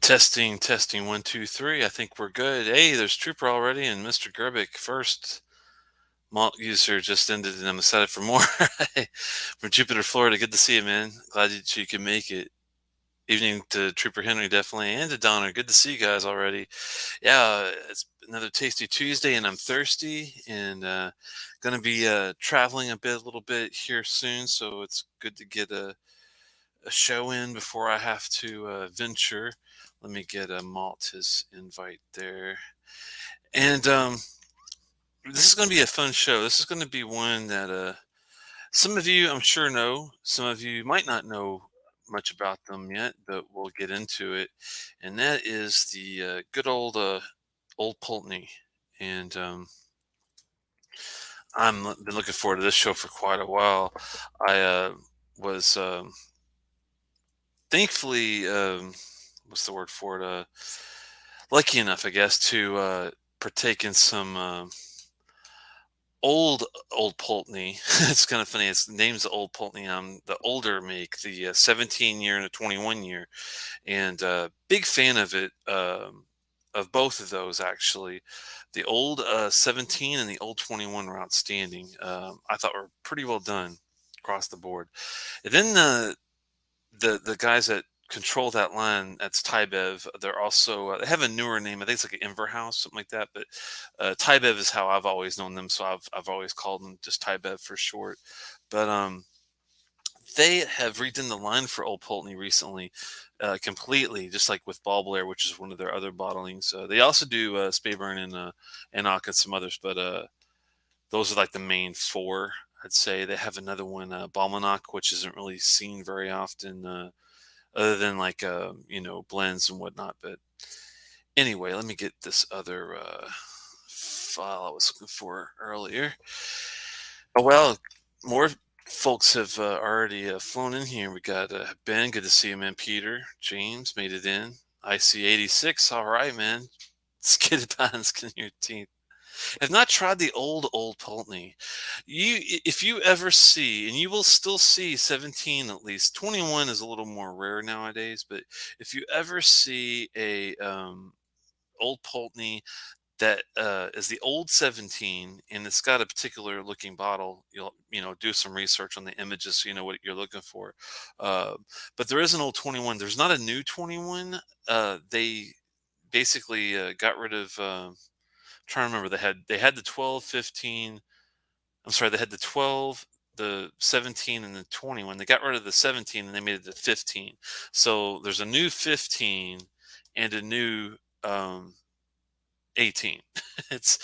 Testing, testing, one, two, three. I think we're good. Hey, there's Trooper already, and Mr. Gerbic first. Malt user just ended, and I'm excited for more. From Jupiter, Florida. Good to see you, man. Glad you could make it. Evening to Trooper Henry, definitely, and to Donner. Good to see you guys already. Yeah, it's another Tasty Tuesday, and I'm thirsty, and going to be traveling a little bit here soon, so it's good to get a show in before I have to venture. Let me get a Malt his invite there. And this is going to be a fun show. This is going to be one that some of you, I'm sure, know. Some of you might not know much about them yet, but we'll get into it. And that is the good Old Pulteney. And I'm been looking forward to this show for quite a while. I was thankfully, what's the word for it? Lucky enough, I guess, to partake in some old Pulteney. It's kind of funny. Its name's Old Pulteney. I'm the older make, the 17 year and the 21 year, and big fan of it. Of both of those, actually, the old 17 and the old 21 were outstanding. I thought were pretty well done across the board. And then the guys that control that line, that's Tybev. They're also they have a newer name. I think it's like an Inverhouse, something like that. But Tybev is how I've always known them, so I've always called them just Tybev for short. But they have redone the line for Old Pulteney recently, completely, just like with Ball Blair, which is one of their other bottlings. They also do Speyburn and Enoch and some others, but those are like the main four. I'd say they have another one, Balmanock, which isn't really seen very often. Other than like blends and whatnot. But anyway, let me get this other file I was looking for earlier. Oh well, more folks have already flown in here. We got Ben, good to see you, man. Peter, James made it in. IC86, all right, man. Skid pines in your teeth. Have not tried the old Pulteney. If you ever see, and you will still see 17 at least. 21 is a little more rare nowadays, but if you ever see a old Pulteney that is the old 17 and it's got a particular looking bottle, you'll do some research on the images so you know what you're looking for. But there is an old 21. There's not a new 21. They basically got rid of. Trying to remember, they had the 12, 15. I'm sorry, they had the 12, the 17, and the 21. They got rid of the 17 and they made it the 15. So there's a new 15 and a new 18. It's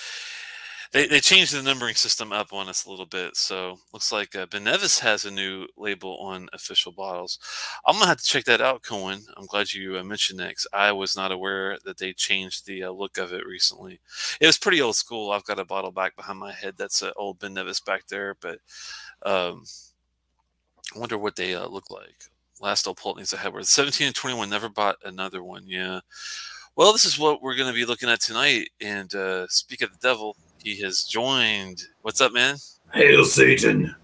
they changed the numbering system up on us a little bit. So looks like Ben Nevis has a new label on official bottles. I'm gonna have to check that out, Cohen. I'm glad you mentioned that because I was not aware that they changed the look of it recently. It was pretty old school. I've got a bottle back behind my head that's an old Ben Nevis back there, but I wonder what they look like. Last old Pulteney's I had were 17 and 21. Never bought another one. Yeah. Well, this is what we're going to be looking at tonight. And speak of the devil, he has joined. What's up, man? Hail Satan.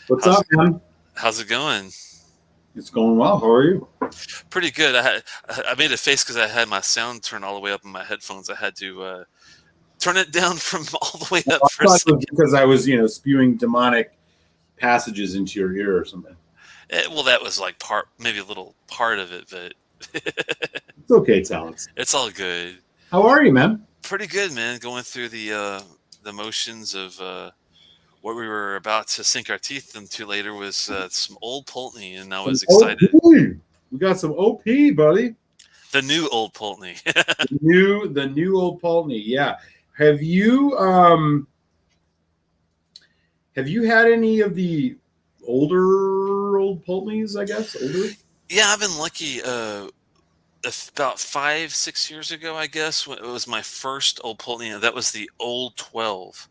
What's up, man? How's it going? It's going well. How are you? Pretty good. I made a face because I had my sound turned all the way up in my headphones. I had to turn it down from all the way up. I thought it was because I was, spewing demonic passages into your ear or something. Well, that was like maybe a little part of it, but it's okay, Telex. It's all good. How are you, man? Pretty good, man. Going through the motions of what we were about to sink our teeth into later was some Old Pulteney, and I was excited. We got some OP, buddy. The new Old Pulteney. the new Old Pulteney. Yeah. Have you had any of the older Old Pulteneys, I guess? Older? Yeah, I've been lucky. About 5-6 years ago, I guess, when it was my first Old Pulteney. That was the Old 12.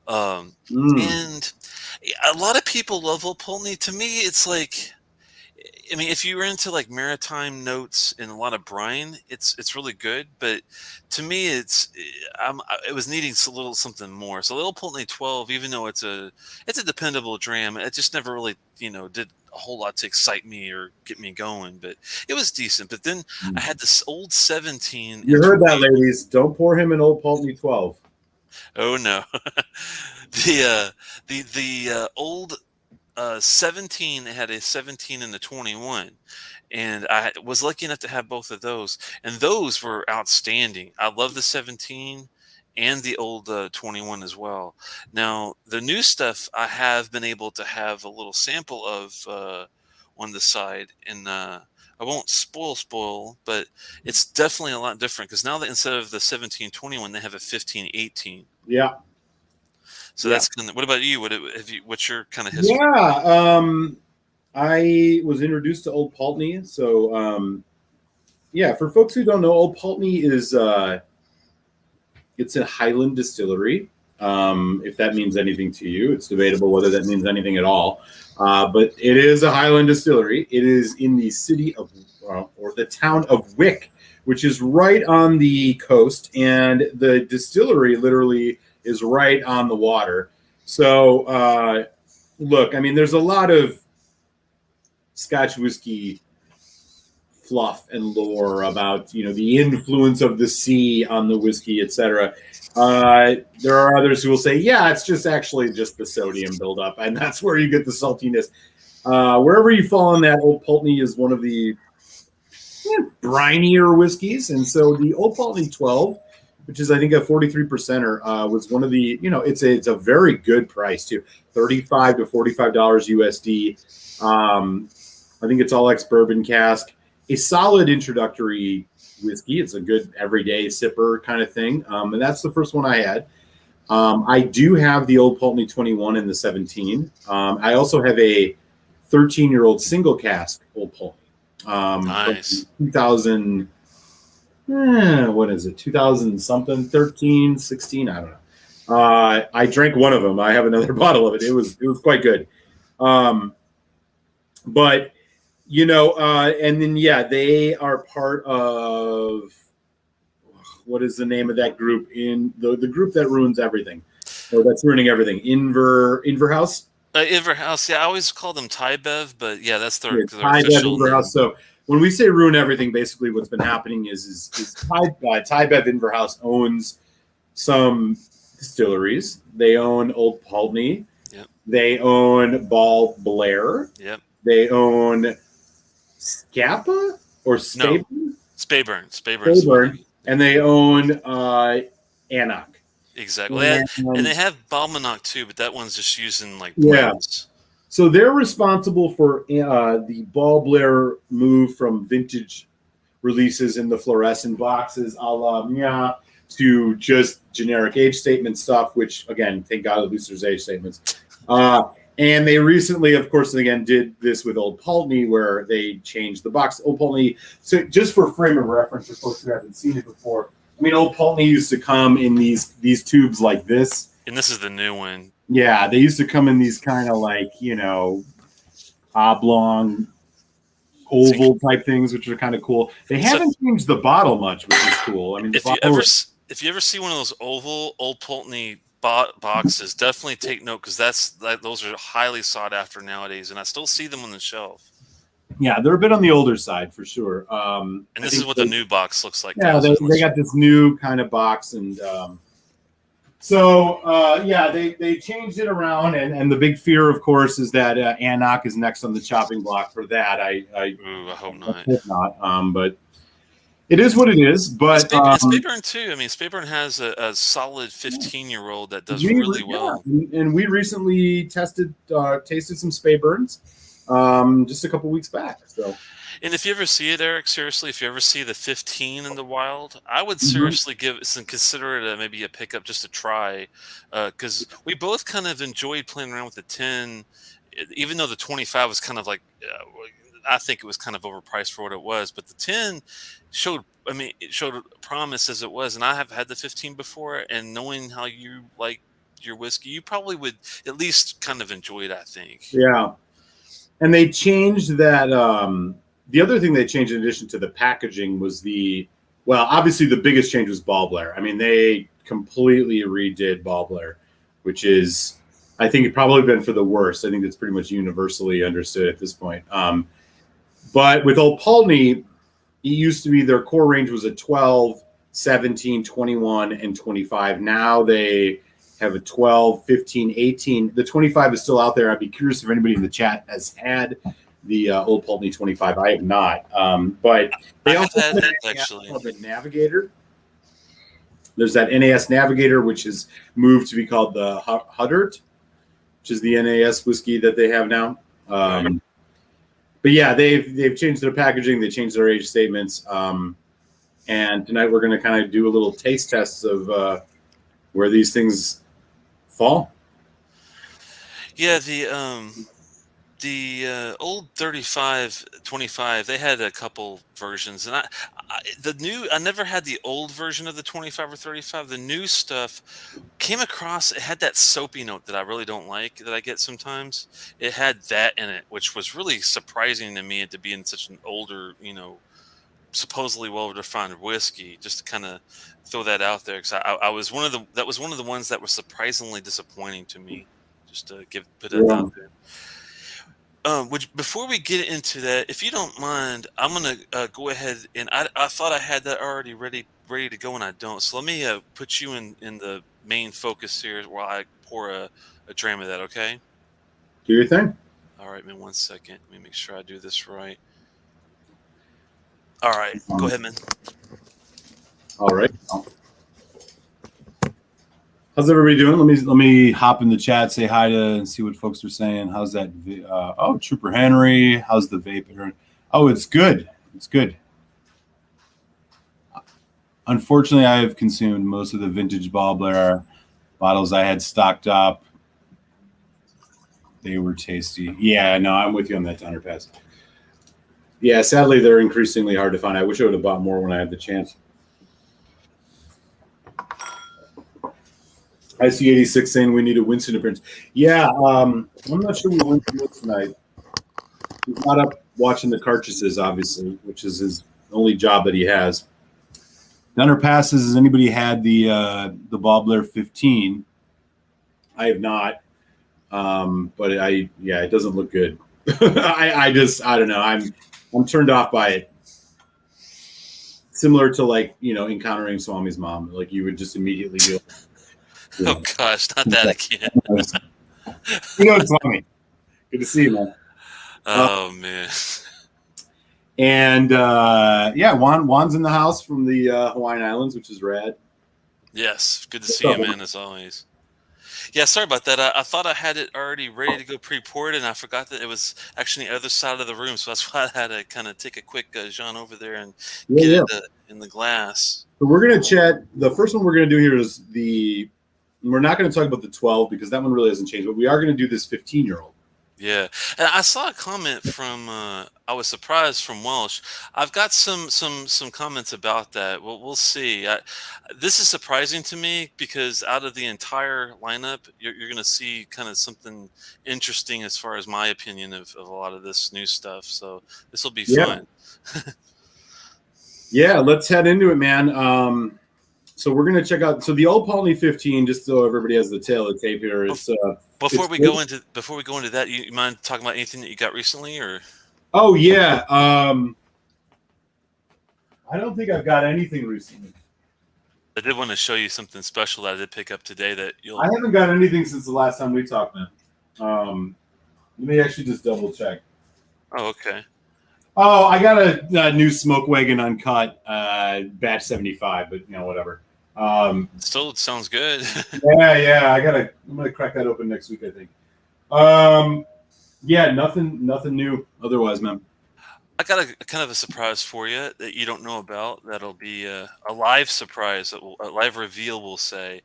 And a lot of people love Old Pulteney. To me, it's like I mean, if you're into like maritime notes and a lot of brine, it's really good. But to me, it was needing a little something more. So Little Pulteney 12, even though it's a dependable dram, it just never really did a whole lot to excite me or get me going. But it was decent. But then I had this old 17 You and heard that, 20. ladies. Don't pour him an Old Pulteney 12. Oh no, the old 17 had a 17 and a 21, and I was lucky enough to have both of those, and those were outstanding. I love the 17 and the old 21 as well. Now the new stuff I have been able to have a little sample of on the side, and I won't spoil, but it's definitely a lot different because now that instead of the 1721 they have a 1518. Yeah. So Yeah. that's kind of. What about you? What's your kind of history? Yeah. I was introduced to Old Pulteney. So, yeah, for folks who don't know, Old Pulteney is it's a Highland distillery. If that means anything to you, it's debatable whether that means anything at all. But it is a Highland distillery. It is in the city of, or the town of Wick, which is right on the coast, and the distillery literally is right on the water. So, look, I mean, there's a lot of Scotch whiskey fluff and lore about the influence of the sea on the whiskey, etc. There are others who will say, yeah, it's just actually just the sodium buildup, and that's where you get the saltiness. Wherever you fall on that, Old Pulteney is one of the brinier whiskeys, and so the Old Pulteney 12, which is I think a 43%er, was one of the it's a very good price too, $35 to $45 USD. I think it's all ex bourbon cask, a solid introductory whiskey. It's a good everyday sipper kind of thing, and that's the first one I had. I do have the Old Pulteney 21 and the 17. I also have a 13-year-old single cask Old Pulteney from Nice. 2000. What is it? 2000 something, 13, 16. I don't know. I drank one of them. I have another bottle of it. It was quite good. But and then yeah, they are part of what is the name of that group in the group that ruins everything, or that's ruining everything? Inverhouse. Inverhouse, yeah, I always call them Thai Bev, but yeah, that's their Yeah, their Thai Bev official Inverhouse. name. So when we say ruin everything, basically what's been happening is Thai Bev Inverhouse owns some distilleries. They own Old Pulteney. Yep, They own Ball Blair. yep. They own Scapa or No, Spayburn. Spayburn is what Spayburn, and they own Anok. exactly. And And they have Balmanock too, but that one's just using like yeah, blends. so they're responsible for the Ball Blair move from vintage releases in the fluorescent boxes a la Mia to just generic age statement stuff, which again, thank God at least there's age statements. And they recently, of course, again, did this with Old Pulteney where they changed the box. Old Pulteney, so just for frame of reference for folks who haven't seen it before, I mean, Old Pulteney used to come in these tubes like this. And this is the new one. Yeah, they used to come in these kind of like, oblong, So you, oval type things, which are kind of cool. They so haven't changed the bottle much, which is cool. I mean, the if you bottle ever is, if you ever see one of those oval Old Pulteney boxes, definitely take note because those are highly sought after nowadays, and I still see them on the shelf. yeah, they're a bit on the older side for sure. And I this is think what the new box looks like too. yeah, So they got this new kind of box, and yeah, they changed it around, and the big fear, of course, is that Anok is next on the chopping block for that. ooh, I hope I not. hope not, but it is what it is. But And Spayburn too. I mean, Spayburn has a solid 15-year-old that does really yeah, well. and we recently tasted some Spayburns just a couple weeks back. So And if you ever see it, Eric, seriously, if you ever see the 15 in the wild, I would mhm. seriously consider it maybe a pickup just to try, because we both kind of enjoyed playing around with the 10, even though the 25 was kind of like, I think it was kind of overpriced for what it was, but the 10 showed, I mean, it showed promise as it was, and I have had the 15 before, and knowing how you like your whiskey, you probably would at least kind of enjoy it, I think. Yeah. And they changed that. The other thing they changed in addition to the packaging was obviously the biggest change was ball blair. I mean, they completely redid ball blair, which is, I think, it probably been for the worst. I think it's pretty much universally understood at this point. But with Old Pulteney, it used to be their core range was a 12, 17, 21, and 25. Now they have a 12, 15, 18. The 25 is still out there. I'd be curious if anybody in the chat has had the Old Pulteney 25. I have not. But they also have that actually. The Navigator. There's that NAS Navigator, which has moved to be called the Huddart, which is the NAS whiskey that they have now. But yeah, they've changed their packaging. They changed their age statements. And tonight we're going to kind of do a little taste tests of where these things fall. Yeah, the old 35-25, they had a couple versions, and I never had the old version of the 25 or 35. The new stuff came across, it had that soapy note that I really don't like, that I get sometimes. It had that in it, which was really surprising to me to be in such an older, supposedly well-defined whiskey. Just to kind of throw that out there, because that was one of the ones that was surprisingly disappointing to me. Just to put that out there. Before we get into that, if you don't mind, I'm gonna go ahead, and I thought I had that already ready to go, and I don't. So let me put you in the main focus here while I pour a dram of that. Okay? Do your thing. All right, man. 1 second. Let me make sure I do this right. All right, go ahead, man. All right. How's everybody doing? Let me hop in the chat, say hi to, and see what folks are saying. How's that? Trooper Henry. How's the vape? Oh, it's good. It's good. Unfortunately, I have consumed most of the vintage Ball Blair bottles I had stocked up. They were tasty. Yeah, no, I'm with you on that, Donner Pass. Yeah, sadly, they're increasingly hard to find. I wish I would have bought more when I had the chance. I see 86 saying we need a Winston appearance. Yeah, I'm not sure we Winston is tonight. He's not up watching the cartridges, obviously, which is his only job that he has. Dunner passes. Has anybody had the Ball Blair 15? I have not, but it doesn't look good. I don't know. I'm turned off by it. Similar to encountering Swami's mom, like you would just immediately do. Oh gosh, not that again. Swami. Good to see you, man. Oh man. And Juan's in the house from the Hawaiian Islands, which is rad. Yes, good to see you, man, as always. Yeah, sorry about that. I thought I had it already ready to go pre-poured, and I forgot that it was actually on the other side of the room. So that's why I had to kind of take a quick Jean over there and get it in the glass. So we're going to chat. The first one we're going to do here is we're not going to talk about the 12 because that one really hasn't changed, but we are going to do this 15-year-old. Yeah, and I saw a comment from I was surprised from Welsh. I've got some comments about that. Well, we'll see. This is surprising to me because out of the entire lineup, you're going to see kind of something interesting as far as my opinion of a lot of this new stuff. So this will be fun. Yeah, let's head into it, man. So we're going to check out. So the Old Pulteney 15, just so everybody has the tail of the tape here. Before we go into that, you mind talking about anything that you got recently, or? Oh yeah, I don't think I've got anything recently. I did want to show you something special that I did pick up today that I haven't got anything since the last time we talked, man. Let me actually just double check. Oh, okay. Oh, I got a new Smoke Wagon Uncut, batch 75, but whatever. Still sounds good. yeah. I'm gonna crack that open next week, I think. Nothing new otherwise, man. I got a kind of a surprise for you that you don't know about. That'll be a live surprise, a live reveal, we'll say,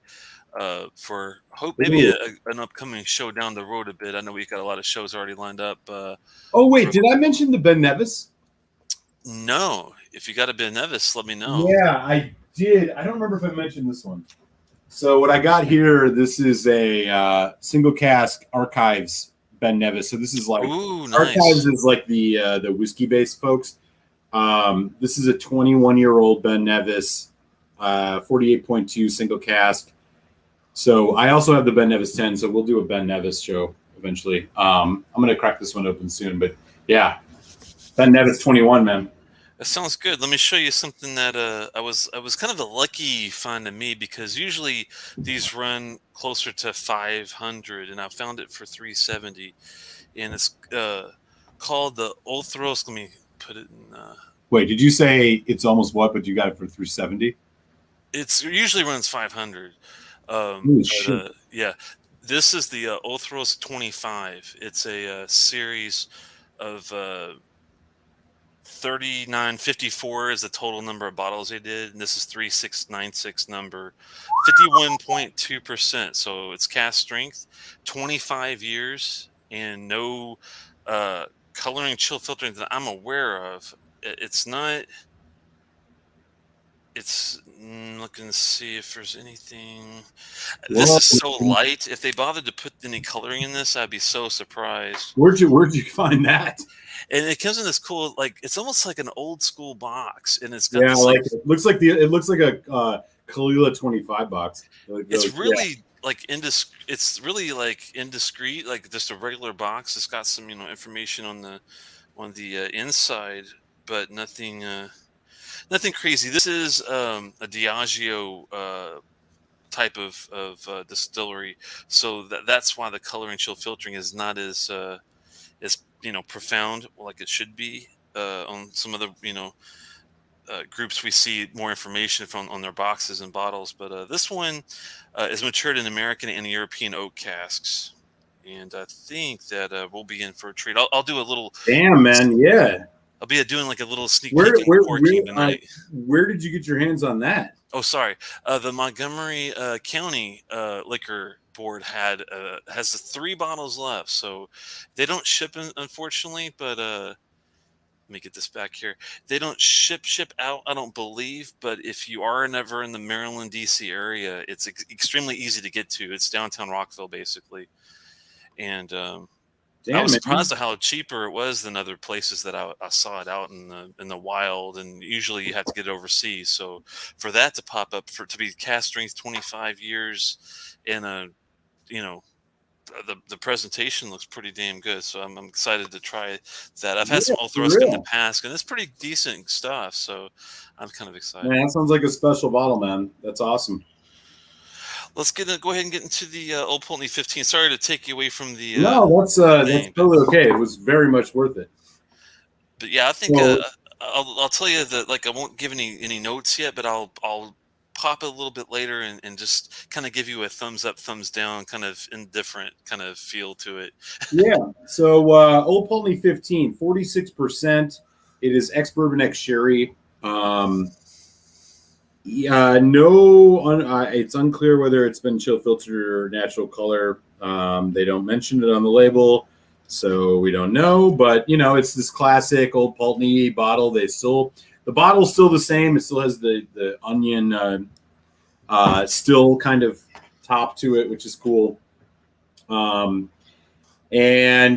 for maybe an upcoming show down the road a bit. I know we've got a lot of shows already lined up. Did I mention the Ben Nevis? No. If you got a Ben Nevis, let me know. Yeah, I did. I don't remember if I mentioned this one. So what I got here, this is a single cask archives Ben Nevis. So this is like Ooh, Archives nice. is like the whiskey based folks. This is a 21-year-old Ben Nevis, 48.2 single cask. So I also have the Ben Nevis 10. So we'll do a Ben Nevis show eventually. I'm gonna crack this one open soon, but yeah, Ben Nevis 21, man. That sounds good. Let me show you something that I was kind of a lucky find to me because usually these run closer to 500 and I found it for 370 and it's called the Othros. Let me put it in Wait, did you say it's almost what? But you got it for 370? it's usually runs 500. Holy But shit! yeah, this is the Othros 25. It's a series of 3954 is the total number of bottles they did, and this is 3696 number, 51.2%. So it's cast strength, 25 years, and no coloring chill filtering that I'm aware of. It's not. It's looking to see if there's anything. This Whoa, is so light. If they bothered to put any coloring in this, I'd be so surprised. where'd you find that? And it comes in this cool, like it's almost like an old school box, and it's got Yeah, this like like it looks like a Kalila 25 box. it's Yeah, really like it's really like indiscreet, like just a regular box. It's got some information on the inside, but nothing crazy. This is a Diageo type of distillery, so that's why the coloring chill filtering is not as profound like it should be on some other groups. We see more information from on their boxes and bottles, but this one is matured in American and European oak casks, and I think that we'll be in for a treat. I'll do a little. damn man, yeah. I'll be doing like a little sneak Where peek in where where corking tonight. where did you get your hands on that? Oh, sorry. The Montgomery County Liquor Board has the 3 bottles left, so they don't ship, unfortunately. But let me get this back here. They don't ship out, I don't believe. But if you are never in the Maryland, D.C. area, it's extremely easy to get to. It's downtown Rockville, basically, and I Damn was man. surprised at how cheaper it was than other places that I saw it out in the wild, and usually you have to get it overseas. So for that to pop up for to be cast strength 25 years, and you know the presentation looks pretty damn good. So I'm excited to try that. I've had Yeah, some for Othrosk in the real. past, and it's pretty decent stuff. So I'm kind of excited. Man, that sounds like a special bottle, man. That's awesome. Let's go ahead and get into the Old Pulteney 15. Sorry to take you away from No, the that's thing, but totally okay. It was very much worth it. yeah, I think So I'll tell you that like I won't give any notes yet, but I'll pop it a little bit later and just kind of give you a thumbs up, thumbs down, kind of indifferent kind of feel to it. yeah. So Old Pulteney 15, 46%. It is ex bourbon ex sherry. No, it's unclear whether it's been chill filtered or natural color. They don't mention it on the label, so we don't know. But it's this classic Old Pulteney bottle. The bottle's still the same. It still has the onion still kind of top to it, which is cool. And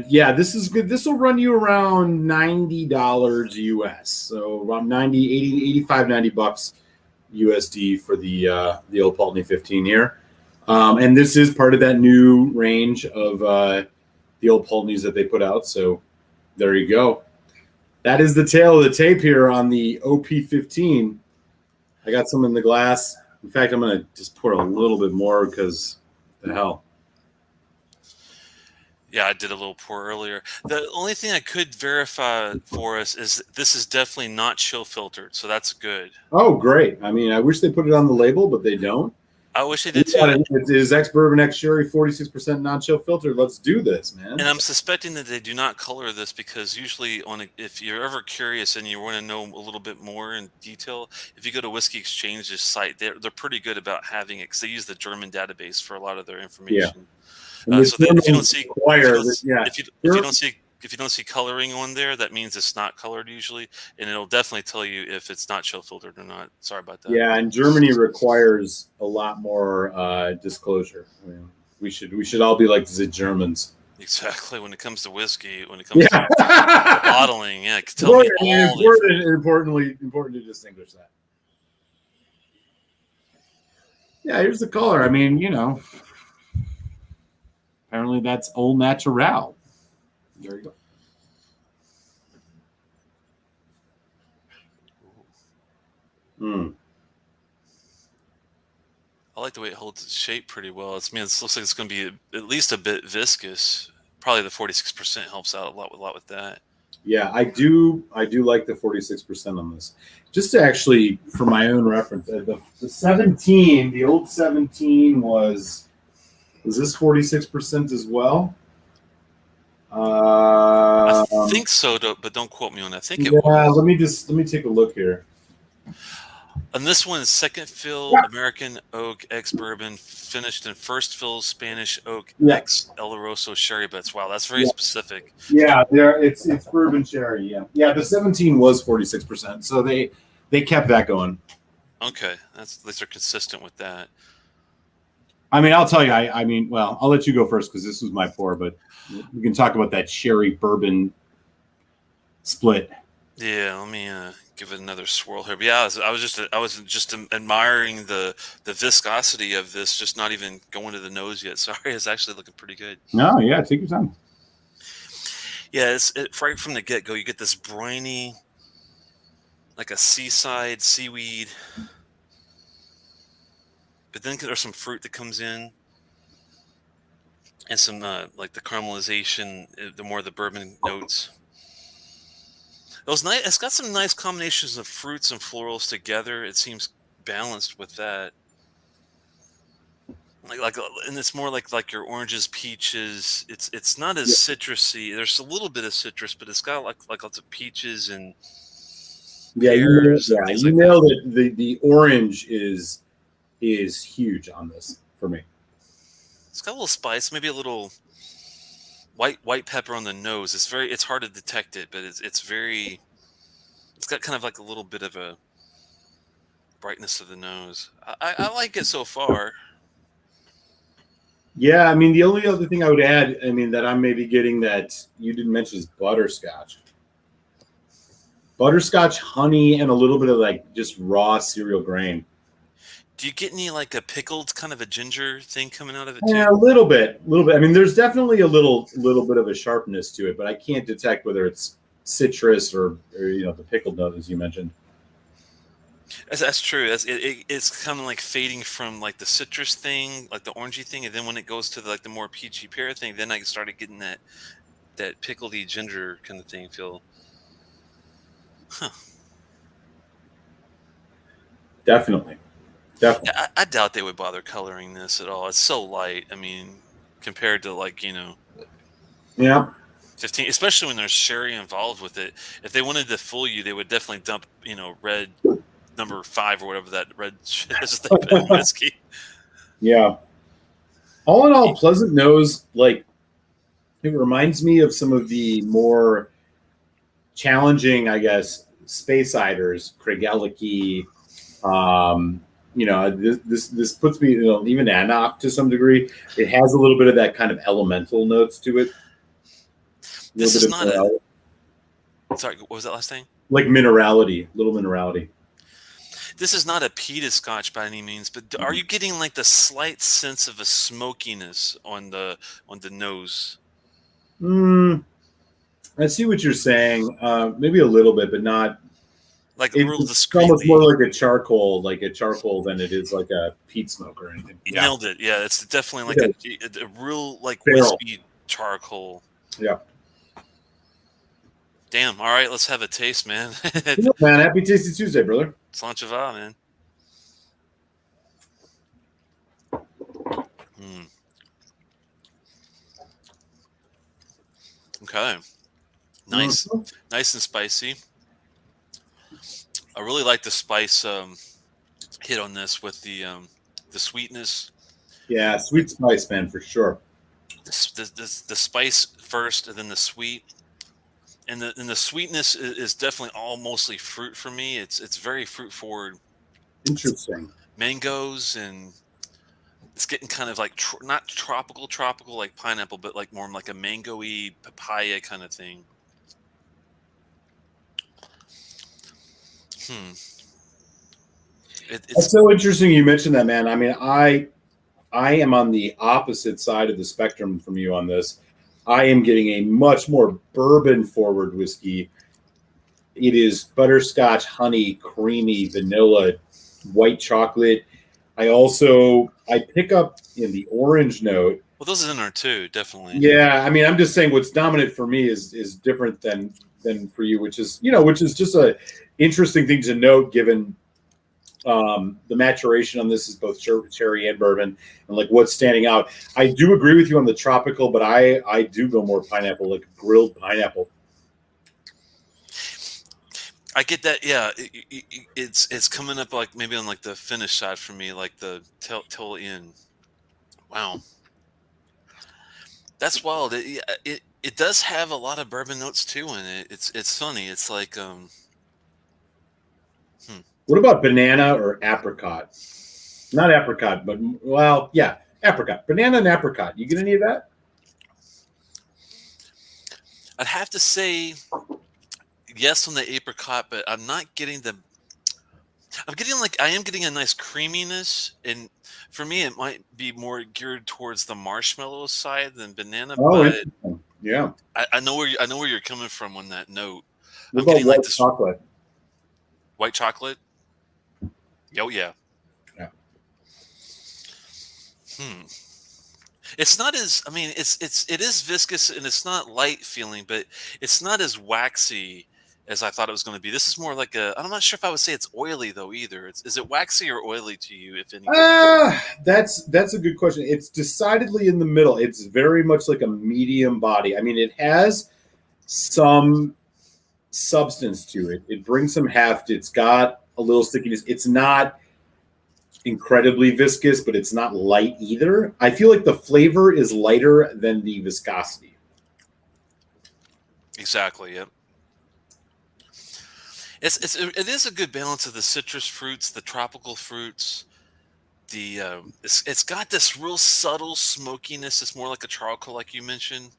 yeah, this is good. This will run you around $90 US. So around 90, 80, 85, $90 USD for the Old Pulteney 15 here. And this is part of that new range of the Old Pulteneys that they put out. So there you go. That is the tail of the tape here on the OP15. I got some in the glass. In fact, I'm going to just pour a little bit more because the hell. Yeah, I did a little pour earlier. The only thing I could verify for us is this is definitely not chill filtered, so that's good. Oh, great. I mean, I wish they put it on the label, but they don't. I wish they We did too. got it. It is ex bourbon ex sherry, 46% non chill filter. Let's do this, man. And I'm suspecting that they do not color this because usually if you're ever curious and you want to know a little bit more in detail, if you go to Whiskey Exchange's site, they're pretty good about having it because they use the German database for a lot of their Yeah. information. And the So that if you don't Germans see require that, yeah. if you don't see coloring on there, that means it's not colored usually, and it'll definitely tell you if it's not chill filtered or not. Sorry about that. Yeah, and Germany requires a lot more disclosure. I mean, we should all be like the Germans. Exactly. When it comes to whiskey, when it comes to Yeah. bottling, yeah, tell me all the information. Important to distinguish that. Yeah, here's the color. I mean, apparently that's Old Natural. There you go. Mm. I like the way it holds its shape pretty well. It looks like it's going to be at least a bit viscous. Probably the 46% helps out a lot with that. Yeah, I do like the 46% on this. Just to actually, for my own reference, the 17, the old 17 was this 46% as well? I Um, think so, but don't quote me on that. I think it yeah, was. let me take a look here. And this one is second fill Yeah, American oak ex bourbon, finished in first fill Spanish oak yeah, ex Oloroso sherry butts. Wow, that's very yeah, specific. yeah. There, it's bourbon sherry. Yeah, yeah. The 17 was 46%, so they kept that going. Okay, that's at least they're consistent with that. I mean, I'll tell you. I mean, well, I'll let you go first because this was my pour, but we can talk about that sherry bourbon split. Yeah, let me give it another swirl here. But yeah, I was just admiring the viscosity of this, just not even going to the nose yet. Sorry, it's actually looking pretty good. No, yeah, take your time. Yeah, right from the get go. You get this briny, like a seaside seaweed, but then there's some fruit that comes in, and some like the caramelization, the more the bourbon notes. Those nice. It's got some nice combinations of fruits and florals together. It seems balanced with that. And it's more like your oranges, peaches. It's not as Yeah, citrusy. There's a little bit of citrus, but it's got like lots of peaches and pears and yeah, things you like that. nailed it. The orange is huge on this for me. It's got a little spice, maybe a little white pepper on the nose. It's hard to detect it, but it's got kind of like a little bit of a brightness of the nose. I like it so far. Yeah, I mean, the only other thing I would add, I mean, that I'm maybe getting that you didn't mention is butterscotch. Butterscotch, honey, and a little bit of like just raw cereal grain. Do you get any like a pickled kind of a ginger thing coming out of it too? Yeah, a little bit, a little bit. I mean, there's definitely a little bit of a sharpness to it, but I can't detect whether it's citrus or the pickled note as you mentioned. That's true. It's kind of like fading from like the citrus thing, like the orangey thing, and then when it goes to like the more peachy pear thing, then I started getting that pickledy ginger kind of thing feel. Huh. Definitely, Yeah, definitely. I doubt they would bother coloring this at all. It's so light. I mean, compared to like Yeah. 15, especially when there's sherry involved with it. If they wanted to fool you, they would definitely dump red number 5 or whatever that red shit is they put in whiskey. Yeah. All in all, pleasant nose. Like it reminds me of some of the more challenging, I guess, space iders, Craigellachie. This puts me, even Anok to some degree. It has a little bit of that kind of elemental notes to it. A little This bit is of not a sorry. What was that last thing? like minerality, little minerality. This is not a peated scotch by any means, but are you getting like the slight sense of a smokiness on the nose? Mm, I see what you're saying. Maybe a little bit, but not. Like real It's almost more discreetly. like a charcoal than it is like a peat smoke or anything. You Yeah. nailed it. Yeah, it's definitely like Yeah. a real like Barrel. wispy charcoal. Yeah. Damn. All right, let's have a taste, man. Yeah, man, happy Tasty Tuesday, brother. Slanchava, man. Mm, okay. Nice. Mhm. Nice and spicy. I really like the spice hit on this with the sweetness. Yeah, sweet spice, man, for sure. The spice first and then the sweet. And the sweetness is definitely all mostly fruit for me. It's very fruit forward. Interesting. Mangoes and It's getting kind of like not tropical like pineapple, but like more like a mango-y papaya kind of thing. Hmm. That's It's so interesting you mentioned that, man. I mean, I am on the opposite side of the spectrum from you on this. I am getting a much more bourbon forward whiskey. It is butterscotch, honey, creamy, vanilla, white chocolate. I pick up in the orange note. well, those are in there too, definitely. Yeah, I mean, I'm just saying what's dominant for me is different than for you, which is just a interesting thing to note given the maturation on this is both cherry and bourbon, and like what's standing out. I do agree with you on the tropical, but I do go more pineapple, like grilled pineapple. I get that. Yeah, it's coming up like maybe on like the finish side for me, like the tail end. Wow, that's wild. It does have a lot of bourbon notes too in it. It's funny. It's like hmm. What about banana or apricot? Not apricot, but well, yeah, apricot, banana and apricot. You get any of that? I'd have to say yes on the apricot, but I'm not getting the. I'm getting like I am getting a nice creaminess, and for me, it might be more geared towards the marshmallow side than banana. Oh, But interesting. Yeah. I know I know where you're coming from on that note. What I'm about getting like white this chocolate? white chocolate. Oh yeah. Yeah. Hmm. It's not as I mean, it is viscous and it's not light feeling, but it's not as waxy as I thought it was going to be. This is more like a. I'm not sure if I would say it's oily though either. Is it waxy or oily to you, if anything? That's a good question. It's decidedly in the middle. It's very much like a medium body. I mean, it has some substance to it. It brings some heft. It's got a little stickiness. It's not incredibly viscous, but it's not light either. I feel like the flavor is lighter than the viscosity. Exactly. Yep. It is a good balance of the citrus fruits, the tropical fruits. It's got this real subtle smokiness. It's more like a charcoal, like you mentioned.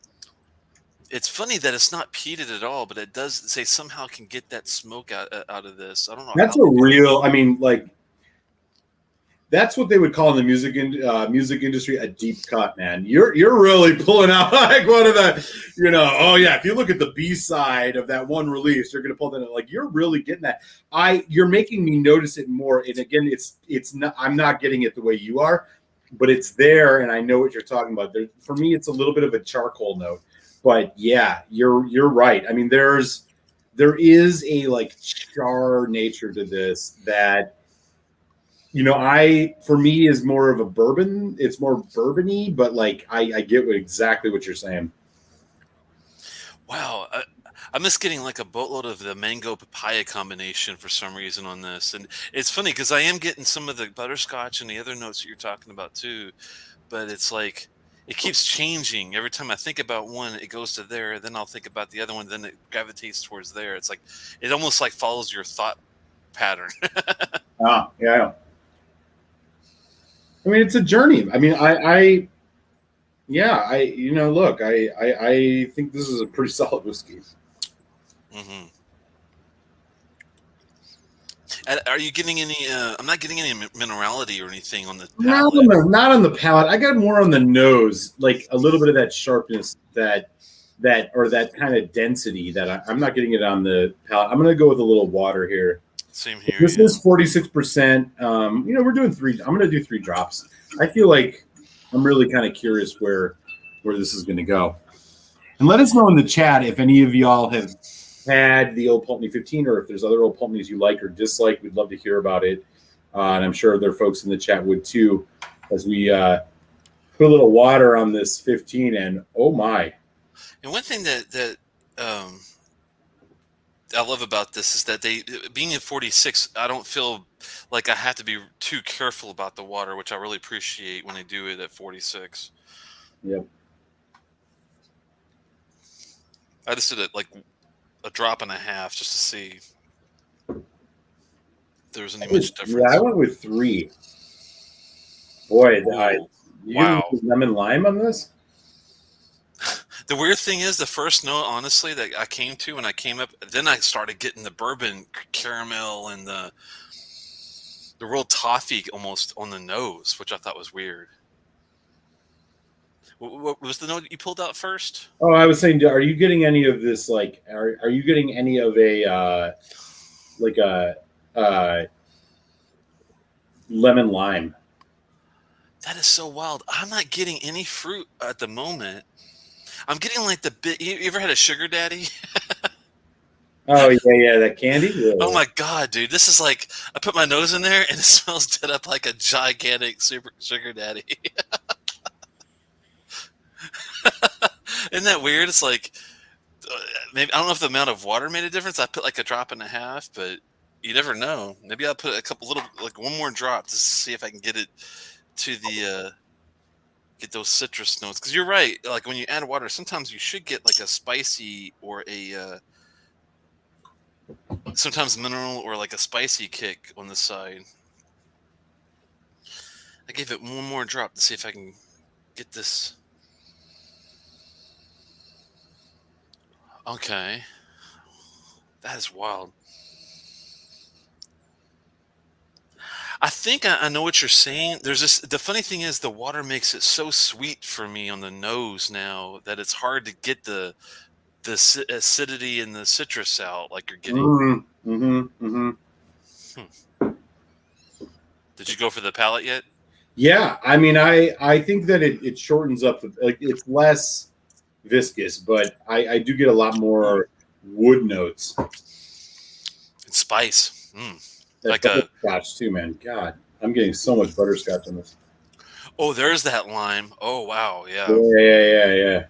It's funny that it's not peated at all, but it does say somehow can get that smoke out of this. I don't know That's how a they do. real. I mean, like that's what they would call in the music industry a deep cut, man. You're really pulling out like one of the, oh yeah. If you look at the B side of that one release, you're gonna pull that like you're really getting that. You're making me notice it more. And again, it's not. I'm not getting it the way you are, but it's there, and I know what you're talking about. For me, it's a little bit of a charcoal note, but yeah, you're right. I mean, there is a like char nature to this that for me is more of a bourbon. It's more bourbony, but like I get exactly what you're saying. Wow, I'm just getting like a boatload of the mango papaya combination for some reason on this, and it's funny because I am getting some of the butterscotch and the other notes that you're talking about too, but it's like it keeps changing every time I think about one. It goes to there, then I'll think about the other one, then it gravitates towards there. It's like it almost like follows your thought pattern. Yeah. I mean, it's a journey. I mean, yeah, look, I think this is a pretty solid whiskey. hmm Are you getting any? I'm not getting any minerality or anything on the palate. Not on the palate. I got more on the nose, like a little bit of that sharpness, or that kind of density that I'm not getting it on the palate. I'm gonna go with a little water here. Same here, This yeah. is 46%. We're doing three. I'm gonna do 3 drops. I feel like I'm really kind of curious where this is gonna go. And let us know in the chat if any of y'all have had the Old Pulteney 15 or if there's other Old Pulteneys you like or dislike. We'd love to hear about it. And I'm sure other folks in the chat would too, as we put a little water on this 15. And oh my. And one thing that um, I love about this is that they being at 46, I don't feel like I have to be too careful about the water, which I really appreciate when they do it at 46. Yep. I just did it like a drop and a half just to see if there was any much Yeah, I difference. went with 3. Boy, Ooh, you getting wow. lemon lime on this? The weird thing is, the first note, honestly, that I came to when I came up, then I started getting the bourbon caramel and the real toffee almost on the nose, which I thought was weird. What was the note you pulled out first? Oh, I was saying, are you getting any of this? Like, are you getting any of a like a uh, lemon lime? That is so wild. I'm not getting any fruit at the moment. I'm getting like the bit. You ever had a sugar daddy? Oh yeah, yeah, that candy. Oh Yeah. my god, dude! This is like I put my nose in there and it smells dead up like a gigantic super sugar daddy. Isn't that weird? It's like maybe I don't know if the amount of water made a difference. I put like a drop and a half, but you never know. Maybe I'll put a couple little like one more drop just to see if I can get it to the get those citrus notes. Because you're right. Like when you add water, sometimes you should get like a spicy or a sometimes mineral or like a spicy kick on the side. I gave it one more drop to see if I can get this. Okay, that is wild. I think I know what you're saying. There's this. The funny thing is, the water makes it so sweet for me on the nose now that it's hard to get the acidity and the citrus out like you're getting. Mm-hmm, mm-hmm, mm-hmm. Hmm. Did you go for the palate yet? Yeah, I mean, I think that it shortens up. Like it's less viscous, but I do get a lot Ooh, more wood notes. and spice. That Like a butterscotch too, man. God, I'm getting so much butterscotch on this. oh, there's that lime. Oh wow, Yeah, yeah. yeah, yeah, yeah.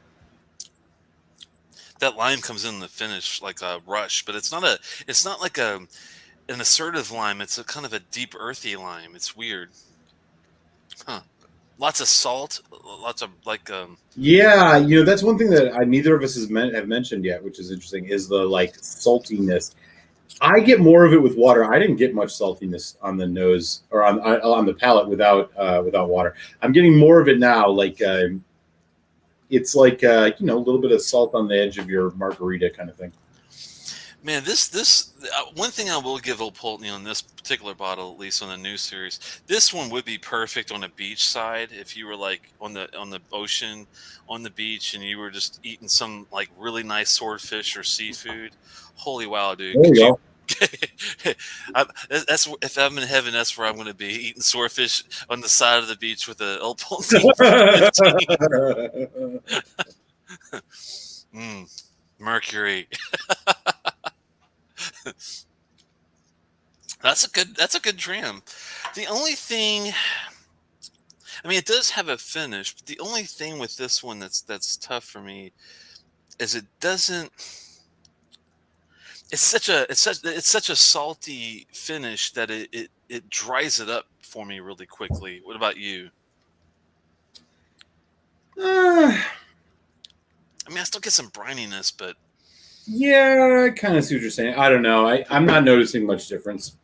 That lime comes in the finish like a rush, but it's not like an assertive lime. It's a kind of a deep earthy lime. It's weird. Huh. Lots of salt, lots of like Yeah, that's one thing that neither of us have mentioned yet, which is interesting, is the like saltiness. I get more of it with water. I didn't get much saltiness on the nose or on the palate without water. I'm getting more of it now. Like it's like a little bit of salt on the edge of your margarita kind of thing. man, this one thing I will give Old Pulteney on this particular bottle, at least on the new series, this one would be perfect on a beach side if you were like on the ocean, on the beach, and you were just eating some like really nice swordfish or seafood. Holy wow, dude! There Could you? you That's if I'm in heaven, that's where I'm going to be eating swordfish on the side of the beach with a Old Pulteney 15. go. Mercury. That's a good dram. The only thing, I mean, it does have a finish, but the only thing with this one that's tough for me is it doesn't. It's such a salty finish that it dries it up for me really quickly. What about you? Uh, I mean, I still get some brininess, but yeah, I kind of see what you're saying. I don't know. I'm not noticing much difference.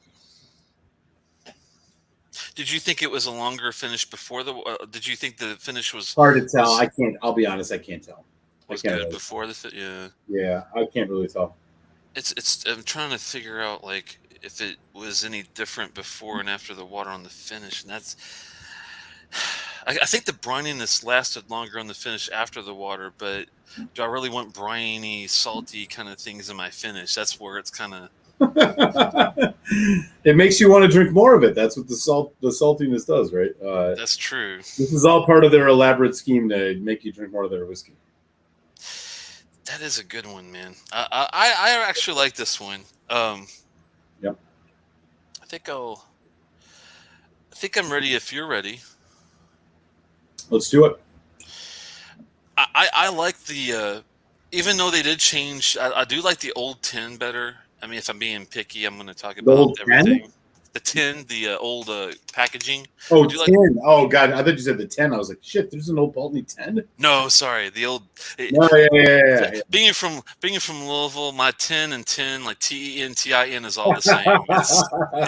did you think it was a longer finish before the? Did you think the finish Hard to tell. was I can't. I'll be honest. I can't tell. I was can't good really. before the? Yeah. Yeah, I can't really tell. It's I'm trying to figure out like if it was any different before and after the water on the finish, and that's I think the brininess lasted longer on the finish after the water, but do I really want briny, salty kind of things in my finish? That's where it's kind of It makes you want to drink more of it. That's what the saltiness does, right? that's true. This is all part of their elaborate scheme to make you drink more of their whiskey. That is a good one, man. I actually like this one. Yep. I think I'm ready if you're ready. Let's do it. I like the even though they did change, I do like the old 10 better. I mean, if I'm being picky, I'm going to talk The about old 10? everything. the tin, the old packaging. Oh, I do like. 10. Oh, God. I thought you said the 10. I was like, shit, there's an Old Pulteney 10? No, sorry, the old. No, yeah, yeah, yeah, yeah. Being from Louisville, my tin like TENTIN is all the same.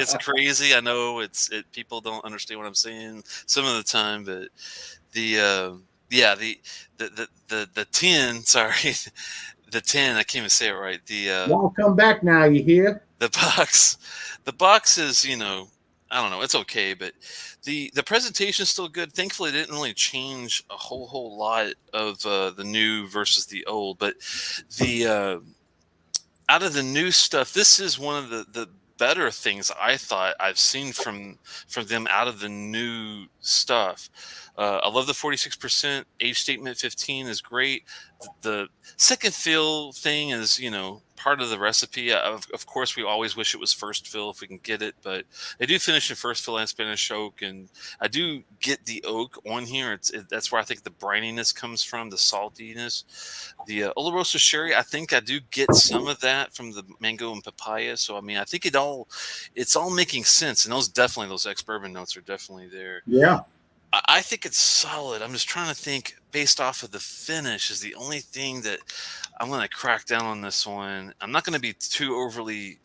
It's crazy. I know people don't understand what I'm saying some of the time, but the yeah the tin. Sorry, the tin. I can't even say it right. Y'all come back now, you hear? The box, the box is, I don't know, it's okay, but the presentation is still good. Thankfully, it didn't really change a whole lot of the new versus the old, but the out of the new stuff, this is one of the better things I thought I've seen from them out of the new stuff. I love the 46% age statement 15 is great. The second fill thing is, part of the recipe. Of course, we always wish it was first fill if we can get it, but they do finish in first fill and Spanish oak, and I do get the oak on here. That's where I think the brininess comes from, the saltiness. The Oloroso sherry, I think I do get some of that from the mango and papaya. So I mean, I think it's all making sense, and those ex bourbon notes are definitely there. Yeah. I think it's solid. I'm just trying to think based off of the finish is the only thing that I'm going to crack down on this one. I'm not going to be too overly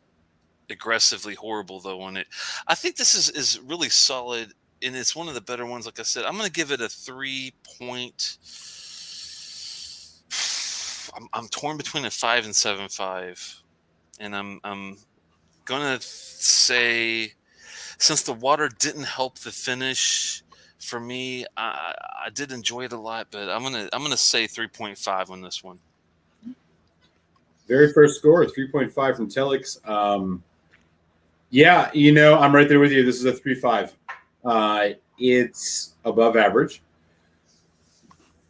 aggressively horrible though on it. I think this is really solid, and it's one of the better ones. Like I said, I'm going to give it a 3 point. I'm torn between a 5 and 7.5, and I'm gonna say, since the water didn't help the finish for me, I did enjoy it a lot, but I'm gonna say 3.5 on this one. Very first score, 3.5 from Telex. Yeah, I'm right there with you. This is a 3.5. It's above average.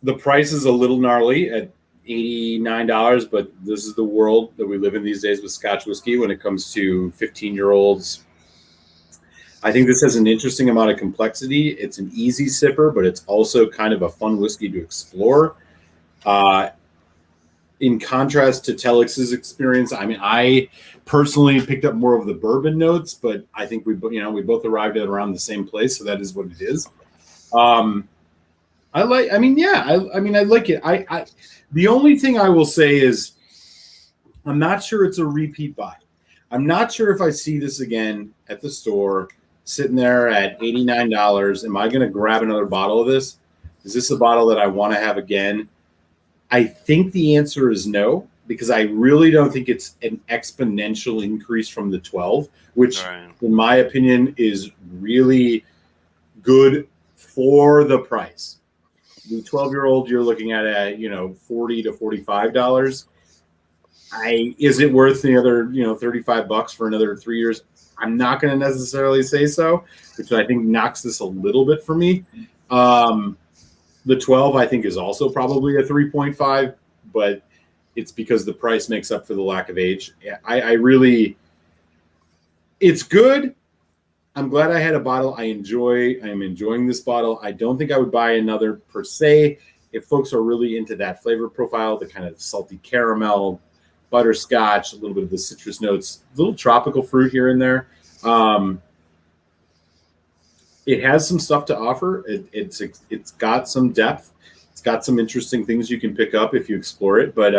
The price is a little gnarly at $89, but this is the world that we live in these days with Scotch whiskey when it comes to 15-year-olds. I think this has an interesting amount of complexity. It's an easy sipper, but it's also kind of a fun whiskey to explore. In contrast to Telex's experience, I mean, I personally picked up more of the bourbon notes, but I think we both arrived at around the same place, so that is what it is. I like it. The only thing I will say is I'm not sure it's a repeat buy. I'm not sure if I see this again at the store sitting there at $89. Am I going to grab another bottle of this? Is this a bottle that I want to have again? I think the answer is no, because I really don't think it's an exponential increase from the 12, which in my opinion is really good for the price. The 12-year-old you're looking at $40 to $45. Is it worth the other $35 for another 3 years? I'm not going to necessarily say so, which I think knocks this a little bit for me. The 12 I think is also probably a 3.5, but it's because the price makes up for the lack of age. It's good. I'm glad I had a bottle. I am enjoying this bottle. I don't think I would buy another per se. If folks are really into that flavor profile, the kind of salty caramel, butterscotch, a little bit of the citrus notes, a little tropical fruit here and there. It has some stuff to offer. It's got some depth. It's got some interesting things you can pick up if you explore it. But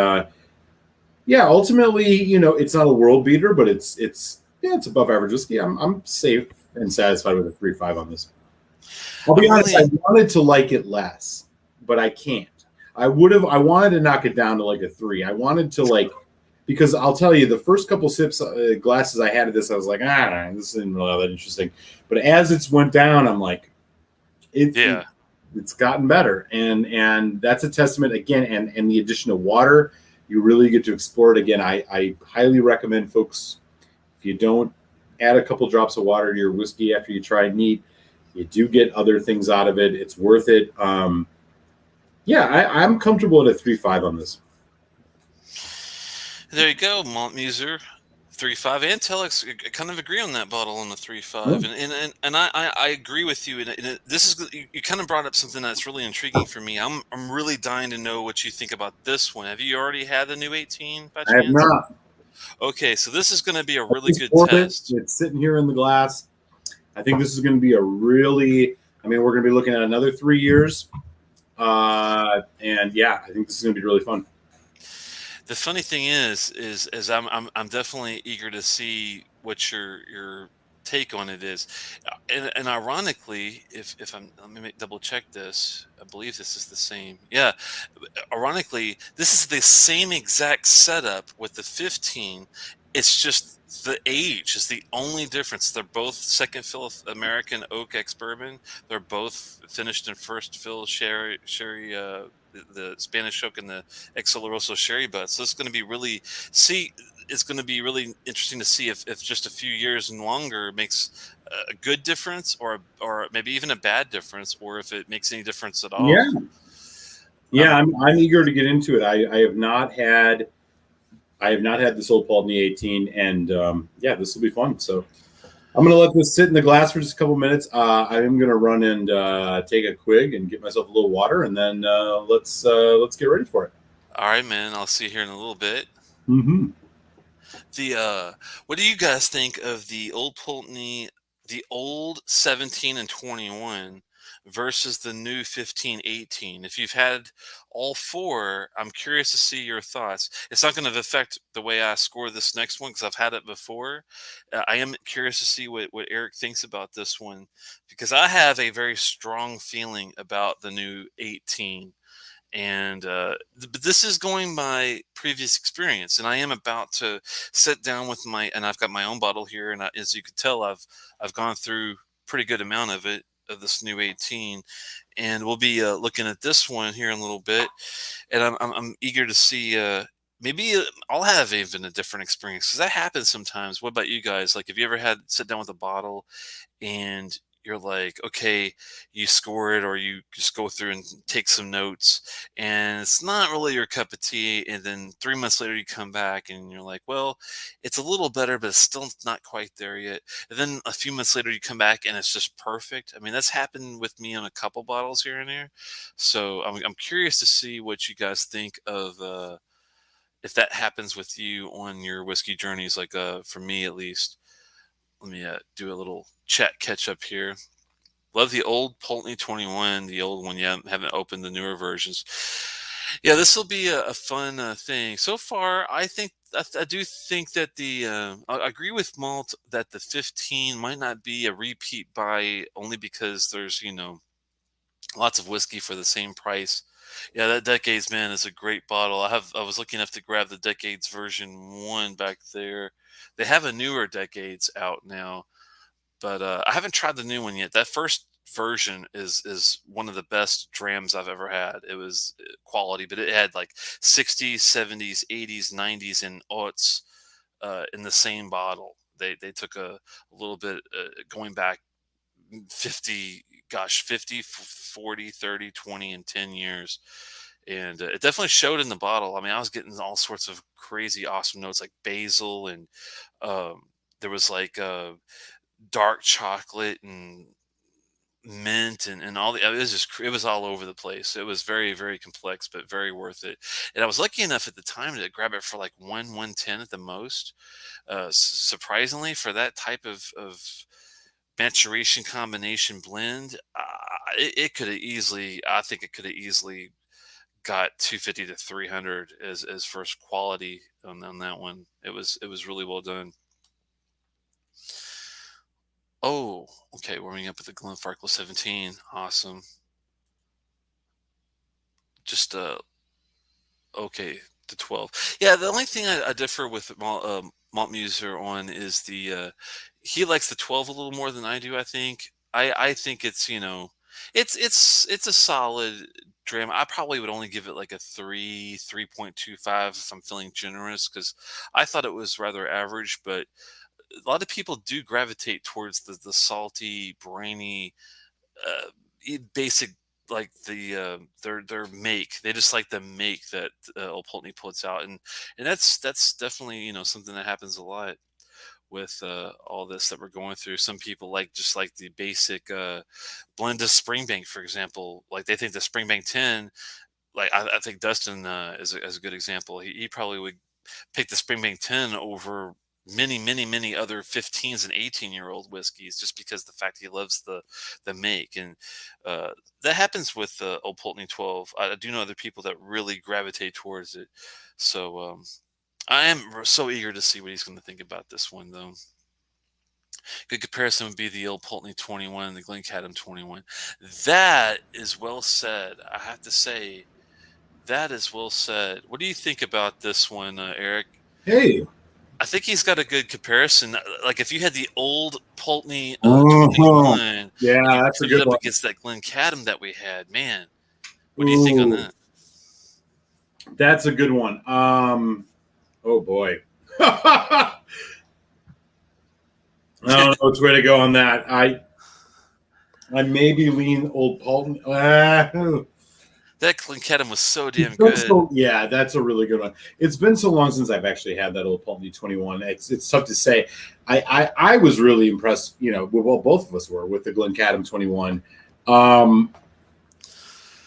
ultimately, it's not a world beater, but it's above average whiskey. I'm safe and satisfied with a 3.5 on this. I'll be honest, I wanted to like it less, but I can't. I wanted to knock it down to like a 3. I wanted to because I'll tell you, the first couple sips, glasses I had of this, I was like, this isn't really all that interesting. But as it's went down, I'm like, it's gotten better. And that's a testament, again, and the addition of water, you really get to explore it. Again, I highly recommend folks, if you don't add a couple drops of water to your whiskey after you try it neat, you do get other things out of it. It's worth it. I'm comfortable at a 3.5 on this. There you go, Malt Muser, 3.5, and Telex kind of agree on that bottle on the 3.5, and I agree with you. And this is, you kind of brought up something that's really intriguing for me. I'm really dying to know what you think about this one. Have you already had the new 18 by chance? I have not. Okay, so this is going to be a really good test. It's sitting here in the glass. I think this is going to be a really, I mean, we're going to be looking at another 3 years. And yeah, I think this is going to be really fun. The funny thing is I'm definitely eager to see what your take on it is, and ironically, if I'm let me double check this. I believe this is the same. Yeah, ironically, this is the same exact setup with the 15. It's just the age is the only difference. They're both second fill American oak ex bourbon. They're both finished in first fill sherry, the Spanish oak and the ex Oloroso sherry butts. So it's going to be really see. It's going to be really interesting to see if just a few years and longer makes a good difference, or maybe even a bad difference, or if it makes any difference at all. Yeah. Yeah, Um, I'm eager to get into it. I have not had this Old Pulteney 18, and yeah, this will be fun. So I'm gonna let this sit in the glass for just a couple minutes. I am gonna run and take a quig and get myself a little water, and then let's get ready for it. all right, man. I'll see you here in a little bit. Mm-hmm. The what do you guys think of the Old Pulteney, the old 17 and 21 versus the new 15 18? If you've had all four, I'm curious to see your thoughts. It's not going to affect the way I score this next one because I've had it before. I am curious to see what Eric thinks about this one because I have a very strong feeling about the new 18, and but this is going by previous experience, and I am about to sit down with my, and I've got my own bottle here, and as you could tell, I've gone through pretty good amount of it, of this new 18, and we'll be looking at this one here in a little bit, and I'm eager to see maybe I'll have even a different experience because that happens sometimes. What about you guys? Like, have you ever had sit down with a bottle and you're like, okay, you score it or you just go through and take some notes, and it's not really your cup of tea. And then 3 months later, you come back and you're like, well, it's a little better, but it's still not quite there yet. And then a few months later, you come back and it's just perfect. I mean, that's happened with me on a couple bottles here and there. So I'm curious to see what you guys think of. If that happens with you on your whiskey journeys, like for me at least. Let me do a little chat catch up here. Love the old Pulteney 21, the old one. Yeah, haven't opened the newer versions. Yeah, this will be a fun thing. So far, I do think that I agree with Malt that the 15 might not be a repeat buy only because there's lots of whiskey for the same price. Yeah, that Decades man is a great bottle. I was lucky enough to grab the Decades version 1 back there. They have a newer Decades out now, but I haven't tried the new one yet. That first version is one of the best drams I've ever had. It was quality, but it had like 60s, 70s, 80s, 90s, and aughts in the same bottle. They took a little bit going back 50, gosh, 50, 40, 30, 20, and 10 years. And it definitely showed in the bottle. I mean, I was getting all sorts of crazy, awesome notes like basil, and um, there was like dark chocolate and mint, and all it was just it was all over the place. It was very, very complex, but very worth it. And I was lucky enough at the time to grab it for like 110 at the most. Surprisingly, for that type of maturation combination blend, it could have easily, I think it could have easily got 250 to 300 as first quality on that one. It was really well done. Oh, okay. Warming up with the Glenfarclas 17. Awesome. Just okay. The 12. Yeah, the only thing I differ with Malt Muser on is he likes the 12 a little more than I do. I think I think it's a solid dram. I probably would only give it like a 3.25 if I'm feeling generous because I thought it was rather average, but a lot of people do gravitate towards the salty, brainy, basic, like their make. They just like the make that Old Pulteney puts out, and that's definitely something that happens a lot with all this that we're going through. Some people just like the basic blend of Springbank, for example. Like they think the Springbank 10. Like I think Dustin is a good example. He probably would pick the Springbank 10 over many other 15s and 18-year-old whiskeys just because the fact he loves the make. And uh, that happens with Old Pulteney 12. I do know other people that really gravitate towards it. So I am so eager to see what he's going to think about this one, though. Good comparison would be the Old Pulteney 21 and the Glencadam 21. That is well said. I have to say, that is well said. What do you think about this one, Eric? Hey. I think he's got a good comparison. Like if you had the Old Pulteney Uh-huh. 21 and you Yeah, that's a put it good up one. against that Glencadam that we had, man, what do you think on Ooh, that? that's a good one. Oh boy. I don't know which way to go on that. I maybe lean Old Palton. That Glencadam was so damn good. Yeah, that's a really good one. It's been so long since I've actually had that Old Pulteney 21. It's tough to say. I was really impressed. Well, both of us were with the Glencadam 21.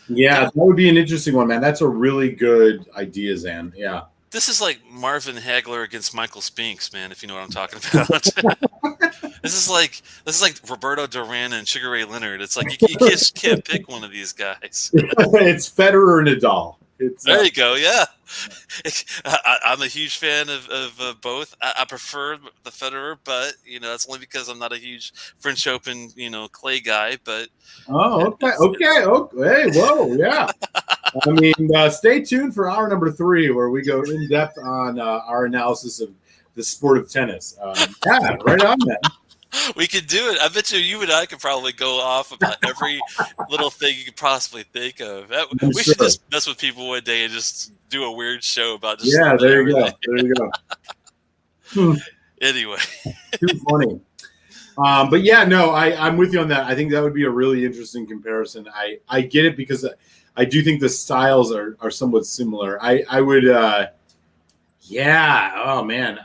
Yeah, That that would be an interesting one, man. That's a really good idea, Zan. Yeah. This is like Marvin Hagler against Michael Spinks, man. If you know what I'm talking about. This is like Roberto Duran and Sugar Ray Leonard. It's like you just can't pick one of these guys. It's Federer or Nadal. It's There you go. Yeah, I'm a huge fan of both. I prefer the Federer, but that's only because I'm not a huge French Open clay guy. But oh, okay, it's okay, okay. Hey, whoa, yeah. I mean, stay tuned for hour number 3, where we go in depth on our analysis of the sport of tennis. Yeah, right on, man. we could do it. I bet you and I could probably go off about every little thing you could possibly think of. I'm We should sure. just mess with people one day and just do a weird show about just Yeah, about there you everything. go. There you go. Hmm, Anyway, too funny. But yeah, no, I'm with you on that. I think that would be a really interesting comparison. I get it because I do think the styles are somewhat similar. I would, yeah. Oh man,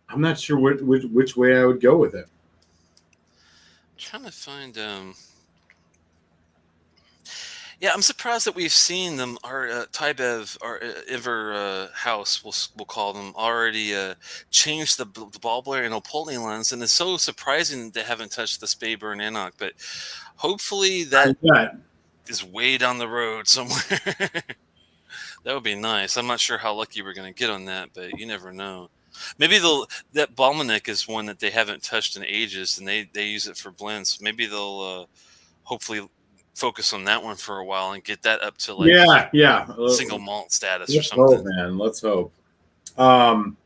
I'm not sure which way I would go with it. trying to find yeah, I'm surprised that we've seen them. Our Tybev, our Iver House, we'll call them, already changed the ball player and Opolny lens, and it's so surprising that they haven't touched the Spaber and Enoch. But hopefully that Yeah, is way down the road somewhere. That would be nice. I'm not sure how lucky we're going to get on that, but you never know. Maybe that Balmanek is one that they haven't touched in ages, and they use it for blends. Maybe they'll hopefully focus on that one for a while and get that up to like yeah, yeah. single malt status or Let's hope, something. man. Let's hope. Um,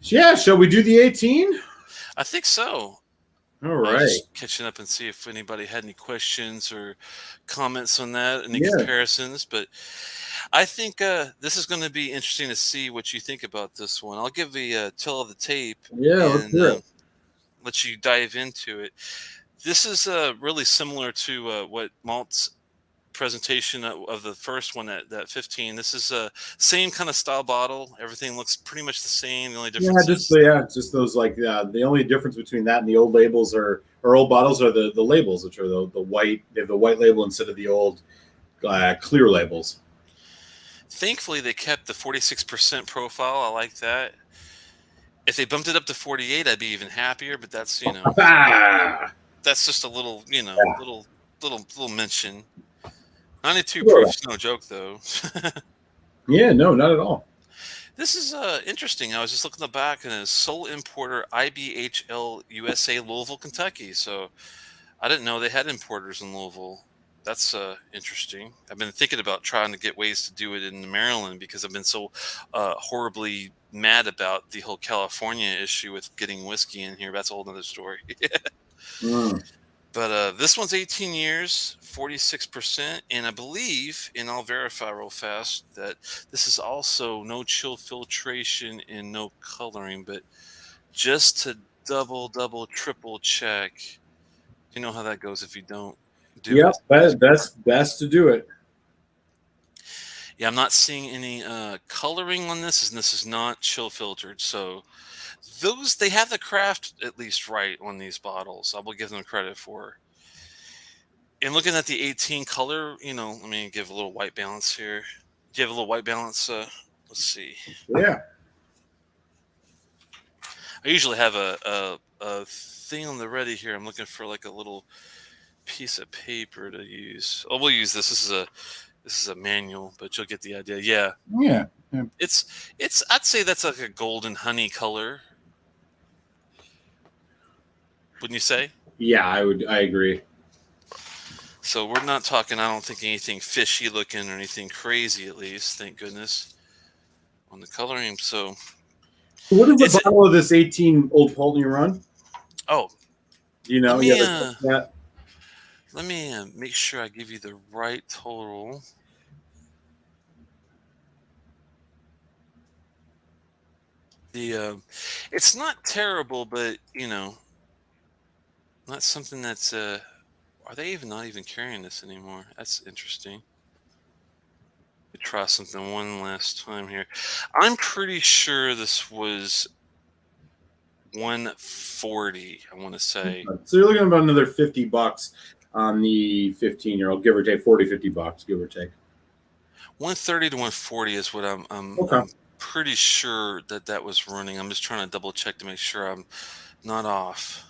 yeah, shall we do the 18? I think so. All I was right. just catching up and see if anybody had any questions or comments on that, any Yeah, comparisons. But I think this is going to be interesting to see what you think about this one. I'll give the tell of the tape yeah. Let's and hear it. let you dive into it. This is really similar to what Malt's presentation of the first one at 15. This is a same kind of style bottle. Everything looks pretty much the same. The only Yeah, difference just is just those like the only difference between that and the old labels or old bottles are the labels, which are the white. They have the white label instead of the old clear labels. thankfully they kept the 46% profile. I like that. If they bumped it up to 48, I'd be even happier. But that's Ah, that's just a little yeah, little mention. 92 sure. proof's no joke though. Yeah, no, not at all. This is interesting. I was just looking at the back and it's sole importer IBHL USA Louisville, Kentucky. So I didn't know they had importers in Louisville. That's interesting. I've been thinking about trying to get ways to do it in Maryland because I've been so horribly mad about the whole California issue with getting whiskey in here. That's a whole other story. Mm. But this one's 18 years, 46%. And I believe, and I'll verify real fast, that this is also no chill filtration and no coloring. But just to double, triple check, you know how that goes if you don't do Yep, it. best to do it. Yeah, I'm not seeing any coloring on this, and this is not chill filtered. So they have the craft at least right on these bottles. I will give them credit for. And looking at the 18 color, let me give a little white balance here. Do you have a little white balance? Let's see. Yeah. I usually have a thing on the ready here. I'm looking for like a little piece of paper to use. Oh, we'll use this. This is a manual, but you'll get the idea. Yeah, Yeah. Yeah. it's. I'd say that's like a golden honey color. Wouldn't you say? Yeah, I agree. So we're not talking. I don't think anything fishy looking or anything crazy. At least, thank goodness, on the coloring. So What does a it's. bottle of this 18 Old Pulteney run? Oh, Do you let know? You me have a that? let me make sure I give you the right total. The it's not terrible, but not something that's. Are they even not even carrying this anymore? That's interesting. Try something one last time here. I'm pretty sure this was 140. I want to say So you're looking at about another $50 on the 15-year-old, give or take 40, $50, give or take. 130 to 140 is what Okay. I'm pretty sure that was running. I'm just trying to double check to make sure I'm not off.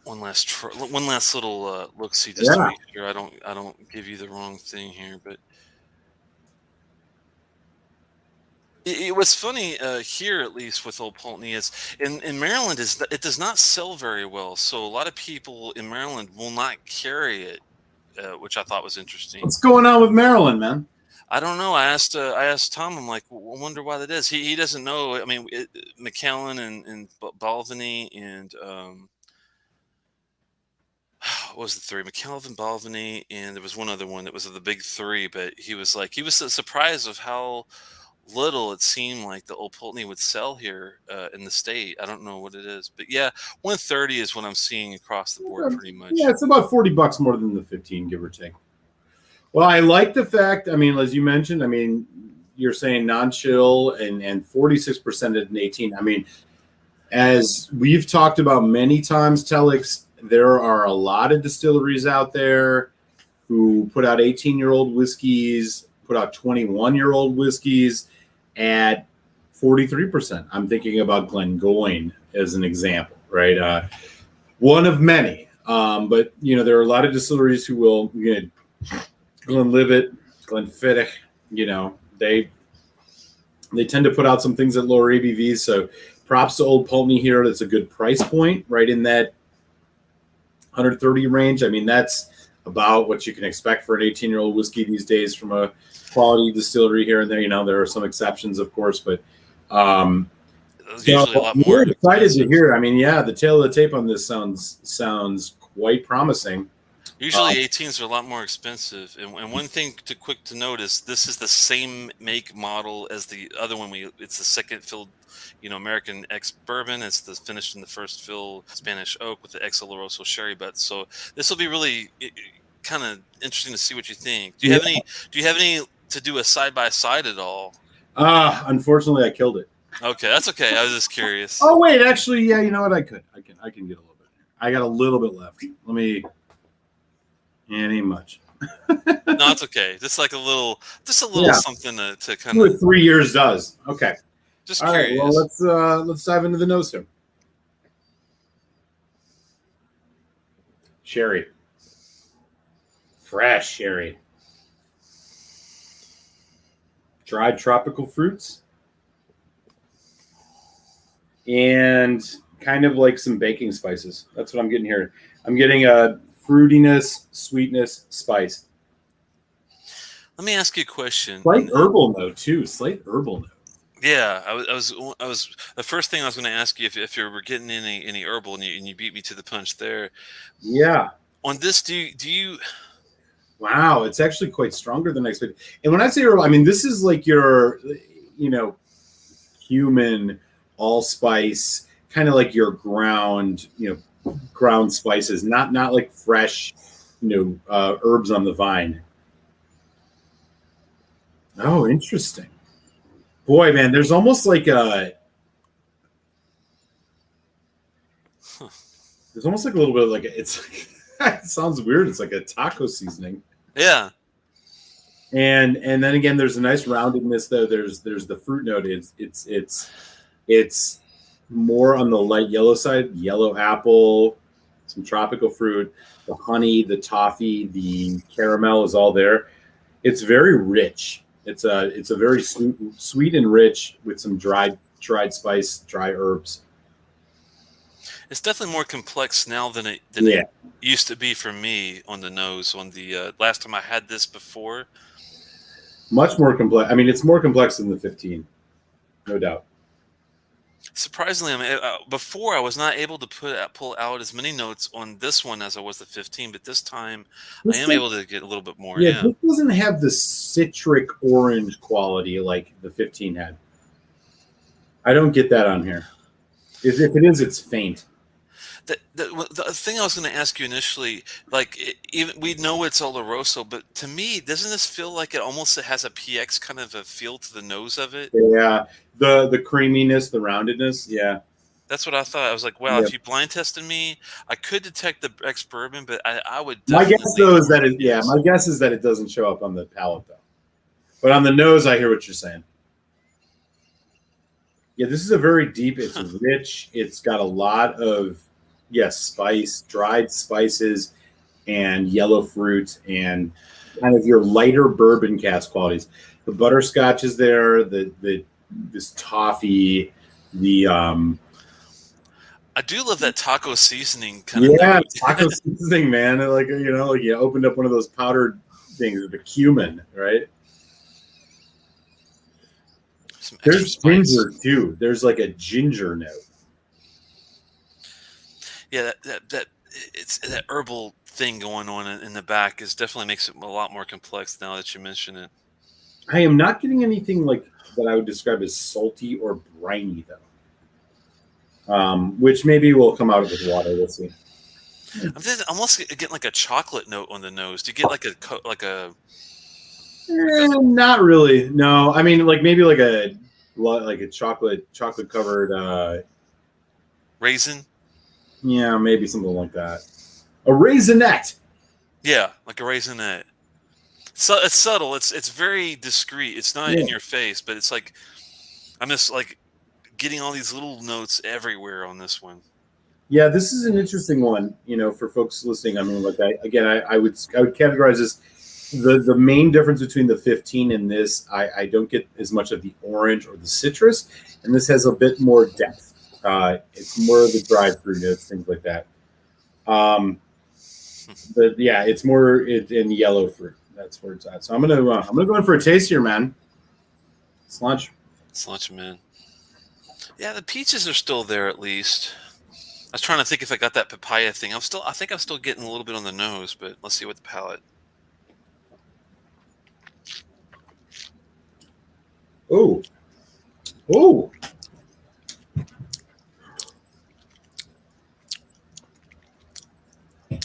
One last little look see just to Yeah. make sure I don't give you the wrong thing here. But it was funny here, at least with Old Pulteney, is in Maryland it does not sell very well. So a lot of people in Maryland will not carry it, which I thought was interesting. What's going on with Maryland, man? I don't know. I asked Tom. I'm like, I wonder why that is. He doesn't know. I mean, McAllen and Balvenie and what was the three? McAllen, Balvenie, and there was one other one that was of the big three. But he was surprised of how little it seemed like the Old Pulteney would sell here in the state. I don't know what it is, but yeah, 130 is what I'm seeing across the board, pretty Yeah, much. it's about $40 more than the 15, give or take. Well, I like the fact, I mean, as you mentioned, I mean, you're saying non-chill and 46% at an 18. I mean, as we've talked about many times, Telex, there are a lot of distilleries out there who put out 18-year-old whiskeys, put out 21-year-old whiskeys at 43%. I'm thinking about Glengoyne as an example, right? One of many. But, there are a lot of distilleries who will, Glenlivet, Glenfiddich, they tend to put out some things at lower ABVs. So props to Old Pulteney here. That's a good price point, right in that 130 range. I mean, that's about what you can expect for an 18-year-old whiskey these days from a quality distillery here and there. There are some exceptions, of course, but so Usually a lot more we're excited to expensive. hear. I mean, yeah, the tail of the tape on this sounds quite promising. Usually 18s are a lot more expensive. And one thing quick to note is this is the same make model as the other one. It's the second filled, American X bourbon. It's the finished in the first fill Spanish oak with the Ex Oloroso sherry butts. So this will be really kind of interesting to see what you think. Do you Yeah. have any to do a side by side at all? Unfortunately, I killed it. Okay, that's okay. I was just curious. Oh wait, actually, yeah, you know what? I can get a little bit. I got a little bit left. Let me. Ain't much. No, it's okay. Just like just a little Yeah. something to kind 2 or of 3 years does. Okay. just All right. Well, curious. let's dive into the nose here. Sherry. Fresh sherry. Dried tropical fruits. And kind of like some baking spices. That's what I'm getting here. I'm getting a fruitiness, sweetness, spice. Let me ask you a question. Slight herbal note too. Slight herbal note. Yeah, I was the first thing I was going to ask you if you were getting any herbal and you beat me to the punch there. Yeah. On this, do you? Wow, it's actually quite stronger than I expected. And when I say herbal, I mean this is like your, human allspice, kind of like your ground spices, not like fresh, herbs on the vine. Oh, interesting. Boy, man, there's almost like Huh. there's almost like a little bit of it's it sounds weird. It's like a taco seasoning. Yeah, And then again, there's a nice roundedness though. There's the fruit note. It's It's more on the light yellow side, yellow apple, some tropical fruit, the honey, the toffee, the caramel is all there. It's very rich. It's a very sweet and rich with some dried spice, dry herbs. It's definitely more complex now than it Yeah, used to be for me on the nose. On the last time I had this before, much more complex. I mean, it's more complex than the 15, no doubt. surprisingly, I mean, before I was not able to pull out as many notes on this one as I was the 15, but this time I This am does, able to get a little bit more. yeah, Yeah. this doesn't have the citric orange quality like the 15 had. I don't get that on here. If it is, it's faint. The thing I was going to ask you initially, like even we know it's Oloroso, but to me, doesn't this feel like it almost has a PX kind of a feel to the nose of it? Yeah, the creaminess, the roundedness. Yeah, That's what I thought. I was like, wow, yeah. if you blind tested me, I could detect the ex bourbon, but I would My definitely guess lean though is more that to it. Yeah, PX. my guess is that it doesn't show up on the palate though. But on the nose, I hear what you're saying. Yeah, this is a very deep. It's rich. It's got a lot of yes, spice, dried spices, and yellow fruit, and kind of your lighter bourbon cask qualities. The butterscotch is there. The this toffee. The I do love that taco seasoning kind of yeah, note. taco seasoning, man. Like like you opened up one of those powdered things, the cumin, right? Some extra There's spice. ginger too. There's like a ginger note. Yeah, that it's that herbal thing going on in the back is definitely makes it a lot more complex now that you mention it. I am not getting anything like that I would describe as salty or briny though. Which maybe will come out with water. We'll see. I'm just almost getting like a chocolate note on the nose. Do you get like Not really. No, I mean like maybe like a chocolate covered. raisin? Yeah, maybe something like that. A raisinette. Yeah, like a raisinette. So it's subtle. It's very discreet. It's not Yeah. in your face, but it's like I'm just like getting all these little notes everywhere on this one. Yeah, this is an interesting one. For folks listening. I mean, like I would categorize this. The main difference between the 15 and this, I don't get as much of the orange or the citrus, and this has a bit more depth. It's more of the dried fruit notes, things like that. But yeah, it's more in yellow fruit. That's where it's at. So I'm gonna go in for a taste here, man. Let's launch. Lunch, man. Yeah, the peaches are still there at least. I was trying to think if I got that papaya thing. I think I'm still getting a little bit on the nose, but let's see what the palate. Oh, oh,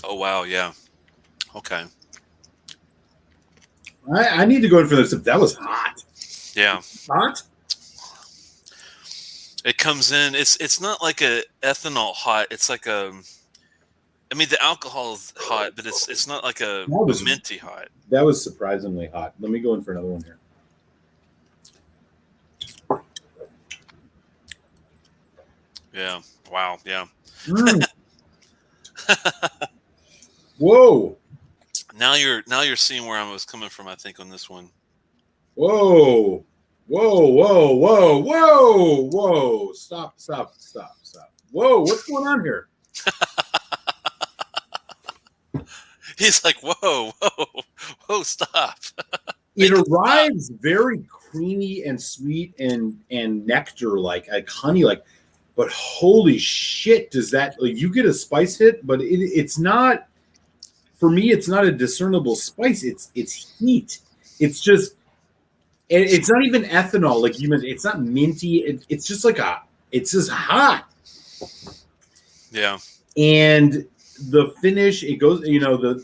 Oh wow, yeah. Okay. I need to go in for this. That was hot. Yeah. Hot. It comes in. It's not like a ethanol hot. It's like a. I mean, the alcohol is hot, but it's not like That a was minty hot. that was surprisingly hot. Let me go in for another one here. Yeah. Wow. Yeah. Mm. Whoa, Now you're seeing where I was coming from. I think on this one. whoa, whoa, whoa, whoa, whoa, whoa! Stop, stop, stop, stop! Whoa, what's going on here? He's like, whoa, whoa, whoa, stop. It Make it stop. arrives very creamy and sweet and nectar like honey like, but holy shit, does that like you get a spice hit, but it's not for me. It's not a discernible spice. It's heat. It's just it's not even ethanol like you mentioned. It's not minty. It's just like it's just hot. Yeah. And the finish, it goes, the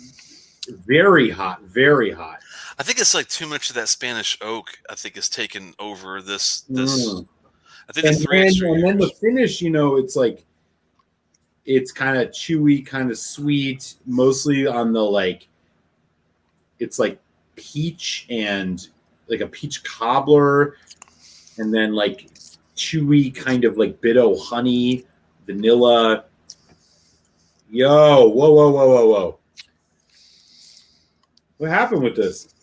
very hot, very hot. I think it's like too much of that Spanish oak. I think is taken over this. Mm. I think the And three then extra and then the years. finish, it's like it's kind of chewy, kind of sweet, mostly on the like it's like peach and like a peach cobbler, and then like chewy kind of like Bitto honey, vanilla. Yo, whoa, whoa, whoa, whoa, whoa. What happened with this?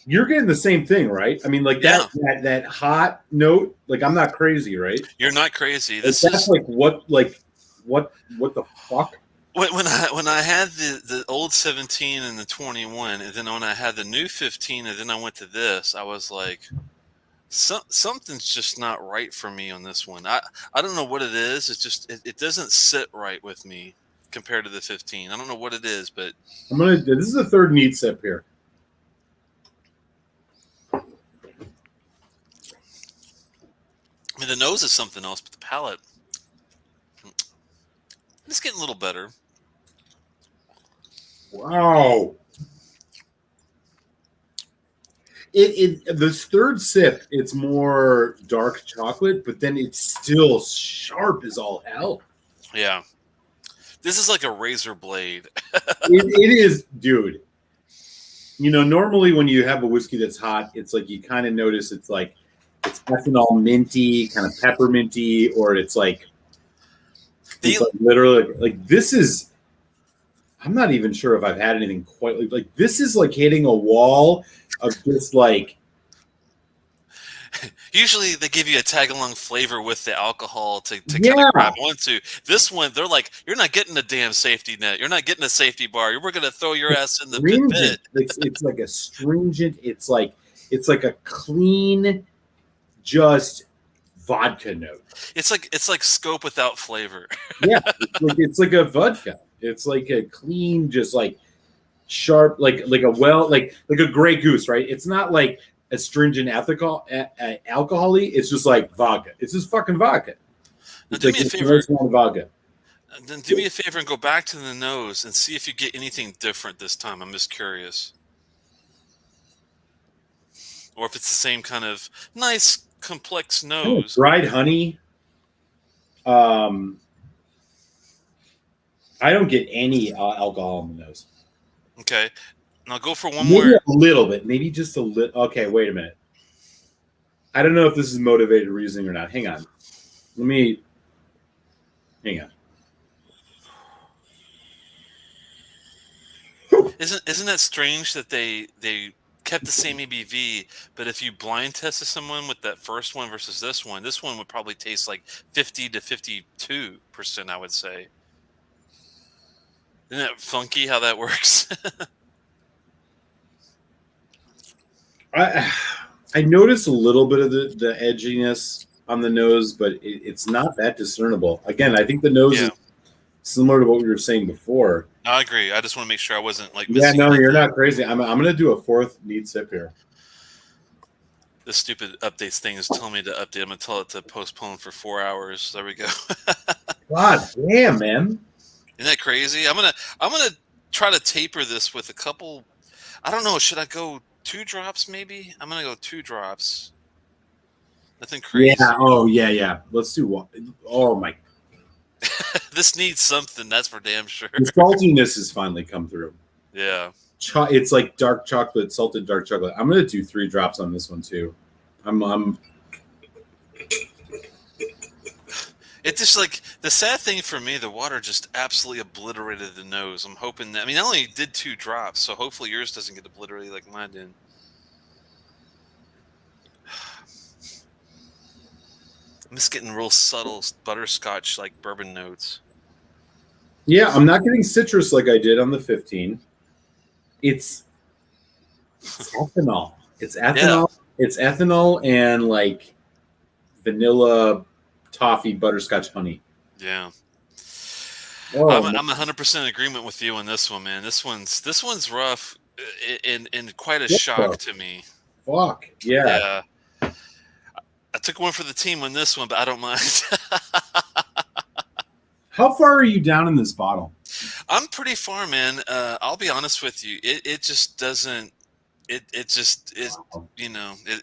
You're getting the same thing, right? I mean, like Yeah, that hot note. Like I'm not crazy, right? you're not crazy. Like This that's is what the fuck? when I had the old 17 and the 21, and then when I had the new 15, and then I went to this, I was like, something's just not right for me on this one. I don't know what it is. It's just it doesn't sit right with me compared to the 15. I don't know what it is, but This is the third neat sip here. I mean the nose is something else, but the palate, it's getting a little better. Wow. This third sip, it's more dark chocolate, but then it's still sharp as all hell. Yeah, this is like a razor blade. It is, dude. You know, normally when you have a whiskey that's hot, it's like you kind of notice it's like it's ethanol minty, kind of pepperminty, or it's like literally like this is. I'm not even sure if I've had anything quite like this is like hitting a wall of just like. Usually they give you a tag along flavor with the alcohol to kind of Yeah, grab onto. This one, they're like, you're not getting a damn safety net. You're not getting a safety bar. We're going to throw your ass in the stringent. pit. It's like a stringent. It's like a clean, just vodka note. It's like scope without flavor. Yeah, it's like a vodka. It's like a clean, just like sharp, like a like a Grey Goose, right? It's not like astringent alcohol-y. It's just like vodka. It's just fucking vodka. Now It's do like me a it's favor. nice vodka. Then do me a favor and go back to the nose and see if you get anything different this time. I'm just curious, or if it's the same kind of nice complex nose. Dried honey. Um, I don't get any alcohol in the nose. Okay, now go for one Maybe more. a little bit. Maybe just a little. Okay, wait a minute. I don't know if this is motivated reasoning or not. Hang on. Hang on. Isn't that strange that they kept the same ABV, but if you blind tested someone with that first one versus this one would probably taste like 50 to 52%, I would say. Isn't that funky how that works? I I notice a little bit of the edginess on the nose, but it's not that discernible. Again, I think the nose Yeah, is similar to what we were saying before. I agree. I just want to make sure I wasn't like Yeah, missing no, you're anything. not crazy. I'm going to do a fourth neat sip here. This stupid updates thing is telling me to update. I'm gonna tell it to postpone for 4 hours. There we go. God damn, man. Isn't that crazy? I'm gonna try to taper this with a couple. I don't know. Should I go 2 drops? Maybe I'm gonna go 2 drops. Nothing Yeah. crazy. Oh, yeah, yeah. Let's do one. Oh my. This needs something. That's for damn sure. The saltiness has finally come through. Yeah. It's like dark chocolate, salted dark chocolate. I'm going to do 3 drops on this one too. I'm It's just like the sad thing for me. The water just absolutely obliterated the nose. I'm hoping that. I mean, I only did 2 drops, so hopefully yours doesn't get obliterated like mine did. I'm just getting real subtle butterscotch like bourbon notes. yeah, I'm not getting citrus like I did on the 15. It's ethanol. It's Yeah. ethanol. It's ethanol and like vanilla, toffee, butterscotch, honey. Yeah. Oh, I'm 100% in agreement with you on this one, man. This one's rough and quite a shock to me. fuck. Yeah. Yeah. I took one for the team on this one, but I don't mind. How far are you down in this bottle? I'm pretty far, man. I'll be honest with you. It just doesn't. It just is. You know. Let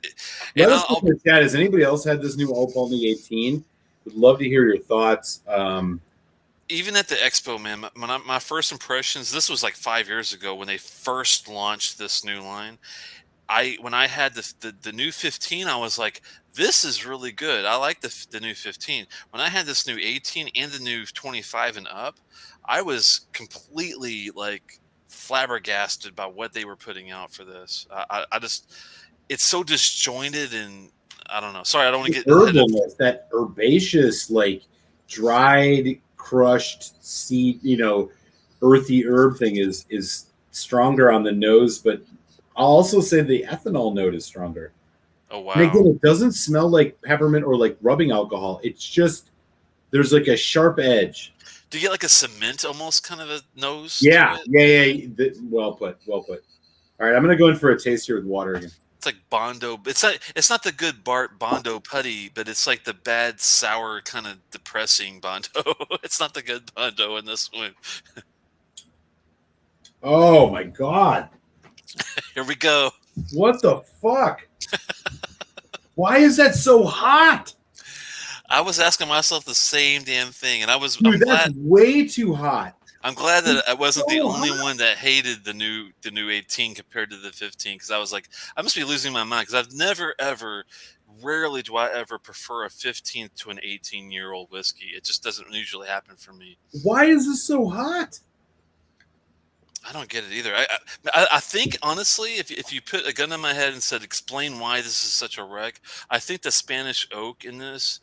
And us know in the chat. Has anybody else had this new Old Pulteney 18? Would love to hear your thoughts. Even at the expo, man, my first impressions. This was like 5 years ago when they first launched this new line. when I had the new 15, I was like, this is really good. I like the new 15. When I had this new 18 and the new 25 and up, I was completely like flabbergasted by what they were putting out for this. I just, it's so disjointed, and I don't know. Sorry, I don't want The to get ahead of. herbalness, that herbaceous, like dried, crushed seed, earthy herb thing is stronger on the nose, but I'll also say the ethanol note is stronger. Oh And again, wow. it doesn't smell like peppermint or like rubbing alcohol. It's just there's like a sharp edge. Do you get like a cement almost kind of a nose to Yeah, it? yeah. Well put, well put. All right, I'm gonna go in for a taste here with water again. It's like Bondo. It's not the good Bart Bondo putty, but it's like the bad sour kind of depressing Bondo. It's not the good Bondo in this one. Oh my god, Here we go. what the fuck? Why is that so hot? I was asking myself the same damn thing, and I'm Dude, that's glad way too hot. I'm glad that I wasn't the So only hot. one that hated the new 18 compared to the 15, because I was like, I must be losing my mind, because I've never ever, rarely do I ever prefer a 15 to an 18-year-old whiskey. It just doesn't usually happen for me. Why is this so hot? I don't get it either. I think honestly, if you put a gun in my head and said explain why this is such a wreck, I think the Spanish oak in this,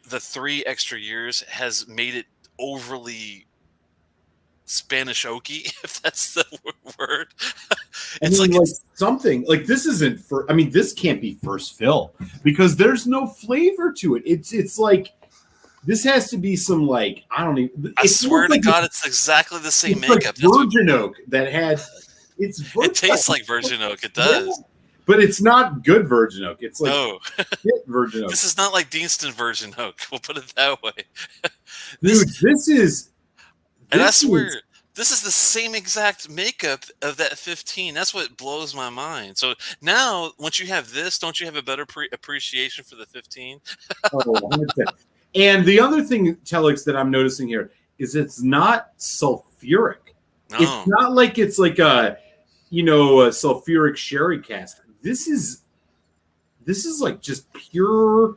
the 3 extra years has made it overly Spanish oaky, if that's the word. I It's mean, like like it's something like this isn't for. I mean, this can't be first fill because there's no flavor to it. It's like this has to be some like I don't even. I It swear feels to like God, it's exactly the same it's like makeup. That's what virgin oak that had. It's it virgin tastes oak. like virgin oak. It Yeah, does. but it's not good virgin oak. It's like No, shit virgin oak, this is not like Deanston virgin oak. We'll put it that way. This, dude. This is and I this is swear, this is the same exact makeup of that 15. That's what blows my mind. So now, once you have this, don't you have a better appreciation for the 15? oh, 100%. And the other thing, Telex, that I'm noticing here is it's not sulfuric. It's No. not like it's like a sulfuric sherry cask. This is like just pure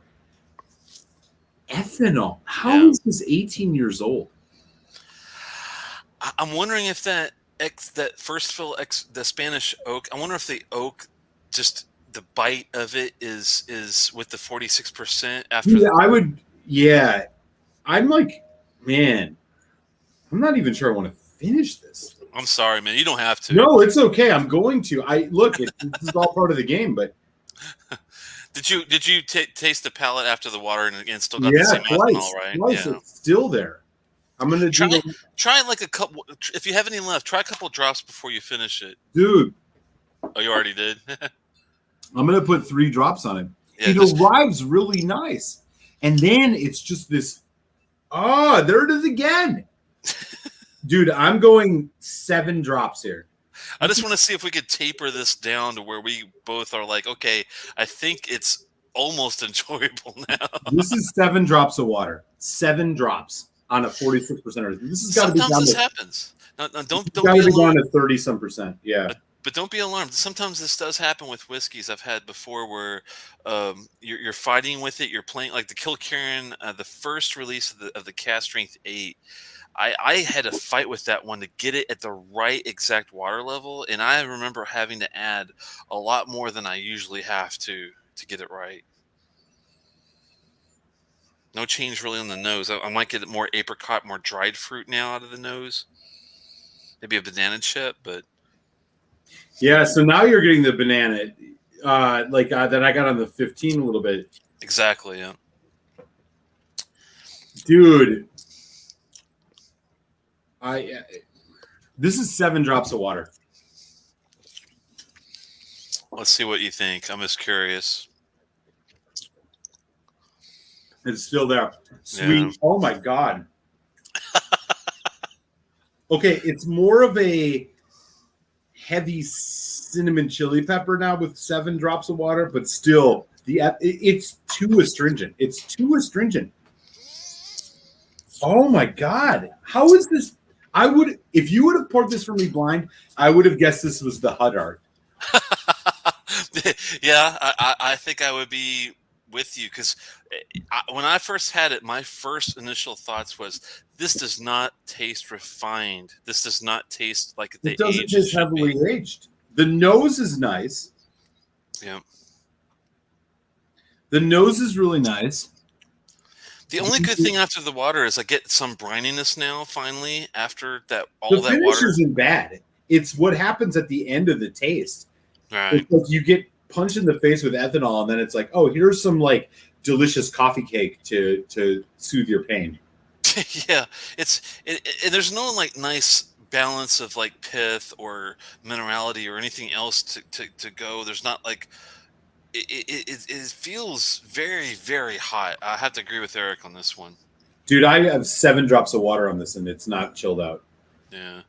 ethanol. How Yeah. is this 18 years old? I'm wondering if that first fill the Spanish oak. I wonder if the oak, just the bite of it is with the 46% after Yeah, the. I would. Yeah, I'm like, man, I'm not even sure I want to finish this. I'm sorry, man. You don't have to. No, it's okay. I'm going to. This is all part of the game, but Did you taste the palate after the water, and again still got the yeah, same ethanol, twice, right? twice. Yeah. It's still there. I'm gonna do Try the try like a couple. If you have any left, try a couple drops before you finish it. dude. Oh, you already did. I'm gonna put 3 drops on it. Yeah, It arrives really nice, and then it's just this. Ah, there it is again, dude. I'm going 7 drops here. I just want to see if we could taper this down to where we both are like, okay, I think it's almost enjoyable now. This is 7 drops of water. 7 drops on a 46%. This has got to be Sometimes down this to. happens. No, don't Got be to be down alarmed. to 30-some percent. Yeah. But don't be alarmed. Sometimes this does happen with whiskeys I've had before, where you're fighting with it. You're playing like the Kilkerran, the first release of the Cast Strength 8. I had a fight with that one to get it at the right exact water level, and I remember having to add a lot more than I usually have to get it right. No change really on the nose. I might get more apricot, more dried fruit now out of the nose. Maybe a banana chip, but Yeah. So now you're getting the banana, that I got on the 15 a little bit, exactly, yeah. dude. This is 7 drops of water. Let's see what you think. I'm just curious. It's still there. Sweet. Yeah. Oh my god. Okay, it's more of a heavy cinnamon chili pepper now with 7 drops of water, but still it's too astringent. It's too astringent. Oh my god. How is this? If you would have poured this for me blind, I would have guessed this was the Huddart. Yeah, I think I would be with you because when I first had it, my first initial thoughts was this does not taste refined. This does not taste like It the doesn't age it taste should heavily be. aged. The nose is nice. Yeah. The nose is really nice. The only good thing after the water is I get some brininess now. Finally, after that, The all that finish water. isn't bad. It's what happens at the end of the taste. Right. It's like you get punched in the face with ethanol, and then it's like, oh, here's some like delicious coffee cake to soothe your pain. Yeah, there's no like nice balance of like pith or minerality or anything else to go. There's not like it feels very very hot. I have to agree with Eric on this one. Dude, I have 7 drops of water on this, and it's not chilled out. Yeah,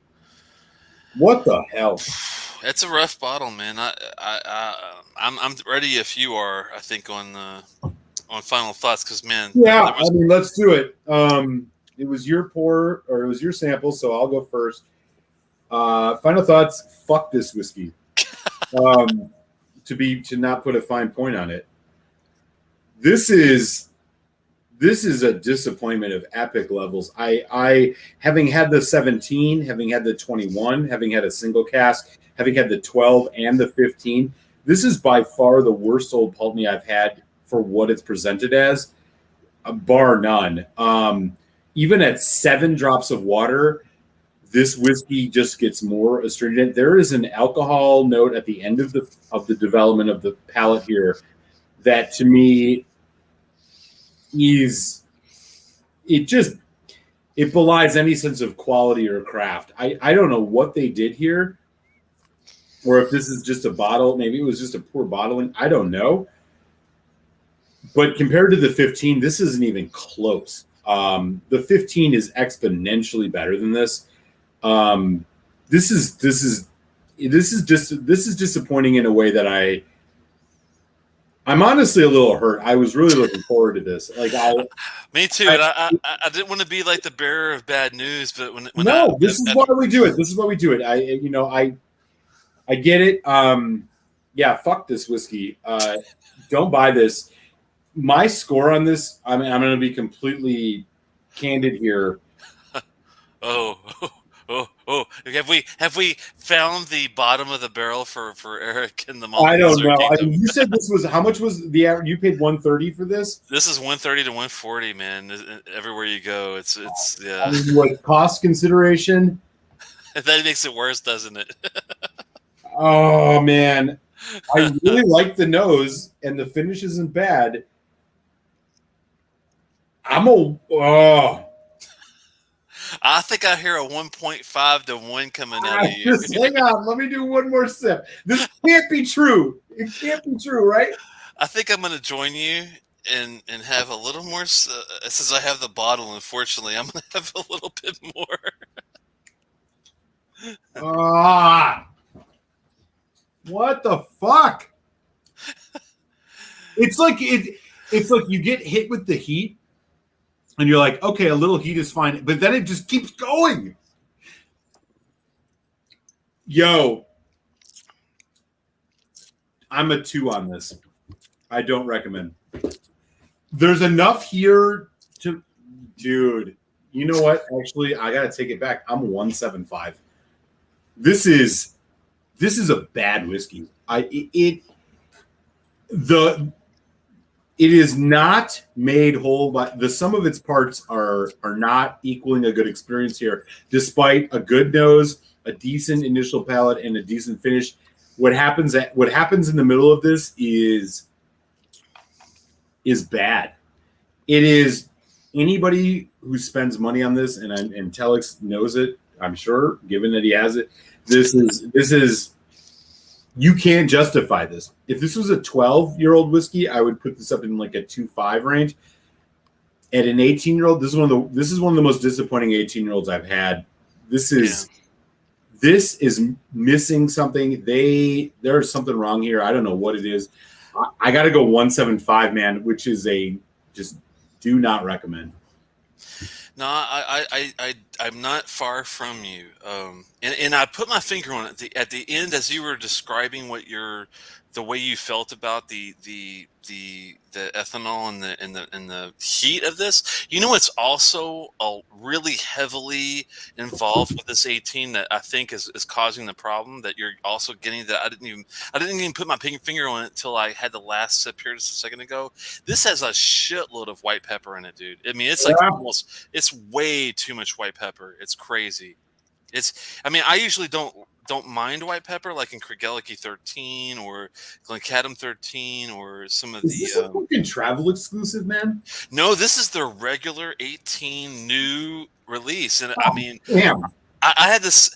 What the hell? it's a rough bottle, man. I'm ready if you are. I think on final thoughts because man, Yeah, there I was mean, let's do it. It was your pour, or it was your sample, so I'll go first. Final thoughts. Fuck this whiskey. Um, to not put a fine point on it. This is a disappointment of epic levels. I having had the 17, having had the 21, having had a single cask, having had the 12 and the 15. This is by far the worst Old Pulteney I've had for what it's presented as, bar none. Even at 7 drops of water, this whiskey just gets more astringent. There is an alcohol note at the end of the development of the palate here that to me is it belies any sense of quality or craft. I don't know what they did here, or if this is just a bottle. Maybe it was just a poor bottling. I don't know. But compared to the 15, this isn't even close. The 15 is exponentially better than this. This is disappointing in a way that I'm honestly a little hurt. I was really looking forward to this. Like me too, and I didn't want to be like the bearer of bad news, but no, this is why we do it. This is why we do it. I get it. Yeah, fuck this whiskey. Don't buy this. My score on this, I'm going to be completely candid here. oh. Oh! Have we found the bottom of the barrel for Eric and the I don't Muser know. I Kingdom? mean, you said this was how much was the average? You paid 130 for this. This is 130 to 140, man. Everywhere you go, it's yeah. I mean, what cost consideration? That makes it worse, doesn't it? Oh man, I really like the nose, and the finish isn't bad. Oh. I think I hear a 1.5 to 1 coming out of you. Just hang on. Let me do one more sip. This can't be true. It can't be true, right? I think I'm going to join you and have a little more. Since I have the bottle, unfortunately, I'm going to have a little bit more. What the fuck? It's like you get hit with the heat, and you're like, okay, a little heat is fine, but then it just keeps going. Yo, I'm a 2 on this. I don't recommend. There's enough here to, dude. You know what? Actually, I gotta take it back. I'm 175. This is a bad whiskey. It is not made whole, but the sum of its parts are not equaling a good experience here, despite a good nose, a decent initial palate, and a decent finish. What happens in the middle of this is bad. It is anybody who spends money on this, and Telex knows it, I'm sure, given that he has it. This is you can't justify this. If this was a 12-year-old whiskey, I would put this up in like a 2.5 range. At an 18-year-old, this is one of the most disappointing 18-year-olds I've had. This is missing something. There's something wrong here. I don't know what it is. I got to go 175, man, which is just do not recommend. No, I'm not far from you. And I put my finger on it at the end as you were describing what your the way you felt about the ethanol and the heat of this. You know, it's also really heavily involved with this 18 that I think is causing the problem that you're also getting. That I didn't even put my finger on it until I had the last sip here just a second ago. This has a shitload of white pepper in it, dude. I mean, it's like Yeah. it's way too much white pepper. It's crazy. I mean, I usually don't mind white pepper like in Kregeliki 13 or Glencadam 13 or some of Is this a the. fucking travel exclusive, man? No, this is their regular 18 new release, and I Oh, mean, damn. I had this.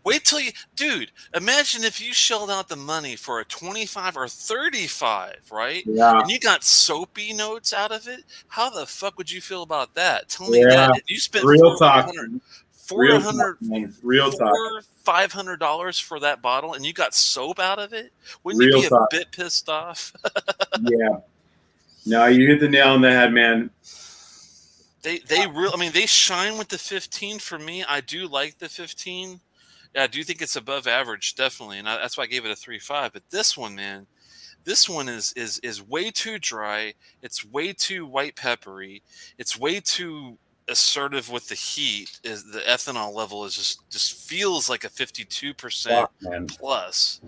Wait till you, dude. Imagine if you shelled out the money for a 25 or 35, right? Yeah. And you got soapy notes out of it. How the fuck would you feel about that? Tell me Yeah. that. If you spent Real talk. 400, Real talk, 400, man. Real talk. $500 for that bottle, and you got soap out of it, wouldn't you Real be a talk. bit pissed off? Yeah. No, you hit the nail on the head, man. I mean, they shine with the 15 for me. I do like the 15. Yeah, I do think it's above average, definitely, and that's why I gave it a 3.5. But this one, man, this one is way too dry. It's way too white peppery. It's way too assertive with the heat. Is the ethanol level is just feels like a 52% Fuck, man. plus.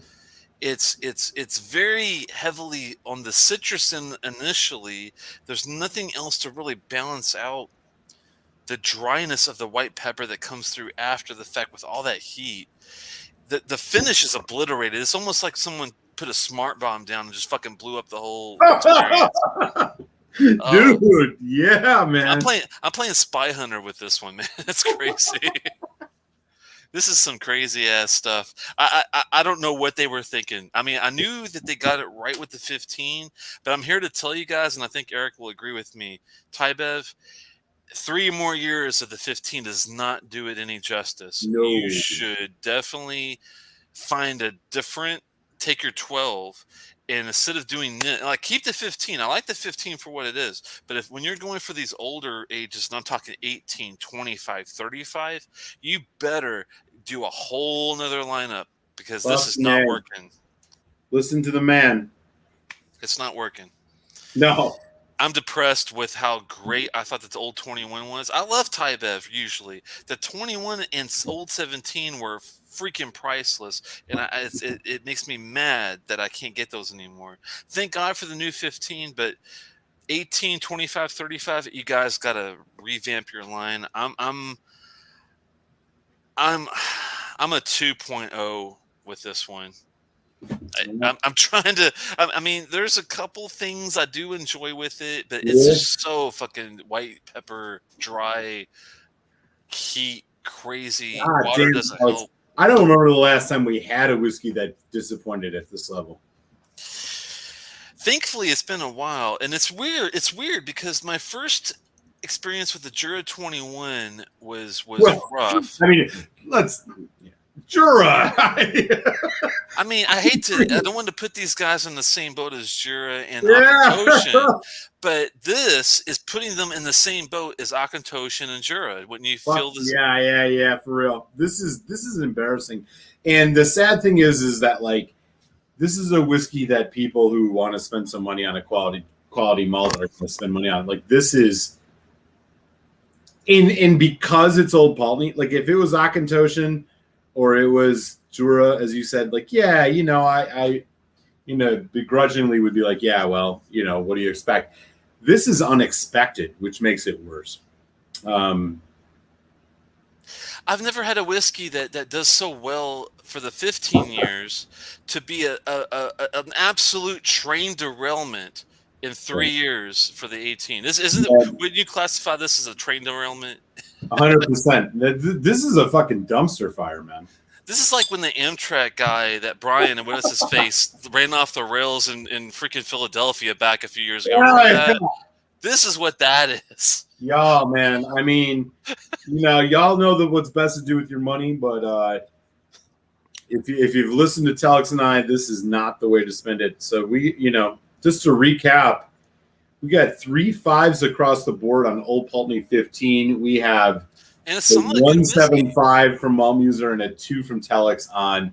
It's very heavily on the citrus initially. There's nothing else to really balance out the dryness of the white pepper that comes through after the fact with all that heat. The finish is obliterated. It's almost like someone put a smart bomb down and just fucking blew up the whole experience. Oh, Dude, yeah, man. I'm playing Spy Hunter with this one, man. That's crazy. This is some crazy ass stuff. I don't know what they were thinking. I mean, I knew that they got it right with the 15, but I'm here to tell you guys, and I think Eric will agree with me. Tybev, 3 more years of the 15 does not do it any justice. No. You should definitely find a different, take your 12, and instead of doing this, like keep the 15. I like the 15 for what it is, but when you're going for these older ages, and I'm talking 18, 25, 35, you better do a whole nother lineup because this is not working. Listen to the man. It's not working. No. I'm depressed with how great I thought that the old 21 was. I love Tybev usually. The 21 and old 17 were freaking priceless, and it makes me mad that I can't get those anymore. Thank God for the new 15, but 18, 25, 35, you guys got to revamp your line. I'm a 2.0 with this one. I'm trying to. I mean, there's a couple things I do enjoy with it, but it's just so fucking white pepper, dry, heat, crazy. God Water damn, doesn't help. I don't remember the last time we had a whiskey that disappointed at this level. Thankfully, it's been a while, and it's weird. It's weird because my first experience with the Jura 21 was rough. I mean, Jura. I mean, I don't want to put these guys in the same boat as Jura and Akantoshin, but this is putting them in the same boat as Akantoshin and Jura. Wouldn't you feel this? Yeah, for real. This is embarrassing. And the sad thing is that like this is a whiskey that people who want to spend some money on a quality malt are going to spend money on. Like this is in because it's Old Pulteney. Like if it was Akantoshin or it was Jura, as you said, like yeah, I begrudgingly would be like, yeah, well, what do you expect? This is unexpected, which makes it worse. I've never had a whiskey that does so well for the 15 years to be an absolute train derailment in 3 years for the 18. Would you classify this as a train derailment? 100%. This is a fucking dumpster fire, man. This is like when the Amtrak guy, that Brian, and what is his face, ran off the rails in freaking Philadelphia back a few years ago. Yeah. This is what that is. Y'all, man. I mean, y'all know that what's best to do with your money, but if you've listened to Telex and I, this is not the way to spend it. So we, just to recap, we got 3 5s across the board on Old Pulteney 15. We have and it's 175 from Muser and a 2 from Telex on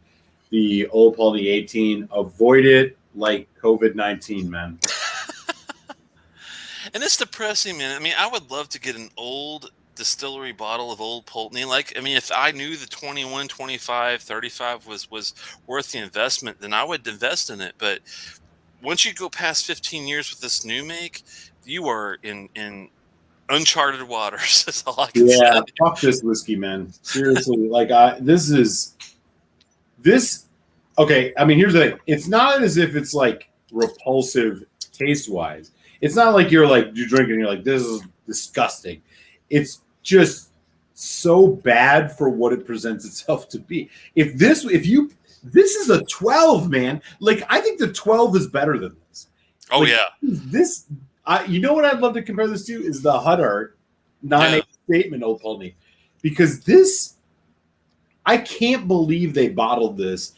the Old Pulteney 18. Avoid it. like COVID-19, man. And it's depressing, man. I mean, I would love to get an old distillery bottle of Old Pulteney. Like, I mean, if I knew the 21, 25, 35 was worth the investment, then I would invest in it. But once you go past 15 years with this new make, you are in uncharted waters. That's all I can Yeah, say. fuck this whiskey, man. Seriously, like this. Okay, I mean, here's the thing. It's not as if it's like repulsive taste wise. It's not like you're like you drink and you're like this is disgusting. It's just so bad for what it presents itself to be. This is a 12, man. Like I think the 12 is better than this. Oh Like, yeah, this. You know what I'd love to compare this to is the Hut Art non-age statement Old Pulteney, because this. I can't believe they bottled this.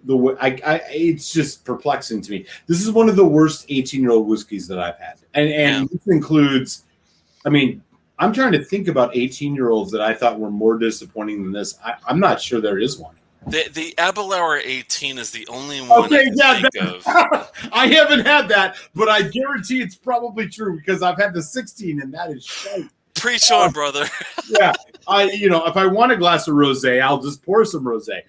The way it's just perplexing to me. This is one of the worst 18-year-old whiskeys that I've had, and this includes. I mean, I'm trying to think about 18-year-olds that I thought were more disappointing than this. I'm not sure there is one. The Abelauer 18 is the only one I can think of. I haven't had that, but I guarantee it's probably true because I've had the 16, and that is shite. Preach on, brother. Yeah, if I want a glass of rosé, I'll just pour some rosé.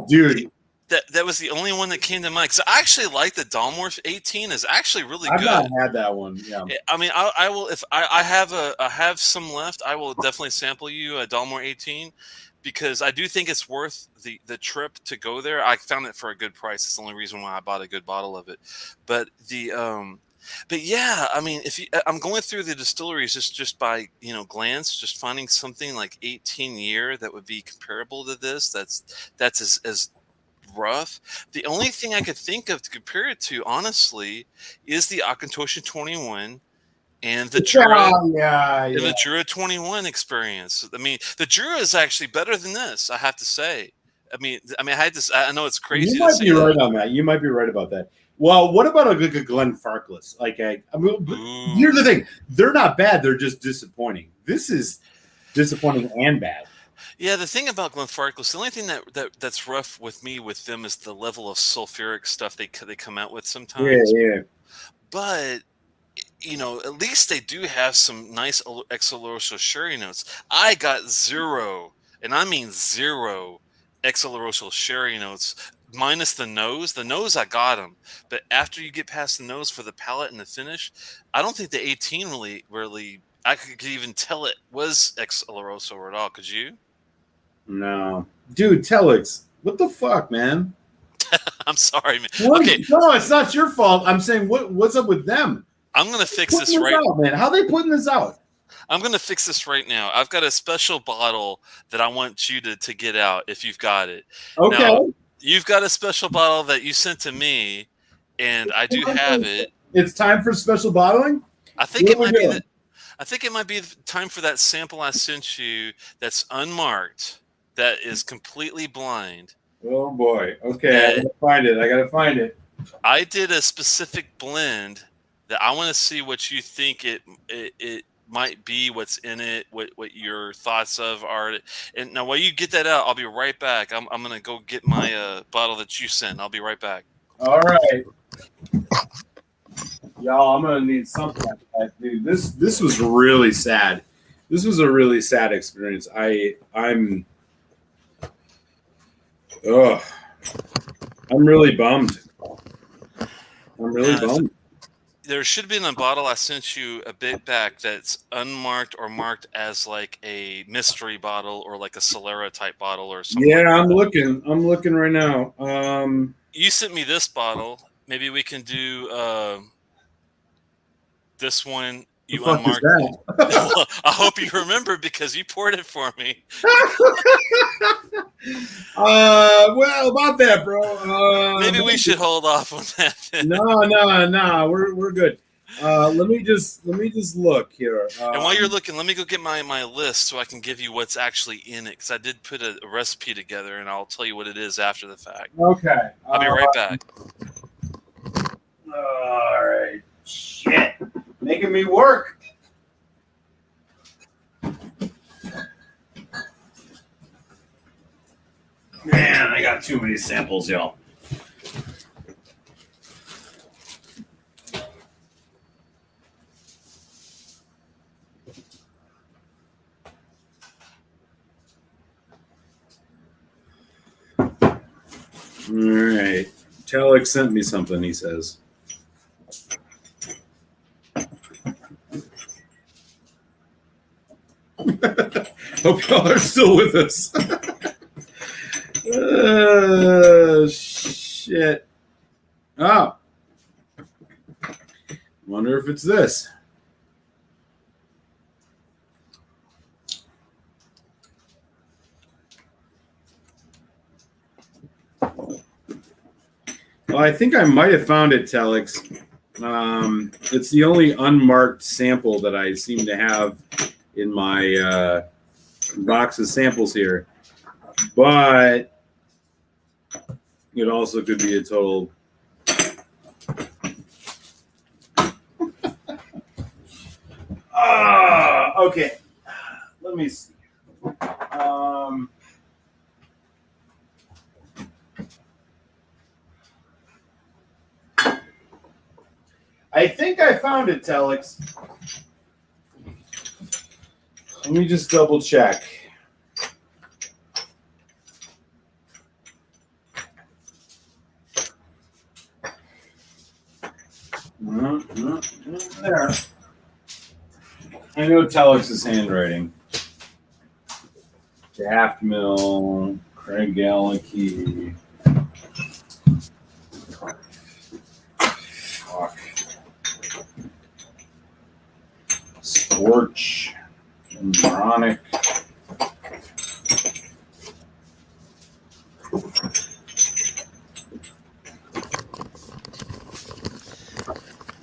Dude. That was the only one that came to mind because I actually like the Dalmore 18. Is actually really good. I've not had that one. Yeah. I mean, I will if I have some left. I will definitely sample you a Dalmore 18 because I do think it's worth the trip to go there. I found it for a good price. It's the only reason why I bought a good bottle of it. But But yeah, I mean, I'm going through the distilleries just by glance, just finding something like 18 year that would be comparable to this. That's as rough. The only thing I could think of to compare it to, honestly, is the Akantosha 21 and the Jura, the Jura 21 experience. I mean, the Jura is actually better than this, I have to say. I mean, I know it's crazy. You might be right on that. You might be right about that. Well, what about a Glenfarclas? Here's the thing: they're not bad; they're just disappointing. This is disappointing and bad. Yeah, the thing about Glenfarclas, the only thing that's rough with me with them is the level of sulfuric stuff they come out with sometimes. Yeah. But at least they do have some nice ex-oloroso sherry notes. I got zero, and I mean zero, ex-oloroso sherry notes. Minus the nose. The nose, I got them. But after you get past the nose for the palate and the finish, I don't think the 18 really I could even tell it was ex-oloroso at all. Could you? No. Dude, Telex, what the fuck, man? I'm sorry, man. Okay. No, it's not your fault. I'm saying, what's up with them? I'm going to fix this right now, man. How are they putting this out? I'm going to fix this right now. I've got a special bottle that I want you to get out if you've got it. Okay. Now, you've got a special bottle that you sent to me, and I do have it. It's time for special bottling? I think it might be time for that sample I sent you that's unmarked, that is completely blind. Oh, boy. Okay, I gotta find it. I did a specific blend that I want to see what you think it might be, what's in it, what your thoughts of are. And now while you get that out, I'll be right back. I'm going to go get my bottle that you sent. I'll be right back. All right. Y'all, I'm going to need something like that. Dude, this was really sad. This was a really sad experience. I'm really bummed. I'm really bummed. There should have been a bottle I sent you a bit back that's unmarked or marked as like a mystery bottle or like a Solera type bottle or something. Yeah, I'm looking right now. You sent me this bottle. Maybe we can do this one. You unmarked it. Well, I hope you remember because you poured it for me. Well, about that, bro. Maybe we should hold off on that. No. We're good. Let me just look here. And while you're looking, let me go get my list so I can give you what's actually in it because I did put a recipe together and I'll tell you what it is after the fact. Okay. I'll be right back. All right. Shit. Making me work. Man, I got too many samples, y'all. All right. Telex sent me something, he says. Hope y'all are still with us. Shit. Oh. Wonder if it's this. Well, I think I might have found it, Telex. It's the only unmarked sample that I seem to have in my box of samples here. But it also could be a total. Okay. Let me see. I think I found it, Telex. Let me just double check. There. I know Telex's handwriting. Daft Mill, Craig Galicki. Fuck. Scorch. And Moronic.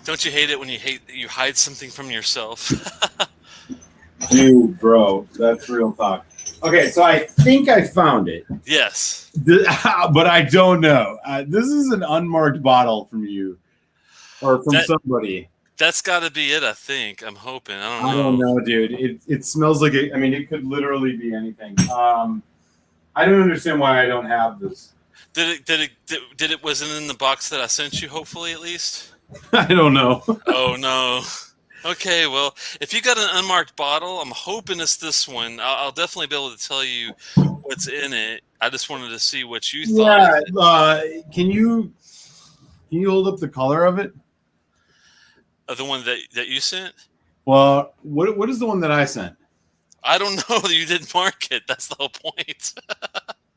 Don't you hate it when you hide something from yourself? Dude, bro, that's real talk. Okay, so I think I found it. Yes. But I don't know. This is an unmarked bottle from you or from somebody. That's got to be it, I think. I'm hoping. I don't know. I don't know, dude. It smells like it. I mean, it could literally be anything. I don't understand why I don't have this. Did it wasn't in the box that I sent you? Hopefully, at least. I don't know. Oh no. Okay, well, if you got an unmarked bottle, I'm hoping it's this one. I'll definitely be able to tell you what's in it. I just wanted to see what you thought. Yeah. Can you hold up the color of it? The one that you sent? Well, what is the one that I sent? I don't know. You didn't mark it. That's the whole point.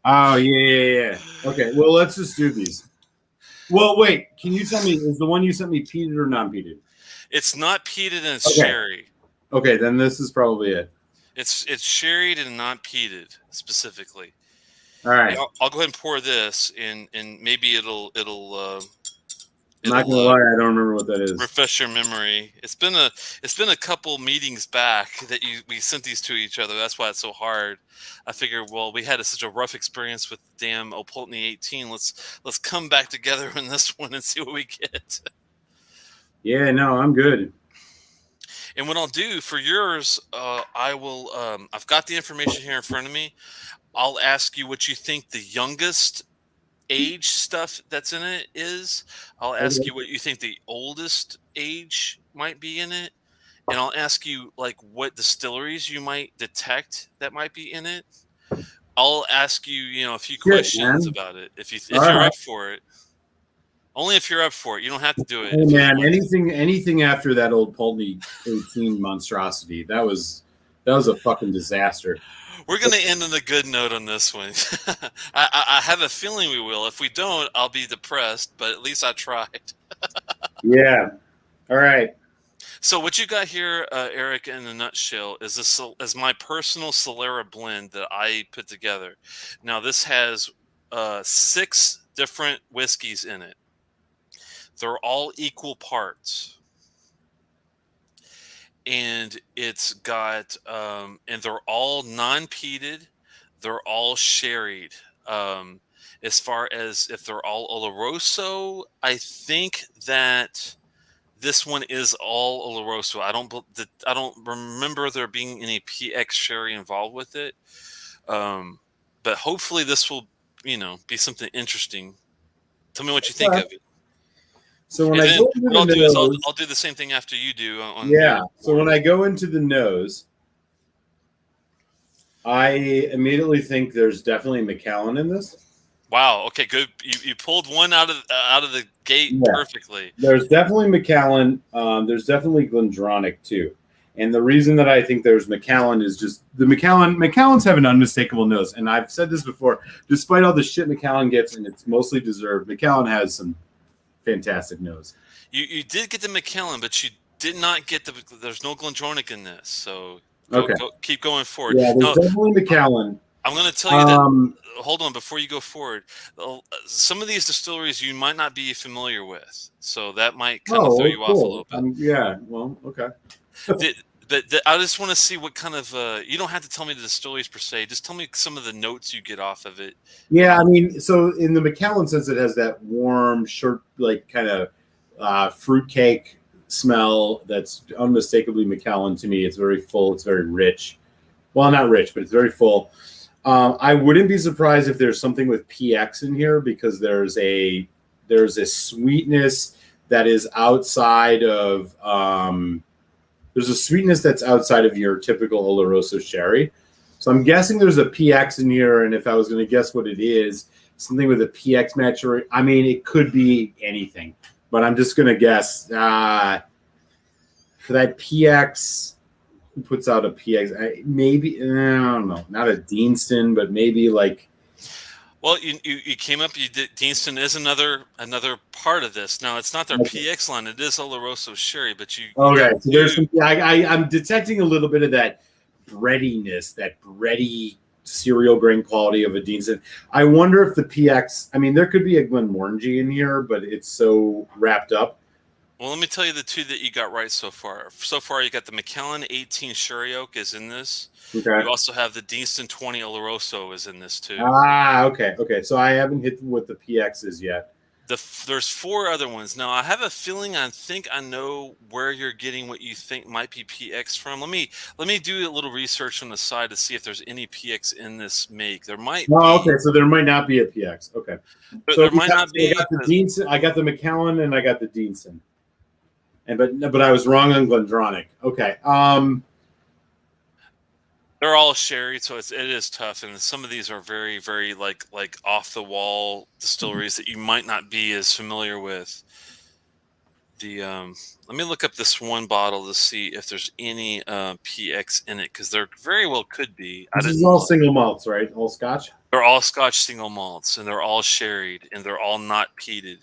Oh, yeah. Okay, well, let's just do these. Well, wait. Can you tell me, is the one you sent me peated or non-peated? It's not peated and it's sherry. Okay, then this is probably it. It's sherried and not peated specifically. All right. I'll go ahead and pour this, and maybe it'll I'm not gonna lie, I don't remember what that is. Refresh your memory. It's been a couple meetings back that we sent these to each other. That's why it's so hard. I figured, well, we had such a rough experience with the damn Old Pulteney 18. Let's come back together in this one and see what we get. Yeah, no, I'm good. And what I'll do for yours, I will. I've got the information here in front of me. I'll ask you what you think the youngest age stuff that's in it is. I'll ask you what you think the oldest age might be in it, and I'll ask you like what distilleries you might detect that might be in it. I'll ask you, a few questions about it if you're up for it. Only if you're up for it. You don't have to do it. Hey, man, anything after that Old Pulteney 18 monstrosity, that was a fucking disaster. We're going to end on a good note on this one. I have a feeling we will. If we don't, I'll be depressed, but at least I tried. Yeah. All right. So what you got here, Eric, in a nutshell, is my personal Solera blend that I put together. Now, this has 6 different whiskeys in it. They're all equal parts. And it's got, and they're all non-peated. They're all sherried. As far as if they're all Oloroso, I think that this one is all Oloroso. I don't remember there being any PX sherry involved with it. But hopefully this will be something interesting. Tell me what you think of it. So when And I then go into what the I'll do is I'll nose, do the same thing after you do on the yeah. other So when form. I go into the nose, I immediately think there's definitely Macallan in this. Wow. Okay. Good. You pulled one out of the gate Yeah, perfectly. there's definitely Macallan. There's definitely Glendronach too. And the reason that I think there's Macallan is just the Macallans have an unmistakable nose. And I've said this before, despite all the shit Macallan gets, and it's mostly deserved, Macallan has some fantastic nose. You did get the McKellen, but you did not get the. There's no Glendronach in this, so Okay. keep going forward. Yeah, there's Now definitely Macallan. I'm going to tell you that. Um, Hold on, before you go forward, some of these distilleries you might not be familiar with, so that might kind of throw oh, you off a cool. little bit. Yeah, well, okay. Did, but I just want to see what kind of. You don't have to tell me the distilleries per se. Just tell me some of the notes you get off of it. Yeah, I mean, so in the Macallan sense, it has that warm, short, like kind of fruitcake smell that's unmistakably Macallan to me. It's very full. It's very rich. Well, not rich, but it's very full. I wouldn't be surprised if there's something with PX in here because there's a sweetness that is outside of there's a sweetness that's outside of your typical Oloroso sherry. So I'm guessing there's a PX in here, and if I was going to guess what it is, something with a PX maturation. I mean, it could be anything, but I'm just going to guess for that PX. Who puts out a PX? Maybe I don't know, not a Deanston, but maybe like. Well, you came up. You did. Deanston is another part of this. Now it's not their Okay. PX line. It is Oloroso sherry, but you Okay, got so there's some. I'm detecting a little bit of that breadiness, that bready cereal grain quality of a Deanston. I wonder if the PX. I mean, there could be a Glenmorangie in here, but it's so wrapped up. Well, let me tell you the two that you got right so far. So far, you got the McKellen 18 Sherry Oak is in this. Okay. You also have the Deanston 20 Oloroso is in this too. Okay. So I haven't hit what the PX is yet. There's four other ones. Now, I have a feeling I think I know where you're getting what you think might be PX from. Let me do a little research on the side to see if there's any PX in this make. There might be. Okay. So there might not be a PX. Okay. So There might not be. I got the Deanston. I got the McKellen, and I got the Deanston. But I was wrong on Glendronach. Okay. They're all sherry, so it is tough, and some of these are very, very like off the wall distilleries that you might not be as familiar with. The let me look up this one bottle to see if there's any PX in it because there very well could be. This is all single malts, right? All Scotch. They're all Scotch single malts, and they're all sherried, and they're all not peated.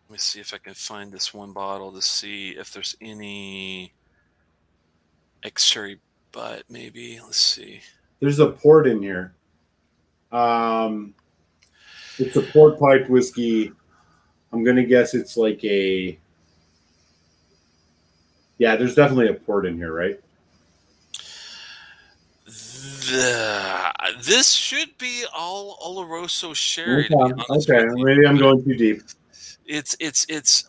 Let me see if I can find this one bottle to see if there's any ex-sherry butt, maybe. Let's see. There's a port in here. It's a port pipe whiskey. I'm going to guess it's like a. Yeah, there's definitely a port in here, right? This should be all Oloroso sherry. Okay, To be honest with you. Maybe I'm going too deep. It's.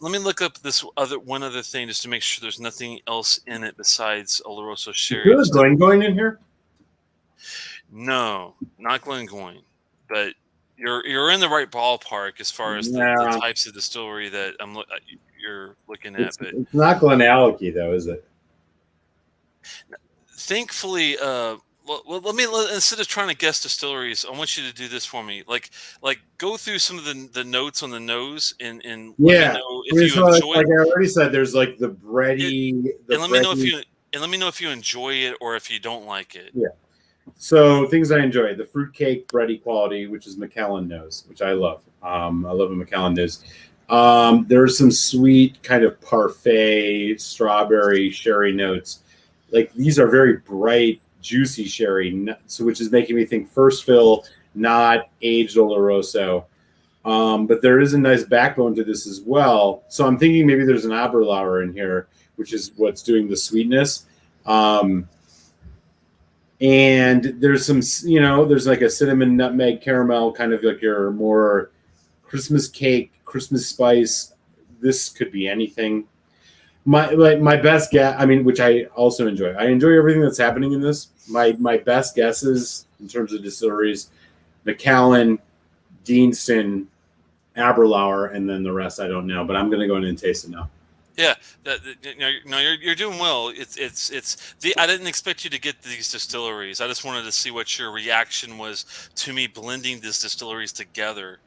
Let me look up this one other thing just to make sure there's nothing else in it besides Oloroso sherry. Is Glengoyne in here? No, not Glengoyne, but you're in the right ballpark as far as the types of distillery that you're looking at. But it's not Glenallachie though, is it? Thankfully, well, instead of trying to guess distilleries, I want you to do this for me. Like go through some of the notes on the nose and let me know if you enjoy. Like I already said, there's like the bready. And let me know if you enjoy it or if you don't like it. Yeah. So things I enjoy: the fruitcake bready quality, which is Macallan nose, which I love. I love a Macallan nose. There's some sweet kind of parfait, strawberry, sherry notes. Like these are very bright, juicy sherry, so which is making me think first fill, not aged Oloroso. But there is a nice backbone to this as well. So I'm thinking maybe there's an Aberlour in here, which is what's doing the sweetness. And there's some, there's like a cinnamon, nutmeg, caramel, kind of like your more Christmas cake, Christmas spice. This could be anything. My best guess, I mean, which I also enjoy. I enjoy everything that's happening in this. My best guesses in terms of distilleries: Macallan, Deanston, Aberlour, and then the rest I don't know. But I'm going to go in and taste it now. Yeah, no, you're doing well. It's the I didn't expect you to get these distilleries. I just wanted to see what your reaction was to me blending these distilleries together,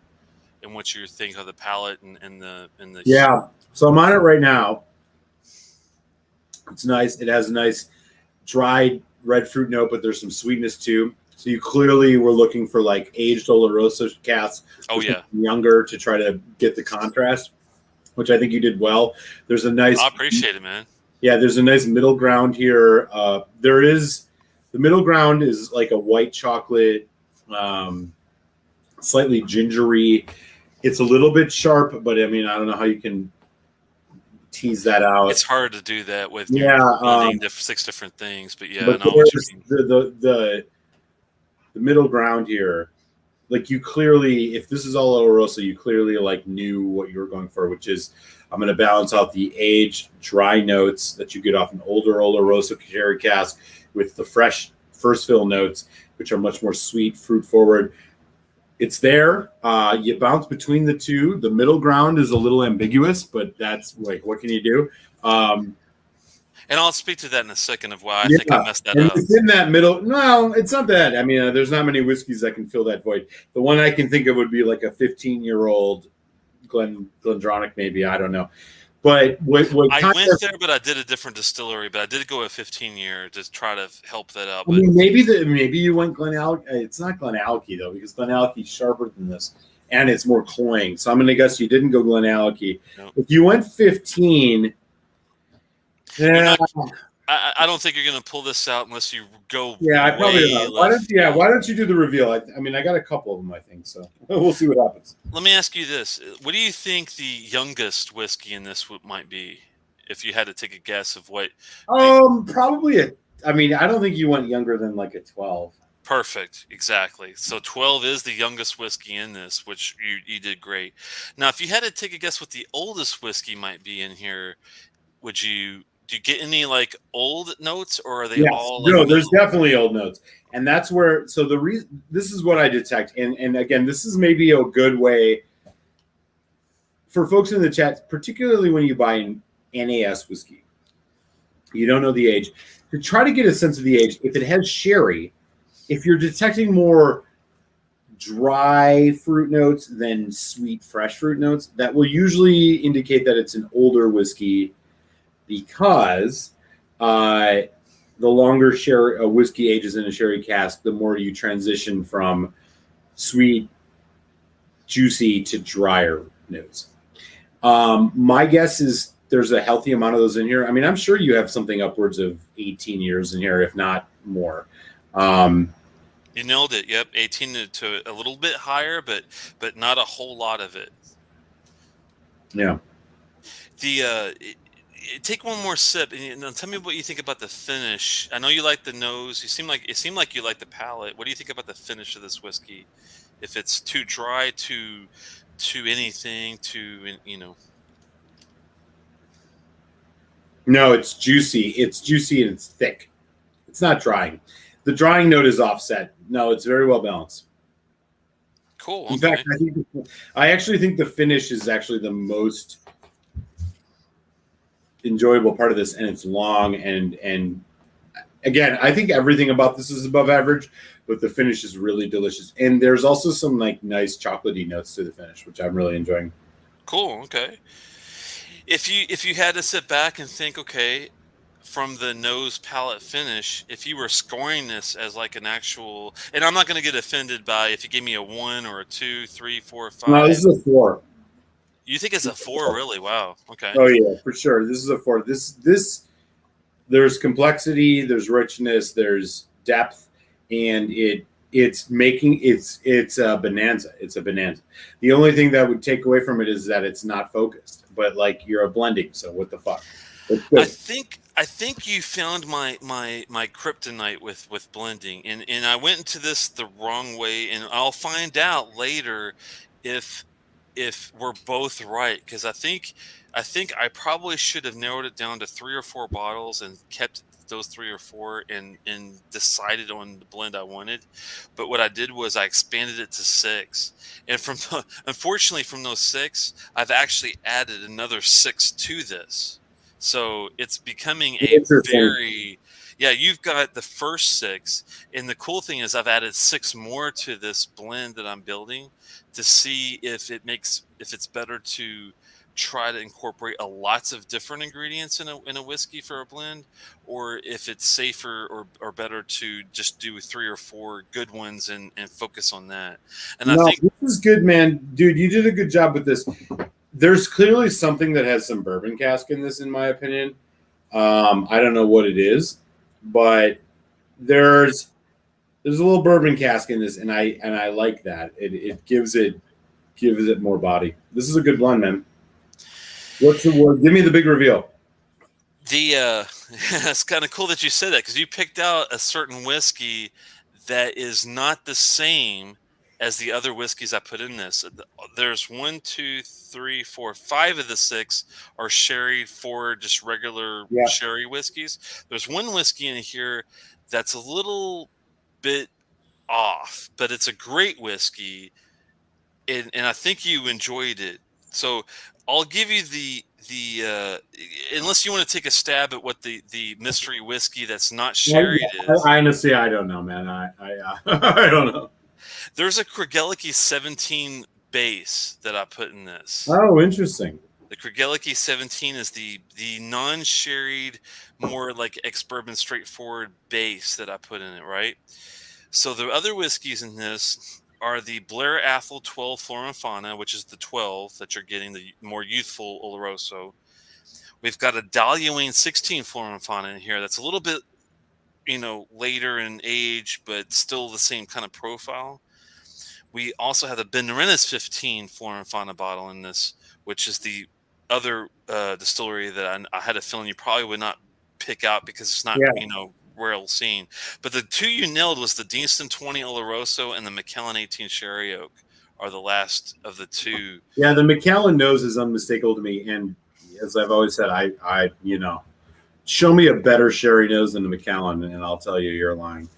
and what you think of the palate and the. Yeah, so I'm on it right now. It's nice. It has a nice dried red fruit note, but there's some sweetness too. So you clearly were looking for like aged Oloroso casks, Oh yeah, younger to try to get the contrast, which I think you did well. There's a I nice, appreciate it, man. yeah, there's a nice middle ground here. There is the middle ground is like a white chocolate, um, slightly gingery. It's a little bit sharp, but I mean, I don't know how you can tease that out. It's hard to do that with you're Yeah, blending 6 different things, but yeah, I but know what you there's mean. the middle ground here. Like you clearly, if this is all Oloroso, you clearly like knew what you were going for, which is I'm going to balance out the aged dry notes that you get off an older Oloroso sherry cask with the fresh first fill notes, which are much more sweet, fruit forward. It's there. You bounce between the two. The middle ground is a little ambiguous, but that's like, what can you do? Um, And I'll speak to that in a second of why I think I yeah, messed that and up. it's in that middle. No, it's not that. I mean, there's not many whiskeys that can fill that void. The one I can think of would be like a 15-year-old Glendronach, maybe. I don't know. But what I kind went of, there, but I did a different distillery. But I did go a 15 year to try to help that out. I But mean, maybe you went Glenallachie. It's not Glenallachie though, because Glenallachie's sharper than this, and it's more cloying. So I'm going to guess you didn't go Glenallachie. no, If you went 15, you're yeah, not. I don't think you're going to pull this out unless you go yeah, I probably don't way know. Why don't left yeah? field. Why don't you do the reveal? I mean, I got a couple of them, I think. So we'll see what happens. Let me ask you this: what do you think the youngest whiskey in this might be? If you had to take a guess of what the Probably a. I mean, I don't think you went younger than like a 12. perfect, exactly. So 12 is the youngest whiskey in this, which you did great. Now, if you had to take a guess what the oldest whiskey might be in here, would you do you get any like old notes, or are they Yes, all like no, there's middle? definitely old notes, and that's where. So the reason this is what I detect, and again, this is maybe a good way for folks in the chat, particularly when you buy an NAS whiskey, you don't know the age, to try to get a sense of the age. If it has sherry, if you're detecting more dry fruit notes than sweet fresh fruit notes, that will usually indicate that it's an older whiskey because the longer sherry whiskey ages in a sherry cask, the more you transition from sweet, juicy to drier notes. My guess is there's a healthy amount of those in here. I mean, I'm sure you have something upwards of 18 years in here, if not more. You nailed it. Yep, 18 to a little bit higher, but not a whole lot of it. Yeah. The take one more sip and tell me what you think about the finish. I know you like the nose. It seemed like you like the palate. What do you think about the finish of this whiskey? If it's too dry, to anything, No, it's juicy. It's juicy and it's thick. It's not drying. The drying note is offset. No, it's very well balanced. Cool. In Okay. fact, I actually think the finish is actually the most enjoyable part of this, and it's long and again, I think everything about this is above average, but the finish is really delicious. And there's also some like nice chocolatey notes to the finish, which I'm really enjoying. Cool. Okay. If you had to sit back and think, okay, from the nose palate finish, if you were scoring this as like an actual, and I'm not going to get offended by if you give me a 1 or a 2, 3, 4, No, this 5. is a 4. You think it's a 4, really? Wow. Okay. Oh yeah, for sure. This is a 4. This there's complexity, there's richness, there's depth, and it's a bonanza. It's a bonanza. The only thing that would take away from it is that it's not focused. But like you're a blending, so what the fuck? It's I good. think I think you found my kryptonite with blending, and I went into this the wrong way, and I'll find out later if if we're both right, because I think I probably should have narrowed it down to 3 or 4 bottles and kept those 3 or 4 and decided on the blend I wanted. But what I did was I expanded it to 6, and unfortunately from those 6, I've actually added another 6 to this. So it's becoming a Interesting. very yeah. You've got the first 6, and the cool thing is I've added 6 more to this blend that I'm building to see if it's better to try to incorporate a lots of different ingredients in a whiskey for a blend, or if it's safer or better to just do 3 or 4 good ones and focus on that. And I No, think this is good, man. Dude, you did a good job with this. There's clearly something that has some bourbon cask in this, in my opinion. I don't know what it is, but there's there's a little bourbon cask in this, and I like that. It gives it more body. This is a good blend, man. What's the word? Give me the big reveal. it's kind of cool that you said that, because you picked out a certain whiskey that is not the same as the other whiskeys I put in this. There's one, two, three, four, 5 of the 6 are sherry, 4 just regular Yeah. sherry whiskeys. There's one whiskey in here that's a little bit off, but it's a great whiskey, and I think you enjoyed it. So I'll give you unless you want to take a stab at what the mystery whiskey that's not sherry is. I honestly, I don't know, man. I don't know. There's a Kregeliki 17 base that I put in this. Oh, interesting. The Kregeliki 17 is the non-sherried, more like ex-bourbon straightforward base that I put in it, right? So the other whiskeys in this are the Blair Athol 12 Flora and Fauna, which is the 12 that you're getting, the more youthful Oloroso. We've got a Dahlia Wayne 16 Flora and Fauna in here that's a little bit, later in age, but still the same kind of profile. We also have the Ben Rennes 15 Flora and Fauna bottle in this, which is the other distillery that I had a feeling you probably would not pick out because it's not, Yeah. well seen. But the 2 you nailed was the Deanston 20 Oloroso and the Macallan 18 Sherry Oak are the last of the 2. Yeah, the Macallan nose is unmistakable to me, and as I've always said, show me a better sherry nose than the Macallan, and I'll tell you you're lying.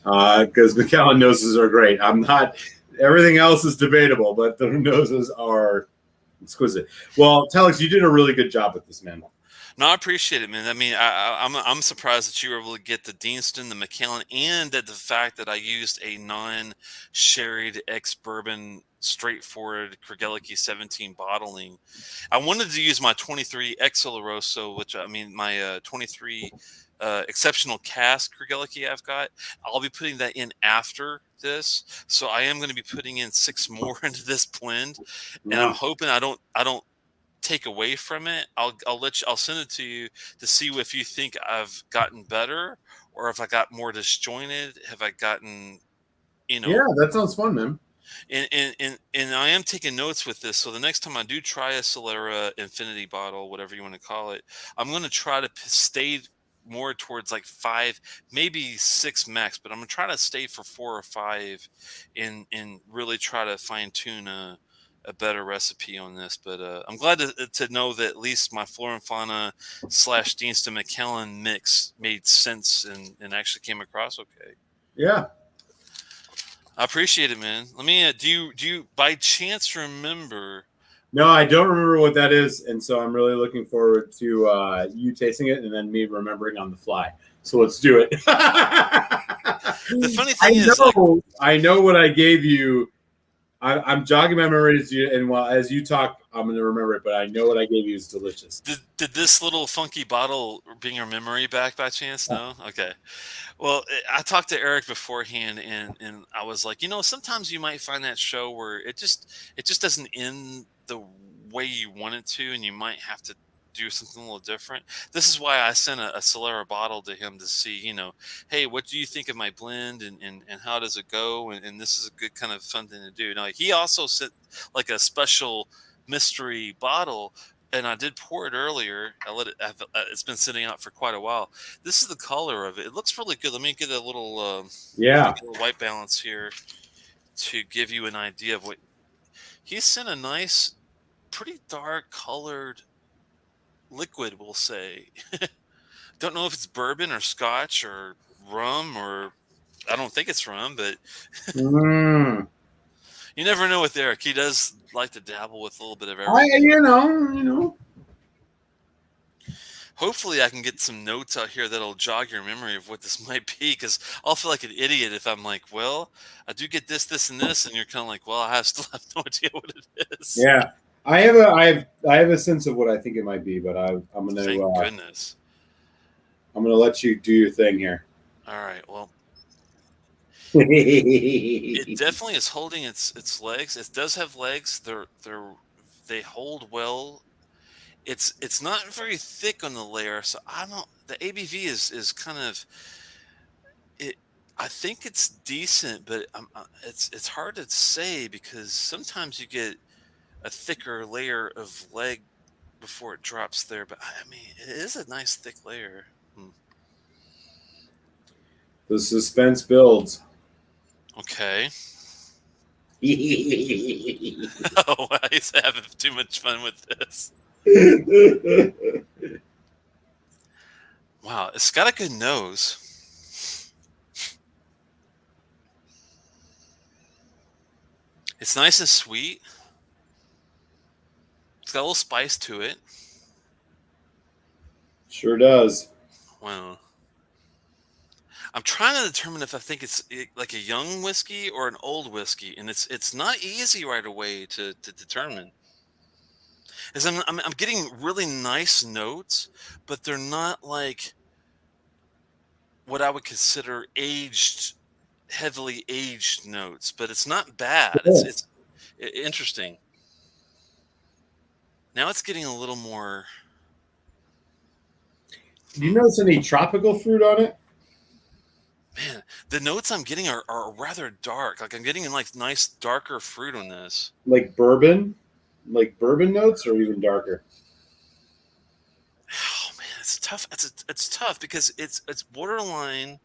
Because Macallan noses are great. I'm not. Everything else is debatable, but the noses are exquisite. Well, Telex, you did a really good job with this, man. No, I appreciate it, man. I mean, I'm surprised that you were able to get the Deanston, the Macallan, and that the fact that I used a non-sherried ex-bourbon straightforward Kregeliki 17 bottling. I wanted to use my 23 Ex Oloroso, which I mean my 23 exceptional cask Kregeliki I've got. I'll be putting that in after this, so I am going to be putting in 6 more into this blend, and I'm Yeah. hoping I don't take away from it. I'll send it to you to see if you think I've gotten better or if I got more disjointed. Have I gotten, you Yeah, know, that sounds fun, man. and I am taking notes with this. So the next time I do try a Solera Infinity bottle, whatever you want to call it, I'm going to try to stay more towards like 5, maybe 6 max, but I'm going to try to stay for 4 or 5 and really try to fine tune a better recipe on this. But I'm glad to know that at least my Flora and Fauna / Deanston McKellen mix made sense and actually came across okay. Yeah. I appreciate it, man. Let me. Do you by chance remember? No, I don't remember what that is, and so I'm really looking forward to you tasting it and then me remembering on the fly. So let's do it. The funny I thing is, like, I know what I gave you. I'm jogging my memory as you, and while as you talk, I'm going to remember it. But I know what I gave you is delicious. did this little funky bottle bring your memory back by chance? No. Okay. Well, I talked to Eric beforehand, and I was like, sometimes you might find that show where it just doesn't end the way you want it to, and you might have to do something a little different. This is why I sent a Solera bottle to him to see, hey, what do you think of my blend, and how does it go? And this is a good kind of fun thing to do. Now, he also sent like a special mystery bottle. And I did pour it earlier. It's been sitting out for quite a while. This is the color of it. It looks really good. Let me get a little, Yeah. white balance here to give you an idea of what he sent a nice, pretty dark colored liquid, we'll say. Don't know if it's bourbon or scotch or rum, or I don't think it's rum, but Mm. you never know with Eric. He does like to dabble with a little bit of I, everything. you know. Hopefully, I can get some notes out here that'll jog your memory of what this might be, because I'll feel like an idiot if I'm like, well, I do get this, this, and this, and you're kind of like, well, still have no idea what it is. Yeah, I have a sense of what I think it might be, but Thank goodness. I'm gonna let you do your thing here. All right. Well, it Yeah. definitely is holding its legs. It does have legs. They hold well. It's not very thick on the layer, so I don't. The ABV is kind of it. I think it's decent, but it's hard to say because sometimes you get a thicker layer of leg before it drops there. But I mean, it is a nice thick layer. Hmm. The suspense builds. Okay. Yeah. Oh, he's having too much fun with this. Wow, it's got a good nose. It's nice and sweet. It's got a little spice to it. Sure does. Wow. I'm trying to determine if I think it's like a young whiskey or an old whiskey, and it's not easy right away to determine. As I'm getting really nice notes, but they're not like what I would consider heavily aged notes. But it's not bad. It's interesting. Now it's getting a little more. Do you notice any tropical fruit on it? Man, the notes I'm getting are rather dark. Like I'm getting like nice darker fruit on this. Like bourbon? Like bourbon notes or even darker? Oh man, it's tough. It's tough because it's borderline.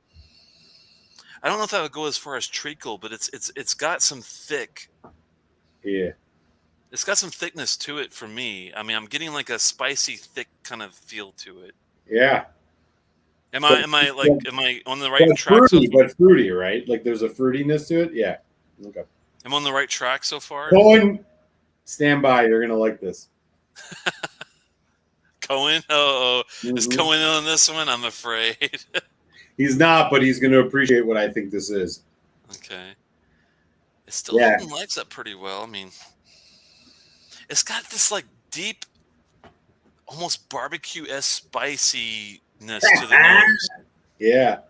I don't know if I would go as far as treacle, but it's got some thick. Yeah. It's got some thickness to it for me. I mean, I'm getting like a spicy, thick kind of feel to it. Yeah. Am But, I am I like but, am I on the right but track so far? fruity, right? Like there's a fruitiness to it. Yeah. Okay. Am I on the right track so far? Cohen, stand by. You're gonna like this. Cohen? Oh, is Mhm. Cohen on this one? I'm afraid. He's not, but he's gonna appreciate what I think this is. Okay. It's still Yeah. holding legs up pretty well. I mean, it's got this like deep, almost barbecue-esque spiciness to the nose. Yeah.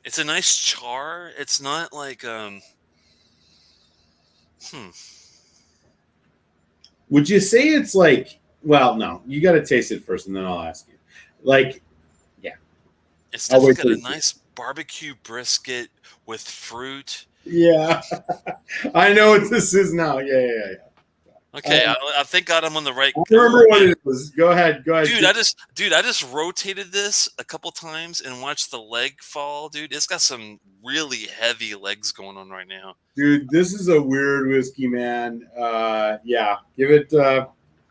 It's a nice char. It's not like hmm. Would you say it's like? Well, no. You got to taste it first, and then I'll ask you. Like, yeah. It's I'll definitely wait got till a you taste. nice barbecue brisket with fruit. Yeah. I know what this is now. Yeah. Okay, I thank God I'm on the right. I remember what it was. Go ahead. Dude, I just rotated this a couple times and watched the leg fall, dude. It's got some really heavy legs going on right now. Dude, this is a weird whiskey, man. Yeah, give it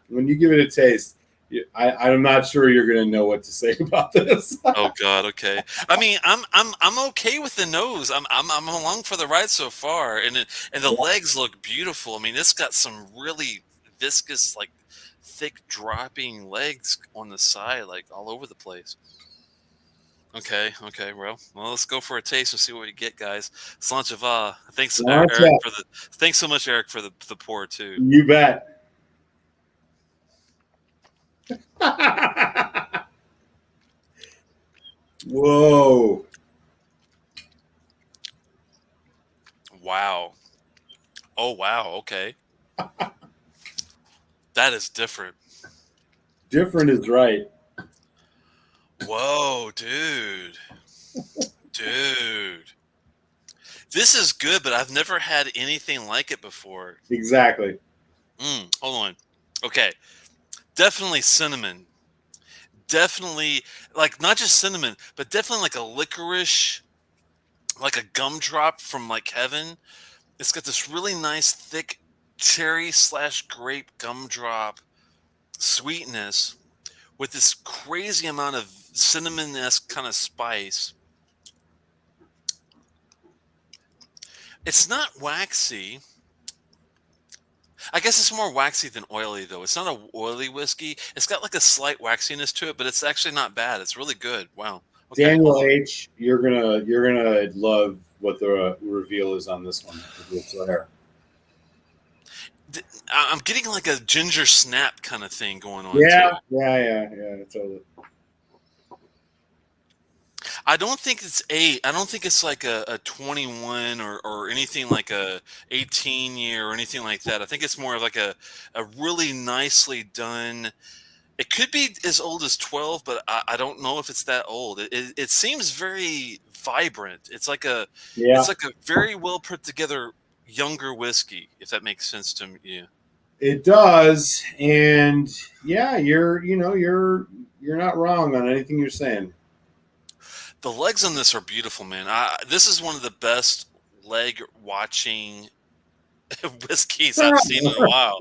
when you give it a taste. I'm not sure you're gonna know what to say about this. Oh God, okay. I mean, I'm okay with the nose. I'm along for the ride so far, and the legs look beautiful. I mean, it's got some really viscous, like thick dropping legs on the side, like all over the place. Okay, okay. Well, let's go for a taste and see what we get, guys. Slanchava. Thanks, Eric, for the. Thanks so much, Eric, for the pour too. You bet. Whoa. Wow. Oh wow. Okay. That is different. Different is right. Whoa, dude. Dude. This is good, but I've never had anything like it before. Exactly. Hold on. Okay. Definitely cinnamon. Definitely, like, not just cinnamon, but definitely like a licorice, like a gumdrop from like heaven. It's got this really nice, thick cherry slash grape gumdrop sweetness with this crazy amount of cinnamon-esque kind of spice. It's not waxy. I guess it's more waxy than oily, though. It's not a oily whiskey. It's got like a slight waxiness to it, but it's actually not bad. It's really good. Wow. Okay, hold Daniel on. H, you're gonna love what the reveal is on this one. It's there. I'm getting like a ginger snap kind of thing going on too. Yeah, totally. I don't think it's like a 21 or anything like a 18 year or anything like that. I think it's more of like a really nicely done. It could be as old as 12, but I don't know if it's that old. It seems very vibrant. Yeah, it's like a very well put together younger whiskey, if that makes sense to you. it does, and yeah, you're not wrong on anything you're saying. The legs on this are beautiful, man. This is one of the best leg watching whiskeys I've seen in a while.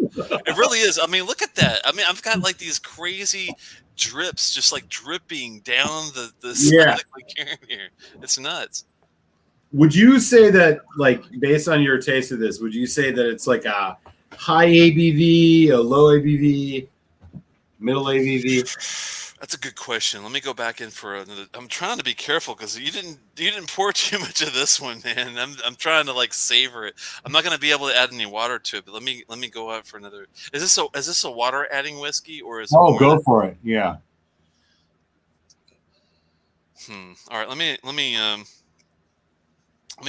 It really is. I mean, look at that. I mean, I've got like these crazy drips just like dripping down the side Yeah. of the carrier here. It's nuts. Would you say that, like, based on your taste of this, would you say that it's like a high ABV, a low ABV, middle ABV? That's a good question. Let me go back in for another. I'm trying to be careful because you didn't pour too much of this one, man. I'm trying to like savor it. I'm not going to be able to add any water to it, but let me go out for another. Is this a water adding whiskey or is it Oh, more go that? for it. Yeah. All right. Let me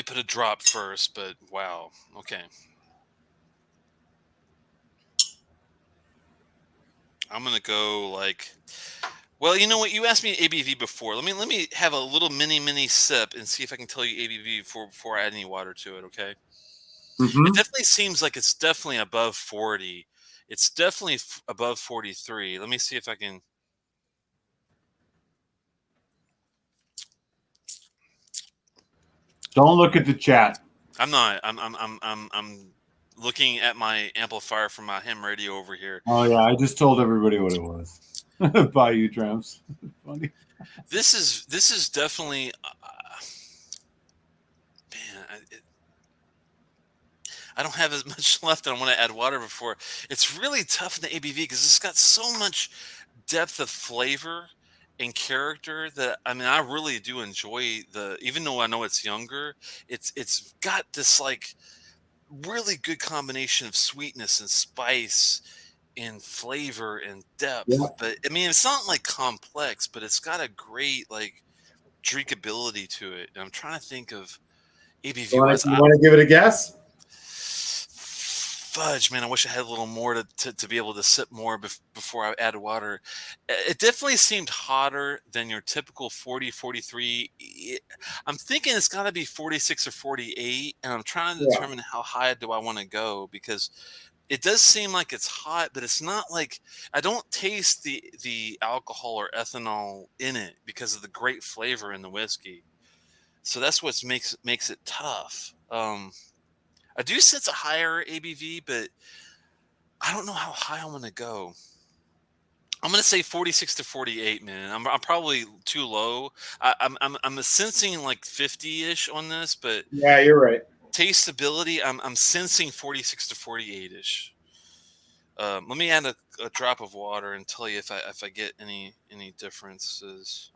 put a drop first. But wow. Okay. I'm gonna go like. Well, you know what? You asked me ABV before. Let me have a little mini sip and see if I can tell you ABV before I add any water to it. Okay. It Hmm. definitely seems like it's definitely above 40. It's definitely above 43. Let me see if I can. Don't look at the chat. I'm not. I'm looking at my amplifier from my ham radio over here. Oh yeah, I just told everybody what it was. By you, Tramps. Funny. This is definitely man. I don't have as much left. And I want to add water before. It's really tough in the ABV because it's got so much depth of flavor and character that I mean I really do enjoy the even though I know it's younger, it's got this like really good combination of sweetness and spice and flavor and Yeah. depth. But I mean it's not like complex, but it's got a great like drinkability to it. And I'm trying to think of You ABV want wise. to you want to give it a guess? Fudge, man, I wish I had a little more to be able to sip more before I add water. It definitely seemed hotter than your typical 40, 43. I'm thinking it's got to be 46 or 48, and I'm trying to Yeah. determine how high do I want to go because it does seem like it's hot, but it's not like I don't taste the alcohol or ethanol in it because of the great flavor in the whiskey. So that's what makes it tough. I do sense a higher ABV, but I don't know how high I'm gonna go. I'm gonna say 46 to 48, man. I'm probably too low. I'm sensing like 50-ish on this, but Yeah, you're right. tasteability, I'm sensing 46 to 48-ish. Let me add a drop of water and tell you if I get any differences.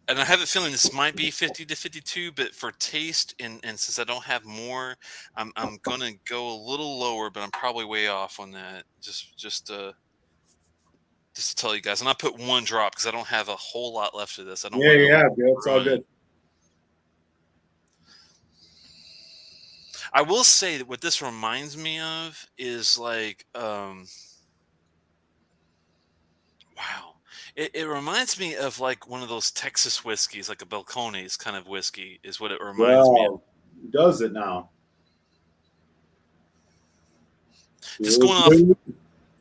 And I have a feeling this might be 50 to 52, but for taste and since I don't have more, I'm gonna go a little lower, but I'm probably way off on that. Just to tell you guys, and I put one drop because I don't have a whole lot left of this. I don't Yeah, want to like yeah, dude, it's all ruin it. good. I will say that what this reminds me of is like, wow, it reminds me of like one of those Texas whiskeys, like a Balcones kind of whiskey, is what it reminds me of. Well, does it now? Just going off,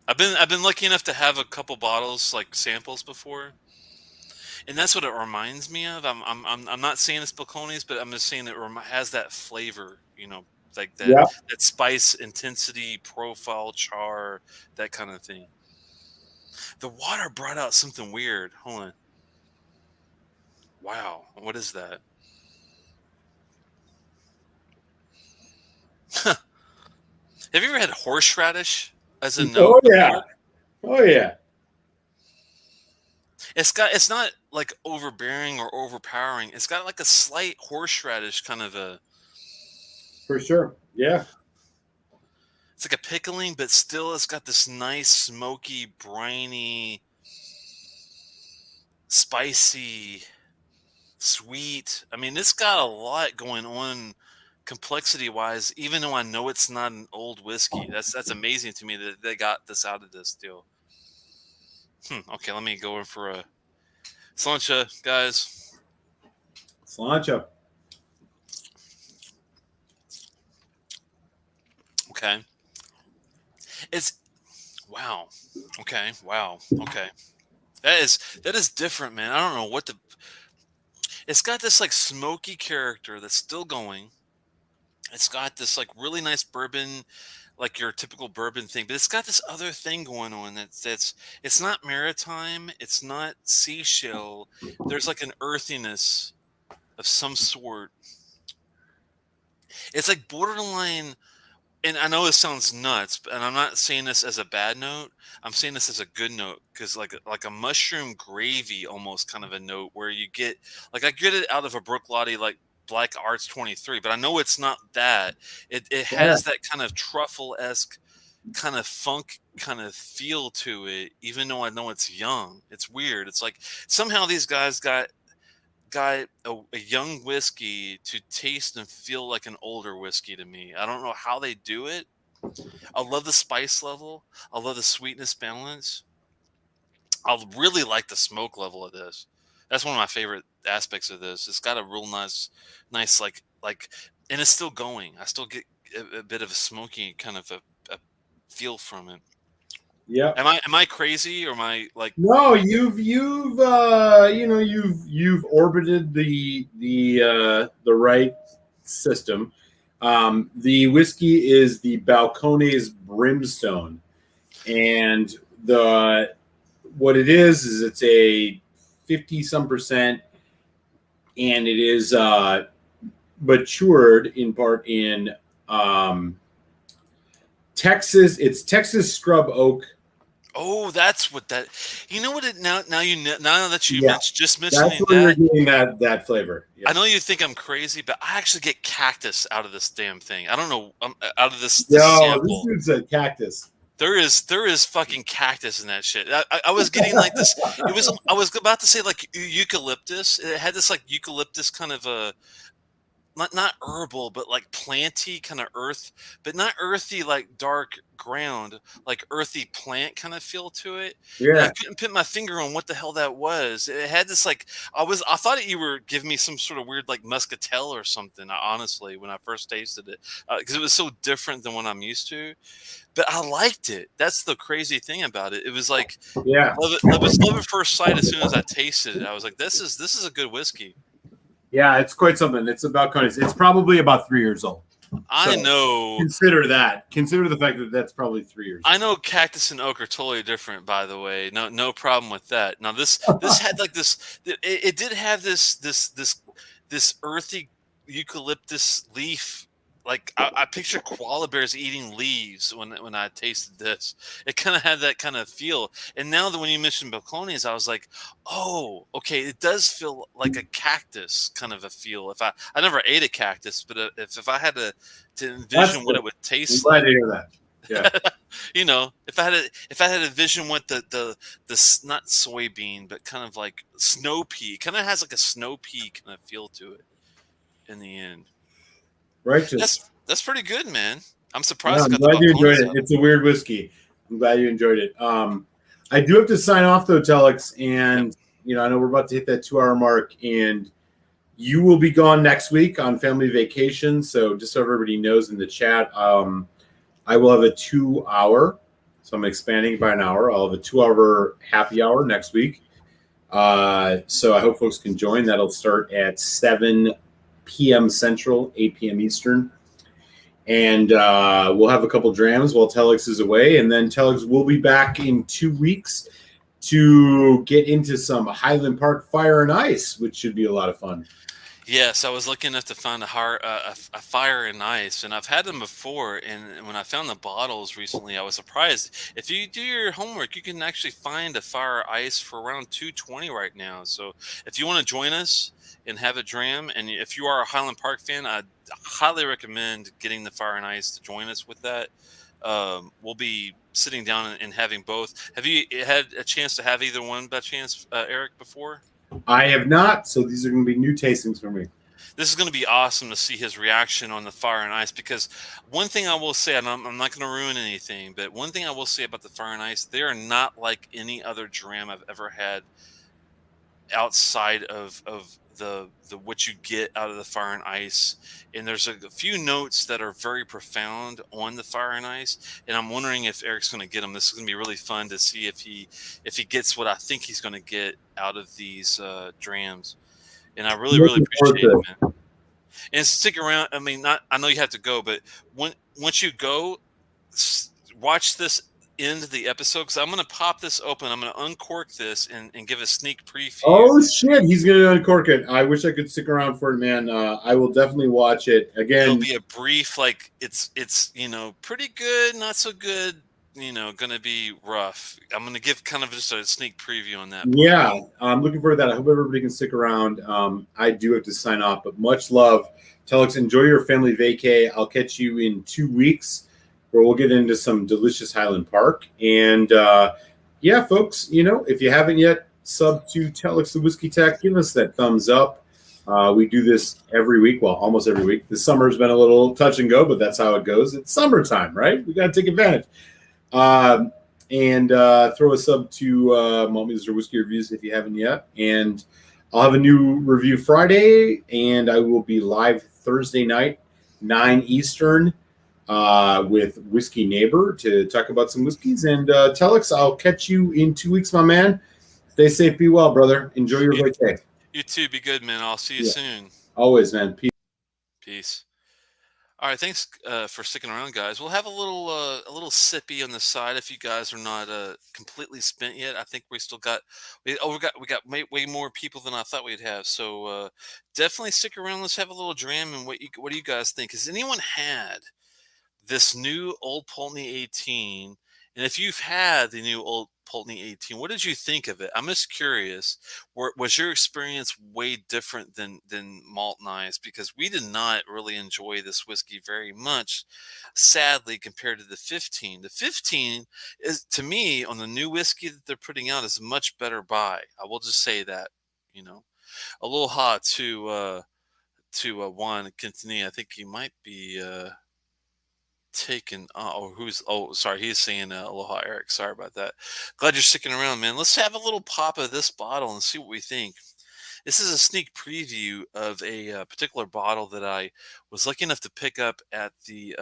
I've been lucky enough to have a couple bottles like samples before, and that's what it reminds me of. I'm not saying it's Balcones, but I'm just saying it has that flavor, like Yeah. that spice intensity profile char, that kind of thing. The water brought out something weird. Hold on. Wow, what is that? Have you ever had horseradish as a Oh note of yeah. beer? Oh yeah. It's not like overbearing or overpowering. It's got like a slight horseradish kind of a. For sure. Yeah. It's like a pickling, but still it's got this nice smoky, briny, spicy, sweet. I mean, it's got a lot going on complexity wise, even though I know it's not an old whiskey. That's amazing to me that they got this out of this deal. Okay, let me go in for a slancha, guys. Slancha. Okay. It's wow. Okay. Wow. Okay. That is different, man. I don't know what the. It's got this like smoky character that's still going. It's got this like really nice bourbon, like your typical bourbon thing, but it's got this other thing going on that's it's not maritime, it's not seashell. There's like an earthiness of some sort. It's like borderline, and I know this sounds nuts, and I'm not saying this as a bad note. I'm saying this as a good note because like a mushroom gravy almost kind of a note where you get like I get it out of a Brooklady like Black Arts 23, but I know it's not that. It Yeah. has that kind of truffle esque kind of funk kind of feel to it, even though I know it's young. It's weird. It's like somehow these guys got a young whiskey to taste and feel like an older whiskey to me. I don't know how they do it. I love the spice level. I love the sweetness balance. I really like the smoke level of this. That's one of my favorite aspects of this. It's got a real nice and it's still going. I still get a bit of a smoky kind of a feel from it. Yeah. Am I crazy or am I like No, you've you've orbited the right system. The whiskey is the Balcones Brimstone, and the what it is it's a 50 some percent, and it is matured in part in Texas. It's Texas scrub oak. oh, that's what that. You know what? Now now that you Yeah, just that's mentioning where you're that, getting that flavor. I Yeah. know you think I'm crazy, but I actually get cactus out of this damn thing. I don't know, out of this Yo, this sample. dude's a cactus. There is fucking cactus in that shit. I was getting like this. It was I was about to say like eucalyptus. It had this like eucalyptus kind of a not herbal, but like planty kind of earth, but not earthy like dark ground, like earthy plant kind of feel to it. And I Yeah. couldn't put my finger on what the hell that was. It had this like I thought you were giving me some sort of weird like muscatel or something. Honestly, when I first tasted it, because it was so different than what I'm used to. But I liked it. That's the crazy thing about it. It was like Yeah. love at first sight. As soon as I tasted it, I was like, this is a good whiskey. Yeah, it's quite something. It's about Balcones. It's probably about 3 years old. I So know. consider that. Consider the fact that that's probably 3 years I old. know cactus and oak are totally different, by the way. No problem with that. Now this had like this. It did have this earthy eucalyptus leaf. Like I picture koala bears eating leaves when I tasted this. It kind of had that kind of feel. And now that when you mentioned balconies, I was like, oh, okay, it does feel like a cactus kind of a feel. If I never ate a cactus, but if I had to That's envision what good. it would I'm taste glad like. to hear that. Yeah. You know, if I had a vision what the not soybean, but kind of like snow pea, kind of has like a snow pea kind of feel to it in the end. Righteous. That's pretty good, man. I'm Yeah, surprised I I'm got the glad you enjoyed balcones it. up. It's a weird whiskey. I'm glad you enjoyed it. I do have to sign off though, Telex, Yep. and I know we're about to hit that 2 hour mark, and you will be gone next week on family vacation. So just so everybody knows in the chat, I will have a 2 hour. So I'm expanding by an hour. I'll have a 2 hour happy hour next week. So I hope folks can join. That'll start at 7 p.m. Central, 8 p.m. Eastern. and we'll have a couple drams while Telex is away, and then Telex will be back in 2 weeks to get into some Highland Park Fire and Ice, which should be a lot of fun. Yes, I was lucky enough to find a fire and ice, and I've had them before. And when I found the bottles recently, I was surprised. If you do your homework, you can actually find a fire ice for around 220 right now. So if you want to join us and have a dram, and if you are a Highland Park fan, I highly recommend getting the fire and ice to join us with that. We'll be sitting down and having both. Have you had a chance to have either one by chance, Eric, before? I have not, so these are going to be new tastings for me. This is going to be awesome to see his reaction on the fire and ice, because one thing I will say, and I'm not going to ruin anything, but one thing I will say about the fire and ice, they are not like any other dram I've ever had outside of the what you get out of the fire and ice. And there's a few notes that are very profound on the fire and ice, and I'm wondering if Eric's going to get them. This is going to be really fun to see if he gets what I think he's going to get out of these drams. And I I'm really looking forward appreciate to it, it. man. And stick around. I mean, not. I know you have to go, but once you go, watch this end of the episode, because I'm going to pop this open. I'm going to uncork this and give a sneak preview. Oh shit, he's going to uncork it. I wish I could stick around for it, man. I will definitely watch it It'll again. be a brief, like it's pretty good, not so good. Going to be rough. I'm going to give kind of just a sneak preview on that part. Yeah, I'm looking forward to that. I hope everybody can stick around. I do have to sign off, but much love. Telex, enjoy your family vacay. I'll catch you in 2 weeks where we'll get into some delicious Highland Park. And yeah, folks, if you haven't yet sub to Telex the Whiskey Tech, give us that thumbs up. We do this every week, well, almost every week. The summer's been a little touch and go, but that's how it goes. It's summertime, right? We got to take advantage. Um, and throw a sub to Malt Muser Whiskey Reviews if you haven't yet. And I'll have a new review Friday, and I will be live Thursday night, 9 Eastern, with Whiskey Neighbor to talk about some whiskeys. And Telex, I'll catch you in 2 weeks, my man. Stay safe, be well, brother. Enjoy your You, vacay. you too. Be good, man. I'll see you Yeah, soon. always, man. Peace. Peace. All right, thanks for sticking around, guys. We'll have a little sippy on the side if you guys are not completely spent yet. I think we still got we got way more people than I thought we'd have. So definitely stick around. Let's have a little dram. And what do you guys think? Has anyone had this new Old Pulteney 18? And if you've had the new Old Pulteney 18, what did you think of it? I'm just curious. Was your experience way different than Malt and Ice? Because we did not really enjoy this whiskey very much, sadly, compared to the 15. The 15 is, to me, on the new whiskey that they're putting out, is a much better buy. I will just say that. You know, Aloha to Juan Quintanilla. I think he might be. Taken or who's sorry, he's saying aloha, Eric, sorry about that. Glad you're sticking around, man. Let's have a little pop of this bottle and see what we think. This is a sneak preview of a particular bottle that I was lucky enough to pick up at the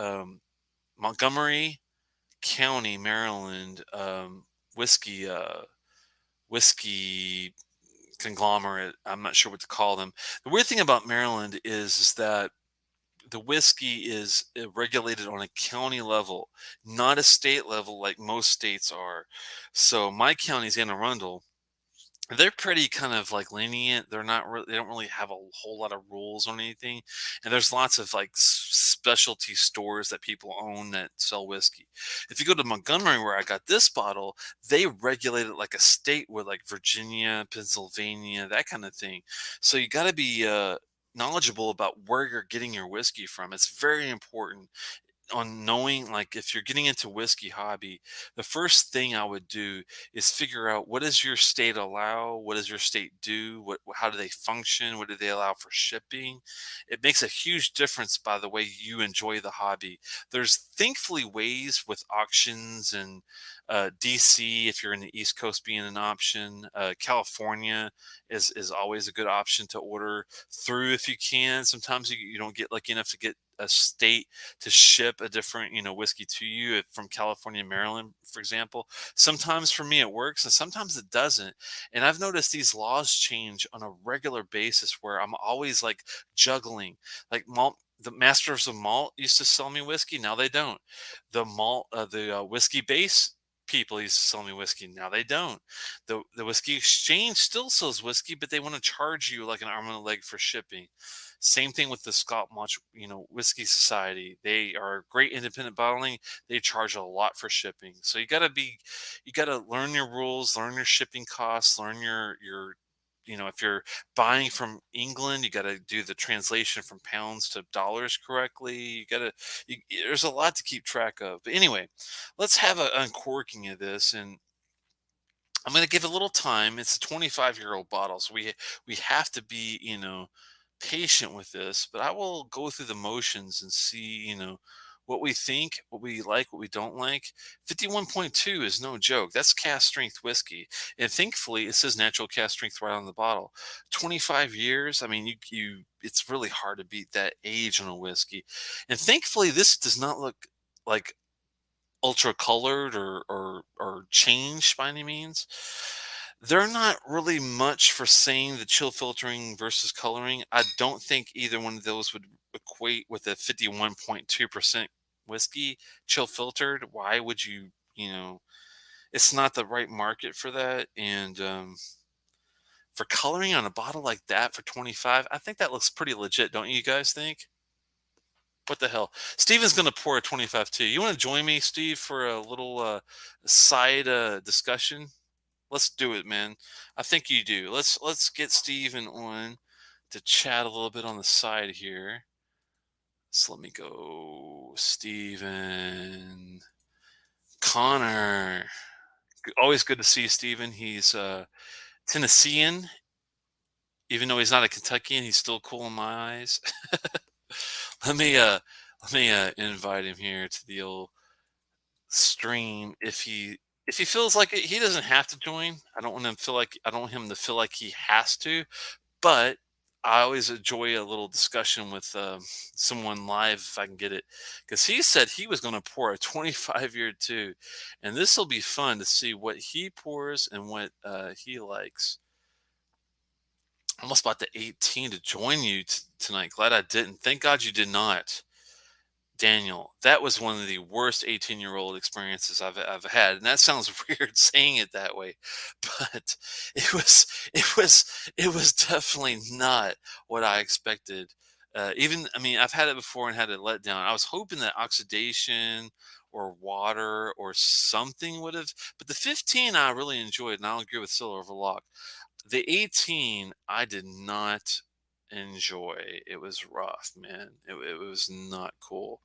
Montgomery County, Maryland, whiskey whiskey conglomerate. I'm not sure what to call them. The weird thing about Maryland is that the whiskey is regulated on a county level, not a state level like most states are. So my county's Anne Arundel. They're pretty kind of like lenient. They're not really, they don't really have a whole lot of rules on anything. And there's lots of like specialty stores that people own that sell whiskey. If you go to Montgomery, where I got this bottle, they regulate it like a state would, like Virginia, Pennsylvania, that kind of thing. So you got to be knowledgeable about where you're getting your whiskey from. It's very important on knowing, like, if you're getting into whiskey hobby, the first thing I would do is figure out, what does your state allow, what does your state do, how do they function, what do they allow for shipping. It makes a huge difference by the way you enjoy the hobby. There's thankfully ways with auctions, and DC, if you're in the East Coast, being an option. California is always a good option to order through if you can. Sometimes you don't get lucky enough to get a state to ship a different, whiskey to you, from California, Maryland, for example. Sometimes for me it works, and sometimes it doesn't. And I've noticed these laws change on a regular basis, where I'm always like juggling. Like the Masters of Malt used to sell me whiskey. Now they don't. The whiskey base people used to sell me whiskey. Now they don't. The whiskey exchange still sells whiskey, but they want to charge you like an arm and a leg for shipping. Same thing with the Scott Much, Whiskey Society. They are great independent bottling. They charge a lot for shipping. So you got to learn your rules, learn your shipping costs, learn if you're buying from England, you got to do the translation from pounds to dollars correctly. There's a lot to keep track of. But anyway, let's have an uncorking of this, and I'm going to give it a little time. It's a 25-year-old bottle, so we have to be, patient with this. But I will go through the motions and see, what we think, what we like, what we don't like. 51.2 is no joke. That's cast strength whiskey, and thankfully, it says natural cast strength right on the bottle. 25 years. I mean, it's really hard to beat that age on a whiskey, and thankfully, this does not look like ultra colored or changed by any means. They're not really much for saying the chill filtering versus coloring. I don't think either one of those would equate with a 51.2% whiskey chill filtered. Why would it's not the right market for that. And for coloring on a bottle like that for 25, I think that looks pretty legit, don't you guys think? What the hell? Steven's gonna pour a 25 too. You want to join me, Steve, for a little side discussion? Let's do it, man. I think you do. Let's get Steven on to chat a little bit on the side here. So let me go, Steven. Connor. Always good to see you, Steven. He's Tennessean, even though he's not a Kentuckian. He's still cool in my eyes. let me uh let me invite him here to the old stream. If he feels like it, he doesn't have to join. I don't want him to feel like he has to, but I always enjoy a little discussion with someone live if I can get it, because he said he was going to pour a 25-year too, and this will be fun to see what he pours and what he likes. I'm almost about to 18 to join you tonight. Glad I didn't. Thank God you did not. Daniel, that was one of the worst 18-year-old experiences I've had, and that sounds weird saying it that way, but it was definitely not what I expected. I mean, I've had it before and had it let down. I was hoping that oxidation or water or something would have, but the 15 I really enjoyed, and I'll agree with Silver Overlock. The 18 I did not enjoy. It was rough, man. It was not cool.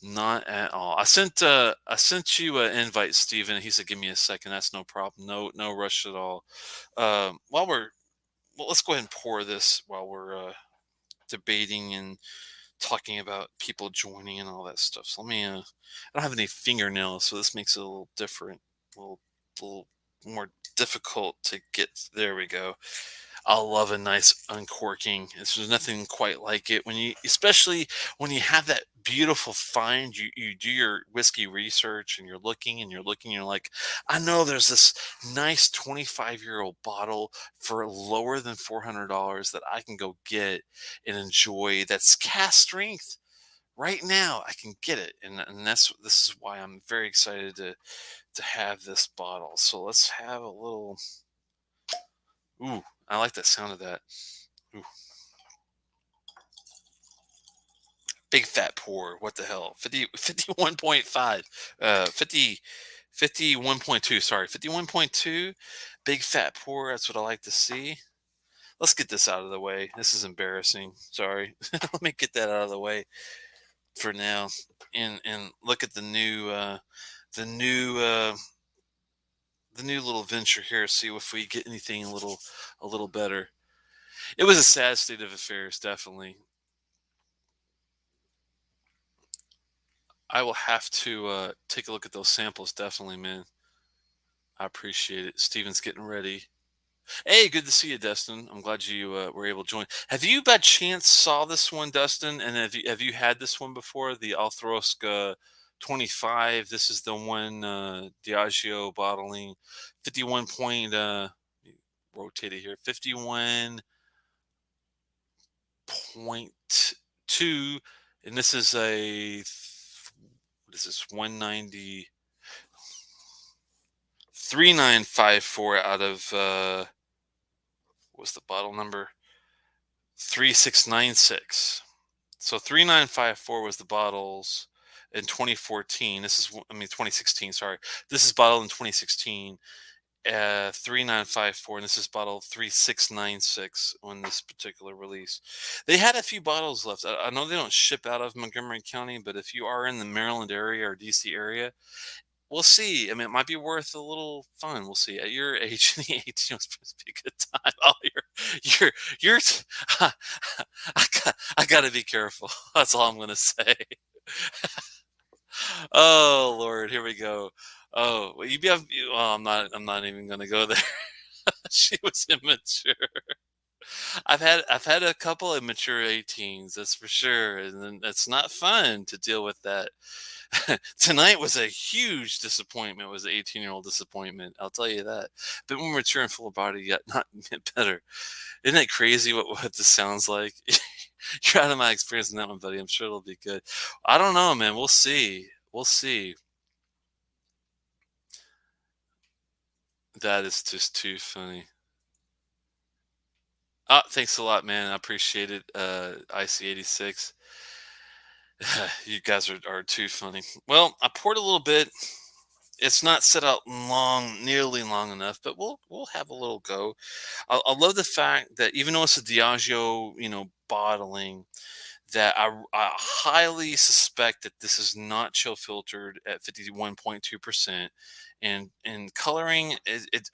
Not at all. I sent you an invite, Steven. He said, "Give me a second." That's no problem. No rush at all. While we're well, let's go ahead and pour this while we're debating and talking about people joining and all that stuff. So let me. I don't have any fingernails, so this makes it a little different, a little more difficult to get. There we go. I love a nice uncorking. There's nothing quite like it especially when you have that beautiful find. You do your whiskey research and you're like, I know there's this nice 25-year-old bottle for lower than $400 that I can go get and enjoy. That's cast strength right now. I can get it, and this is why I'm very excited to have this bottle. So let's have a little. Ooh, I like the sound of that. Ooh, big fat pour. What the hell? 51.5. 51.2. Sorry, 51.2. Big fat pour. That's what I like to see. Let's get this out of the way. This is embarrassing. Sorry. Let me get that out of the way for now. And look at the new uh the new little venture here. See if we get anything a little better. It was a sad state of affairs, definitely. I will have to take a look at those samples, definitely, man. I appreciate it. Steven's getting ready. Hey, good to see you, Dustin. I'm glad you were able to join. Have you, by chance, saw this one, Dustin? And have you had this one before? The Althroska 25. This is the one Diageo bottling, 51 point. Rotate it here. 51.2 2, and this is what is this, 190, 3954 out of, what's the bottle number? 3696. So 3954 was the bottles in 2014. This is, I mean, 2016, sorry. This is bottled in 2016. 3954, and this is bottle 3696 on this particular release. They had a few bottles left. I know they don't ship out of Montgomery County, but if you are in the Maryland area or DC area, we'll see. I mean, it might be worth a little fun. We'll see. At your age, in the 18, it's supposed to be a good time. Oh, you're. I gotta be careful. That's all I'm gonna say. Oh Lord, here we go. Oh, well, well, I'm not even gonna go there. She was immature. I've had a couple immature 18s, that's for sure, and then it's not fun to deal with that. Tonight was a huge disappointment. Was an 18-year-old disappointment. I'll tell you that. But more mature and full body, yet not better. Isn't it crazy what this sounds like? You're out of my experience in that one, buddy. I'm sure it'll be good. I don't know, man. We'll see. We'll see. That is just too funny. Thanks a lot, man. I appreciate it. IC86. You guys are too funny. Well, I poured a little bit. It's not set out nearly long enough, but we'll have a little go. I love the fact that even though it's a Diageo, bottling, that I highly suspect that this is not chill filtered at 51.2%. And coloring,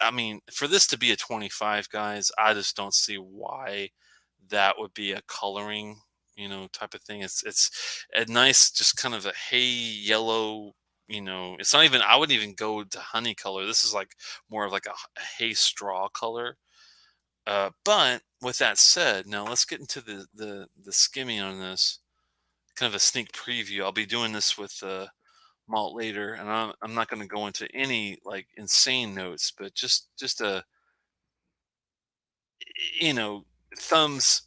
I mean, for this to be a 25, guys, I just don't see why that would be a coloring, type of thing. It's a nice, just kind of a hay yellow. It's not even. I wouldn't even go to honey color. This is like more of like a hay straw color. But with that said, now let's get into the skimming on this. Kind of a sneak preview. I'll be doing this with Malt later, and I'm not going to go into any like insane notes, but just a you know thumbs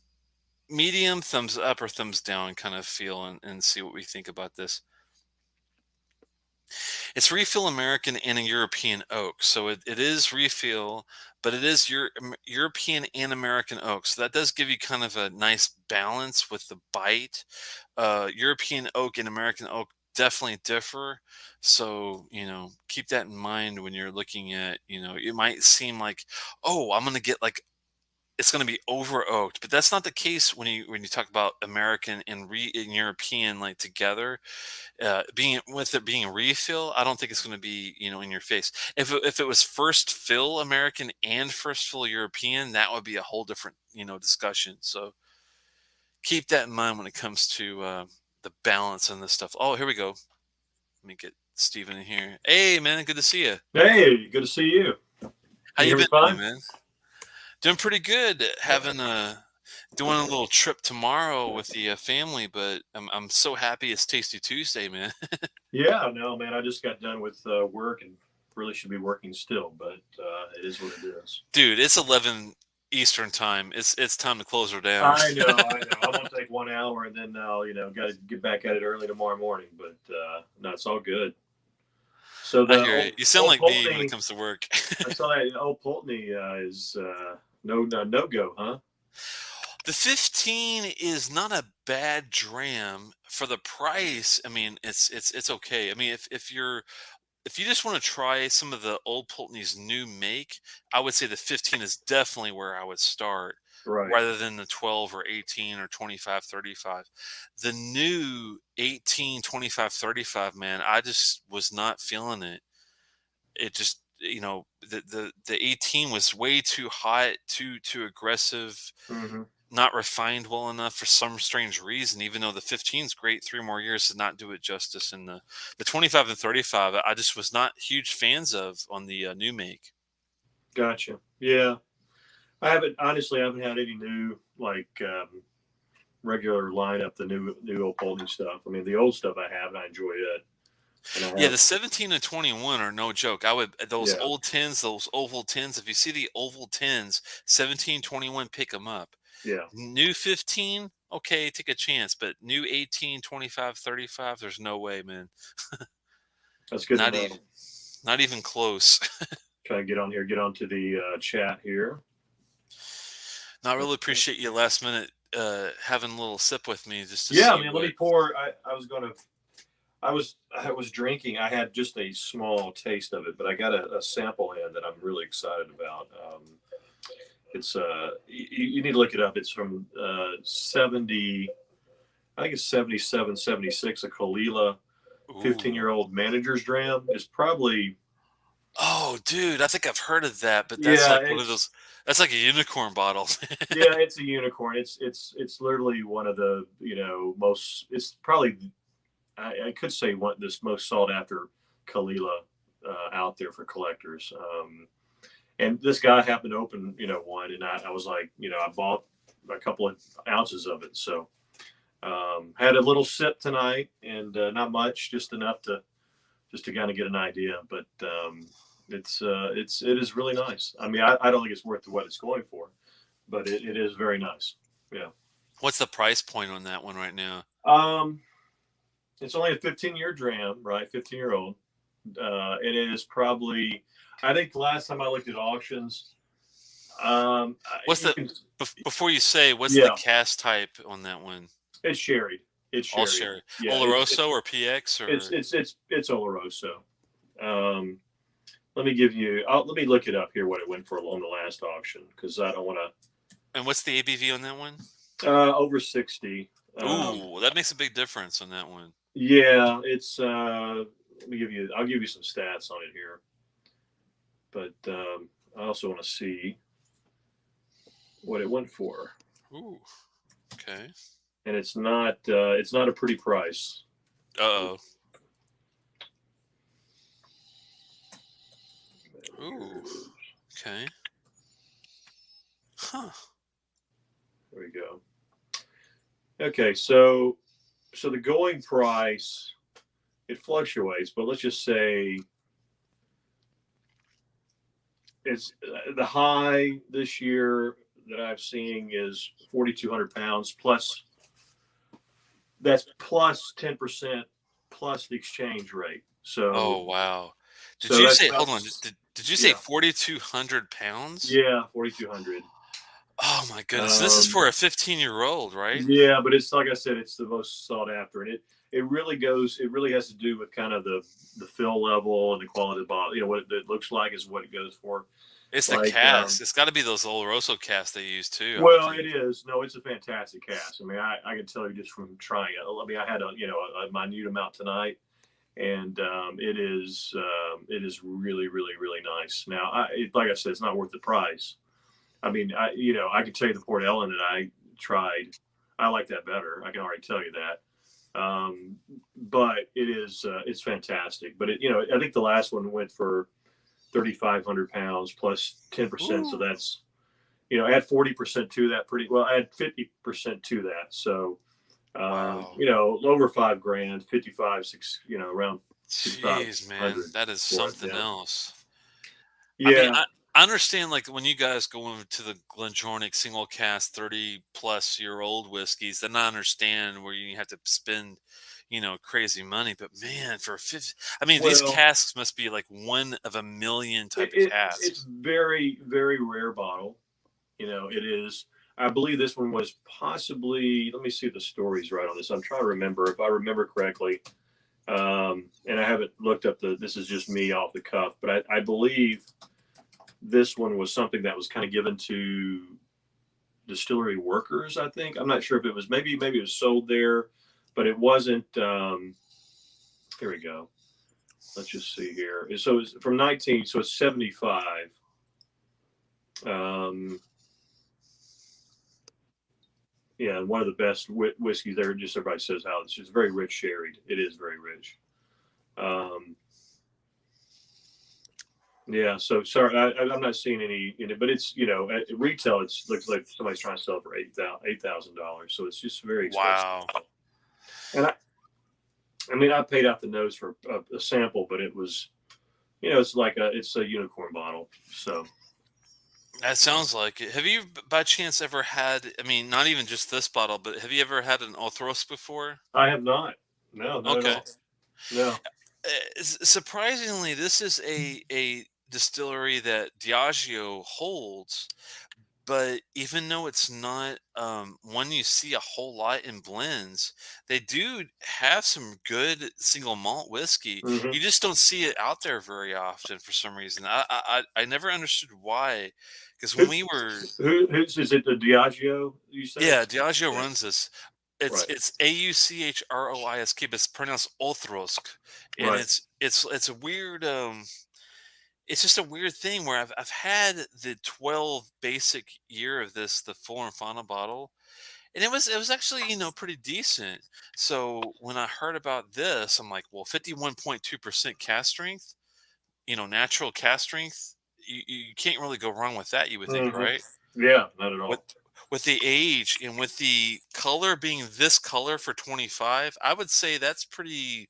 medium, thumbs up, or thumbs down kind of feel, and see what we think about this. It's refill American and a European oak. So it is refill, but it is European and American oak. So that does give you kind of a nice balance with the bite. European oak and American oak definitely differ. So, keep that in mind when you're looking at, it might seem like, oh, I'm going to get like, it's going to be over oaked, but that's not the case when you talk about American and European like together. Being with it being a refill, I don't think it's going to be in your face. If it was first fill American and first fill European, that would be a whole different discussion. So keep that in mind when it comes to the balance and this stuff. Oh, here we go. Let me get Steven in here. Hey man, good to see you. Hey, good to see you. How you hear me been fine? doing, man? Doing pretty good. Doing a little trip tomorrow with the family, but I'm so happy it's Tasty Tuesday, man. Yeah, no, man, I just got done with work and really should be working still, but it is what it is. Dude, it's 11 Eastern time. It's time to close her down. I know. I'm gonna take 1 hour and then I'll, got to get back at it early tomorrow morning. But no, it's all good. So I the hear it. You sound like me when it comes to work. I saw that Old Pulteney is no go, huh? The 15 is not a bad dram for the price. I mean, it's okay. I mean, if you just want to try some of the Old Pulteney's new make, I would say the 15 is definitely where I would start, Right. rather than the 12 or 18 or 25, 35. The new 18, 25, 35, man, I just was not feeling it. It just, the 18 was way too hot, too aggressive, Mm-hmm. not refined well enough for some strange reason, even though the 15 is great. 3 more years did not do it justice. And the 25 and 35, I just was not huge fans of on the new make. Gotcha. Yeah. I haven't had any new regular lineup, the new Old Pulteney stuff. I mean, the old stuff I have, and I enjoy it. Yeah, the 17 and 21 are no joke. Those Yeah. old tins, those oval tins, if you see the oval tins, 17, 21, pick them up. Yeah. New 15, okay, take a chance. But new 18, 25, 35, there's no way, man. That's good to Not know. even, not even close. Try to get on here, get onto the chat here. No, I really appreciate you last minute having a little sip with me just to Yeah, see man. Let what. me pour. I was drinking. I had just a small taste of it, but I got a sample in that I'm really excited about. It's you need to look it up. It's from 70, I think it's 77, 76. A Kalila Ooh. 15-year-old manager's dram is probably. Oh, dude, I think I've heard of that, but that's Yeah, like one of those. That's like a unicorn bottle. yeah, it's a unicorn. It's literally one of the most. It's probably I could say one this most sought after Kalila out there for collectors. And this guy happened to open one, and I was like, I bought a couple of ounces of it. So had a little sip tonight, and not much, just enough to kind of get an idea. But it is really nice. I mean, I don't think it's worth what it's going for, but it is very nice. Yeah. What's the price point on that one right now? It's only a 15-year dram, right? 15-year-old. It is probably, I think the last time I looked at auctions, What's the before you say what's the yeah, cast type on that one? it's sherry. It's All sherry. sherry. Yeah, Oloroso or PX or it's Oloroso. Let me let me look it up here what it went for on the last auction because I don't want to. And what's the ABV on that one? Over 60. Ooh, that makes a big difference on that one. Yeah, it's I'll give you some stats on it here. But I also want to see what it went for. Ooh. Okay. And it's not a pretty price. Uh-oh. Ooh. Okay. Huh. There we go. Okay, so the going price, it fluctuates, but let's just say it's the high this year that I'm seeing is 4,200 pounds plus. That's plus 10% plus the exchange rate. So. Oh wow. Did So you that's say? about, Hold on. Did you say 4,200 pounds? Yeah, 4,200. Oh my goodness. This is for a 15-year-old, right? Yeah, but it's like I said, it's the most sought after, and it really goes. It really has to do with kind of the fill level and the quality of the bottle. What it looks like is what it goes for. It's the cast. It's got to be those Oloroso casts they use too. Well, it is. No, it's a fantastic cast. I mean, I can tell you just from trying it. I mean, I had a minute amount tonight, and it is really really really nice. Now, like I said, it's not worth the price. I mean, I could tell you the Port Ellen that I tried. I like that better. I can already tell you that. But it is, it's fantastic. But I think the last one went for 3,500 pounds plus 10%. So that's, add 40% to that add 50% to that. So, wow. over $5,000, 55, 6, around. Jeez, man, that is something else. Yeah. I mean, I understand like when you guys go into the Glenjornik single cast 30-plus-year-old whiskeys, then I understand where you have to spend, crazy money. But man, for 50, I mean, these casks must be like one of a million type of casks. It's very, very rare bottle. It is. I believe this one was possibly. Let me see if the story's right on this. I'm trying to remember if I remember correctly. And I haven't looked up this is just me off the cuff, but I believe this one was something that was kind of given to distillery workers. I think I'm not sure if it was maybe it was sold there, but it wasn't. Here we go. Let's just see here. So it's from 19. So it's 75. Yeah, one of the best whiskeys there. Just everybody says how it's just very rich sherry. It is very rich. Yeah, so sorry, I'm not seeing any in it, but it's at retail it looks like somebody's trying to sell it for $8,000. So it's just very expensive. Wow. And I mean, I paid out the nose for a sample, but it was, it's a unicorn bottle. So That sounds like it. Have you, by chance, ever had? I mean, not even just this bottle, but have you ever had an Othros before? I have not. No, not at Okay. all. No. Surprisingly, this is a distillery that Diageo holds, but even though it's not one you see a whole lot in blends, they do have some good single malt whiskey. Hmm. You just don't see it out there very often for some reason. I never understood why, because when Who, we were, who's is it? The Diageo? You say? yeah, Diageo Yeah. runs this. It's Right. it's Auchroisk, but it's pronounced Othrosk, and Right. it's a weird it's just a weird thing where I've had the 12 basic year of this, the full and final bottle, and it was actually, pretty decent. So when I heard about this, I'm like, well, 51.2% cast strength, natural cast strength, you can't really go wrong with that, you would think, Hmm. right? Yeah. Not at With all. with the age and with the color being this color for 25, I would say that's pretty,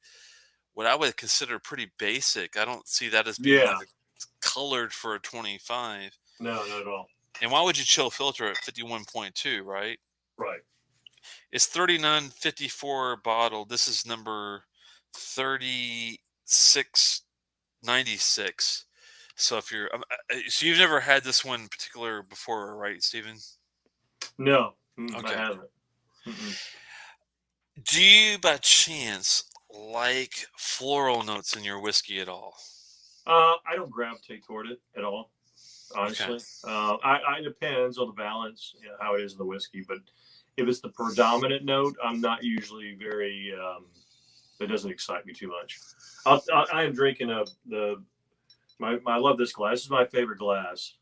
what I would consider pretty basic. I don't see that as being like Yeah. a colored for a 25. No, not at all. And why would you chill filter at 51.2, right? Right. It's 39.54 bottle. This is number 36.96. So if you're so you've never had this one in particular before, right, Steven? No, I Okay. haven't. Mm-mm. Do you by chance like floral notes in your whiskey at all? I don't gravitate toward it at all, Okay. honestly. I depends on the balance, how it is in the whiskey. But if it's the predominant note, I'm not usually very. It doesn't excite me too much. I am drinking I love this glass. This is my favorite glass.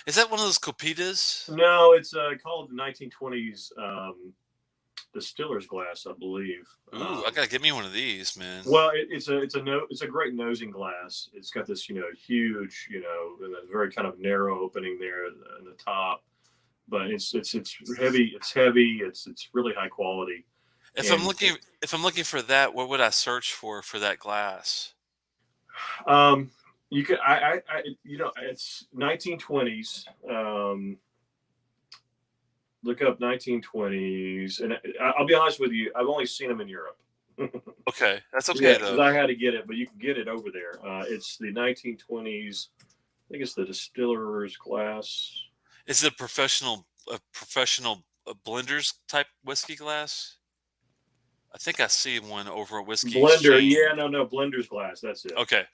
Is that one of those copitas? No, it's called the 1920s distiller's glass, I believe. Ooh, I gotta get me one of these, man. Well, it's a great nosing glass. It's got this huge and a very kind of narrow opening there in the top, but it's heavy. It's heavy. It's really high quality. If I'm And looking if I'm looking for that, what would I search for that glass? um, you could it's 1920s. Look up 1920s, and I'll be honest with you, I've only seen them in Europe. Okay, that's Yeah, okay because though. I had to get it, but you can get it over there. It's the 1920s. I think it's the distiller's glass. Is it a professional blenders type whiskey glass? I think I see one over at Whiskey Blender. Yeah, Exchange. no, blender's glass. That's it. Okay.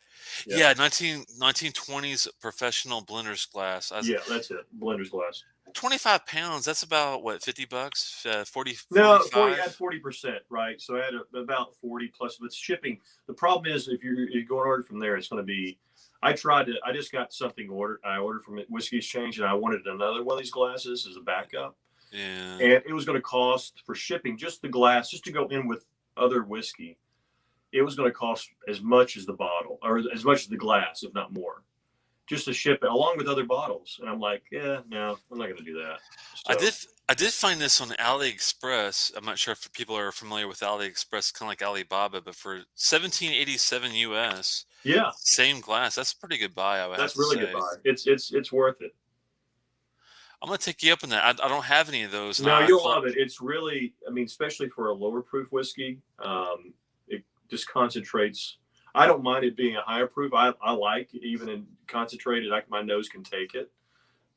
Yeah, Yeah, 1920s professional blenders glass. yeah, that's it. Blender's glass. 25 pounds, that's about what, $50? 40, No, 40 45? at 40%, right? So add about 40 plus. But shipping. The problem is if you go and order from there, it's going to be. I just got something ordered. I ordered from Whiskey Exchange, and I wanted another one of these glasses as a backup, Yeah. and it was going to cost for shipping just the glass, just to go in with other whiskey. It was going to cost as much as the bottle, or as much as the glass, if not more, just to ship it along with other bottles. And I'm like, yeah, no, I'm not going to do that. I So did I did find this on AliExpress. I'm not sure if people are familiar with AliExpress, kind of like Alibaba, but for 1787 US, yeah, same glass. That's a pretty good buy, I would have that's to really say. good buy. It's worth it. I'm gonna take you up on that. I don't have any of those, and No, I you'll call. love it. It's really, I mean, especially for a lower proof whiskey, it just concentrates. I don't mind it being a higher proof. I like even in concentrated. My nose can take it,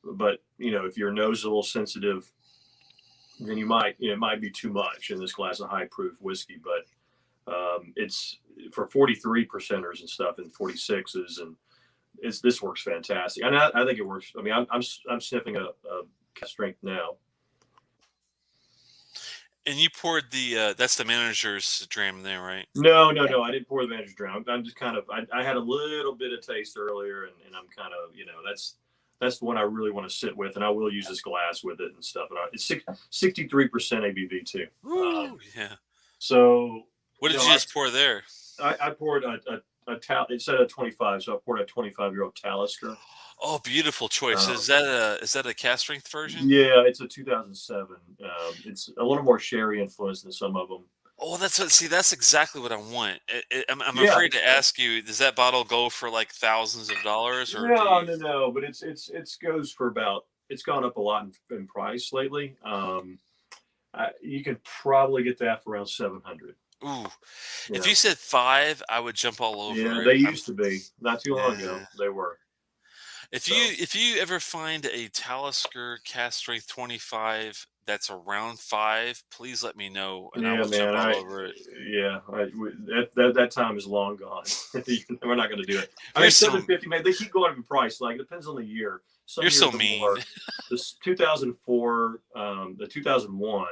but if your nose is a little sensitive, then it might be too much in this glass of high proof whiskey. But it's for 43 percenters and stuff and 46s, and this works fantastic. And I think it works. I mean, I'm sniffing a strength now. And you poured that's the manager's dram there, right? No, no, no. I didn't pour the manager's dram. I'm just kind of. I had a little bit of taste earlier, and I'm kind of. That's the one I really want to sit with, and I will use this glass with it and stuff. And it's 63% ABV too. Woo, yeah. So What you did know, you I, just pour there? I poured it said a 25, so I poured a 25-year-old Talisker. Oh, beautiful choice. Um, Is that a cast strength version? yeah, it's a 2007. It's a little more sherry influenced than some of them. Oh, that's exactly what I want. I'm Yeah, afraid to ask you, does that bottle go for like thousands of dollars, or do no, you? no, no. But it's goes for about. It's gone up a lot in price lately. You can probably get that for around 700. Ooh, if Yeah, you said five, I would jump all yeah. over it. They used to be not too long Yeah. ago. They were. So If you ever find a Talisker Cast Strength 25 that's around five, please let me know, and I yeah, will jump man. all over it. That time is long gone. We're not going to do it. I You're mean, so 750, man. They keep going up in price. Like it depends on the year. Some you're so years are mean. more. This 2004, the 2001,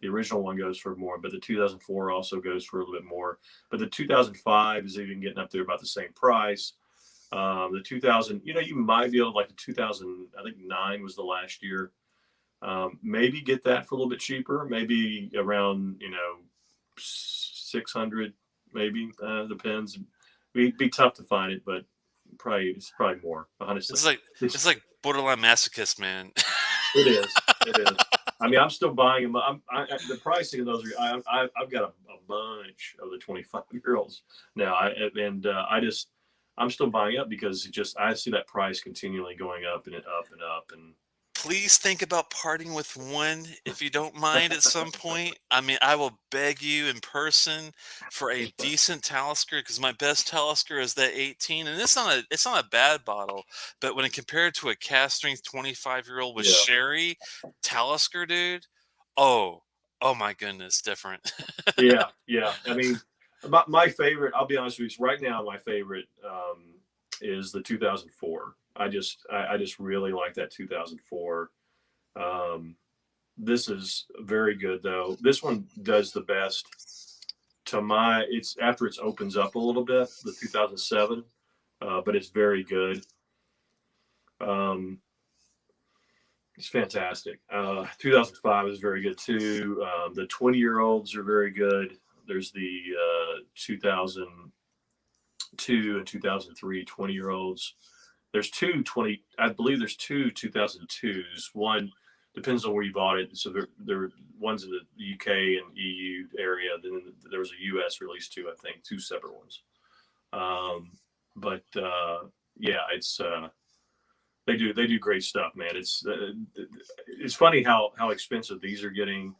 the original one goes for more, but the 2004 also goes for a little bit more. But the 2005 is even getting up there about the same price. The 2000, you might be able to, like the 2000. I think nine was the last year. Maybe get that for a little bit cheaper, maybe around 600, maybe depends. Be tough to find it, but it's probably more, honestly. It's like It's, it's like borderline masochist, man. it is, it is. I mean, I'm still buying them. The pricing of those are. I've got a bunch of the 25-year-olds now. I'm still buying up because I see that price continually going up and up and up and. Please think about parting with one if you don't mind at some point. I mean, I will beg you in person for a decent Talisker, because my best Talisker is that 18, and it's not a bad bottle, but when it compared to a cast strength 25-year-old with Yeah. sherry Talisker, dude, oh, oh my goodness, different. Yeah, yeah. I mean, my favorite. I'll be honest with you. Right now, my favorite is the 2004. I just really like that 2004. Um, this is very good though. This one does the best to my. It's after it opens up a little bit. The 2007, but it's very good. Um, it's fantastic. 2005 is very good too. The 20-year-olds are very good. There's the 2002 and 2003 20-year-olds. There's I believe there's two 2002s. One depends on where you bought it. So there one's in the UK and EU area. Then there was a US release too, I think, two separate ones. But yeah, they do great stuff, man. It's funny how expensive these are getting,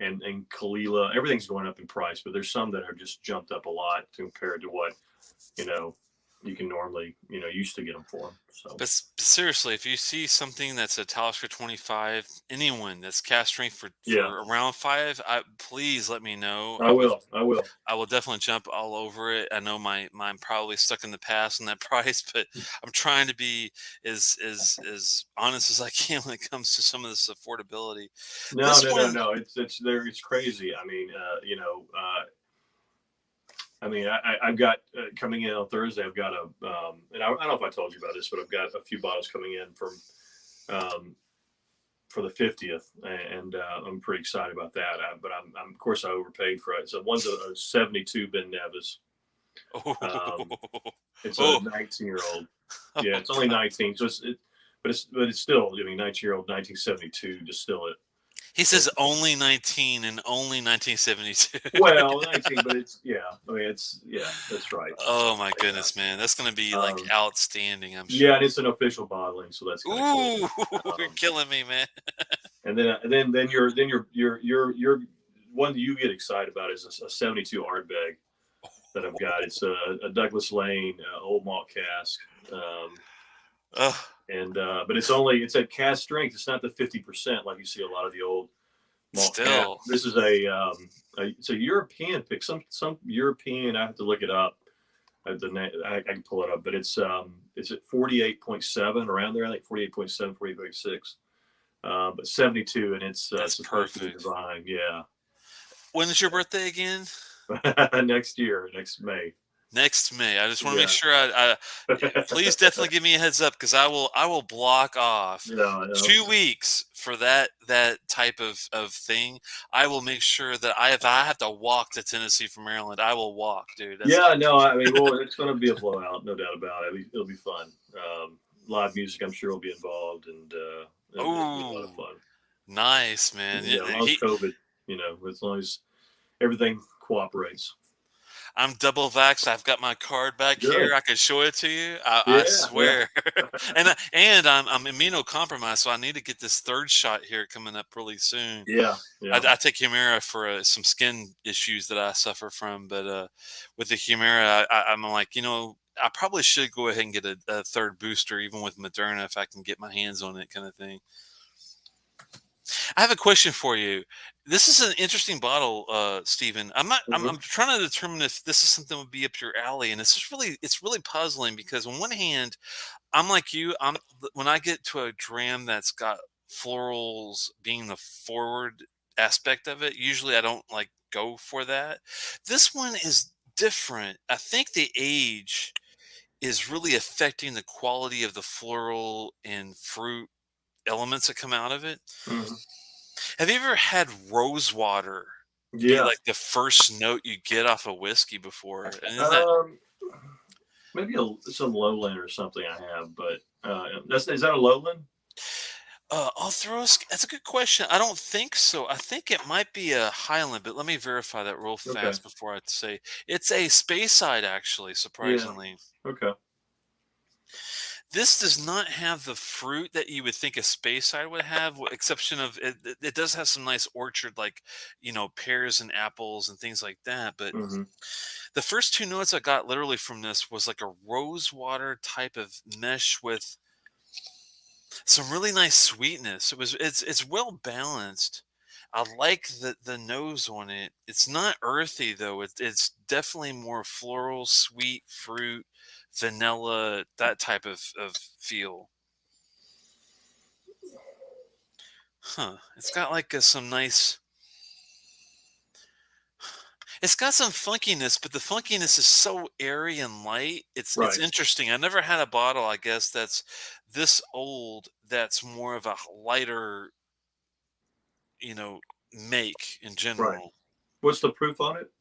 and Kalila, everything's going up in price, but there's some that are just jumped up a lot compared to what you know you can normally used to get them for. So Seriously, if you see something that's a Talisker 25, anyone that's cast strength yeah, for around five, please let me know. I will. I will definitely jump all over it. I know mine probably stuck in the past on that price, but I'm trying to be as honest as I can when it comes to some of this affordability. No, This no, no, one, no. It's there. It's crazy. I mean, I've got coming in on Thursday. I've got and I don't know if I told you about this, but I've got a few bottles coming in um, for the 50th, and I'm pretty excited about that. But I'm of course I overpaid for it. So one's a 72 Ben Nevis. Um, it's a oh, 19-year-old. oh Yeah, it's only God. 19, so but it's still. I mean, 19-year-old 1972 distillate. He And says only 19 and only 1972. well, 19, but it's yeah. I mean, that's right. Oh my goodness, man. That's going to be like Um, outstanding, I'm yeah, sure. and it's an official bottling, so that's kind of cool. Ooh, you're Um, killing me, man. and then your one that you get excited about is a 72 Ardbeg that I've got. It's a Douglas Lane old malt cask, Oh, and but it's at cask strength. It's not the 50% like you see a lot of the old malt cask. still. This is it's a European pick. Some European. I have to look it up. I can pull it up, but it's at 48.7 around there. I think 48.7, 48.6. But 72, and it's That's supposed to be perfect. divine. Yeah, When is your birthday again? next year, next May. Next May. I just want to make Yeah. sure please definitely give me a heads up, because I will block off No. 2 weeks for that type of thing. I will make sure that if I have to walk to Tennessee from Maryland, I will walk, dude. That's Yeah, no. I mean, well, it's going to be a blowout, no doubt about it. It'll be fun. Live music, I'm sure, will be involved, and it'll be a lot of oh fun. nice, man. Yeah, as long as COVID, as long as everything, of cooperates. I'm double vaxxed. I've got my card back here. Good. I can show it to you. I Yeah, yeah, swear. And I'm immunocompromised, so I need to get this third shot here coming up really soon. yeah, yeah. I take Humira for some skin issues that I suffer from, but with the Humira, I'm like, I probably should go ahead and get a third booster, even with Moderna, if I can get my hands on it, kind of thing. I have a question for you. This is an interesting bottle, Stephen. I'm not. I'm Mhm. trying to determine if this is something that would be up your alley, and it's really puzzling because on one hand, I'm like you. When I get to a dram that's got florals being the forward aspect of it, usually I don't like go for that. This one is different. I think the age is really affecting the quality of the floral and fruit elements that come out of it. Mhm. Have you ever had rose water be Yeah. like the first note you get off a whiskey before? And isn't that Um, maybe some lowland or something I have, but is that a lowland? I'll throw that's a good question. I don't think so. I think it might be a Highland, but let me verify that real Okay. fast before I say it's a Speyside, actually, Yeah. surprisingly. Okay. This does not have the fruit that you would think a Speyside would have, with exception of it does have some nice orchard, like, pears and apples and things like that. But Hmm. the first two notes I got literally from this was like a rose water type of mesh with some really nice sweetness. It's well balanced. I like the nose on it. It's not earthy though. It's definitely more floral, sweet fruit, vanilla, that type of feel. Huh. It's got like some nice. It's got some funkiness, but the funkiness is so airy and light. It's Right. interesting. I never had a bottle, I guess, that's this old. That's more of a lighter, you know, make in Right. general. What's the proof on it?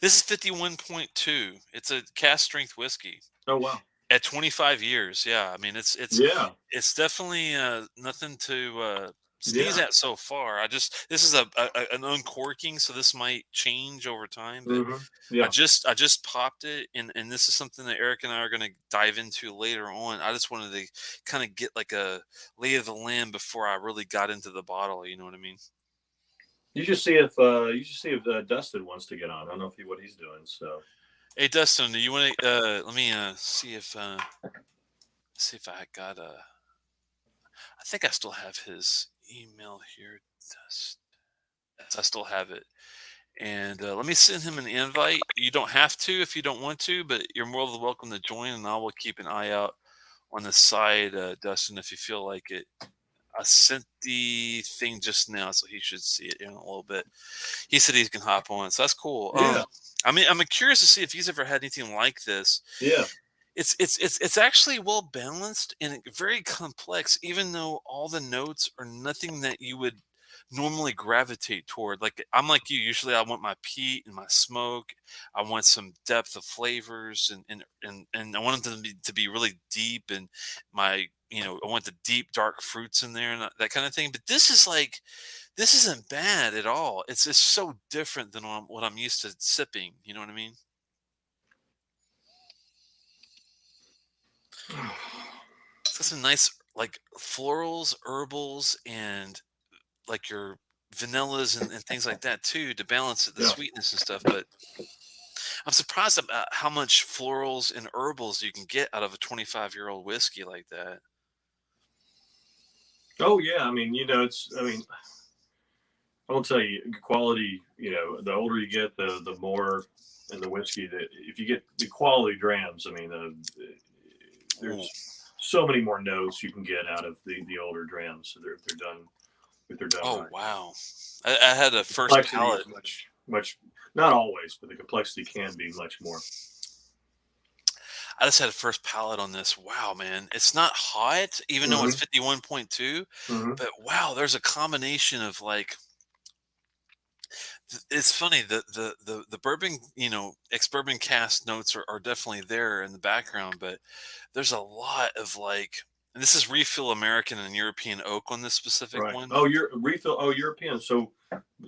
This is 51.2. It's a cast strength whiskey Oh wow. at 25 years. Yeah, I mean Yeah. it's definitely nothing to sneeze Yeah. at so far. This is an uncorking, so this might change over time. But Hmm. Yeah. I just popped it, and this is something that Eric and I are going to dive into later on. I just wanted to kind of get like a lay of the land before I really got into the bottle. You know what I mean? You should see if Dustin wants to get on. I don't know what he's doing. So Hey Dustin, do you want to let me see if I got I think I still have his email here. Yes, I still have it. And let me send him an invite. You don't have to if you don't want to, but you're more than welcome to join, and I will keep an eye out on the side, Dustin, if you feel like it. I sent the thing just now, so he should see it in a little bit. He said he can hop on, so that's cool. yeah. I mean, I'm curious to see if he's ever had anything like this. Yeah. It's actually well balanced and very complex, even though all the notes are nothing that you would normally gravitate toward. Like I'm like you, usually I want my peat and my smoke. I want some depth of flavors and I want them to be really deep and I want the deep dark fruits in there and that kind of thing. But this isn't bad at all. It's just so different than what I'm used to sipping. You know what I mean? It's got some nice like florals, herbals, and like your vanillas and things like that too to balance the Yeah. sweetness and stuff. But I'm surprised about how much florals and herbals you can get out of a 25-year-old whiskey like that. Oh yeah. I mean, I will tell you, quality. The older you get, the more in the whiskey that if you get the quality drams. I mean, Ooh. there's so many more notes you can get out of the older drams. So if they're done Oh right. wow! I had a first Complexity palate. is much not always, but the complexity can be much more. I just had a first palate on this. Wow, man, it's not hot, even though it's Hmm. 51.2. Hmm. But wow, there's a combination of like it's funny the bourbon ex bourbon cast notes are definitely there in the background, but there's a lot of like and this is refill American and European oak on this specific Right. one. Oh, you're refill. Oh, European. So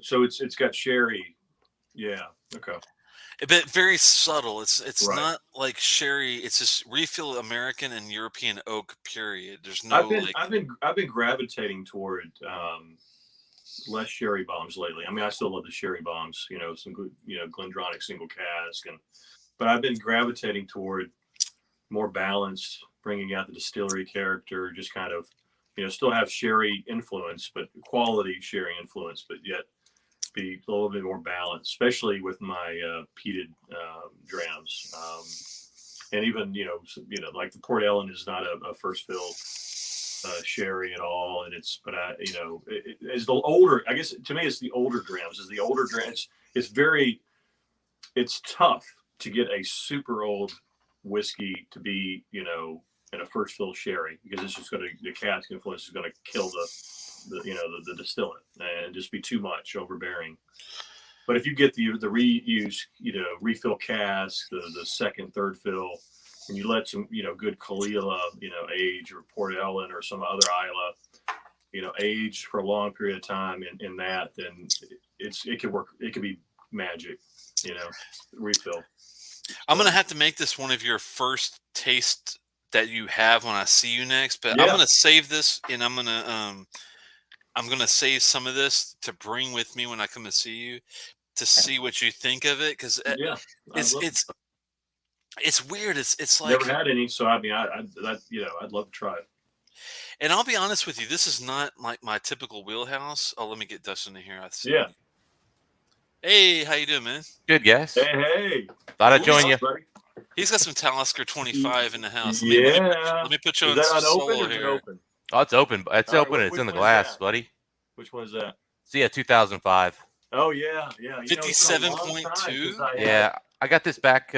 it's got sherry. Yeah. Okay. But very subtle. It's Right. not like sherry. It's just refill American and European oak. Period. There's I've no been like. I've been I've been gravitating toward less sherry bombs lately. I mean, I still love the sherry bombs. Some good, Glendronach single cask, but I've been gravitating toward more balanced, bringing out the distillery character, just kind of, still have sherry influence, but quality sherry influence, but yet be a little bit more balanced, especially with my peated drams. And even, like the Port Ellen is not a first fill sherry at all, and as the older, I guess to me, it's the older drams. Is the older drams? It's tough to get a super old whiskey to be, in a first fill sherry, because it's just the cask influence is going to kill the distillant and just be too much overbearing. But if you get the reuse, refill cask, the second, third fill, and you let some, good Kalila, age, or Port Ellen or some other Isla, age for a long period of time in that, then it could work. It could be magic, refill. I'm gonna have to make this one of your first taste that you have when I see you next. But I'm Yeah. gonna save this, and I'm gonna save some of this to bring with me when I come to see you to see what you think of it, because Yeah. it's it's weird. It's like, Never had any, so I mean, I'd love to try it. and I'll be honest with you, this is not like my typical wheelhouse. Oh, let me get Dustin in here. I see. Yeah. Hey, how you doing, man? Good guess. Hey. Thought I'd join you. Buddy. He's got some Talisker 25 in the house. Yeah. Let me put you Is on that solo unopened or is it here. open? Oh, it's open. It's All open. right, It's in the which one is glass, that? buddy. Which one is that? See, yeah, 2005. Oh yeah. 57.2? Yeah, I got this back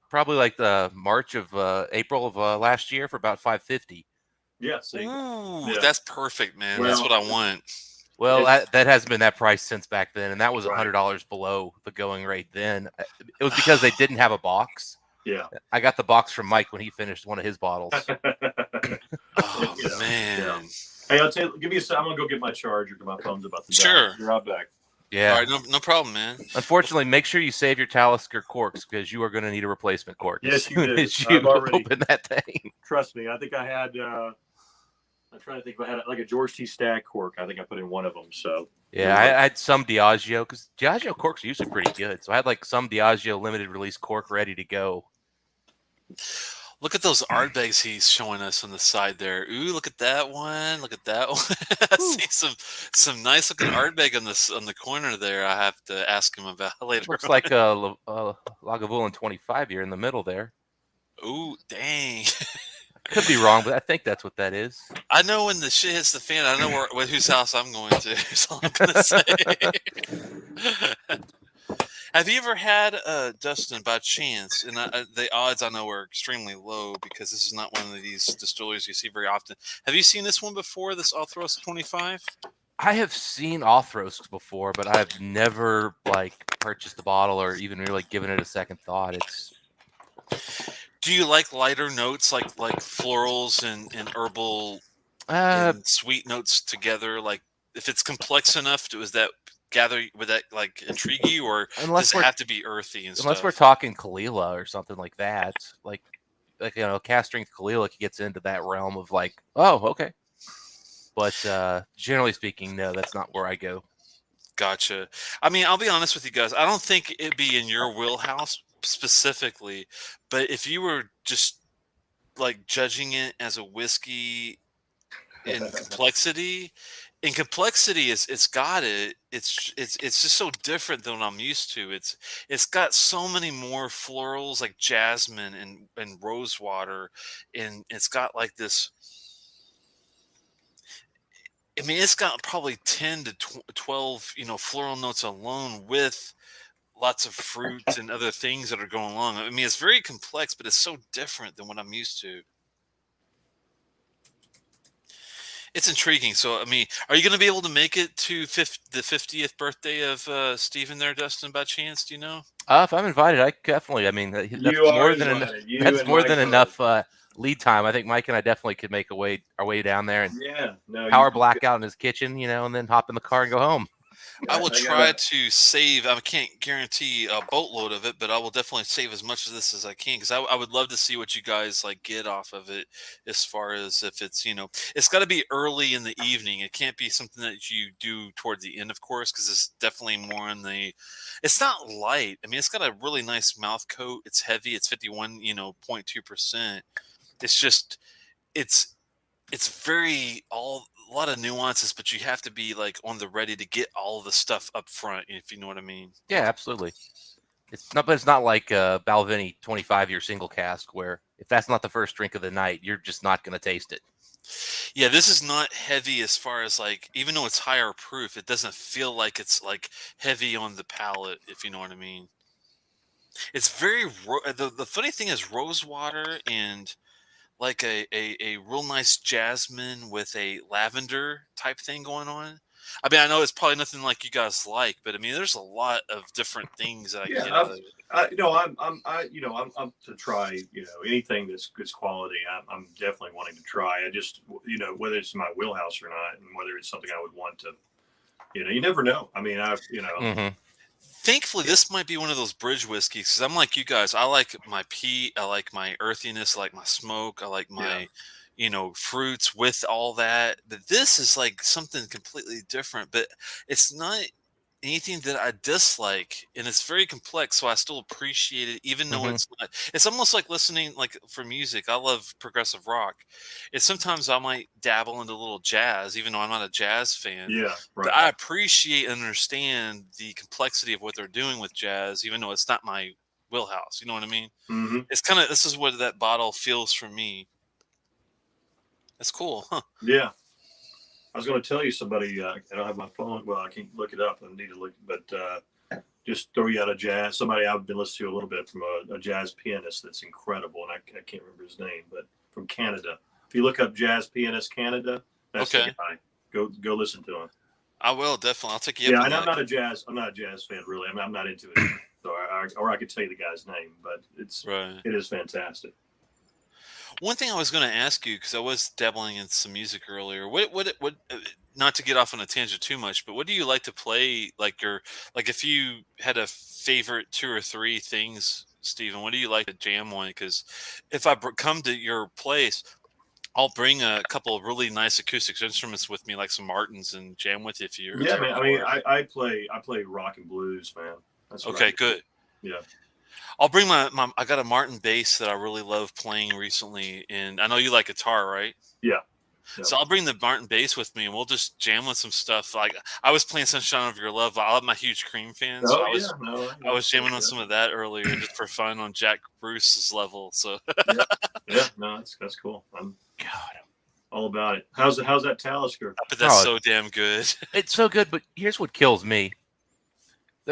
probably like the March of April of last year for about $5.50. Yeah. See. Ooh, Yeah. that's perfect, man. Well, that's what I want. Well, It's- that hasn't been that price since back then, and that was Right. $100 below the going rate then. It was because they didn't have a box. Yeah. I got the box from Mike when he finished one of his bottles. Oh, Yeah, man. yeah. Hey, I'll tell you. Give me a sec. I'm gonna go get my charger because my phone's about to die. Sure. You're right back. Yeah. All right, no problem, man. Unfortunately, make sure you save your Talisker corks because you are going to need a replacement cork Yes, as you soon do. as you I've already- open that thing. Trust me. I think I had. I'm trying to think if I had like a George T. Stagg cork. I think I put in one of them. So Yeah, I had some Diageo because Diageo corks are usually pretty good. So I had like some Diageo limited release cork ready to go. Look at those Ardbegs he's showing us on the side there. Ooh, look at that one. Look at that one. I see some nice looking Ardbeg on the corner there. I have to ask him about later. Looks on. like a Lagavulin 25 here in the middle there. Ooh, dang. Could be wrong, but I think that's what that is. I know when the shit hits the fan, I know whose house I'm going to. That's all I'm gonna say. Have you ever had Dustin by chance? And the odds I know are extremely low because this is not one of these distilleries you see very often. Have you seen this one before? This Althros 25? I have seen Althros before, but I have never like purchased the bottle or even really given it a second thought. It's. Do you like lighter notes like florals and herbal and sweet notes together? Like if it's complex enough, would that like intrigue you, or does it have to be earthy and unless stuff? we're talking Kalila or something like that, like cast strength Kalila gets into that realm of like, oh, okay. But generally speaking, no, that's not where I go. Gotcha. I mean, I'll be honest with you guys. I don't think it'd be in your wheelhouse specifically, but if you were just like judging it as a whiskey in complexity, it's got it. It's just so different than what I'm used to. It's got so many more florals like jasmine and rosewater, and it's got like this. I mean, it's got probably 10 to 12, floral notes alone with lots of fruit and other things that are going along. I mean, it's very complex, but it's so different than what I'm used to. It's intriguing. So, I mean, are you going to be able to make it to the 50th birthday of Stephen there, Dustin, by chance? Do you know? If I'm invited, I definitely. I mean, that's more than enough. That's more than enough lead time. I think Mike and I definitely could make our way down there and power blackout in his kitchen, and then hop in the car and go home. I will I try gotta, to save. I can't guarantee a boatload of it, but I will definitely save as much of this as I can because I would love to see what you guys like get off of it. As far as if it's it's got to be early in the evening. It can't be something that you do toward the end, of course, because it's definitely more in the. It's not light. I mean, it's got a really nice mouth coat. It's heavy. It's 51, 0.2%. It's just it's very all a lot of nuances, but you have to be like on the ready to get all of the stuff up front, if you know what I mean. Yeah, absolutely. But it's not like Balvenie 25-year single cask where if that's not the first drink of the night, you're just not going to taste it. Yeah, this is not heavy as far as like even though it's higher proof, it doesn't feel like it's like heavy on the palate, if you know what I mean. It's very the funny thing is rosewater and like a real nice jasmine with a lavender type thing going on. I mean, I know it's probably nothing like you guys like, but I mean, there's a lot of different things that I yeah, get out of it. I'm to try, anything that's quality. I'm definitely wanting to try. I just, whether it's in my wheelhouse or not, and whether it's something I would want to, you never know. I mean, Mm-hmm. Thankfully, yeah, this might be one of those bridge whiskeys because I'm like you guys. I like my peat. I like my earthiness. I like my smoke. I like yeah, my, fruits with all that. But this is like something completely different. But it's not anything that I dislike, and it's very complex. So I still appreciate it, even though Mm-hmm. it's not. It's almost like listening, like for music. I love progressive rock. And sometimes I might dabble into a little jazz, even though I'm not a jazz fan. yeah, But right. I appreciate and understand the complexity of what they're doing with jazz, even though it's not my wheelhouse. You know what I mean? Hmm. It's kind of this is what that bottle feels for me. That's cool, huh? Yeah. I was going to tell you somebody. I don't have my phone. Well, I can't look it up. I need to look, but just throw you out a jazz. Somebody I've been listening to a little bit from a jazz pianist that's incredible, and I can't remember his name, but from Canada. If you look up jazz pianist Canada, that's the Okay, guy. Go listen to him. I will definitely. I'll take you up Yeah, on and that. I'm not a jazz fan really. I mean, I'm not into it, so or I could tell you the guy's name, but Right. it is fantastic. One thing I was going to ask you because I was dabbling in some music earlier. What? Not to get off on a tangent too much, but what do you like to play? Like if you had a favorite two or three things, Stephen, what do you like to jam on? Because if I come to your place, I'll bring a couple of really nice acoustic instruments with me, like some Martins, and jam with you if you're Yeah, man. up I mean, for it. I play rock and blues, man. That's what I Okay, do. good. Yeah. I'll bring my. I got a Martin bass that I really love playing recently, and I know you like guitar, right? Yeah. Yeah. So I'll bring the Martin bass with me, and we'll just jam with some stuff. Like I was playing "Sunshine of Your Love." I'm a huge Cream fan, so Oh I yeah. was No, I was jamming on yeah. some of that earlier just for fun on Jack Bruce's level. So Yeah. Yeah. No, that's cool. I'm God. all about it. How's that Talisker? but that's Oh, so damn good. it's so good, but here's what kills me.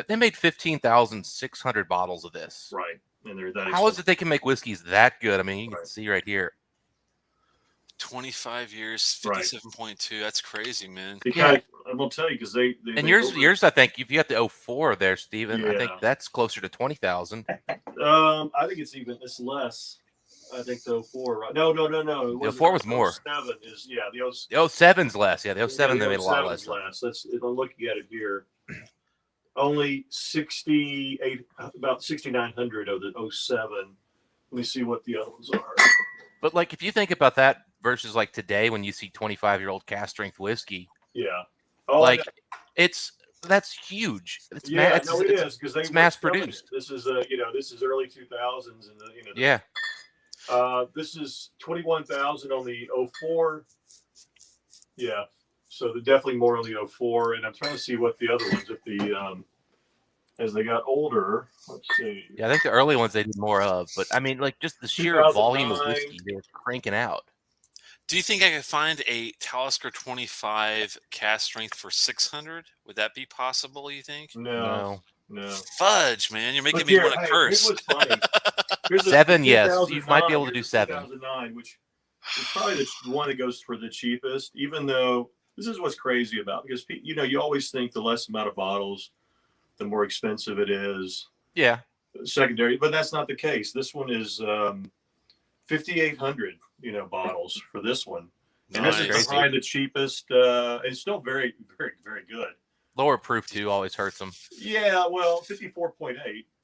They made 15,600 bottles of this. Right. And they're that How is expensive. it they can make whiskeys that good? I mean, you can Right. see right here. 25 years, Right. 57.2. That's crazy, man. Yeah, Because I'm gonna tell you because they and they over. yours, I think, if you got the '04 there, Steven, I think Yeah. that's closer to 20,000. I think it's less. I think the 04. Right? No. It The wasn't. 04 was more. 07 is The '07's less. Yeah, the yeah, '07 they made a lot 07 less is of. less. That's if I'm looking at it here. Only 68, about 6,900 of the 07. Let me see what the other ones are. But like, if you think about that versus like today, when you see 25-year-old cast strength whiskey, Yeah. Oh, like that's huge. yeah. No, it is because they it's were mass selling it. produced. This is this is early 2000s, and Yeah, this is 21,000 on the 04. Yeah. So they're definitely more on the 04, and I'm trying to see what the other ones, if the as they got older. Let's see. yeah. I think the early ones they did more of, but I mean, like just the sheer volume of 2009. whiskey they were cranking out. Do you think I could find a Talisker 25 cast strength for 600? Would that be possible? You think? No, No, no. Fudge, man, you're making Look me here. want to Hey, here's curse. what's funny. Here's seven. the Yes, you might be able to do Here's the 7. 2009, which is probably the one that goes for the cheapest. Even though this is what's crazy about because you always think the less amount of bottles, the more expensive it is. Yeah, Secondary, but that's not the case. This one is 5,800 bottles for this one, and this is Nice. probably the cheapest. It's still very, very, very good. Lower proof too always hurts them. Yeah, well, 54.8.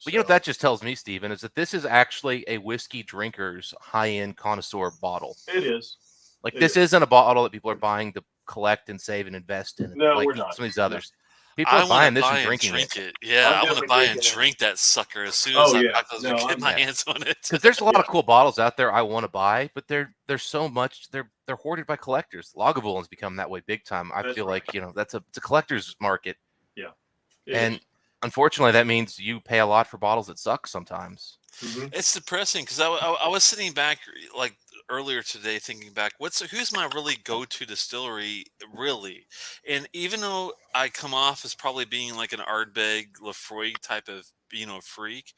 But you know what that just tells me, Steven, is that this is actually a whiskey drinker's high-end connoisseur bottle. It is. Like this isn't a bottle that people are buying to collect and save and invest in. No, like we're not. some of these others. People I are want buying to this buy and and drinking drink it. it. Yeah, I'm I want to definitely buy and drinking it. drink that sucker as soon Oh, as yeah. I get my hands on it. Because there's a lot of cool bottles out there I want to buy, but there's so much they're hoarded by collectors. Lagavulin has become that way big time. I That's feel right. like it's a collector's market, Yeah. and unfortunately that means you pay a lot for bottles that suck sometimes. Mm-hmm. It's depressing because I was sitting back like earlier today thinking back, who's my really go-to distillery really? And even though I come off as probably being like an Ardbeg Lefroy type of freak,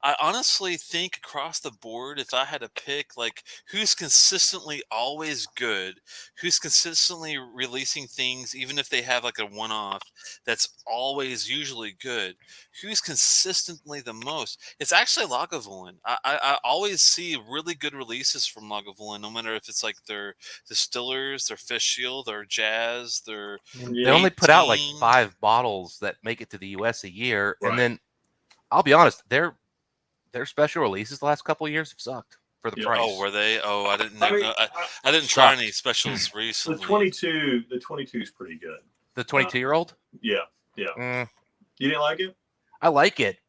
I honestly think across the board, if I had to pick like who's consistently always good, who's consistently releasing things, even if they have like a one-off that's always usually good, who's consistently the most, it's actually Lagavulin. I always see really good releases from Lagavulin, no matter if it's like their distillers, their Fish Shield, their Jazz, their They only put out like 18. 5 bottles that make it to the US a year, Right. and then I'll be honest, their special releases the last couple of years have sucked for the price. Oh, were they? Oh, I didn't. I mean, I didn't try any specials recently. The 22 is pretty good. The 22-year-old? Yeah. You didn't like it? I like it,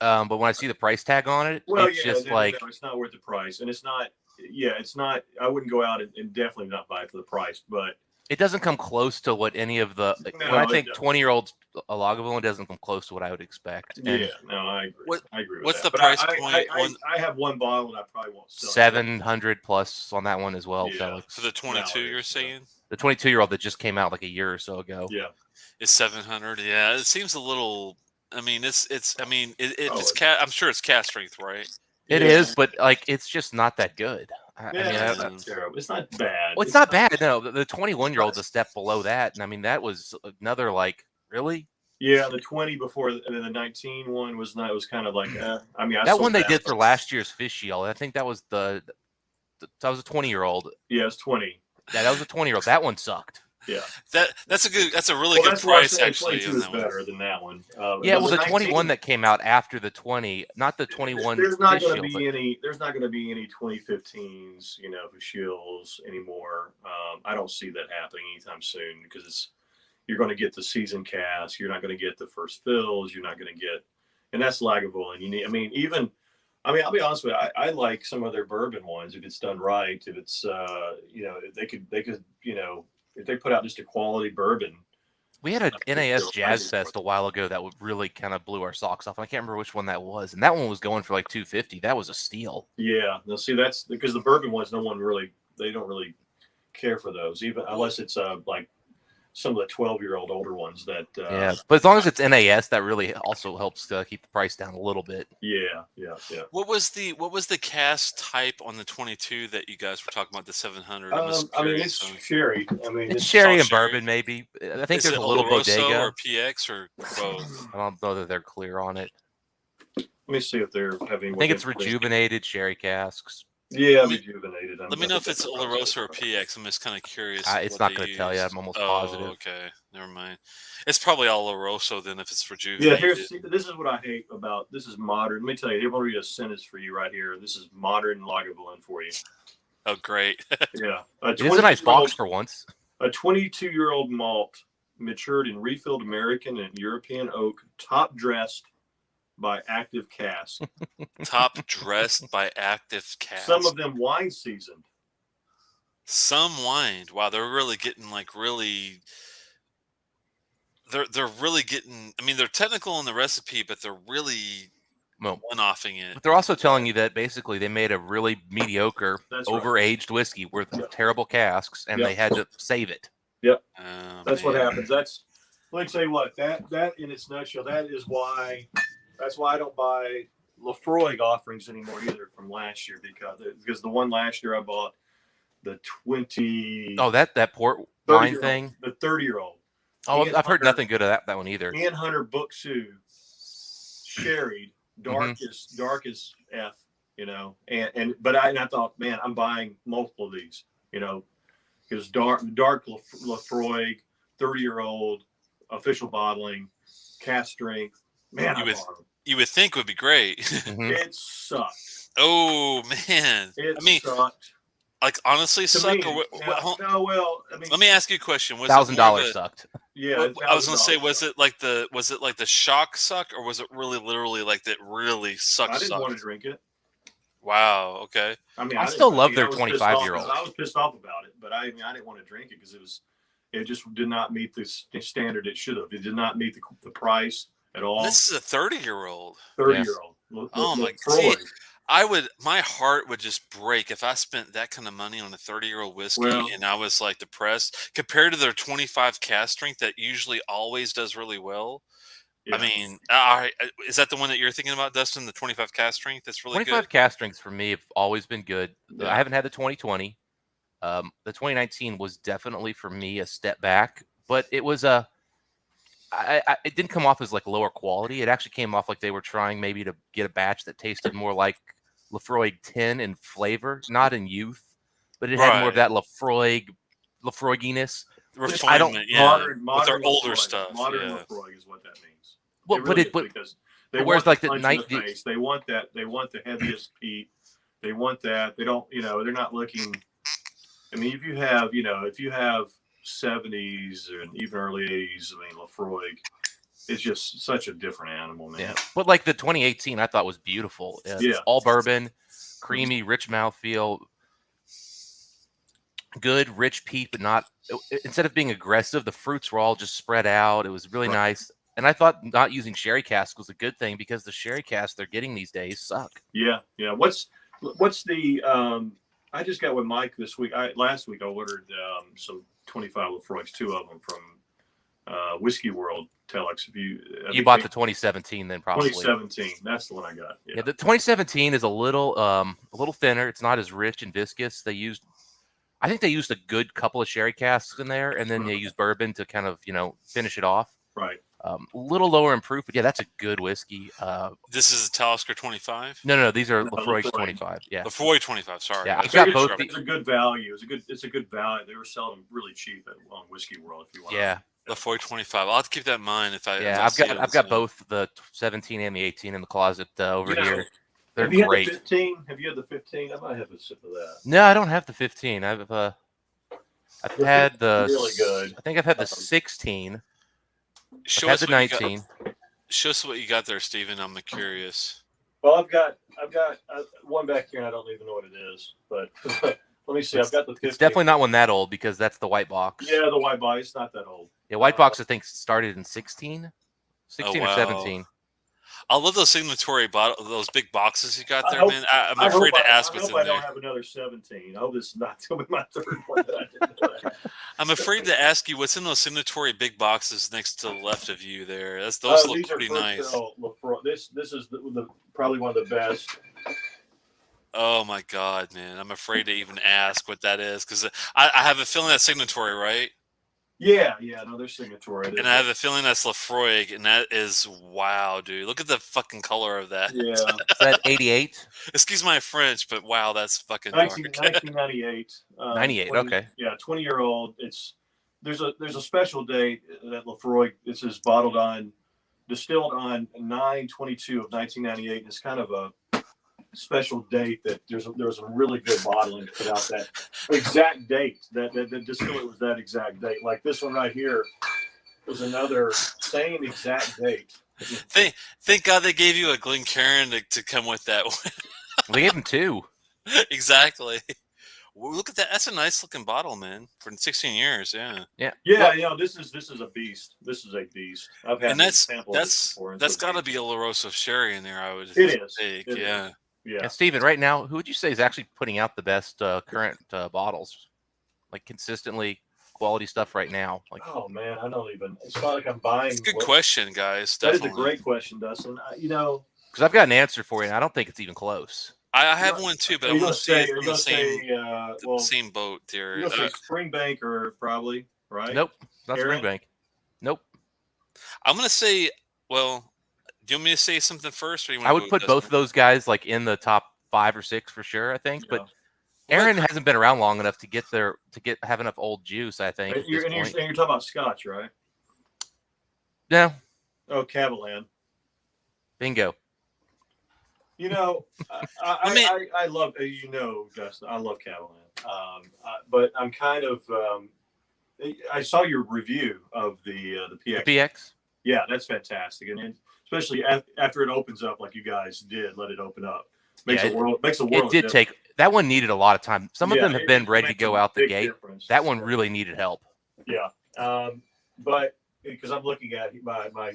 but when I see the price tag on it, Well, it's just like it's not worth the price, and it's not. Yeah, it's not. I wouldn't go out and definitely not buy it for the price, but it doesn't come close to what any of the. No, when I it think doesn't. 20-year-olds Lagavulin doesn't come close to what I would expect. And I agree. I agree with what's that. the But price I point? I have one bottle, and I probably won't sell it. 700 plus on that one as well. Yeah. Telex. For the 22, No, you're it's, saying? The 22-year-old that just came out like a year or so ago. Yeah. It's 700. Yeah, it seems a little. I mean, it's. I mean, I'm sure it's cast strength, right? It is, but like it's just not that good. It's not terrible. It's not bad. Well, it's not bad. No, the 21-year-old's a step below that, and I mean that was another like really. Yeah, the 20 before the 19 one was not. It was kind of like. I mean, that one they did for last year's Fish Shield. I think that was that was a 20-year-old. Yeah, it's 20. Yeah, that was a 20-year-old. That one sucked. Yeah, that's a really good price actually. 22 is better than that one. Yeah, well, the 21 that came out after the 20, not the 21. There's not going to be any. There's not going to be any 2015s, for Shields anymore. I don't see that happening anytime soon because you're going to get the season cast. You're not going to get the first fills. You're not going to get, and that's Lagavulin. You need. I'll be honest with you. I like some of their bourbon ones if it's done right. If it's, they could, if they put out just a quality bourbon. We had a NAS Jazz Fest a while ago that would really kind of blew our socks off. I can't remember which one that was, and that one was going for like $250. That was a steal. Yeah, now see that's because the bourbon ones, they don't really care for those, even unless it's like some of the 12-year-old older ones that. Yeah, but as long as it's NAS, that really also helps to keep the price down a little bit. Yeah. What was the cast type on the 22 that you guys were talking about, the 700? It's sherry. It's sherry and bourbon, maybe. I think there's a little bodega or PX or both. I don't know that they're clear on it. Let me see if they're having. I think it's rejuvenated sherry casks. Yeah, rejuvenated. Let me know if it's Oloroso or PX. I'm just kind of curious. It's not going to tell you. I'm almost positive. Okay, never mind. It's probably Oloroso then if it's rejuvenated. Yeah, this is what I hate about this is modern. Let me tell you, I'm going to read a sentence for you right here. This is modern Lagavulin for you. Oh, great. Yeah. It is a nice box for once. A 22-year-old malt matured in refilled American and European oak, top dressed by active cask. Top dressed by active cask. Some of them wine seasoned. Some wine. Wow, they're really getting they're really getting. I mean, they're technical in the recipe, but they're really one-offing it. But they're also telling you that basically they made a really mediocre, overaged whiskey with terrible casks, and they had to save it. Yep, that's what happens. Let me tell you what. That in its nutshell, that's why I don't buy Lefroy offerings anymore either from last year because the one last year I bought the 20. Oh, that port wine thing. The 30-year-old. Oh, I've heard nothing good of that one either. Ian Hunter Booksu, sherried, dark as F, but I thought, man, I'm buying multiple of these, because dark Lefroy, 30-year-old, official bottling, cast strength. Man, You would think would be great. It sucked. Oh man, It sucked. Like honestly, suck me, or what? no, well, I mean, let me ask you a question. Was $1,000 sucked. Yeah, I was gonna say, was it like the shock suck, or was it really literally like that really sucked? I didn't want to drink it. Wow. Okay. I mean, I still love their 25-year-old. I was pissed off about it, but I didn't want to drink it because it just did not meet the standard it should have. It did not meet the price at all. This is a 30-year-old. 30-year-old. Oh my God. My heart would just break if I spent that kind of money on a 30-year-old whiskey and I was like depressed compared to their 25 cast strength that usually always does really well. Yeah. I mean, is that the one that you're thinking about, Dustin? The 25 cast strength? That's really 25 good. cast strengths for me have always been good. Yeah. I haven't had the 2020. The 2019 was definitely for me a step back, but it was it didn't come off as like lower quality. It actually came off like they were trying maybe to get a batch that tasted more like Lafroig 10 in flavor, not in youth, but it had more of that Lafroiginess. Refinement, modern with their older Lafroig. stuff. Modern Lafroig is what that means. Well, because they whereas want like the night, they want that. They want the heaviest peat. They want that. They don't. They're not looking. I mean, if you have 70s and even early 80s, I mean, Lafroig, it's just such a different animal, man. Yeah. But like the 2018, I thought was beautiful. All bourbon, creamy, rich mouthfeel, good, rich peat, but not. Instead of being aggressive, the fruits were all just spread out. It was really nice. And I thought not using sherry cask was a good thing because the sherry cask they're getting these days suck. Yeah. What's the I just got with Mike this week. Last week I ordered some 25 Lafroigs, 2 of them from Whisky World Telex. You bought the 2017 then probably. 2017. That's the one I got. Yeah, the 2017 is a little thinner. It's not as rich and viscous. I think they used a good couple of sherry casks in there, and then they used bourbon to kind of finish it off. Right. A little lower in proof, but yeah, that's a good whiskey. This is a Talisker 25? No, these are Lafroig 25. Yeah. Lafroig 25, sorry. Yeah, I've got both. It's a good value. It's a good value. They were selling them really cheap on Whisky World if you want. Yeah. Lafroig 25. I'll have to keep that in mind if I. Yeah, I've got both the 17 and the 18 in the closet over here. They're great. Have you had the 15? I might have a sip of that. No, I don't have the 15. I've had the really good. I think I've had the 16. Show I've us had the 19. Show us what you got there, Stephen. I'm curious. Well, I've got one back here, and I don't even know what it is. But let me see. I've got the 15. It's definitely not one that old because that's the white box. Yeah, the white box. It's not that old. Yeah, white box I think started in 16 Oh, wow. or 17. I love those signatory those big boxes you got there, man. I'm afraid to ask what's in there. I don't have another 17. I hope this is not going to be my third one that I did. I'm afraid to ask you what's in those signatory big boxes next to the left of you there. Those look pretty nice. This is probably one of the best. Oh my God, man! I'm afraid to even ask what that is because I have a feeling that's signatory, right? Yeah, no, they're signatory. And I have a feeling that's Lafroig, and that is wow, dude. Look at the fucking color of that. Yeah. Is that 88? Excuse my French, but wow, that's fucking 1998. 98, okay. Yeah, 20-year-old. There's a special date that Lafroig, this is distilled on 9/22 of 1998, and it's kind of a special date that there was a really good bottling to put out that exact date that distillate was that exact date. Like this one right here was another same exact date. Thank God they gave you a Glencairn to come with that one. They gave him 2. Exactly. Well, look at that. That's a nice looking bottle, man. For 16 years, yeah. Yeah. This is a beast. This is a beast. I've had that's before. That's got to be a La Rosa sherry in there. I would. It is. Think. It yeah. is. Yeah. And Steven, right now, who would you say is actually putting out the best current bottles? Like consistently quality stuff right now? Like, oh man, I don't even. It's not like I'm buying. It's a good question, guys. That Definitely. is a great question, Dustin. because I've got an answer for you, and I don't think it's even close. I have one too, but I'm going to say it's the same boat there. You're going to say Springbank or probably, right? Nope, not Springbank. Nope. I'm going to say, well, do you want me to say something first? Or you want I would put both of those guys like in the top 5 or 6 for sure, I think. Yeah. But Aaron hasn't been around long enough to have enough old juice, I think. And you're talking about Scotch, right? No. Oh, Cavalan. Bingo. You know, I mean, I love, as you know, Justin, I love Cavalan. But I'm kind of, I saw your review of the PX. The PX. Yeah, that's fantastic, and then especially after it opens up, like you guys did, let it open up. Makes a world. It did take that one needed a lot of time. Some of them have been ready to go out the gate. Difference. That one really needed help. Yeah, but because I'm looking at my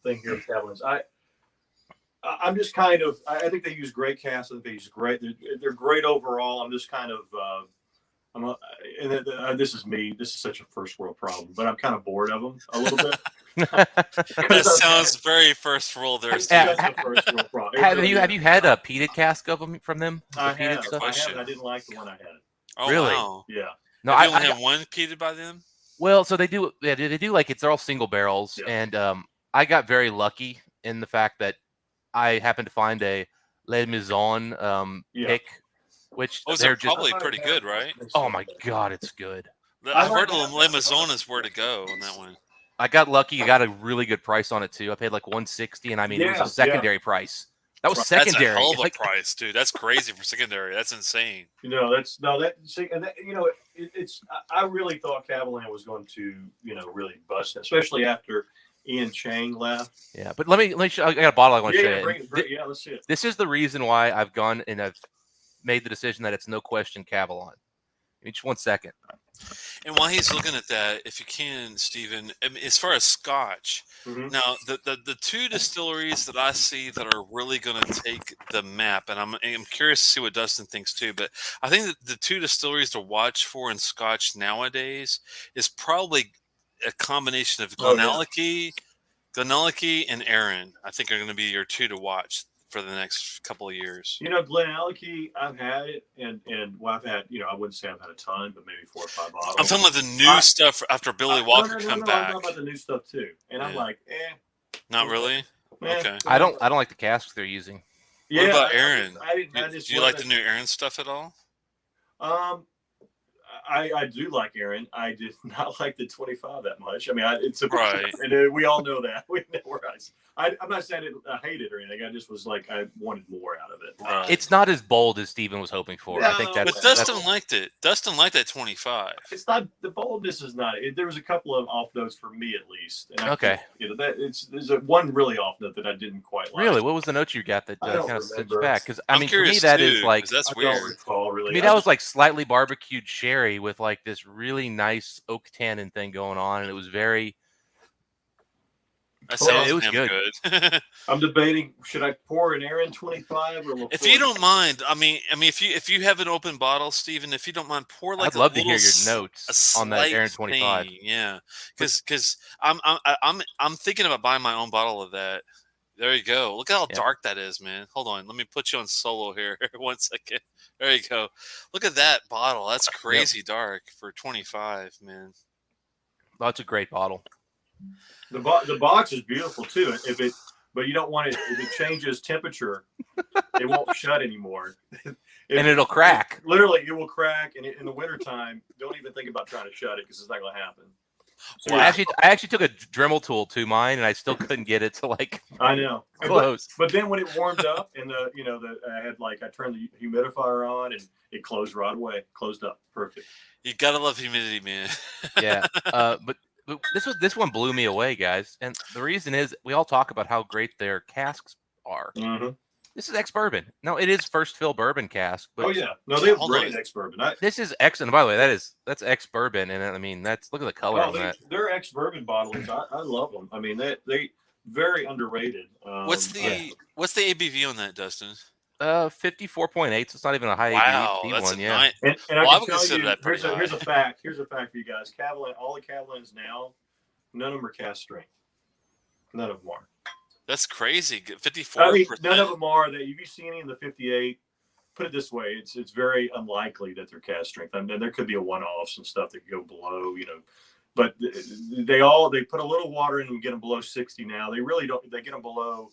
thing here, Cavalan's, I'm just kind of. I think they use great casts. I think they use great. They're great overall. I'm just kind of. This is me. This is such a first world problem, but I'm kind of bored of them a little bit. That sounds very first world. There's first world problem. Have you had a peated cask of them from them? I have. Stuff? I didn't like the one I had. Oh, really? Wow. Yeah. No, I only had one peated by them. Well, so they do. Yeah, they do like it's all single barrels, and I got very lucky in the fact that I happened to find a Les Maison pick, which they're probably pretty good, right? Oh my God, it's good. I've heard Les Maison is where to go on that one. I got lucky. I got a really good price on it too. I paid like $160, and I mean it was a secondary price. That was secondary. That's a hell of a price, dude. That's crazy for secondary. That's insane. You know, it's. I really thought Cavalan was going to, really bust, especially after Ian Chang left. Yeah, but let me show. I got a bottle I want to show you. Yeah, let's see it. This is the reason why I've gone and I've made the decision that it's no question Cavalan. Just 1 second. And while he's looking at that, if you can, Stephen, I mean, as far as Scotch, now the two distilleries that I see that are really going to take the map, and I'm curious to see what Dustin thinks too, but I think that the two distilleries to watch for in Scotch nowadays is probably a combination of Glenallachie and Arran. I think are going to be your two to watch for the next couple of years. Glenallachie, I've had it, and I've had, I wouldn't say I've had a ton, but maybe 4 or 5 bottles. I'm talking about the new stuff after Billy Walker come back. I'm talking about the new stuff too, and I'm like, not really. Okay. I don't like the casks they're using. Yeah, what about Arran? Do you like the new Arran stuff at all? I do like Arran. I did not like the 25 that much. I mean, it's a right, and we all know that. We know where I'm not saying I hate it or anything. I just was like, I wanted more out of it. Right. It's not as bold as Steven was hoping for. No, I think that's. But Dustin liked it. Dustin liked that 25. It's not the boldness is not. There was a couple of off notes for me at least. And okay. There's one really off note that I didn't quite like. Really, what was the note you got that kind of sent you back? Because I mean, for me that is like that's weird. I don't recall really. I mean, that was like slightly barbecued sherry with like this really nice oak tannin thing going on, and it was very. That sounds it was good. I'm debating: should I pour an Arran 25 or? If you don't mind, I mean, if you have an open bottle, Stephen, if you don't mind, pour like. I'd love to hear your notes on that Arran 25. Yeah, because I'm thinking about buying my own bottle of that. There you go. Look how dark that is, man. Hold on, let me put you on solo here. 1 second. There you go. Look at that bottle. That's crazy dark for 25, man. That's a great bottle. The box is beautiful too. But you don't want it. If it changes temperature, it won't shut anymore. And it'll crack. Literally, it will crack. And in the wintertime, don't even think about trying to shut it because it's not going to happen. So I actually took a Dremel tool to mine, and I still couldn't get it to like. I know. Close. But then when it warmed up, and I turned the humidifier on, and it closed right away. Closed up, perfect. You gotta love humidity, man. Yeah. But this one blew me away, guys. And the reason is we all talk about how great their casks are. Mm-hmm. This is ex-bourbon. No, it is first fill bourbon cask. But they have great ex-bourbon. This is excellent. By the way, that's ex-bourbon, and I mean look at the color on that. They're ex-bourbon bottles. I love them. I mean they very underrated. What's the ABV on that, Dustin? 54.8. So it's not even a high ABV that's one. Yeah. And I can tell you, here's a fact. Here's a fact for you guys. All the Cavalans now, none of them are cast strength. None of them are. That's crazy. 54%. I mean, none of them are. If you see any in the 58, put it this way: it's very unlikely that they're cast strength. I mean, there could be a one-offs and stuff that could go below, but they put a little water in them and get them below 60 now. They really don't. They get them below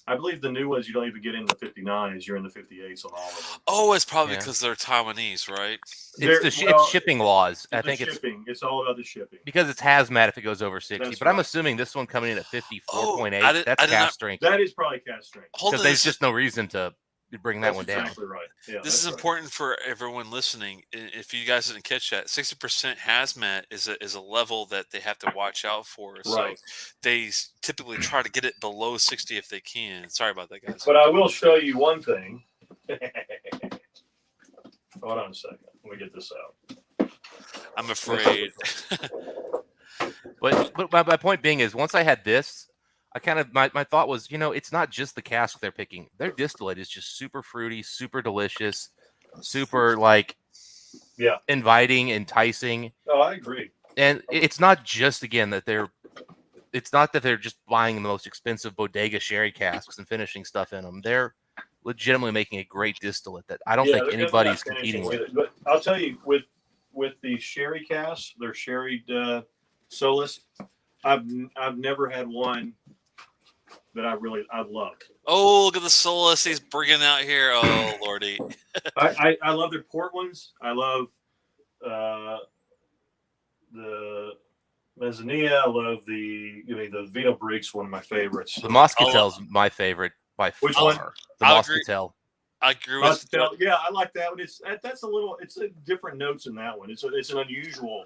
I believe the new ones you don't even get in the 59s. You're in the 58s on all of them. Oh, it's probably Yeah. because they're Taiwanese, right? It's shipping laws. I think it's shipping. It's all about the shipping. because it's hazmat if it goes over 60. That's but I'm right. assuming this one coming in at 54.8. Oh, I That's did cast not- strength. That is probably cast strength. Hold Because on, there's just no reason to bring that That's one down. exactly right. Yeah, this is that's right. important for everyone listening. If you guys didn't catch that, 60% hazmat is a level that they have to watch out for. Right. So they typically try to get it below 60 if they can. Sorry about that, guys. But I will show you one thing. Hold on a second. Let me get this out. I'm afraid. But my point being is, once I had this, I kind of my thought was, it's not just the cask they're picking. Their distillate is just super fruity, super delicious, super inviting, enticing. Oh, I agree. And it's not just it's not that they're just buying the most expensive bodega sherry casks and finishing stuff in them. They're legitimately making a great distillate that I don't think they're anybody's definitely not competing finishing with. it. But I'll tell you, with the sherry casks, they're sherried Solus. I've never had one that I've loved. Oh, look at the Solus he's bringing out here. Oh, Lordy. I love their port ones. I love the Mezzanilla. I love the Vino Brick's one of my favorites. The Moscatel's my favorite by Which far. one? The I'll agree. Moscatel. I agree with Yeah, I like that one. It's a different notes in that one. It's an unusual.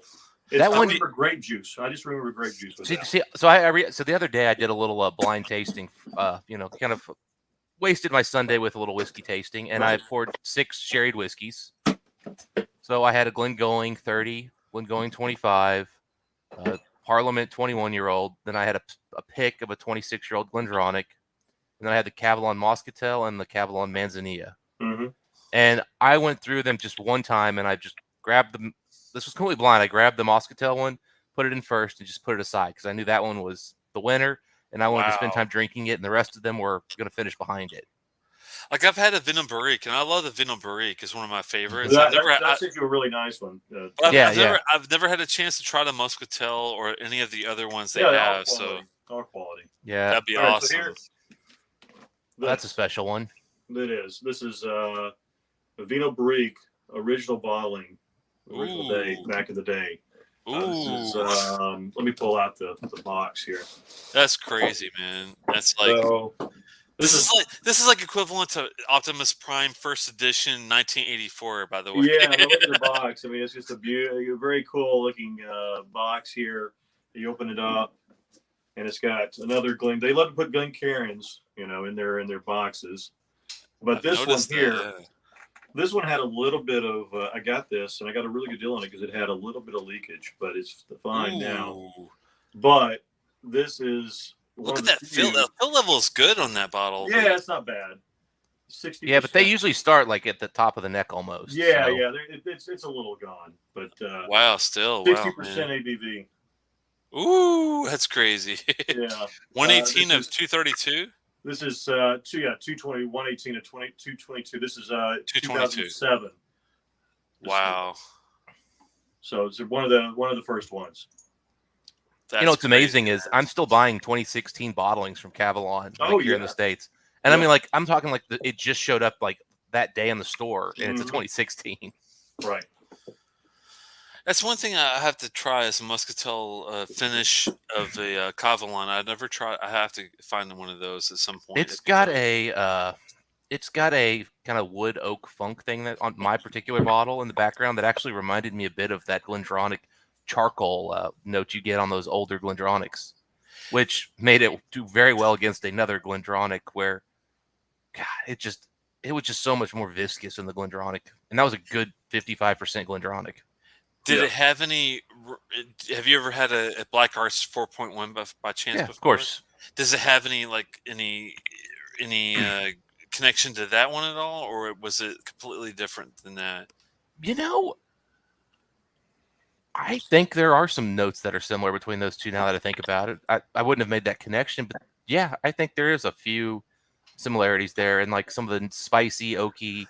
That I one- remember grape juice. I just remember grape juice. With that. So the other day I did a little blind tasting. Kind of wasted my Sunday with a little whiskey tasting, and I poured 6 sherried whiskeys. So I had a Glengoyne 30, Glengoyne 25, Parliament 21-year-old. Then I had a pick of a 26-year-old Glendronach. And then I had the Cavallon Moscatel and the Cavallon Manzanilla. Mm-hmm. And I went through them just one time, and I just grabbed them. This was completely blind. I grabbed the Moscatel one, put it in first, and just put it aside because I knew that one was the winner, and I wanted to spend time drinking it, and the rest of them were going to finish behind it. Like I've had a Vino Barrique, and I love the Vino Barrique. It's one of my favorites. That's a really nice one. I've never had a chance to try the Moscatel or any of the other ones they have. All quality. Yeah, that'd be awesome. So that's a special one. It is. This is a Vino Barrique original bottling, day back in the day. This is, let me pull out the box here. That's crazy, man. That's like this is like equivalent to Optimus Prime First Edition 1984. By the way, yeah. Look at the box. I mean, it's just a very cool looking box here. You open it up, and it's got another Glen. They love to put Glencairns, in their boxes. But this one here. This one had a little bit of. I got this, and I got a really good deal on it because it had a little bit of leakage, but it's fine now. But this is. Look at that fill. The fill level is good on that bottle. Yeah, it's not bad. 60%. Yeah, but they usually start like at the top of the neck almost. Yeah, so. yeah. It's a little gone, but wow, still 60% ABV. Ooh, that's crazy. Yeah, 118 of 232. This is 220, 118 of 222. This is 2007. Wow. So it's one of the first ones. That's what's amazing is I'm still buying 2016 bottlings from Cavallon here in the States. And I mean, like, I'm talking like it just showed up like that day in the store, and it's a 2016. Right. That's one thing I have to try is a Muscatel finish of a Cavallon. I've never tried. I have to find one of those at some point. It's got a kind of wood oak funk thing that on my particular bottle in the background that actually reminded me a bit of that Glendronach charcoal note you get on those older Glendronachs, which made it do very well against another Glendronach where, God, it was just so much more viscous in the Glendronach, and that was a good 55% Glendronach. Did it have any? Have you ever had a Black Arts 4.1 by chance? Yeah, before? Of course. Does it have any connection to that one at all, or was it completely different than that? I think there are some notes that are similar between those two now that I think about it. I wouldn't have made that connection, but yeah, I think there is a few similarities there and like some of the spicy, oaky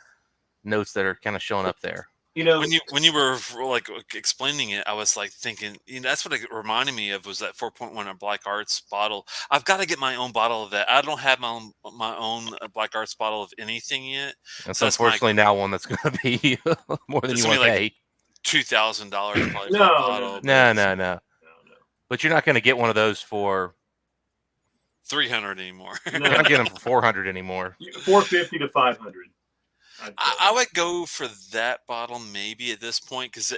notes that are kind of showing up there. when you were like explaining it, I was like thinking, that's what it reminded me of was that 4.1 Black Arts bottle. I've got to get my own bottle of that. I don't have my own Black Arts bottle of anything yet. That's So unfortunately now one that's going to be more than it's you gonna want to be like pay. $2,000 probably for No, that no, bottle. No. But you're not going to get one of those for $300 anymore. You're not getting them for 400 anymore. 450 to 500. I would go for that bottle maybe at this point because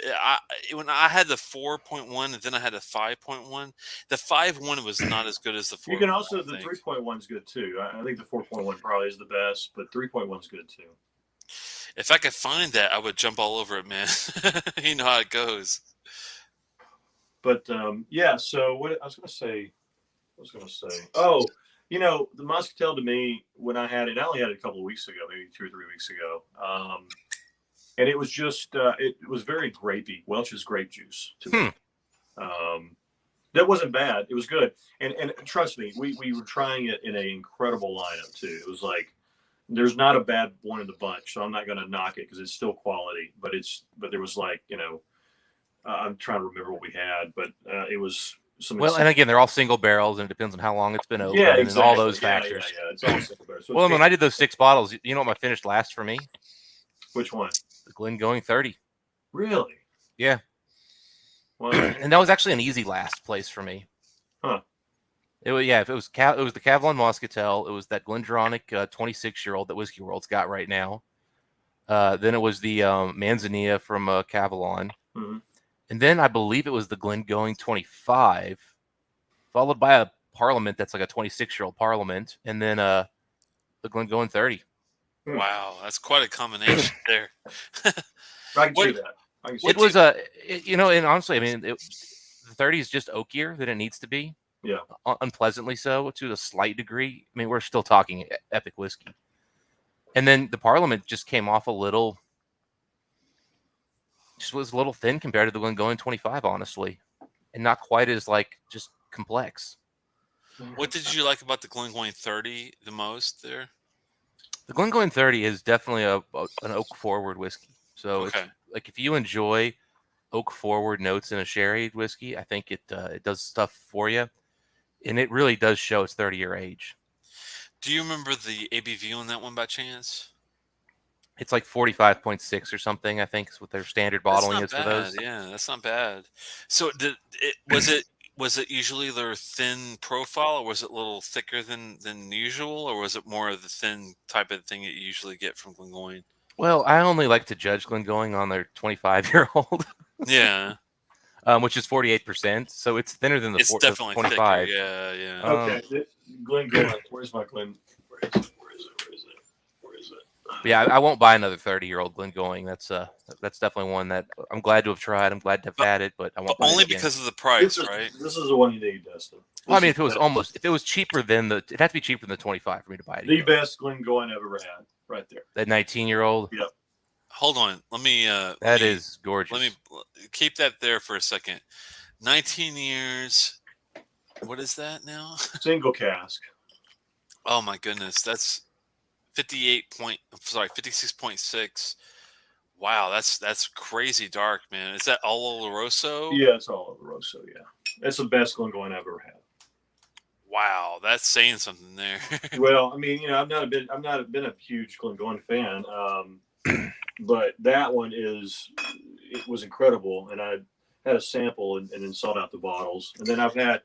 when I had the 4.1 and then I had the 5.1, the 5.1 was not as good as the 4. You can also the 3.1 is good too. I think the 4.1 probably is the best, but 3.1 is good too. If I could find that, I would jump all over it, man. You know how it goes. But yeah, so what I was going to say. Oh, the Muscatel to me, when I had it, I only had it a couple of weeks ago, maybe 2 or 3 weeks ago. And it was just, it was very grapey, Welch's grape juice to me. That wasn't bad. It was good. And trust me, we were trying it in an incredible lineup too. It was like, there's not a bad one in the bunch, so I'm not going to knock it because it's still quality, but there was like, I'm trying to remember what we had, but it was, and again, they're all single barrels, and it depends on how long it's been open, exactly. and all those factors. Yeah, it's all single barrels. So when I did those 6 bottles, you know what my finished last for me? Which one? The Glengoyne 30. Really? Yeah. Wow. And that was actually an easy last place for me. Huh. It was it was the Cavallon Muscatel. It was that Glendronach 26-year-old that Whiskey World's got right now. Then it was the Manzanilla from Cavallon. Mm-hmm. And then I believe it was the Glengoyne 25, followed by a Parliament that's like a 26-year-old Parliament, and then the Glengoyne 30. Wow, that's quite a combination there. I can see that. It was and honestly, I mean, the 30 is just oakier than it needs to be. Yeah, unpleasantly so to a slight degree. I mean, we're still talking epic whiskey. And then the Parliament just came off was a little thin compared to the Glengoyne 25, honestly, and not quite as just complex. What did you like about the Glengoyne 30 the most there? The Glengoyne 30 is definitely an oak forward whiskey. So okay. It's if you enjoy oak forward notes in a sherry whiskey, I think it does stuff for you, and it really does show its 30-year age. Do you remember the ABV on that one by chance? It's like 45.6 or something, I think, is what their standard bottling is for those. Yeah, that's not bad. So was it usually their thin profile, or was it a little thicker than usual, or was it more of the thin type of thing that you usually get from Glengoyne? Well, I only like to judge Glengoyne on their 25-year-old. Yeah. Which is 48%, so it's thinner than it's definitely 25. Thicker. Yeah. Okay, Glengoyne. Where's my Glen? Where is it? Yeah, I won't buy another 30-year-old Glengoyne. That's definitely one that I'm glad to have tried. I'm glad to have had it, but I won't buy only it again. because of the price, right? This is the one you need, Dustin. Well, I mean, if it was cheaper than it'd have to be cheaper than the 25 for me to buy it. The best Glengoyne I've ever had, right there. That 19-year-old. Yep. Hold on, let me. That is gorgeous. Let me keep that there for a second. 19 years. What is that now? Single cask. Oh my goodness, that's 56.6. Wow, that's crazy dark, man. Is that all Oloroso? Yeah, it's all Oloroso. Yeah, that's the best Glengoyne I've ever had. Wow, that's saying something there. Well, I mean, I've not been a huge Glengoyne fan, but that one was incredible, and I had a sample and then sought out the bottles, and then I've had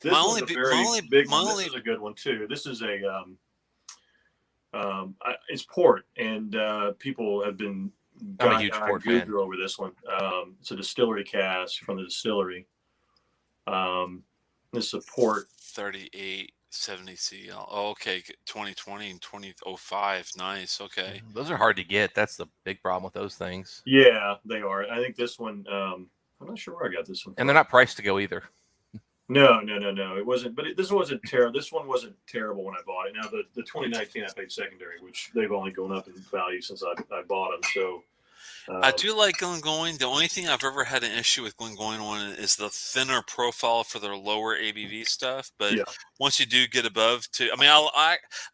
this one's a very big one. This is a good one too. This is it's port, and people have been I'm a huge port fan over this one. It's a distillery cask from the distillery. This is a port 3870 CL. Oh, okay, 2020 and 2005. Nice. Okay, those are hard to get. That's the big problem with those things. Yeah, they are. I think this one. I'm not sure where I got this one from. And they're not priced to go either. No. It wasn't. But this wasn't terrible. This one wasn't terrible when I bought it. Now the 2019 I paid secondary, which they've only gone up in value since I bought them. So I do like Glengoyne. The only thing I've ever had an issue with Glengoyne on is the thinner profile for their lower ABV stuff. But Yeah. once you do get above to, I mean,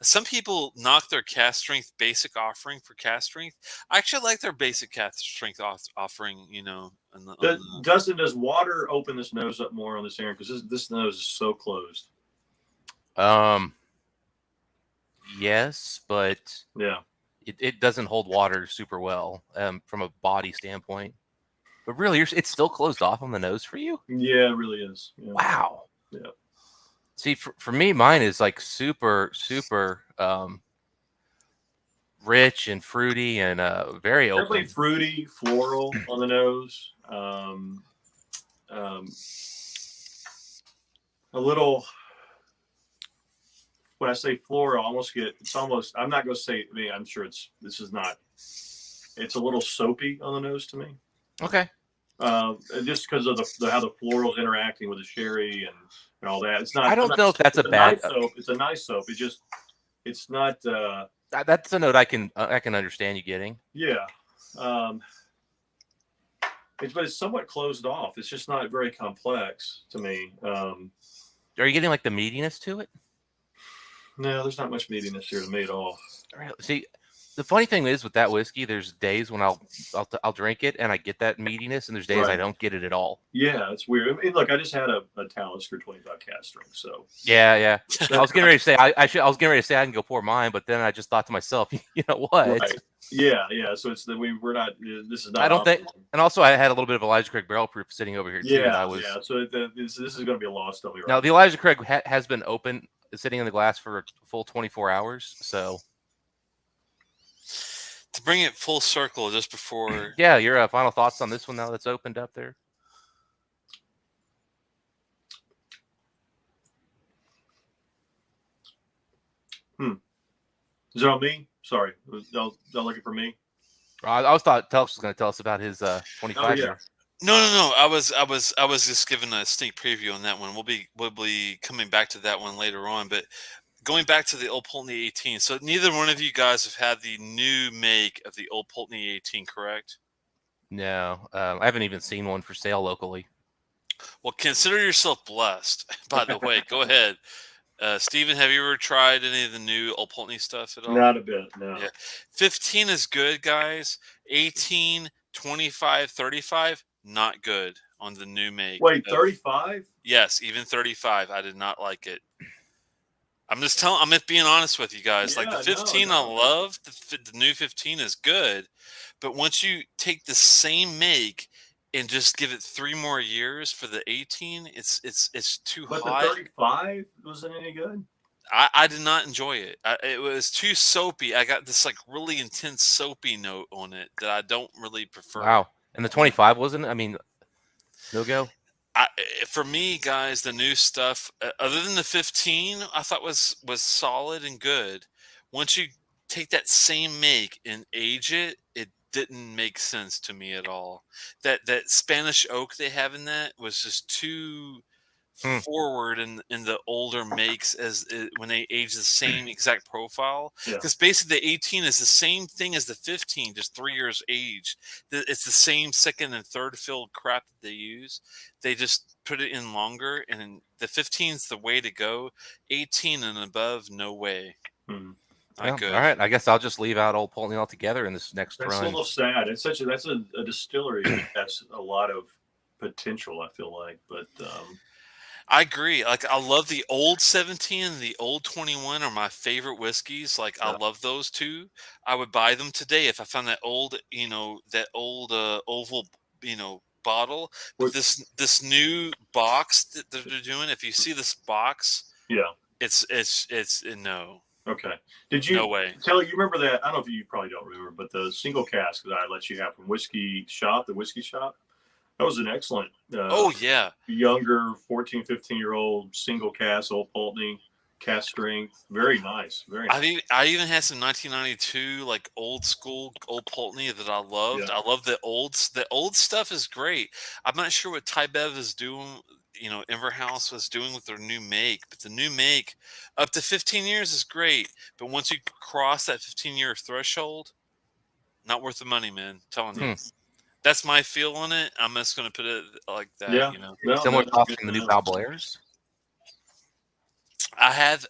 some people knock their cast strength basic offering for cast strength. I actually like their basic cast strength offering. You know, Dustin, does water open this nose up more on this Aaron? Because this nose is so closed. Yes, but Yeah. it doesn't hold water super well from a body standpoint. But really, it's still closed off on the nose for you? Yeah, it really is. Yeah. Wow. Yeah. See, for me, mine is like super rich and fruity and very Definitely open. fruity, floral on the nose. A little. When I say floral, I almost get. It's almost. I'm not going to say. I mean, I'm sure this is not. It's a little soapy on the nose to me. Okay. Just because of how the floral's interacting with the sherry and all that. It's not. I don't know if that's a bad nice soap. It's a nice soap. It's not. That's a note I can understand you getting. Yeah. But it's somewhat closed off. It's just not very complex to me. Are you getting like the meatiness to it? No, there's not much meatiness here to me at all. See, the funny thing is with that whiskey, there's days when I'll drink it and I get that meatiness, and there's days I don't get it at all. Yeah, it's weird. I mean, look, I just had a Talisker 25 cast drink, so yeah. I was getting ready to say I was getting ready to say I can go pour mine, but then I just thought to myself, you know what? Right. Yeah. So it's that we're not. This is not. I don't think. And also, I had a little bit of Elijah Craig barrel proof sitting over here too. Yeah. And So this is going to be a lost on me. Right now, the Elijah Craig has been open, sitting in the glass for a full 24 hours. So to bring it full circle, just before. Yeah, your final thoughts on this one now that's opened up there. Is it on me? Sorry, y'all looking for me? I always thought Telex was going to tell us about his 25 year. No. I was just giving a sneak preview on that one. We'll be coming back to that one later on. But going back to the Old Pulteney 18, so neither one of you guys have had the new make of the Old Pulteney 18, correct? No, I haven't even seen one for sale locally. Well, consider yourself blessed. By the way, go ahead. Steven, have you ever tried any of the new Old Pulteney stuff at all? Not a bit, no. Yeah. 15 is good, guys. 18, 25, 35, not good on the new make. Wait, 35? Yes, even 35. I did not like it. I'm just being honest with you guys. Yeah, like the 15 I love. The new 15 is good. But once you take the same make and just give it 3 more years for the 18, it's too hot. But the 35 wasn't any good? I did not enjoy it. It was too soapy. I got this like really intense soapy note on it that I don't really prefer. Wow. And the 25 wasn't? I mean, no go? For me, guys, the new stuff, other than the 15, I thought was solid and good. Once you take that same make and age it, it didn't make sense to me at all. That Spanish oak they have in that was just too forward in the older makes when they age the same exact profile, because basically the 18 is the same thing as the 15, just 3 years age. It's the same second and third filled crap that they use. They just put it in longer, and the 15 is the way to go. 18 and above, no way. Not good. All right, I guess I'll just leave out Old Pulteney altogether in this next run. That's a little sad. That's a distillery that has a lot of potential, I feel like, but I agree. Like, I love the old 17 and the old 21 are my favorite whiskeys. Like, I love those two. I would buy them today if I found that old, oval, bottle. But this new box that they're doing, if you see this box, it's no. Okay. Did you? No way. Kelly, you remember that? I don't know if you probably don't remember, but the single cask that I let you have from the whiskey shop. That was an excellent. Younger 14, 15-year-old single cask Old Pulteney, cast strength, very nice. Very nice. I even had some 1992 like old school Old Pulteney that I loved. I love the old stuff is great. I'm not sure what Ty Bev is doing. Inverhouse was doing with their new make, but the new make up to 15 years is great. But once you cross that 15-year threshold, Not worth the money, man. I'm telling you. Hmm. That's my feel on it. I'm just going to put it like that. Yeah. You know, No, Similar that's thoughts good from the to new know. Balblairs. I have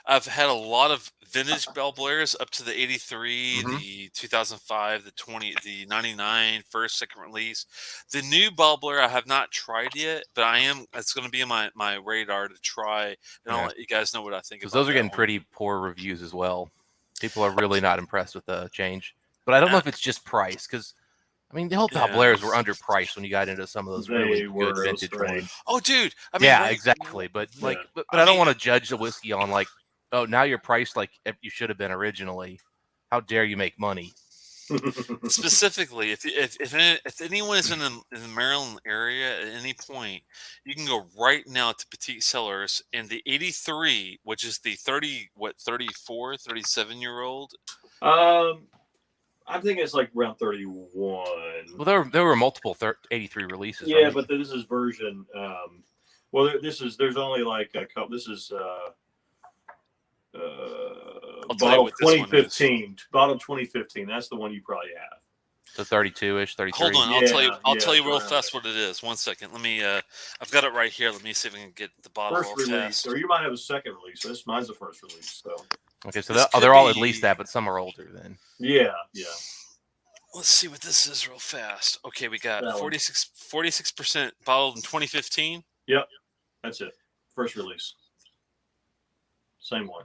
I've had a lot of vintage Bell Blairs up to the 83, Mhm. the 2005, the 20, the 99 first, second release. The new Bell Blair I have not tried yet, but I am. It's going to be on my radar to try, and I'll Yeah. let you guys know what I think Because about those are that getting one. pretty poor reviews as well. People are really not impressed with the change. But I don't know if it's just price. Because I mean, the old Yeah. Balblairs were underpriced when you got into some of those really They good were vintage strange. ones. Oh, dude. I mean, Yeah, right, exactly. But Yeah. but I I don't mean- want to judge the whiskey on like, oh, now you're priced like you should have been originally. How dare you make money? specifically, if anyone is in the Maryland area at any point, you can go right now to Petite Cellars and the 83, which is the 34, 37-year-old. I think it's like around 31. Well, there were multiple 83 releases. Yeah, Right? but this is version. Well, there's only like a couple. This is I'll tell you bottle what this one is. 2015. Bottle 2015. That's the one you probably have. The 32-ish, 33. Hold on, Yeah, I'll tell you it's real around fast there. what it is. 1 second. Let me. I've got it right here. Let me see if I can get the bottle First real release, fast. or you might have a second release. Mine's the first release. So Okay, so This could they're all at be- least that, but some are older then. yeah. Let's see what this is real fast. Okay, we got That one. 46% bottled in 2015. Yep, that's it. First release. Same one.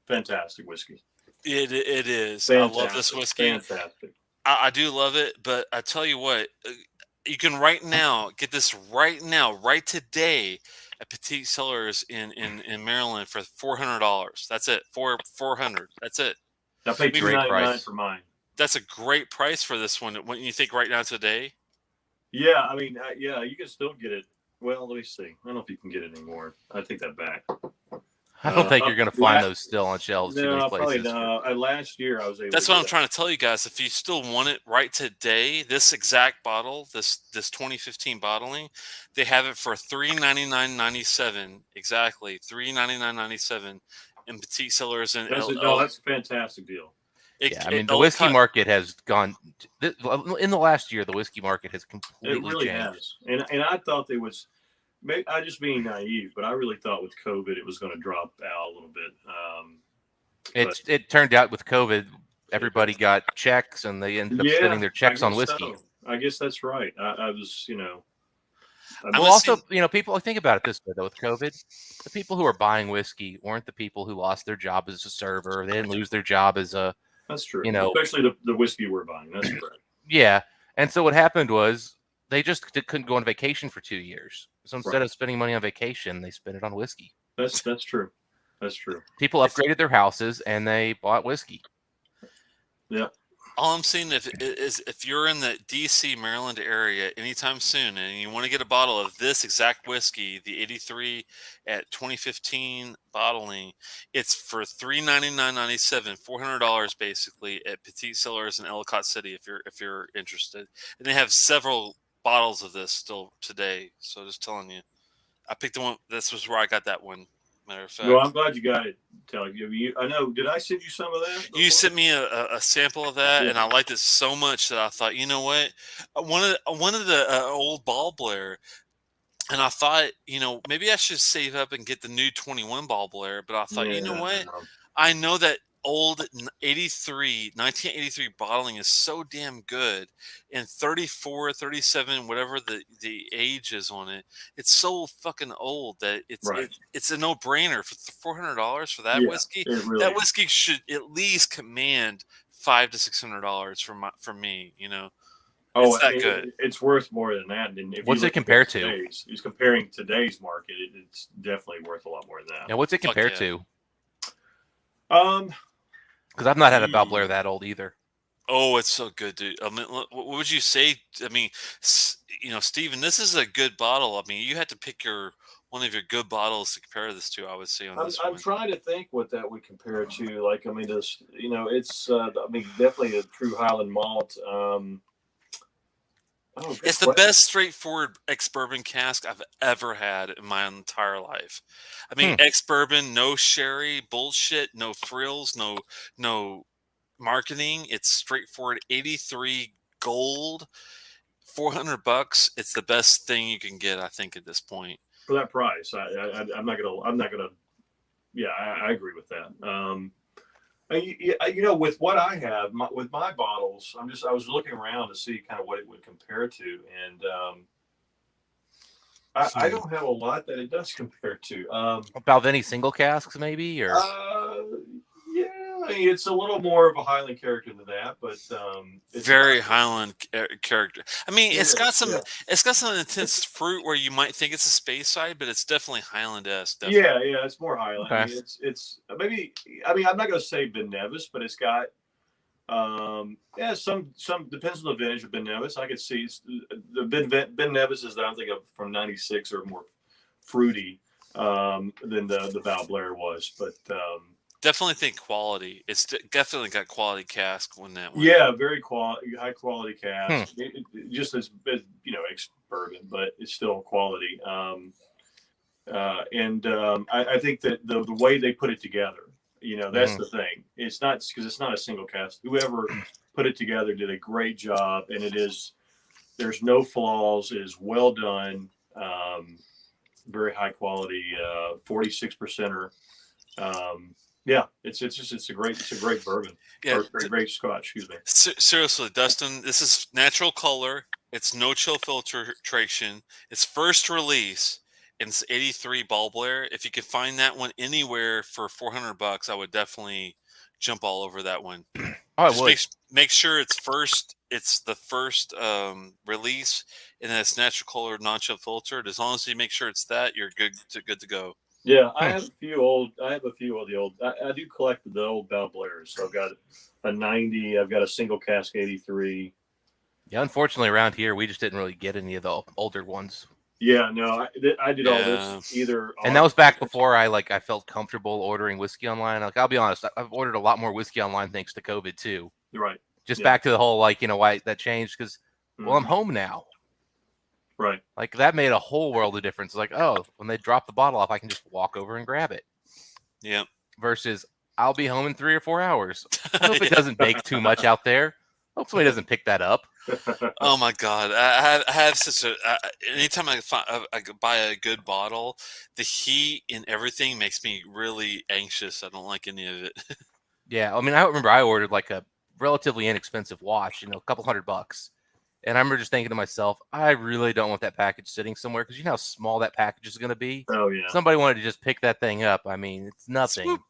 Fantastic whiskey. It is. Fantastic. I love this whiskey. Fantastic. I do love it, but I tell you what, you can right now get this right now, right today, at Petite Cellars in Maryland for $400. That's it. 400. That's it. I paid Great $2.99 price. for mine. That's a great price for this one. When you think right now today, Yeah, I mean, yeah, you can still get it. Well, let me see. I don't know if you can get it anymore. I take that back. I don't think you're going to find la- those still on shelves too No, many probably places. not. Last year I was able. that's to what get I'm trying to tell you guys. If you still want it right today, this exact bottle, this 2015 bottling, they have it for $399.97. Exactly, $399.97 in Petite Cellars and That's a fantastic deal. Yeah, I mean, the whiskey market has gone in the last year. The whiskey market has completely It really changed. has, and I thought they was. I just being naive, but I really thought with COVID it was going to drop out a little bit. It turned out with COVID, everybody got checks, and they ended up spending their checks on whiskey. So. I guess that's right. I was, Well, also, people think about it this way though. With COVID, the people who are buying whiskey weren't the people who lost their job as a server. They didn't lose their job as a. That's true. Especially the whiskey we're buying. That's correct. Yeah, and so what happened was they just couldn't go on vacation for 2 years. So instead of spending money on vacation, they spent it on whiskey. That's true. That's true. People upgraded their houses and they bought whiskey. Yeah. All I'm saying is if you're in the DC, Maryland area anytime soon and you want to get a bottle of this exact whiskey, the 83 at 2015 bottling, it's for $399.97, $400 basically at Petite Cellars in Ellicott City if you're interested. And they have several bottles of this still today. So just telling you, I picked the one. This was where I got that one. Matter of fact. Well, I'm glad you got it, Telly. I know. Did I send you some of that? You sent me a sample of that, and I liked it so much that I thought, you know what, one of the old Ball Blair, and I thought, maybe I should save up and get the new 21 Ball Blair, but I thought, you know what, I know that old 1983 bottling is so damn good, and 34, 37, whatever the age is on it, it's so fucking old that it's a no-brainer for $400 for that whiskey. That whiskey should at least command $500 to $600 from me. Oh, it's that good. It's worth more than that. And if what's it compared to? He's comparing today's market. It's definitely worth a lot more than that. Now, what's it compared to? Because I've not had a Bell Blair that old either. Oh, it's so good, dude. I mean, what would you say? I mean, Steven, this is a good bottle. I mean, you had to pick one of your good bottles to compare this to. I would say on this one. I'm trying to think what that would compare to. Like, I mean, it's definitely a true Highland malt. It's the best straightforward ex-bourbon cask I've ever had in my entire life. I mean, ex-bourbon, no sherry, bullshit, no frills, no marketing. It's straightforward. 83 gold, $400. It's the best thing you can get, I think, at this point. For that price, I'm not gonna. Yeah, I agree with that. With what I have, with my bottles, I was looking around to see kind of what it would compare to, and I don't have a lot that it does compare to. Balvenie single casks, maybe, or yeah, I mean, it's a little more of a Highland character than that, but it's Very not, Highland character. I mean, it's got some yeah. it's got some intense fruit where you might think it's a space side, but it's definitely Highland-esque. Yeah, it's more Highland. Okay. I mean, it's maybe. I mean, I'm not going to say Ben Nevis, but it's got some depends on the vintage of Ben Nevis. I could see the Ben Nevis is that I'm thinking of from '96 or more fruity than the Val Blair was, but Definitely think quality. It's definitely got quality cask when that one. yeah, very high quality cask. Just as ex bourbon, but it's still quality. I think that the way they put it together, that's the thing. It's not because it's not a single cask. Whoever put it together did a great job, and there's no flaws. It is well done. Very high quality, 46%er. Yeah, it's a great bourbon. Yeah, great Scotch. Excuse me. Seriously, Dustin, this is natural color. It's no chill filtration. It's first release, and it's 83 Ball Blair. If you could find that one anywhere for $400, I would definitely jump all over that one. Just make sure it's first. It's the first release, and then it's natural color, non-chill filtered. As long as you make sure it's that, you're good to go. Yeah, I have a few of the old. I do collect the old Bell Blairs. So I've got a 90. I've got a single cask 83. Yeah, unfortunately, around here we just didn't really get any of the older ones. Yeah, no, I did all this either. And that was back before I felt comfortable ordering whiskey online. Like, I'll be honest, I've ordered a lot more whiskey online thanks to COVID too. Right. Just back to the whole why that changed because I'm home now. Right. Like, that made a whole world of difference. Like, oh, when they drop the bottle off, I can just walk over and grab it. Yeah. Versus, I'll be home in 3 or 4 hours. I hope it doesn't bake too much out there. Hope somebody doesn't pick that up. Oh my God! I have such a. Anytime I buy a good bottle, the heat and everything makes me really anxious. I don't like any of it. Yeah, I mean, I remember I ordered like a relatively inexpensive watch, a couple $100. And I remember just thinking to myself, I really don't want that package sitting somewhere because you know how small that package is going to be. Oh yeah. Somebody wanted to just pick that thing up. I mean, it's nothing. Swoop.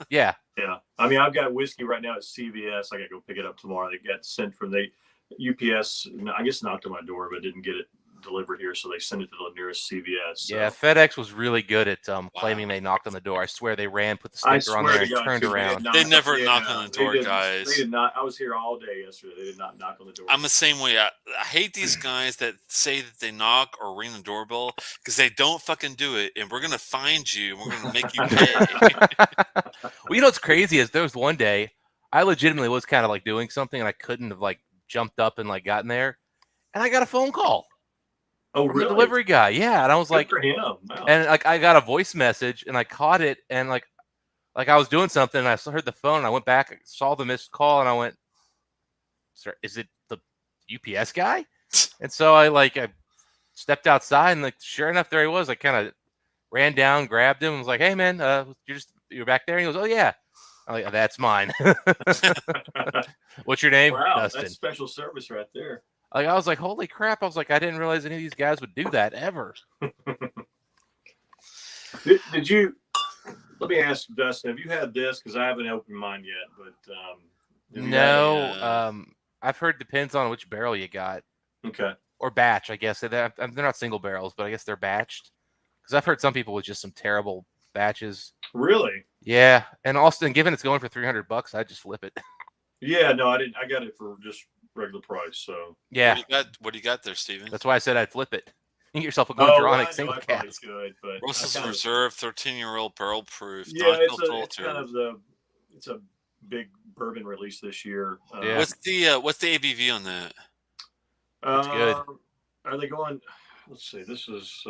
Yeah. Yeah. I mean, I've got whiskey right now at CVS. I got to go pick it up tomorrow. They got sent from the UPS. I guess knocked on my door, but didn't get it delivered here, so they sent it to the nearest CVS. So. Yeah, FedEx was really good at claiming they knocked on the door. I swear they ran, put the sticker on there, and turned around. They never knock on the door, guys. They did not. I was here all day yesterday. They did not knock on the door. I'm the same way. I hate these guys that say that they knock or ring the doorbell because they don't fucking do it, and we're gonna find you. And we're gonna make you pay. Well, you know what's crazy is there was one day I legitimately was kind of like doing something, and I couldn't have like jumped up and like gotten there, and I got a phone call. Oh, from really? The delivery guy, yeah, and I was Good like, for him. Wow. And like I got a voice message, and I caught it, and like I was doing something, and I heard the phone, and I went back, I saw the missed call, and I went, "Sir, is it the UPS guy?" And so I stepped outside, and like sure enough, there he was. I kind of ran down, grabbed him, and was like, "Hey, man, you're back there?" And he goes, "Oh yeah." I'm like, "That's mine." What's your name? Wow, Dustin. that's special service right there. Like, I was like, holy crap. I was like, I didn't realize any of these guys would do that ever. Did you, let me ask Dustin, have you had this? Because I haven't opened mine yet, but. No, I've heard depends on which barrel you got. Okay. Or batch, I guess. They're not single barrels, but I guess they're batched. Because I've heard some people with just some terrible batches. Really? Yeah. And Austin, given it's going for $300, I'd just flip it. Yeah, no, I didn't. I got it for just regular price. So yeah, what do you got there, Steven? That's why I said I'd flip it. You get yourself a Goldronic single cask. Roast's Reserve, 13-year-old barrel proof. Yeah, it's kind of it's a big bourbon release this year. Yeah. What's the ABV on that? It's good. Are they going? Let's see. This is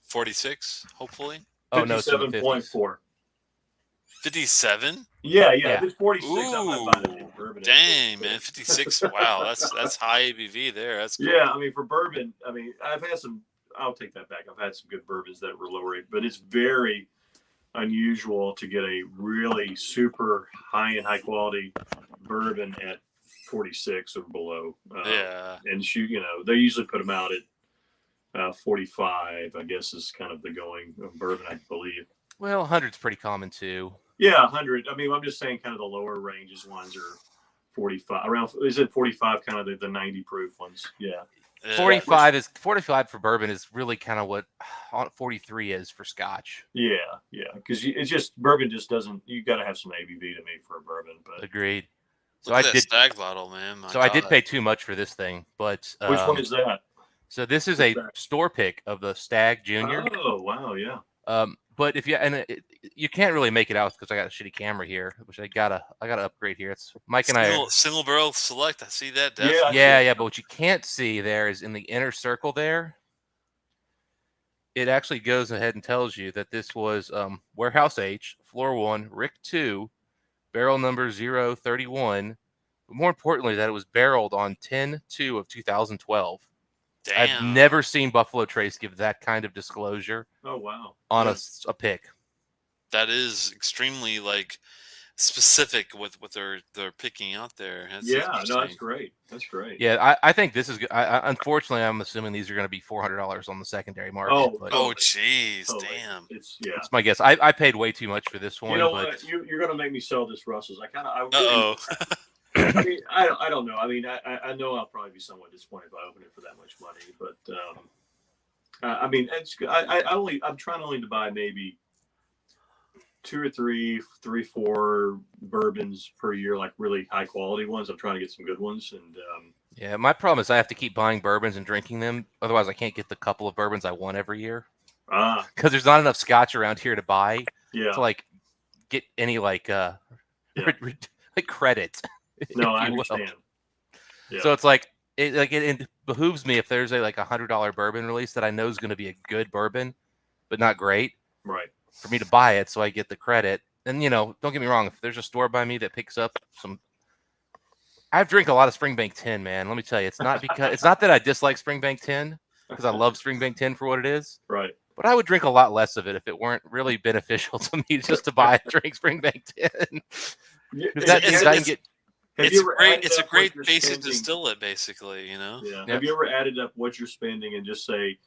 46, hopefully. Oh no, 57.4. 57? Yeah. Yeah. If it's 46, I'm not buying it in bourbon. Dang, man, 56. Wow, that's high ABV there. That's cool. Yeah, I mean, for bourbon, I mean, I've had some. I'll take that back. I've had some good bourbons that were lower rate, but it's very unusual to get a really super high quality bourbon at 46 or below. Yeah. And they usually put them out at 45. I guess is kind of the going of bourbon, I believe. Well, 100's pretty common too. Yeah, 100. I mean, I'm just saying, kind of the lower ranges ones are 45. Around is it 45? Kind of the 90 proof ones. Yeah. 45 for bourbon is really kind of what 43 is for Scotch. Yeah, because it's just bourbon just doesn't. You got to have some ABV to me for a bourbon. But Agreed. So Look at I that did stag bottle, man. My So I did God. pay too much for this thing, but which one is that? so this is a store pick of the Stag Junior. Oh wow, yeah. But if you you can't really make it out because I got a shitty camera here, which I gotta upgrade here. It's Mike and I. Single barrel select. I see that. Yeah, Definitely. Yeah. But what you can't see there is in the inner circle there. It actually goes ahead and tells you that this was Warehouse H, Floor 1, Rick 2, barrel number 031. But more importantly, that it was barreled on 10/2 of 2012. Damn. I've never seen Buffalo Trace give that kind of disclosure Oh wow. on a pick. That is extremely specific with what they're picking out there. That's That's great. That's great. Yeah, I think this is good. Unfortunately, I'm assuming these are going to be $400 on the secondary market. Oh, jeez, totally. damn. That's my guess. I paid way too much for this one. You know but... what? You're going to make me sell this Russell's. Uh-oh. I mean, I don't know. I mean, I know I'll probably be somewhat disappointed if I open it for that much money, but I mean, I'm trying only to buy maybe 2 or 3, 4 bourbons per year, like really high quality ones. I'm trying to get some good ones, and yeah, my problem is I have to keep buying bourbons and drinking them. Otherwise, I can't get the couple of bourbons I want every year. Because there's not enough Scotch around here to buy. Yeah. To get any credit. No, I understand. Yeah. So it's it behooves me if there's a $100 bourbon release that I know is going to be a good bourbon, but not great. Right. For me to buy it so I get the credit. And don't get me wrong, if there's a store by me that picks up some, I've drank a lot of Springbank 10, man. Let me tell you, it's not that I dislike Springbank 10 because I love Springbank 10 for what it is. Right. But I would drink a lot less of it if it weren't really beneficial to me just to buy and drink Springbank 10. It's a great basic distillate, basically, Yeah. Have you ever added up what you're spending and just say,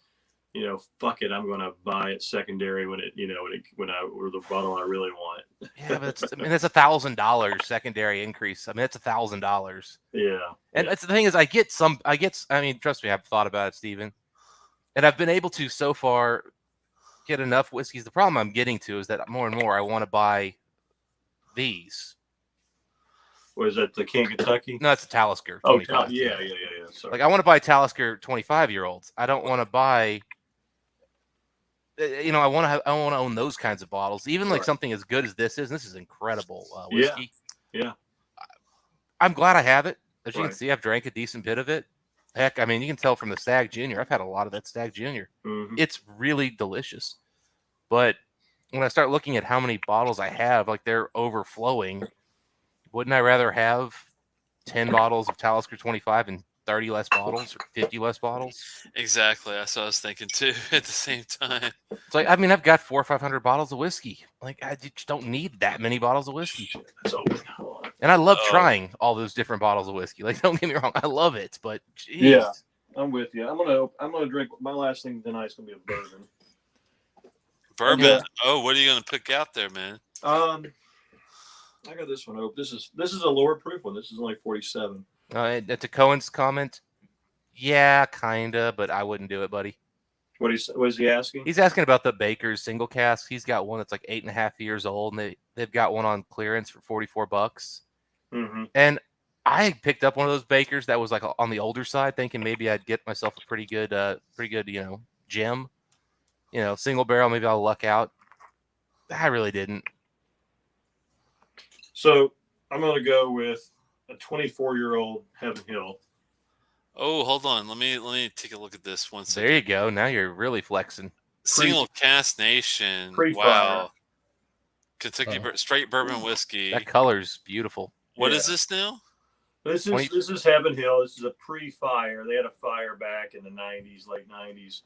fuck it, I'm going to buy it secondary when or the bottle I really want. Yeah, but it's $1,000 secondary increase. I mean, it's $1,000. Yeah. And that's the thing is, I mean, trust me, I've thought about it, Steven. And I've been able to so far get enough whiskeys. The problem I'm getting to is that more and more I want to buy these. Was that the King Kentucky? No, it's a Talisker. Oh, yeah. Sorry. I want to buy Talisker 25-year-olds. I don't want to buy. I want to own those kinds of bottles. Even something as good as this is. This is incredible whiskey. Yeah. I'm glad I have it. As you can see, I've drank a decent bit of it. Heck, I mean, you can tell from the Stag Junior. I've had a lot of that Stag Junior. Mm-hmm. It's really delicious. But when I start looking at how many bottles I have, they're overflowing. Wouldn't I rather have 10 bottles of Talisker 25 and 30 less bottles or 50 less bottles? Exactly. That's what I was thinking too at the same time. It's I've got 400 or 500 bottles of whiskey. I just don't need that many bottles of whiskey. And I love trying all those different bottles of whiskey. Don't get me wrong, I love it, but geez. Yeah, I'm with you. I'm gonna drink. My last thing tonight's gonna be a bourbon. Bourbon. Yeah. Oh, what are you gonna pick out there, man? I got this one. This is a lower proof one. This is only 47. To Cohen's comment, yeah, kinda, but I wouldn't do it, buddy. What is he asking? He's asking about the Baker's single cask. He's got one that's 8.5 years old, and they've got one on clearance for $44. Mm-hmm. And I picked up one of those Bakers that was on the older side, thinking maybe I'd get myself a pretty good, gem, single barrel. Maybe I'll luck out. I really didn't. So I'm going to go with a 24-year-old Heaven Hill. Oh, hold on. Let me take a look at this one second. There you go. Now you're really flexing. Single Cask Nation. Pre-fire. Wow. Kentucky straight bourbon whiskey. That color's beautiful. What Yeah. is this now? This 20 is Heaven Hill. This is a pre-fire. They had a fire back in the '90s, late '90s,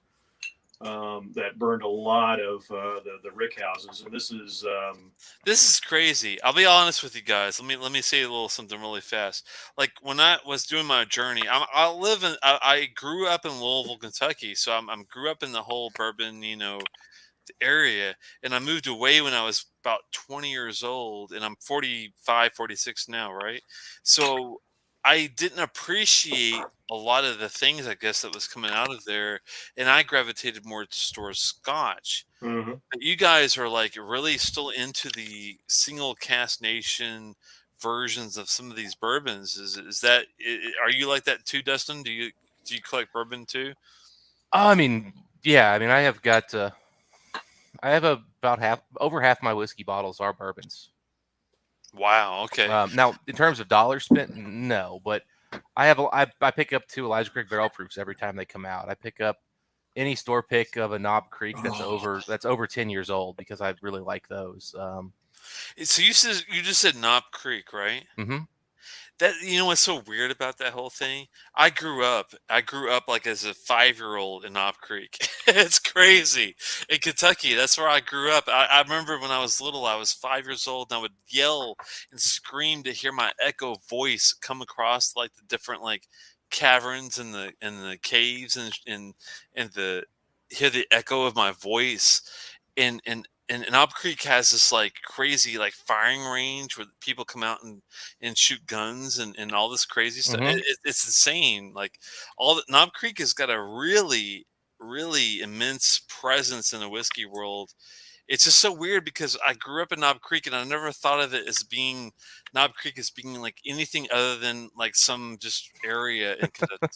that burned a lot of the rick houses. And this is This is crazy. I'll be honest with you guys. Let me say a little something really fast. Like when I was doing my journey, I grew up in Louisville, Kentucky, so I'm grew up in the whole bourbon, area, and I moved away when I was about 20 years old, and I'm 45, 46 now, right? So I didn't appreciate a lot of the things, I guess, that was coming out of there, and I gravitated more towards Scotch. mhm. But you guys are like really still into the single cask nation versions of some of these bourbons. Is that are you like that too, Dustin? Do you collect bourbon too? I mean, yeah. I mean, I have about over half my whiskey bottles are bourbons. Wow. Okay. Now, in terms of dollars spent, no, but I pick up 2 Elijah Craig barrel proofs every time they come out. I pick up any store pick of a Knob Creek that's over 10 years old because I really like those. So you just said Knob Creek, right? Mhm. That what's so weird about that whole thing? I grew up like as a 5-year-old in Knob Creek. It's crazy. In Kentucky, that's where I grew up. I remember when I was little, I was 5 years old, and I would yell and scream to hear my echo voice come across like the different like caverns and the caves and the hear the echo of my voice and Knob Creek has this like crazy like firing range where people come out and shoot guns and all this crazy stuff. Mhm. It's insane. Like Knob Creek has got a really really immense presence in the whiskey world. It's just so weird because I grew up in Knob Creek and I never thought of it as being Knob Creek as being like anything other than like some just area in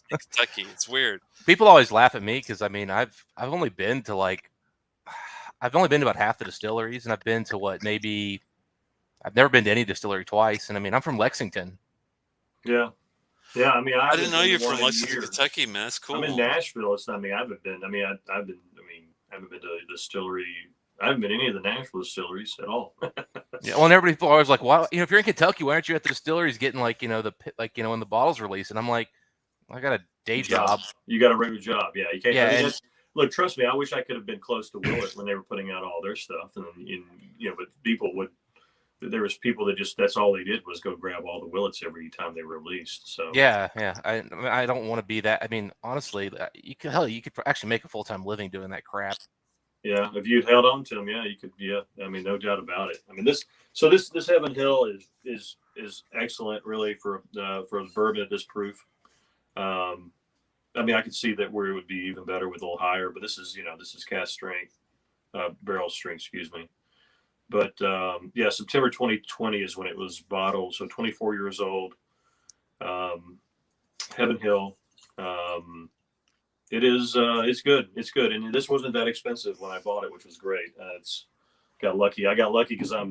Kentucky. It's weird. People always laugh at me because I mean I've only been to about half the distilleries, and I've been to I've never been to any distillery twice. And I mean, I'm from Lexington. Yeah. Yeah, I mean, I didn't know you're from Lexington, Lexington, Kentucky, man. That's cool. I'm in Nashville. It's not. I mean, I haven't been. I mean, I've been. I mean, I haven't been to a distillery. I haven't been to any of the Nashville distilleries at all. Yeah, well, and everybody always like, "Why? If you're in Kentucky, why aren't you at the distilleries getting when the bottles release?" And I'm like, I got a day job. You got a regular job. Yeah, you can't. Yeah, I mean, look, trust me. I wish I could have been close to Willett when they were putting out all their stuff, but people would. There was people that that's all they did was go grab all the Willets every time they were released. So yeah. I don't want to be that. I mean, honestly, you could actually make a full-time living doing that crap. yeah, if you'd held on to them, yeah, you could. Yeah, I mean, no doubt about it. I mean, this Heaven Hill is excellent, really, for the bourbon at this proof. I mean, I could see that where it would be even better with a little higher, but this is cask strength, barrel strength, excuse me. But yeah, September 2020 is when it was bottled. So 24 years old. Heaven Hill. It's good. It's good. And this wasn't that expensive when I bought it, which was great. It's got lucky. I got lucky because I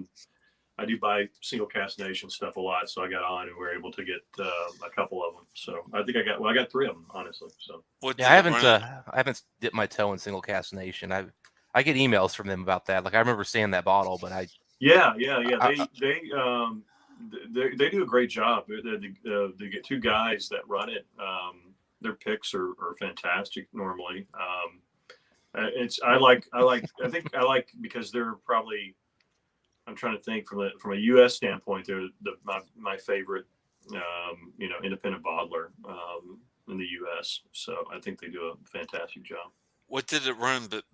do buy single cask nation stuff a lot. So I got on and we were able to get a couple of them. So I think I got 3 of them, honestly. So yeah, I haven't dipped my toe in single cask nation. I get emails from them about that. Like I remember seeing that bottle, but yeah. They do a great job. They get 2 guys that run it. Their picks are fantastic normally. I think because they're probably, I'm trying to think from a U.S. standpoint, they're my favorite, independent bottler in the U.S. So I think they do a fantastic job. What did it run? But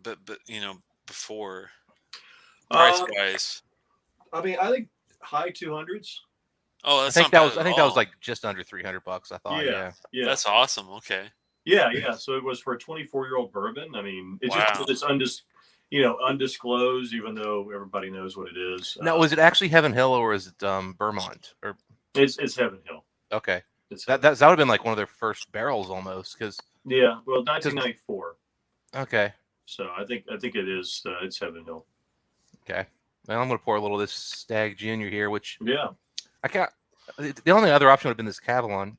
before price guys. I mean, I think high 200s. Oh, that's I think that was like just under $300. I thought. Yeah. That's awesome. Okay. Yeah. So it was for a 24-year-old bourbon. I mean, it's undisclosed, even though everybody knows what it is. Now, was it actually Heaven Hill or is it Vermont? Or it's Heaven Hill. Okay, that would have been like one of their first barrels almost, because 1994. Okay, so I think it is. It's Heaven Hill. Okay, well, I'm gonna pour a little of this Stag Junior here, which I can't. The only other option would have been this Cavalon.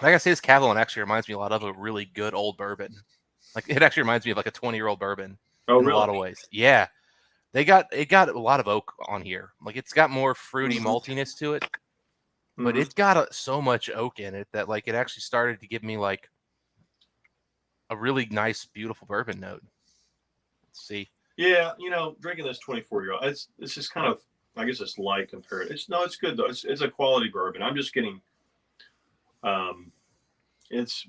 Like I say, this Cavalon actually reminds me a lot of a really good old bourbon. Like it actually reminds me of like a 20-year-old bourbon. Oh, in really? a lot of ways. Yeah. it got a lot of oak on here. Like it's got more fruity Mhm. maltiness to it, but Mhm. it's got so much oak in it that like it actually started to give me like a really nice, beautiful bourbon note. Let's see. Yeah, drinking this 24-year-old, it's just kind of, I guess it's light compared. It's good though. It's a quality bourbon. I'm just getting, um, it's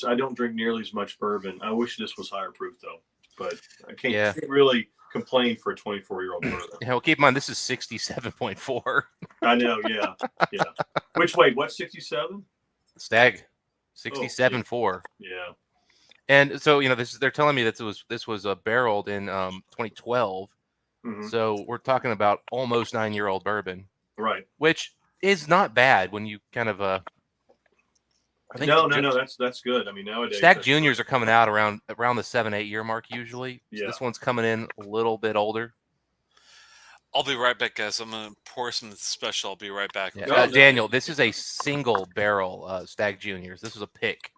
I don't drink nearly as much bourbon. I wish this was higher proof though, but I can't Yeah. really complain for a 24-year-old bourbon. Yeah, well, keep in mind this is 67.4 I know, yeah, yeah. Wait, what's 67? Stag, Oh, 67.4. yeah. And so they're telling me that this was barreled in 2012. Hmm. So we're talking about almost 9-year-old bourbon, Right. which is not bad when you kind of I think No, that's good. I mean, nowadays Stag that's Juniors great. are coming out around the 7-8 year mark usually. So Yeah. this one's coming in a little bit older. I'll be right back, guys. I'm gonna pour some special. I'll be right back. Yeah. Okay? Oh, no. Daniel, this is a single barrel Stag Juniors. This was a pick.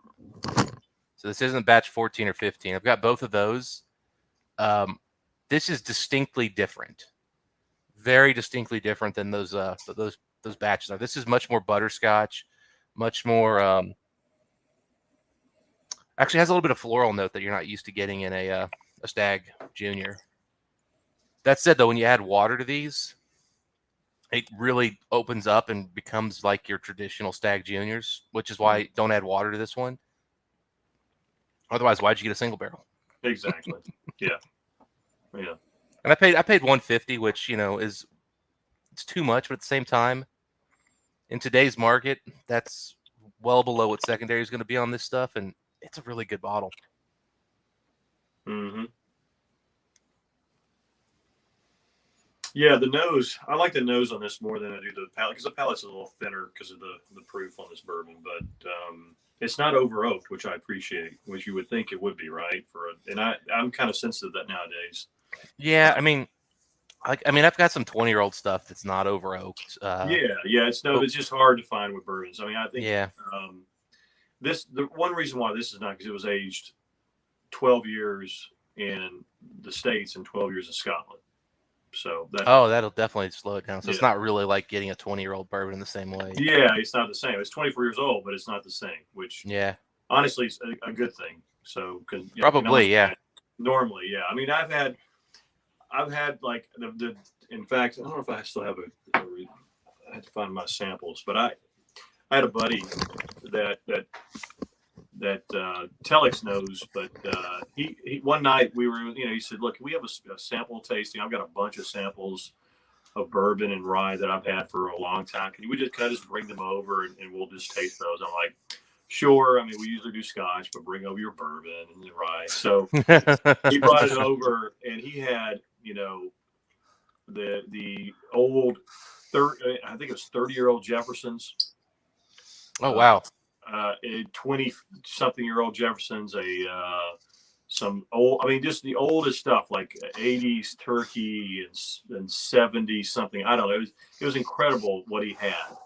So this isn't batch 14 or 15. I've got both of those. This is distinctly different. Very distinctly different than those batches are. This is much more butterscotch, much more actually has a little bit of floral note that you're not used to getting in a Stag Junior. That said, though, when you add water to these, it really opens up and becomes like your traditional Stag Juniors, which is why don't add water to this one. Otherwise, why'd you get a single barrel? Exactly. Yeah. Yeah. And I paid $150, which it's too much, but at the same time, in today's market, that's well below what secondary is going to be on this stuff, and it's a really good bottle. Hmm. Yeah, the nose. I like the nose on this more than I do the palate because the palate's a little thinner because of the proof on this bourbon. But it's not over oaked, which I appreciate, which you would think it would be, right? I'm kind of sensitive to that nowadays. Yeah, I mean, I've got some 20-year-old stuff that's not over oaked. Yeah. It's just hard to find with bourbons. I mean, I think Yeah. the one reason why this is not because it was aged 12 years in the States and 12 years in Scotland. So that'll definitely slow it down. So Yeah. it's not really like getting a 20-year-old bourbon the same way. Yeah, it's not the same. It's 24 years old, but it's not the same, which Yeah. honestly is a good thing. So Probably, yeah. Normally, yeah. I mean, I've had like in fact, I don't know if I still have I had to find my samples, but I had a buddy that Telex knows, but he one night we were, he said, look, we have a sample tasting. I've got a bunch of samples of bourbon and rye that I've had for a long time. Can we just bring them over and we'll just taste those? I'm like, sure. I mean, we usually do Scotch, but bring over your bourbon and the rye. So he brought it over, and he had, the old, I think it was 30-year-old Jeffersons. Oh, wow. 20-something-year-old Jeffersons, some old, I mean, just the oldest stuff like 80s turkey and 70 something. I don't know. It was incredible what he had.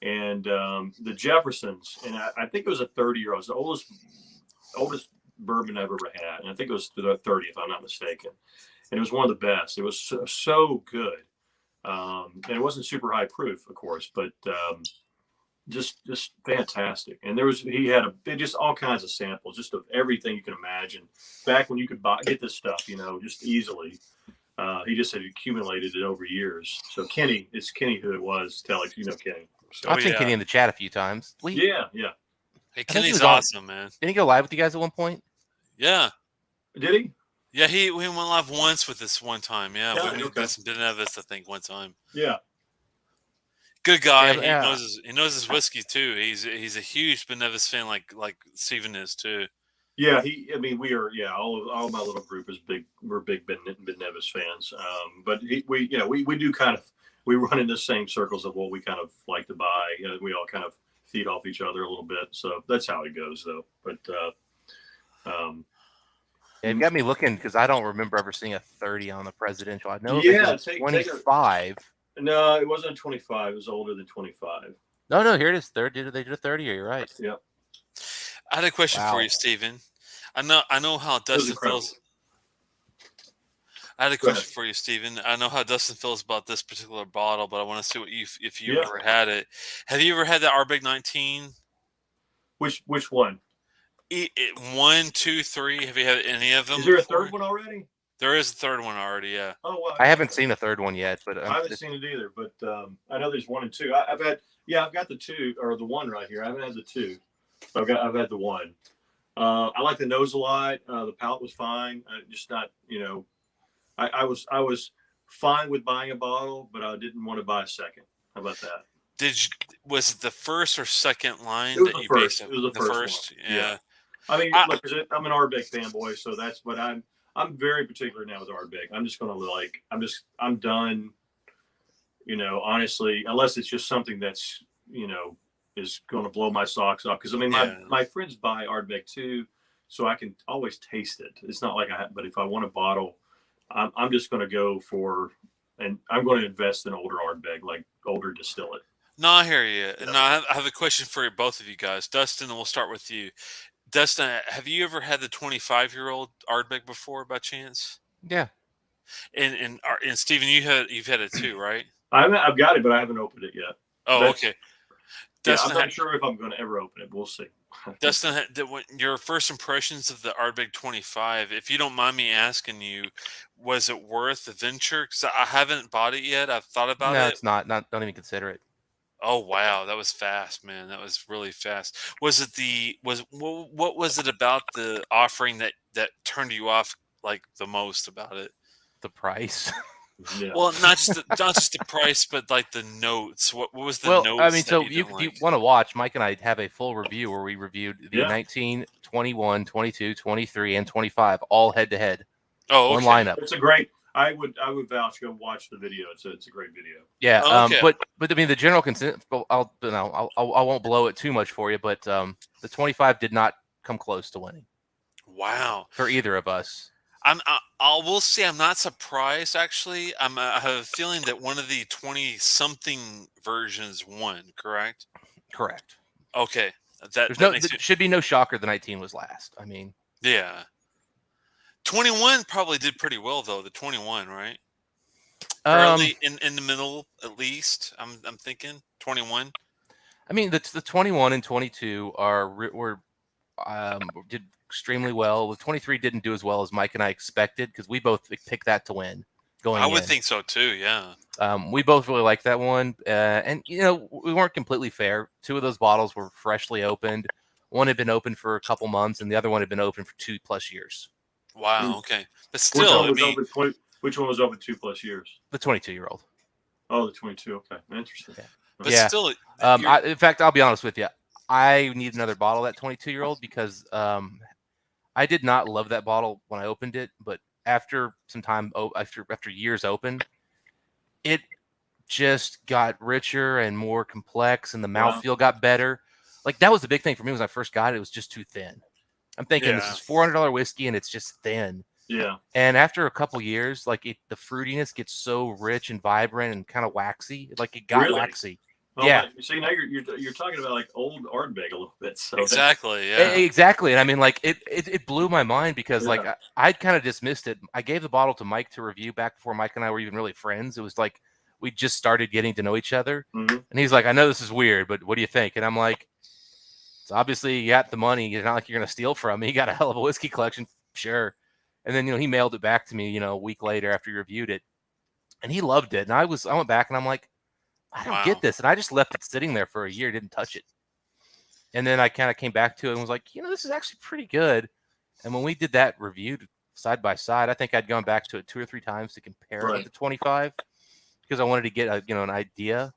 And the Jeffersons, and I think it was a 30-year-old, the oldest bourbon I've ever had. And I think it was the 30, if I'm not mistaken. And it was one of the best. It was so good. And it wasn't super high proof, of course, but just fantastic. And he had just all kinds of samples, just of everything you can imagine. Back when you could get this stuff, just easily. He just had accumulated it over years. So it's Kenny who it was. Telex, Kenny. So, I've seen Kenny in the chat a few times. Yeah. Hey, Kenny's awesome, man. Didn't he go live with you guys at one point? Yeah. Did he? Yeah, we went live once with this one time. Yeah, we okay. did some Benevis, I think, one time. Yeah. Good guy. Yeah. He knows his whiskey too. He's a huge Benevis fan, like Steven is too. Yeah, we are. Yeah, all of my little group is big. We're big Benevis fans. But we do kind of, we run in the same circles of what we kind of like to buy. We all kind of feed off each other a little bit. So that's how it goes, though. But it got me looking because I don't remember ever seeing a 30 on the presidential. I know it's 25. No, it wasn't 25. It was older than 25. No, here it is. They did a 30 year. You're right. Yeah. I had a question for you, Steven. I know how Dustin feels. I had a Go ahead. question for you, Steven. I know how Dustin feels about this particular bottle, but I want to see what if you Yeah. ever had it. Have you ever had the Ardbeg 19? Which one? 1, 2, 3. Have you had any of them? Is there a before? third one already? There is a third one already. Yeah. Oh wow. I haven't seen a third one yet, but I haven't seen it either. But I know there's 1 and 2. I've got the 2 or the 1 right here. I haven't had the 2. I've had the 1. I like the nose a lot. The palate was fine. Just not, I was fine with buying a bottle, but I didn't want to buy a second. How about that? Was it the first or second line It was that the you first. based It was the first one. Yeah. I mean, look, I'm an Ardbeg fanboy, so that's. But I'm very particular now with Ardbeg. I'm just gonna I'm done. Honestly, unless it's just something that's is going to blow my socks off. Because I mean, my friends buy Ardbeg too, so I can always taste it. It's not like but if I want a bottle, I'm just going to go for, and I'm going to invest in older Ardbeg, like older distillate. No, I hear you. No, I have a question for both of you guys. Dustin, we'll start with you. Dustin, have you ever had the 25-year-old Ardbeg before, by chance? Yeah. And Steven, you've had it too, right? I've got it, but I haven't opened it yet. Oh, okay. Dustin, I'm not sure if I'm going to ever open it. We'll see. Dustin, your first impressions of the Ardbeg 25, if you don't mind me asking you, was it worth the venture? Because I haven't bought it yet. I've thought about it. No, it's not. Don't even consider it. Oh wow, that was fast, man. That was really fast. Was it what was it about the offering that turned you off like the most about it? The price. Yeah. Well, not just the price, but like the notes. What was the notes? I mean, so you want to watch, Mike and I have a full review where we reviewed the 19, 21, 22, 23, and 25 all head to head. Oh, okay. One lineup. It's a great. I would vouch. Go watch the video. It's a great video. Yeah. Okay. But I mean the general consensus. I won't blow it too much for you, but the 25 did not come close to winning. Wow. For either of us. We'll see. I'm not surprised, actually. I have a feeling that one of the 20-something versions won, correct? Correct. Okay. There should be no shocker the 19 was last. I mean. Yeah. 21 probably did pretty well, though. The 21, right? Early in the middle, at least. I'm thinking 21. I mean, the 21 and 22 did extremely well. The 23 didn't do as well as Mike and I expected because we both picked that to win. I would think so too. Yeah. We both really liked that one, and we weren't completely fair. 2 of those bottles were freshly opened. One had been open for a couple months, and the other one had been open for 2+ years. Wow. Okay, but still, which one was open 2+ years? The 22-year-old. Oh, the 22. Okay, interesting. Yeah. But still, in fact, I'll be honest with you. I need another bottle of that 22-year-old because I did not love that bottle when I opened it, but after some time, after years open, it just got richer and more complex, and the mouthfeel got better. Like that was the big thing for me when I first got it. It was just too thin. I'm thinking this is $400 whiskey and it's just thin. Yeah. And after a couple years, like the fruitiness gets so rich and vibrant and kind of waxy. Like it got waxy. Oh, yeah. See, now you're talking about like old Ardbeg a little bit. So exactly. Yeah. Exactly. And I mean, like it blew my mind because like I'd kind of dismissed it. I gave the bottle to Mike to review back before Mike and I were even really friends. It was like we just started getting to know each other. Mm-hmm. And he's like, I know this is weird, but what do you think? And I'm like, so obviously you got the money. It's not like you're going to steal from me. You got a hell of a whiskey collection. Sure. And then, he mailed it back to me, a week later after he reviewed it, and he loved it. And I went back and I'm like, I don't get this. And I just left it sitting there for a year, didn't touch it. And then I kind of came back to it and was like, this is actually pretty good. And when we did that review side by side, I think I'd gone back to it 2 or 3 times to compare it with the 25 because I wanted to get an idea.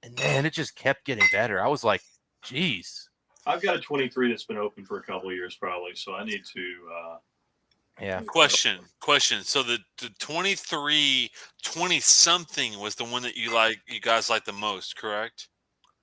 And man, it just kept getting better. I was like, geez. I've got a 23 that's been open for a couple of years probably, so I need to Question. So the 23 20-something was the one that you guys liked the most, correct?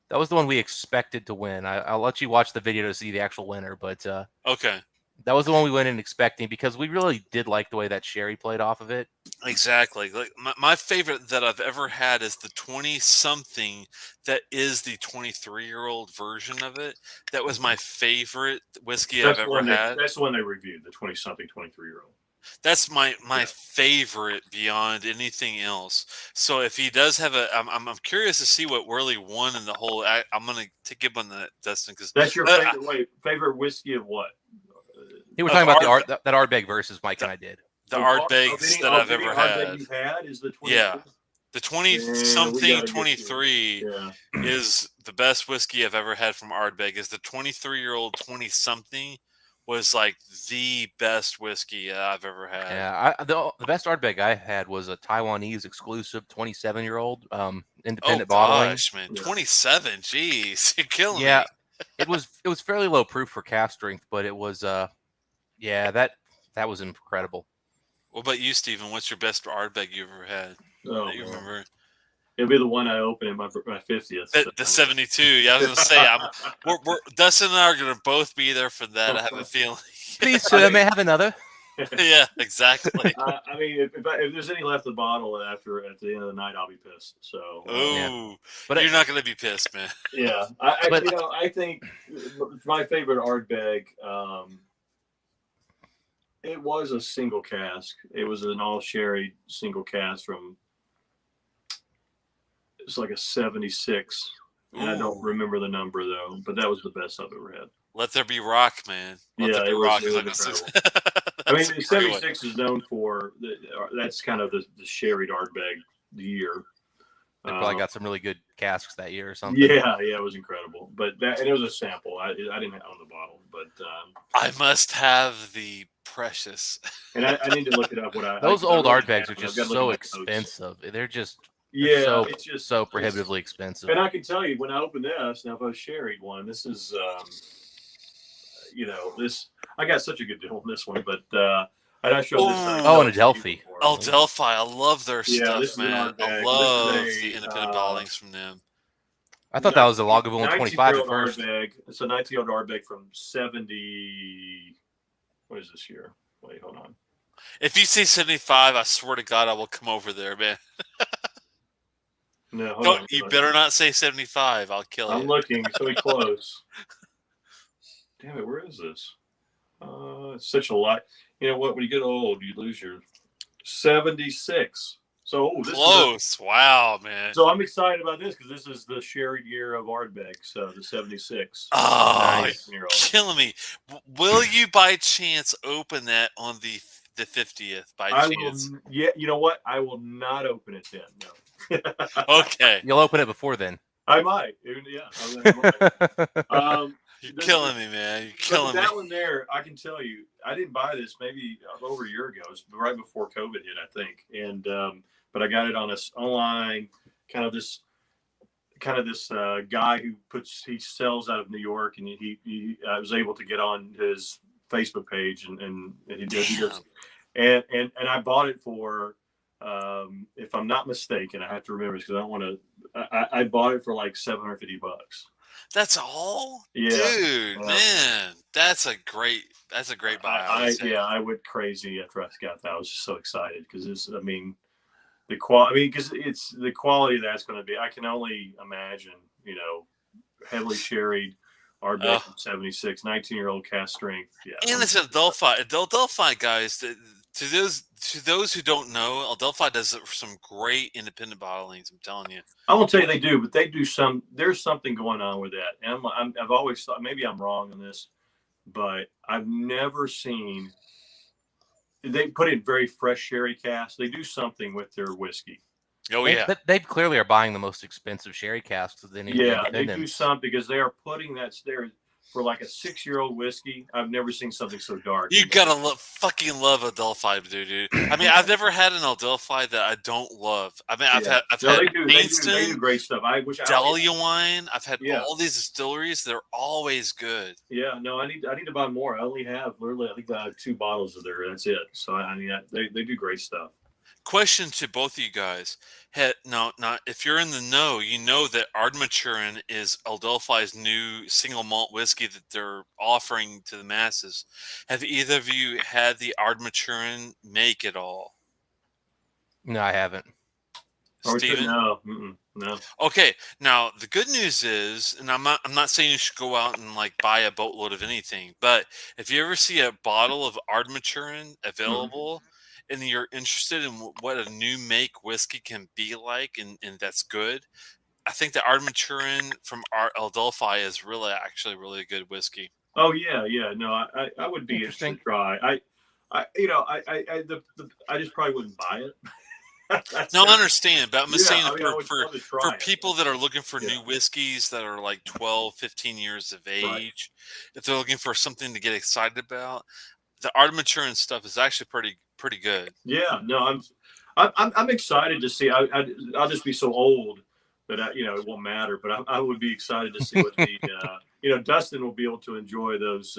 That was the one we expected to win. I'll let you watch the video to see the actual winner, but okay. That was the one we went in expecting because we really did like the way that sherry played off of it. Exactly. Like my favorite that I've ever had is the 20-something that is the 23-year-old version of it. That was my favorite whiskey I've ever had. That's the one they reviewed, the 20-something 23-year-old. That's my Yeah. favorite beyond anything else. So if he does have I'm curious to see what Whirly won in the whole. I'm gonna take him on that, Dustin, because That's your favorite whiskey of what? He were of talking about the Ard, that Ardbeg versus Mike and I did. the Of Ardbegs that of I've any ever Ardbeg had. you've had is the 20. Yeah, the 20 Man, we something gotta get you. 23 Yeah. is the best whiskey I've ever had from Ardbeg. Is the 23-year-old 20 something was like the best whiskey I've ever had. Yeah, the best Ardbeg I had was a Taiwanese exclusive 27-year-old Oh independent bottling. gosh, man, Yeah. 27. Jeez, you're killing Yeah, me. it was fairly low proof for cask strength, but it was yeah, that was incredible. What about you, Stephen? What's your best Ardbeg you ever had Oh, that you man. remember? It'll be the one I open at my 50th. The 72. Yeah, I was gonna say we're Dustin and I are gonna both be there for that. I have a feeling. Please, sir, may I have another? Yeah, exactly. I mean, if there's any left in the bottle at the end of the night, I'll be pissed. So, Ooh, But you're not gonna be pissed, man. yeah, I think my favorite Ardbeg. It was a single cask. It was an all sherry single cask from. It's like a 76, and I don't Ooh. remember the number though. But that was the best I've ever had. Let there be rock, man. Let Yeah, there be it was- rock. it was That's I mean, a the great 76 is known for that's kind of the sherried Ardbeg year. They probably got some really good casks that year or something. Yeah, it was incredible. But and it was a sample. I didn't own the bottle, but I must have the precious. and I need to look it up. Those old Ardbegs are I've just got to look so at my notes. expensive. They're just Yeah, so, it's just so prohibitively expensive. And I can tell you when I opened this, now if I sherried one, this is this I got such a good deal on this one, but and I showed this. Oh, and Adelphi. Adelphi, I love their Yeah, this stuff, is an man. I Ardbeg. love This is the a, independent bottlings from them. I thought that was a Lagavulin 25 at 19-year-old first. Ardbeg. It's a 19-year-old Ardbeg from 70. What is this year? Wait, hold on. If you say 75, I swear to God, I will come over there, man. No, hold on. You better not say 75. I'll kill you. I'm looking so close. Damn it, where is this? It's such a lot. You know what? When you get old, you lose your 76. So this close. Wow, man. So I'm excited about this because this is the sherried year of Ardbeg, so the 76. Oh, nice. Killing me. Will you by chance open that on the 50th by chance? Yeah, you know what? I will not open it then. No. Okay. You'll open it before then. I might. Yeah. I might. You're killing me, man. You're killing me. That one there, I can tell you, I didn't buy this maybe over a year ago. It was right before COVID hit, I think. And but I got it on this online kind of this guy he sells out of New York, and I was able to get on his Facebook page and he does and I bought it for if I'm not mistaken, I have to remember this because I don't want to. I bought it for like $750. That's all, yeah, dude. Man, that's a great buy. I went crazy after I got that. I was just so excited because the quality. Because it's the quality that's going to be. I can only imagine. Heavily sherried. Ardbeg from 76, 19-year-old cask strength. Yeah, and it's Adelphi, guys. To those who don't know, Adelphi does some great independent bottlings. I'm telling you. I won't tell you they do, but they do some. There's something going on with that, and I've always thought maybe I'm wrong on this, but I've never seen. They put in very fresh sherry casks. They do something with their whiskey. Oh yeah, they clearly are buying the most expensive sherry casks of any. Yeah, they do some because they are putting that there for like a 6-year-old whiskey. I've never seen something so dark. You gotta fucking love Adelphi, dude. I mean, I've never had an Adelphi that I don't love. I mean, I've had they do great stuff. I wish Dahlia wine. I've had all these distilleries. They're always good. Yeah, no, I need to buy more. I only have literally, I think I have 2 bottles of there. That's it. So they do great stuff. Question to both of you guys. If you're in the know, you know that Ardmaturin is Adelphi's new single malt whiskey that they're offering to the masses. Have either of you had the Ardmaturin make at all? No, I haven't. Steven? No, no. Okay, now the good news is, and I'm not saying you should go out and like buy a boatload of anything, but if you ever see a bottle of Ardmaturin available and you're interested in what a new make whiskey can be like, and that's good, I think the Ardmaturin from Adelphi is really actually really good whiskey. Oh yeah, yeah. No, I would be interested Interesting. to try. I just probably wouldn't buy it. That's No, I understand, but I'm just yeah. saying I mean, I would love to for try it. people that are looking for Yeah. new whiskeys that are like 12, 15 years of Right. age, if they're looking for something to get excited about, the Ardmaturin stuff is actually pretty good. Yeah. No, I'm excited to see. I'll just be so old that it won't matter. But I would be excited to see what the Dustin will be able to enjoy those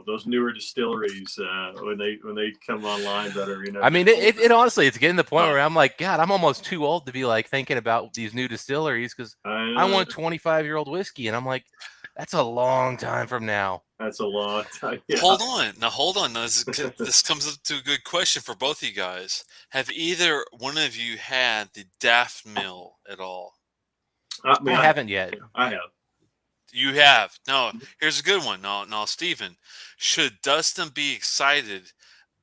those newer distilleries when they come online better. I mean, it honestly, it's getting to the point where I'm like, God, I'm almost too old to be like thinking about these new distilleries because I want 25-year-old whiskey, and I'm like, that's a long time from now. That's a long time. Yeah. Hold on. Now, this comes up to a good question for both of you guys. Have either one of you had the Daft Mill at all? I haven't yet. I have. You have. No, here's a good one. No, Stephen. Should Dustin be excited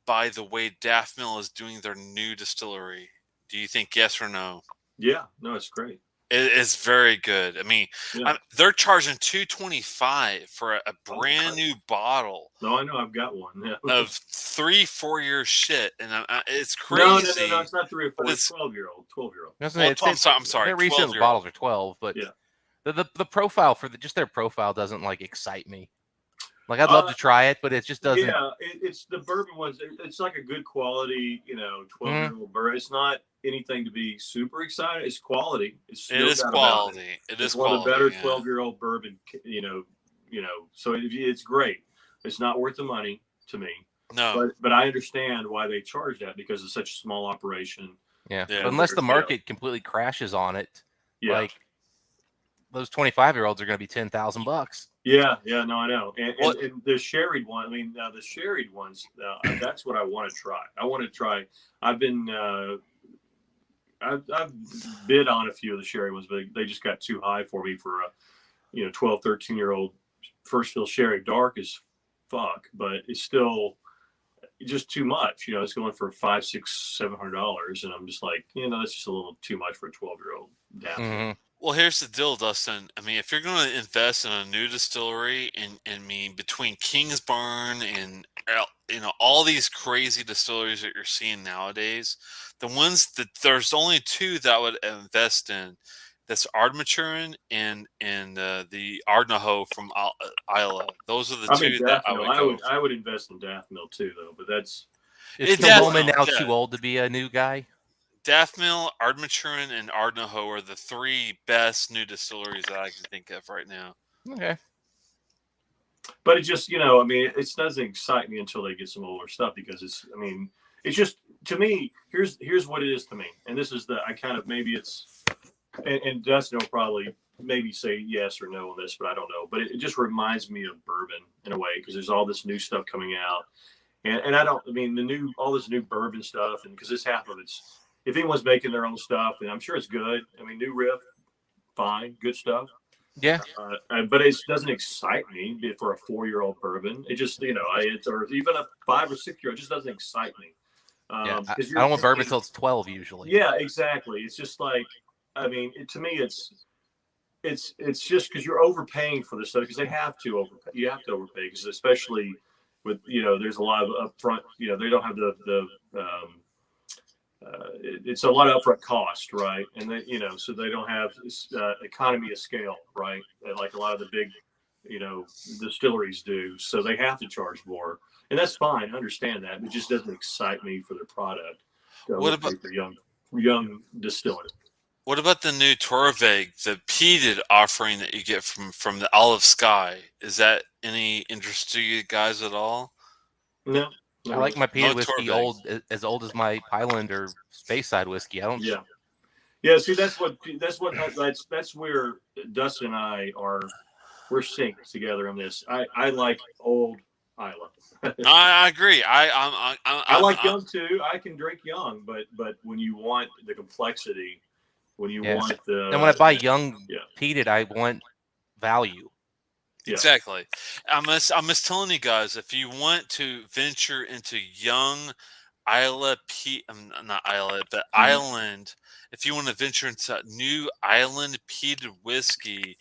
by the way Daft Mill is doing their new distillery? Do you think yes or no? Yeah. No, it's great. It's very good. I mean, Yeah. they're charging $225 for a brand new bottle. No, I know. I've got one. Yeah. Of 3-4 years shit, and it's No, crazy. no. It's not 3 or 4. It's It's 12-year-old. 12-year-old. I'm sorry. Their recent 12-year-old. bottles are 12, but Yeah. the profile for just their profile doesn't like excite me. Like I'd love to try it, but it just doesn't. Yeah, it's the bourbon ones. It's like a good quality, 12-year-old bourbon. It's not anything to be super excited. It's quality. It is quality. It's one of the better 12-year-old bourbon. So it's great. It's not worth the money to me. No, but I understand why they charge that because it's such a small operation. Yeah, Yeah. but unless the market completely crashes on it, Yeah. like those 25-year-olds are going to be $10,000. Yeah, no, I know. And the sherried one, I mean, the sherried ones, that's what I want to try. I want to try. I've been, I've bid on a few of the sherry ones, but they just got too high for me for a, 12, 13-year-old first fill sherry. Dark as fuck, but it's still just too much. It's going for $500, $600, $700, and I'm just like, that's just a little too much for a 12-year-old. Mm-hmm. Well, here's the deal, Dustin. I mean, if you're going to invest in a new distillery, and I mean, between Kingsbarn and all these crazy distilleries that you're seeing nowadays, the ones that there's only two that I would invest in. That's Ardmaturin and the Ardnaho from Isla. Those are the two that I would go. I would invest in Daft Mill too, though. But that's Is Phil Bowman now too old to be a new guy? Daft Mill, Ardmaturin, and Ardnaho are the three best new distilleries that I can think of right now. Okay. But it just, I mean, it doesn't excite me until they get some older stuff because it's just, to me, here's what it is to me. And this is I kind of, maybe it's, and Dustin will probably maybe say yes or no on this, but I don't know. But it just reminds me of bourbon in a way because there's all this new stuff coming out. And all this new bourbon stuff, and because it's half of it's, if anyone's making their own stuff, and I'm sure it's good. I mean, new riff, fine, good stuff. Yeah. But it doesn't excite me for a 4-year-old bourbon. It just, or even a 5 or 6-year-old, it just doesn't excite me. I don't want bourbon until it's 12 usually. Yeah, exactly. It's just like, I mean, to me, it's just because you're overpaying for this stuff because they have to overpay. You have to overpay because especially with, there's a lot of upfront, they don't have it's a lot of upfront cost, right? And they, so they don't have economy of scale, right? Like a lot of the big, distilleries do. So they have to charge more, and that's fine. I understand that. It just doesn't excite me for the product. What about the young distiller? What about the new Torvig, the peated offering that you get from the Olive Sky? Is that any interest to you guys at all? No. I like my peated whiskey Torvig. as old as my Highland or Speyside whiskey. I don't. Yeah. See, that's where Dustin and I we're synced together on this. I like old Isla. I agree. I like young too. I can drink young, but when you want the complexity, when you Yeah. want the And when I buy young yeah. peated, I want value. Yeah. Exactly. I'm just telling you guys, if you want to venture into young not Isla, but Island, if you want to venture into new Island peated whiskey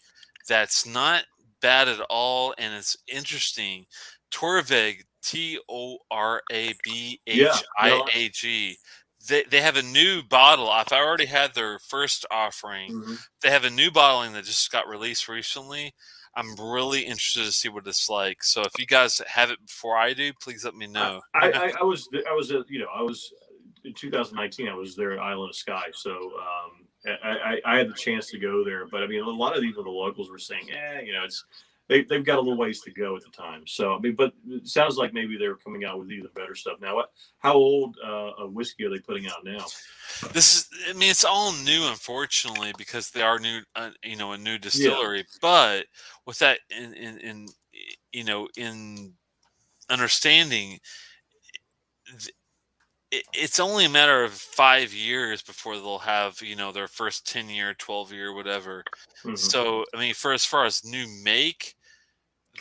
that's not bad at all and it's interesting, Torvig, Yeah. No. Torabhiag, they have a new bottle. If I already had their first offering, they have a new bottling that just got released recently. I'm really interested to see what it's like. So if you guys have it before I do, please let me know. I was in 2019. I was there at Island of Skye, so I had the chance to go there. But I mean, a lot of even the locals were saying, it's they've got a little ways to go at the time. So I mean, but it sounds like maybe they're coming out with even better stuff now. How old a whiskey are they putting out now? It's all new, unfortunately, because they are new, a new distillery. Yeah. But with that, in understanding, it's only a matter of 5 years before they'll have their first 10-year, 12-year, whatever. So I mean, for as far as new make,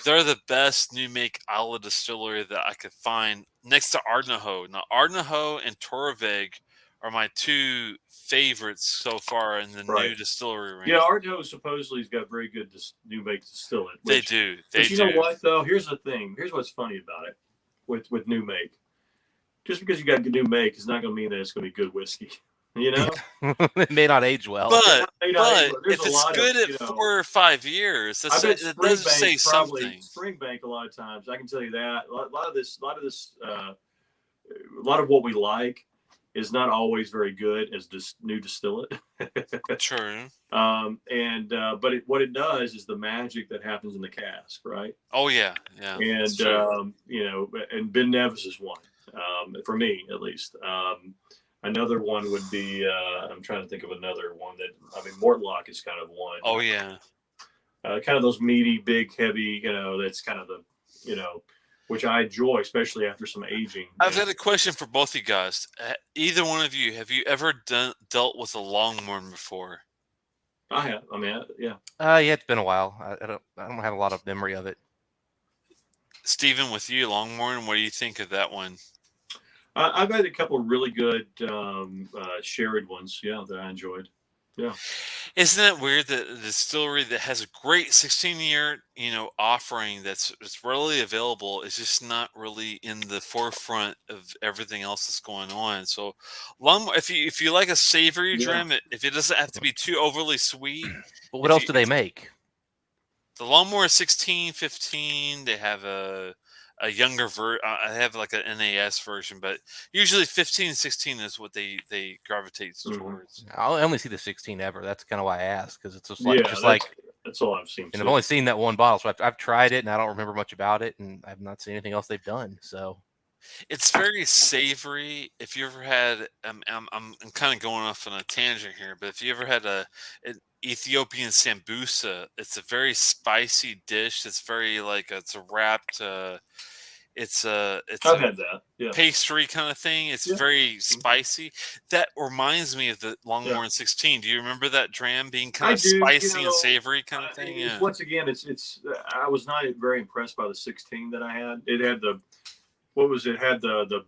they're the best new make Isla distillery that I could find next to Ardnahoe. Now, Ardnahoe and Torvig are my two favorites so far in the new distillery range. Yeah, Ardnahoe supposedly has got very good new make distillate. They do. But you know what, though? Here's the thing. Here's what's funny about it with new make. Just because you got good new make is not going to mean that it's going to be good whiskey. It may not age well. But if it's good at 4 or 55 years, that does say something. Springbank, a lot of times, I can tell you that a lot of what we like is not always very good as new distillate. True. But what it does is the magic that happens in the cask, right? Oh yeah. And and Ben Nevis is one, for me at least. Another one would be I'm trying to think of another one Mortlock is kind of one. Oh yeah. Kind of those meaty, big, heavy. That's kind of the which I enjoy, especially after some aging. I've got a question for both you guys. Either one of you, have you ever dealt with a Longmorn before? I have. I mean, yeah. Yeah, it's been a while. I don't have a lot of memory of it. Stephen, with you, Longmorn, what do you think of that one? I've had a couple of really good sherried ones, that I enjoyed. Yeah. Isn't that weird that a distillery that has a great 16-year, offering that's readily available is just not really in the forefront of everything else that's going on? So, if you like a savory dram, if it doesn't have to be too overly sweet. But what else do they make? The Longmore 16, 15. They have a younger I have like an NAS version, but usually 15 and 16 is what they gravitate towards. I only see the 16 ever. That's kind of why I asked, because it's that's all I've seen. And I've only seen that one bottle, so I've tried it and I don't remember much about it, and I've not seen anything else they've done. So it's very savory. If you ever had, I'm kind of going off on a tangent here, but if you ever had an Ethiopian sambusa, it's a very spicy dish. It's very it's a wrapped. It's I've had that. Yeah. Pastry kind of thing. It's very spicy. That reminds me of the Longmorn 16. Do you remember that dram being kind of spicy and savory kind of thing? Yeah. Once again, it's I was not very impressed by the 16 that I had. It had the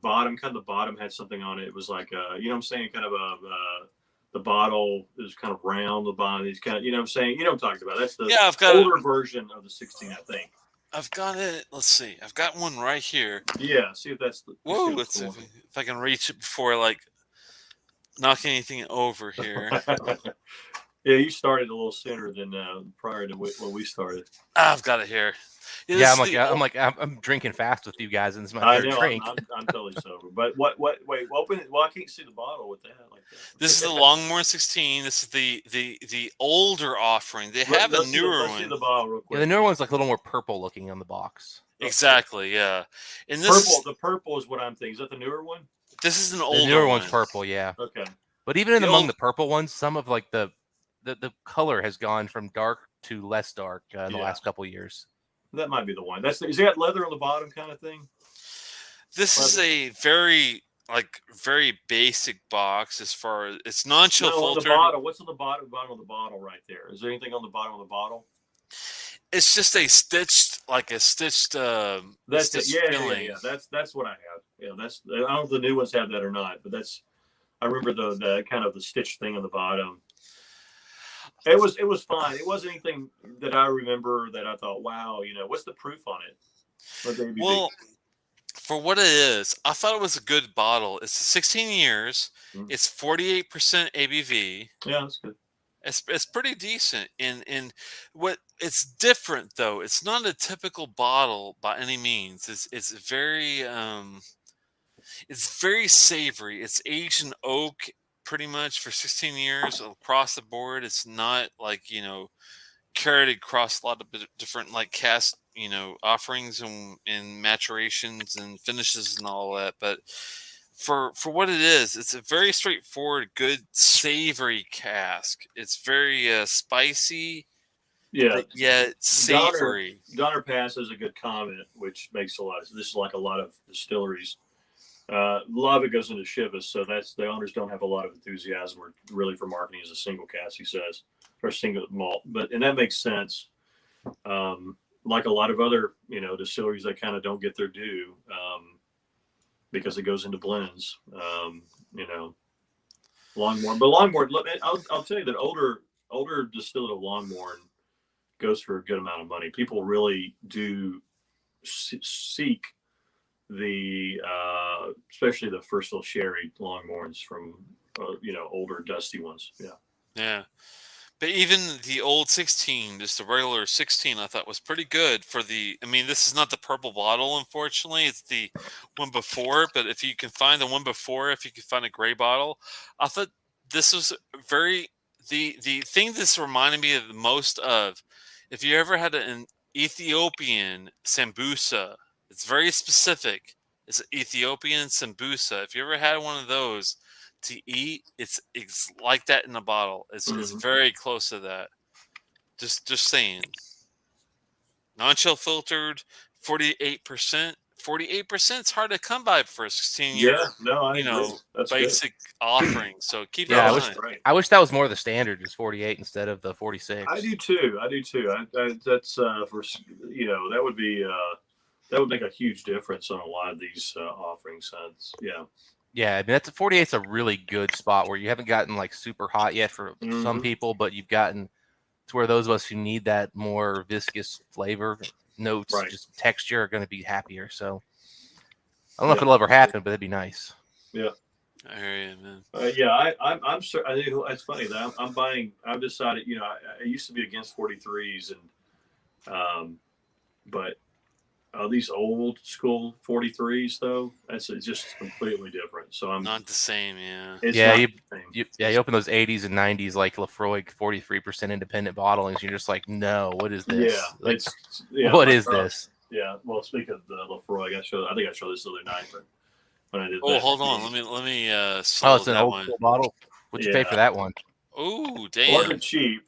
bottom, kind of the bottom had something on it. It was like what I'm saying, kind of the bottle is kind of round. The bottom is kind of, what I'm saying. You know what I'm talking about. That's the I've got older version of the 16, I think. I've got it. Let's see. I've got one right here. Yeah. See if that's the. Whoa. Let's see if I can reach it before knock anything over here. Yeah, you started a little sooner than prior to when we started. I've got it here. Yeah, I'm drinking fast with you guys, and this is my third drink. I'm totally sober. But wait, open it. Well, I can't see the bottle with that like that. This is the Longmore 16. This is the older offering. They have a newer one. See the bottle real quick. Yeah, the newer one's like a little more purple looking on the box. Exactly. Yeah. And the purple is what I'm thinking. Is that the newer one? This is an older one. The newer one's purple. Yeah. Okay. But even among the purple ones, some of the color has gone from dark to less dark in the last couple of years. That might be the one. Is that leather on the bottom kind of thing? This is a very very basic box as far as it's non-chill No, on the filtered. bottle. What's on the bottom of the bottle right there? Is there anything on the bottom of the bottle? It's just a stitched That's it. Yeah, feeling. That's what I have. Yeah, that's. I don't know if the new ones have that or not, but that's. I remember the kind of the stitch thing on the bottom. It was fine. It wasn't anything that I remember that I thought, wow, what's the proof on it? Well, for what it is, I thought it was a good bottle. It's 16 years. Mm-hmm. It's 48% ABV. Yeah, that's good. It's pretty decent. And what it's different though. It's not a typical bottle by any means. It's very savory. It's aged in oak pretty much for 16 years across the board. It's not carried across a lot of different cast offerings and maturations and finishes and all that. But for what it is, it's a very straightforward, good savory cask. It's very spicy, Yeah, but yet savory. Donner Pass has a good comment, which makes a lot of. This is like a lot of distilleries. A lot of it goes into Chivas, so that's the owners don't have a lot of enthusiasm or really for marketing as a single cask, he says, or single malt. And that makes sense. Like a lot of other, distilleries that kind of don't get their due because it goes into blends. Longmorn, but Longmorn, I'll tell you that older distillate of Longmorn goes for a good amount of money. People really do seek the especially the first fill sherry Longmorns from older dusty ones. Yeah, but even the old 16, just the regular 16, I thought was pretty good for the. I mean, this is not the purple bottle, unfortunately. It's the one before. But if you can find the one before, if you can find a gray bottle, I thought this was very the thing this reminded me of the most of. If you ever had an Ethiopian sambusa. It's very specific. It's Ethiopian sambusa. If you ever had one of those to eat, it's like that in a bottle. It's very close to that. Just saying. Non-chill filtered, 48%. 48% is hard to come by for a 16-year, That's basic good. offering. So keep that in mind. I wish that was more of the standard, is 48 instead of the 46. I do too. That's for that would be. That would make a huge difference on a lot of these offerings. Yeah, I mean that's 48's a really good spot where you haven't gotten super hot yet for some people, but you've gotten to where those of us who need that more viscous flavor notes, just texture, are going to be happier. So I don't know if it'll ever happen, but it'd be nice. Yeah. I hear you, man. I'm sure. I think it's funny that I'm buying. I've decided. I used to be against 43s, and but. These old school 43s, though, it's just completely different. So I'm not the same, yeah. You open those 80s and 90s like Lefroy 43% independent bottlings, and you're just like, no, what is this? What is this? Yeah. Well, speaking of the Lefroy, I think I showed this the other night, but when I did. Hold on. Let me. It's an old school bottle. What'd you pay for that one? Oh, damn! It wasn't cheap.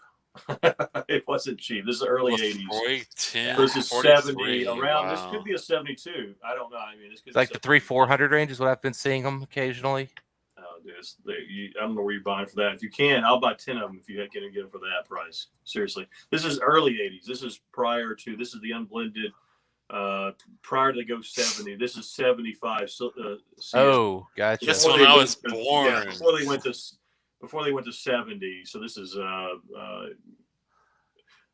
It wasn't cheap. This is early 80s. This is 70 around. Wow. This could be a 72. I don't know. I mean, this could be like the 300-400 range is what I've been seeing them occasionally. Oh, dude, I don't know where you're buying for that. If you can, I'll buy 10 of them if you can get them for that price. Seriously, this is early 80s. This is prior to. This is the unblended. Prior to the Go 70. This is 75. Oh, gotcha. That's when I was born. Yeah, before they went to 70. So this is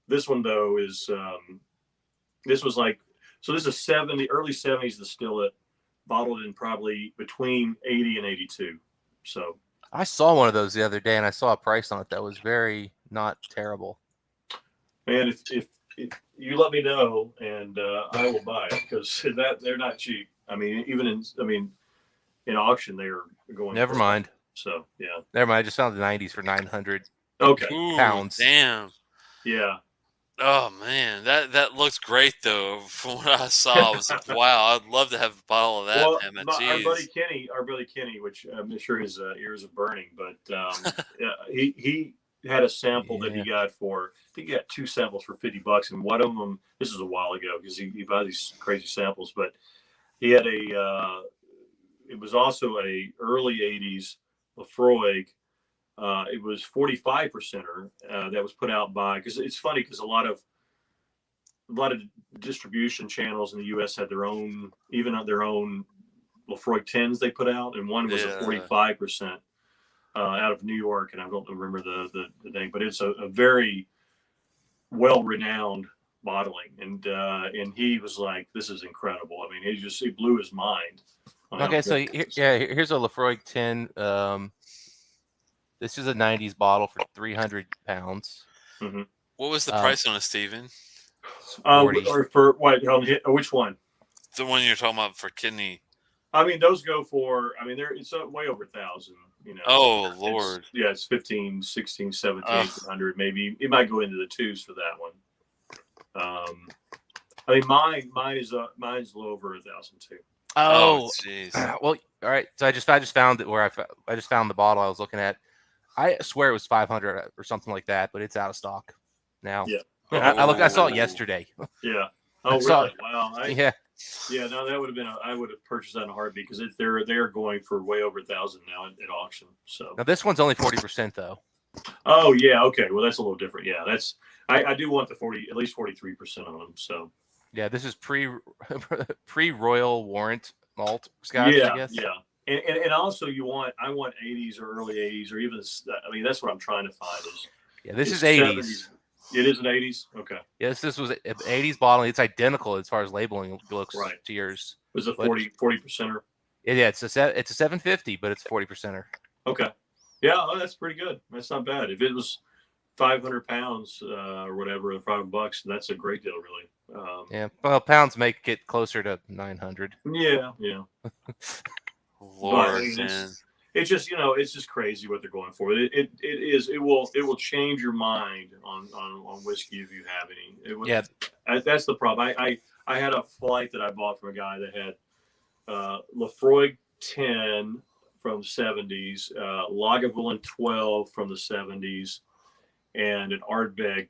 this one though is this was this is 70 early 70s distillate, bottled in probably between 80 and 82. So I saw one of those the other day and I saw a price on it that was very not terrible. Man, if you let me know and I will buy it, because they're not cheap. I mean, even in auction they're going. Never mind. So yeah. Never mind. I just found the 90s for 900 Ooh, pounds. Damn. Yeah. Oh man, that looks great though. From what I saw, I was like, wow, I'd love to have a bottle of that. Well, man, our buddy Kenny, which I'm sure his ears are burning, but he had a sample that he got for, I think he got 2 samples for $50, and one of them, this is a while ago because he buys these crazy samples, but he had it was also a early 80s Lafroig. It was 45 percenter that was put out by, because it's funny because a lot of distribution channels in the U.S. had their own Lafroig 10s they put out, and one was a 45% out of New York, and I don't remember the name, but it's a very well-renowned bottling, and he was like, "This is incredible." I mean, he blew his mind. Okay, so here's a Lafroig 10. This is a 90s bottle for 300 pounds. Mm-hmm. What was the price on it, Steven? 40. Or for what? Which one? The one you're talking about for kidney. I mean, those go for, it's way over 1,000, Oh, Lord. It's 15, 16, 17, 100, maybe. It might go into the twos for that one. I mean, mine's a little over 1,000 too. Oh, jeez. Well, all right. So I just found it where I just found the bottle I was looking at. I swear it was 500 or something like that, but it's out of stock now. Yeah. I saw it yesterday. Yeah. Oh, really? Wow. Yeah. Yeah. No, that would have been. I would have purchased that in a heartbeat because they're going for way over 1,000 now at auction. So now this one's only 40% though. Oh yeah. Okay. Well, that's a little different. Yeah. I do want the 40, at least 43% on them. So. Yeah, this is pre-Royal Warrant malt Scotch, yeah, I guess. Yeah. And also I want 80s or early 80s or even, I mean, that's what I'm trying to find is. Yeah, this is 80s. 70s. It is an 80s? Okay. Yes, this was an 80s bottle. It's identical as far as labeling looks to yours. Was it 40%er? Yeah, it's a 750, but it's 40%er. Okay. Yeah, that's pretty good. That's not bad. If it was 500 pounds or whatever, $5, that's a great deal, really. Yeah, well, pounds make it closer to 900. Yeah. Lord, it's just it's just crazy what they're going for. It will change your mind on whiskey if you have any. That's the problem. I had a flight that I bought from a guy that had Lafroig 10 from the 70s, Lagavulin 12 from the 70s, and an Ardbeg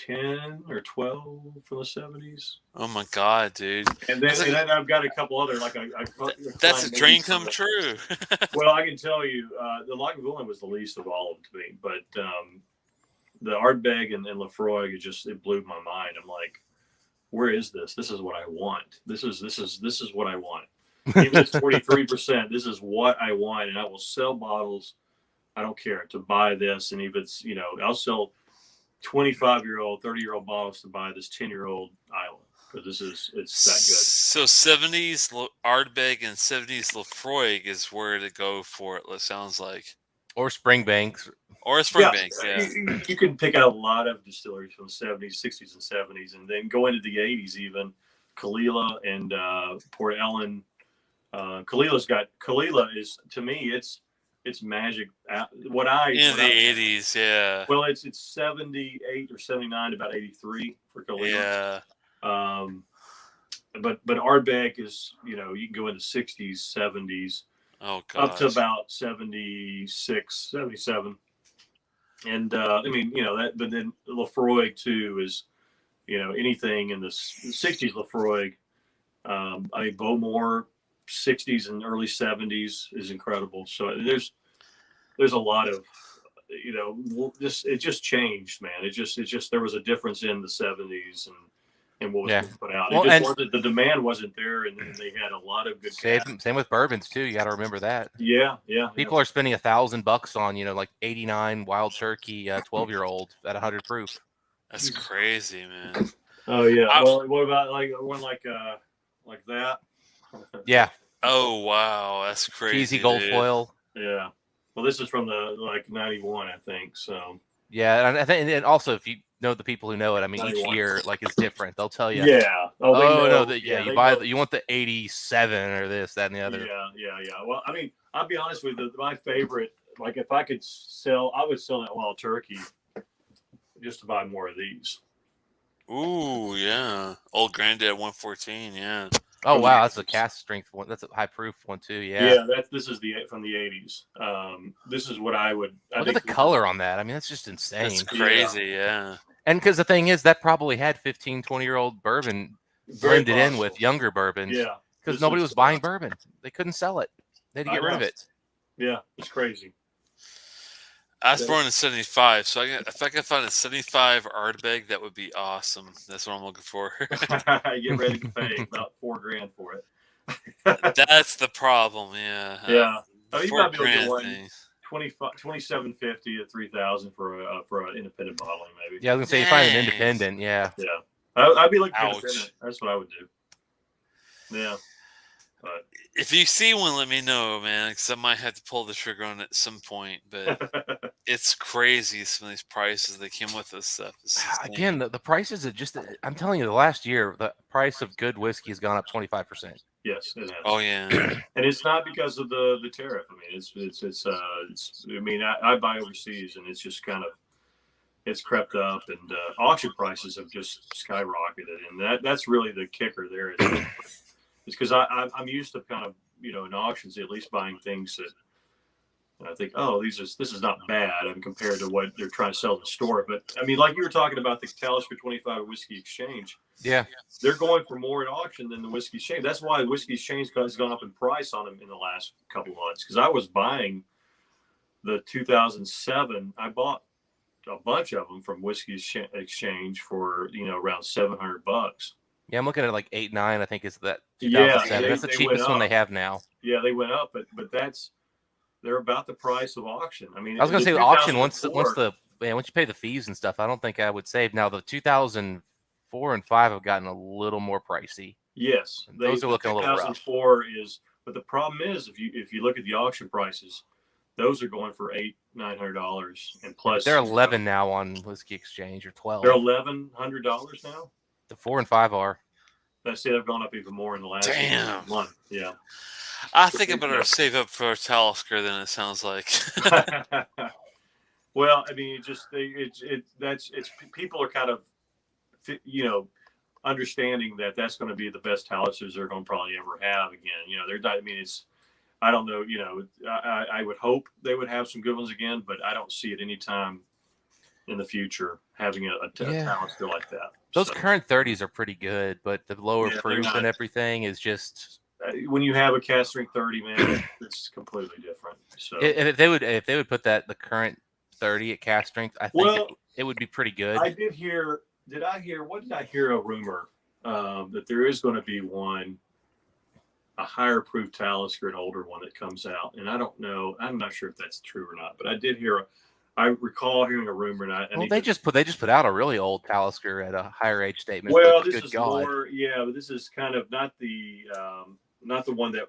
10 or 12 from the 70s. Oh my God, dude! And then I've got a couple other that's a dream come true. Well, I can tell you, the Lagavulin was the least of all of them to me, but the Ardbeg and Lafroig, it blew my mind. I'm like, where is this? This is what I want. This is what I want. Even if it's 43%, this is what I want, and I will sell bottles. I don't care to buy this, and if it's I'll sell 25-year-old, 30-year-old bottles to buy this 10-year-old island because it's that good. So 70s Ardbeg and 70s Lafroig is where to go for it. It sounds like, or Springbanks, yeah. You can pick out a lot of distilleries from the 70s, 60s, and 70s, and then go into the 80s even. Kalila and Port Ellen. Kalila is, to me, it's magic. In the 80s, yeah. Well, it's 78 or 79, about 83 for Kalila. Yeah. But Ardbeg is, you can go into 60s, 70s, up to about 76, 77. And but then Lafroig too is, anything in the 60s Lafroig. Bowmore 60s and early 70s is incredible. So there's a lot of, it just changed, man. It just there was a difference in the 70s and what was being put out. Well, it just wasn't, the demand wasn't there, and they had a lot of good. Same with bourbons too. You got to remember that. Yeah. People are spending $1,000 on like 89 Wild Turkey 12-year-old at 100 proof. That's crazy, man. Oh yeah. Well, what about one like that? Yeah. Oh wow, that's crazy. Cheesy gold foil. Yeah. Well, this is from the 91, I think. So. Yeah, and I think, and also if you know the people who know it, I mean, 91. each year is different. They'll tell you. Yeah. You want the 87 or this, that, and the other. Yeah. Well, I mean, I'll be honest with you. My favorite, like if I could I would sell that Wild Turkey just to buy more of these. Ooh, yeah. Old Granddad 114, yeah. Oh from the wow, that's a 80s. cast strength one. That's a high proof one too. Yeah. Yeah, this is from the 80s. This is what I Look at think the this is, color on that. I mean, that's just That's insane. yeah, crazy. Yeah. And because the thing is, that probably had 15, 20-year-old bourbon very blended in with possible. younger bourbons Yeah, because this nobody is was buying bourbon. They couldn't sell it. They had to I get rid know. of it. Yeah, it's crazy. I was born in '75, so if I could find a '75 Ardbeg, that would be awesome. That's what I'm looking for. Get ready to pay about $4,000 for it. That's the problem. Yeah. Yeah. The Oh, you might be able to get $4,000 one thing. 2750 to 3000 for an independent bottling, maybe. Yeah, I was gonna say you find an Dang. independent. Yeah. Yeah, I'd be looking for Ouch. independent. That's what I would do. Yeah, but If you see one, let me know, man, because I might have to pull the trigger on it at some point. But it's crazy, some of these prices that came with this stuff. It's insane. Again, the prices are just. I'm telling you, the last year, the price of good whiskey has gone up 25%. yes, it has. Oh yeah. And it's not because of the tariff. I mean, it's I mean, I buy overseas, and it's just kind of it's crept up, and auction prices have just skyrocketed, and that's really the kicker there. Is because I'm used to kind of in auctions at least buying things that I think, oh, this is not bad. I mean, compared to what they're trying to sell in the store. But I mean, like you were talking about the Talisker 25 Whiskey Exchange. Yeah. They're going for more at auction than the Whiskey Exchange. That's why Whiskey Exchange has gone up in price on them in the last couple of months. Because I was buying the 2007. I bought a bunch of them from Whiskey Exchange for around $700. Yeah, I'm looking at like 8, 9. I think is that Yeah, 2007. That's the they cheapest went one they up. have now. Yeah, they went up, but they're about the price of auction. I mean, I was gonna the say the auction once 2004 you pay the fees and stuff. I don't think I would save. Now the 2004 and 5 have gotten a little more pricey. Yes, Those are the looking a little rough. 2004 is, but the problem is if you look at the auction prices, those are going for $800-900, and plus They're 11 now on Whiskey Exchange or 12. they're $1,100 now. The 4 and 5 are. That's they've gone up even more in the last Damn. month. Yeah. I think I better save up for Talisker than it sounds like. Well, I mean, people are kind of, understanding that that's going to be the best Talicers they're going to probably ever have again. They're not. I mean, I don't know. I would hope they would have some good ones again, but I don't see it anytime in the future having a Talisker like that. Those current 30s are pretty good, but the lower Yeah, proof they're and not. everything is just. When you have a cast strength 30, man, it's completely different. So If they would put the current 30 at cast strength, I think it would be pretty good. I did hear. What did I hear? A rumor that there is going to be a higher proof Talisker, an older one that comes out, and I don't know. I'm not sure if that's true or not, but I did hear. I recall hearing a rumor, and They just put out a really old Talisker at a higher age statement. Well, but this is more, but this is kind of not the one that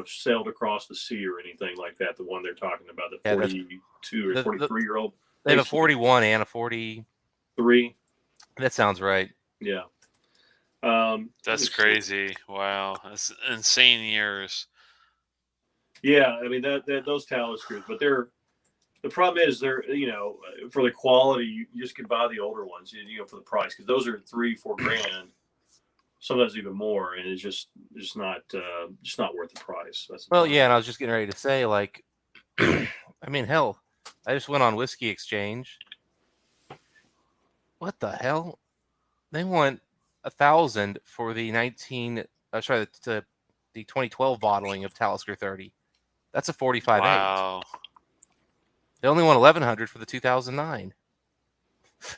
sailed across the sea or anything like that. The one they're talking about, the 42 or 43-year-old. They have a 41 and a 43. That sounds right. Yeah. That's crazy. Wow, that's insane years. Yeah, I mean those Taliskers, but the problem is they're for the quality you just could buy the older ones for the price, because those are $3-4 sometimes even more, and it's just not worth the price. And I was just getting ready to say, like, I mean, hell, I just went on Whiskey Exchange. What the hell? They want $1,000 for the 2012 bottling of Talisker 30. That's a 45.8. Wow. They only want $1,100 for the 2009.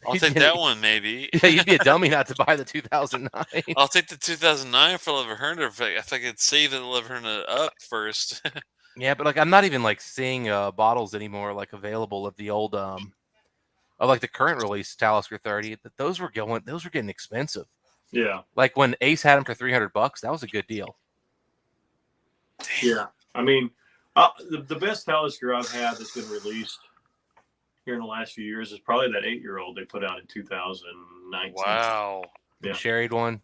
I'll take that one, maybe. Yeah, you'd be a dummy not to buy the 2009. I'll take the 2009 for 1,100 if I could save the 1,100 up first. Yeah, but like I'm not even like seeing bottles anymore like available of the old of like the current release Talisker 30. Those were getting expensive. Yeah. Like when Ace had them for $300, that was a good deal. Yeah. I mean, the best Talisker I've had that's been released here in the last few years is probably that 8-year-old they put out in 2019. Wow. The sherried one.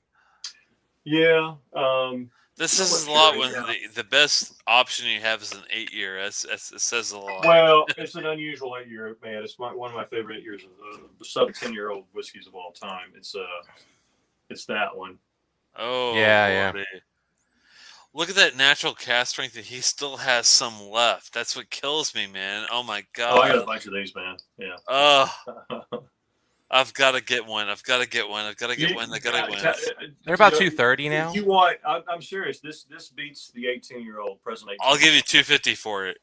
Yeah. This is a lot when the best option you have is an 8-year. It says a lot. Well, it's an unusual 8-year, man. It's one of my favorite 8 years of the sub 10-year-old whiskeys of all time. It's that one. Oh yeah. Look at that natural cast strength, and he still has some left. That's what kills me, man. Oh my Oh, I got a god. bunch of these, man. Yeah. Oh, I've got to get one. I've got to get one. I've got to get one. I got to win. They're about 230 now. You want? I'm serious. This beats the 18-year-old present 18. I'll give you 250 for it.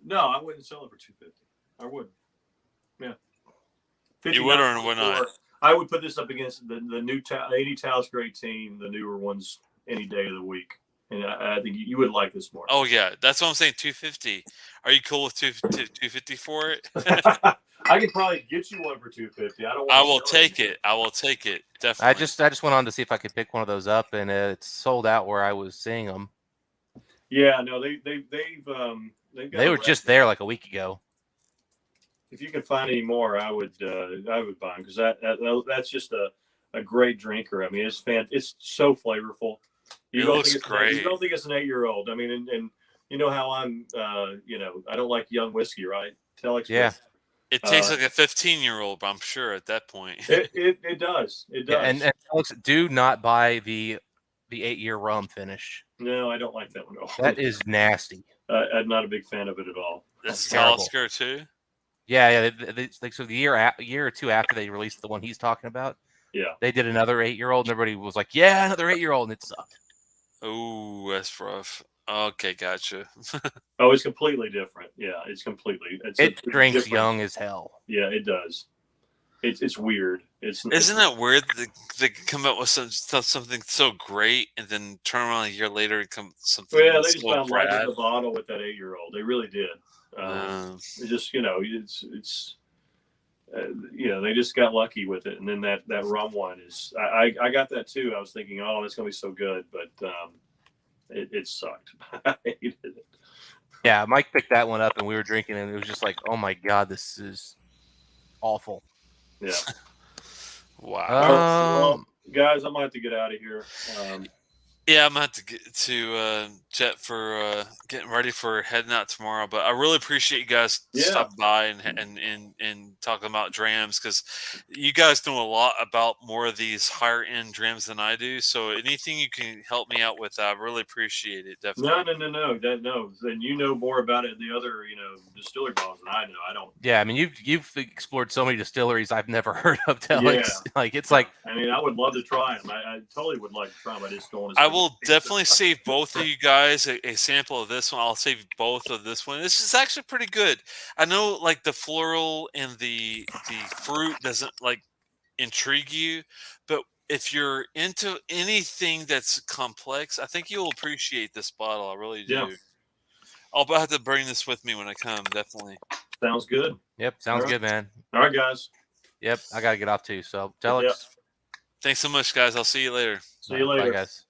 No, I wouldn't sell it for 250. I wouldn't. Yeah. You would or would not? I would put this up against the new 80 Talisker 18, the newer ones, any day of the week, and I think you would like this more. Oh yeah, that's what I'm saying. 250. Are you cool with 250 for it? I could probably get you one for 250. I will take it. I will take it. Definitely. I just went on to see if I could pick one of those up, and it's sold out where I was seeing them. Yeah, no, they've They were just there like a week ago. If you can find any more, I would buy them because that's just a great drinker. I mean, it's so flavorful. It looks great. You don't think it's an 8-year-old. I mean, and you know how I'm, I don't like young whiskey, right? Telex. Yeah. It tastes like a 15-year-old, but I'm sure at that point. It does. It does. Yeah, and Alex, do not buy the 8-year rum finish. No, I don't like that one at all. That is nasty. I'm not a big fan of it at all. That's Talisker too. Yeah. So the year or two after they released the one he's talking about, yeah, they did another 8-year-old, and everybody was like, "Yeah, another 8-year-old," and it sucked. Oh, that's rough. Okay, gotcha. Oh, it's completely different. Yeah, it's completely. It drinks young as hell. Yeah, it does. It's weird. Isn't that weird? They come up with something so great, and then turn around a year later and come something. Well, yeah, they just so found light in the bottle with that 8-year-old. They really did. It's just it's they just got lucky with it, and then that rum one is. I got that too. I was thinking, oh, it's gonna be so good, but it sucked. I hated it. Yeah, Mike picked that one up, and we were drinking, and it was just like, oh my god, this is awful. Yeah. Wow. Well, guys, I'm gonna have to get out of here. Yeah, I'm gonna have to get to Jet for getting ready for heading out tomorrow. But I really appreciate you guys stopping by and talking about drams, because you guys know a lot about more of these higher end drams than I do. So anything you can help me out with, I really appreciate it. Definitely. No. Then you know more about it, the other distillery bottles than I know. I don't. Yeah, I mean you've explored so many distilleries I've never heard of. Telex. Yeah. Like it's like. I mean, I would love to try them. I totally would like to try them. I just don't want to. I will definitely save both of you guys a sample of this one. I'll save both of this one. This is actually pretty good. I know, like, the floral and the fruit doesn't like intrigue you, but if you're into anything that's complex, I think you'll appreciate this bottle. I really do. Yeah. I'll have to bring this with me when I come. Definitely. Sounds good. Yep, sounds good, man. All right, guys. Yep, I gotta get off too. So Telex. Yep. Thanks so much, guys. I'll see you later. See you later. Bye, guys.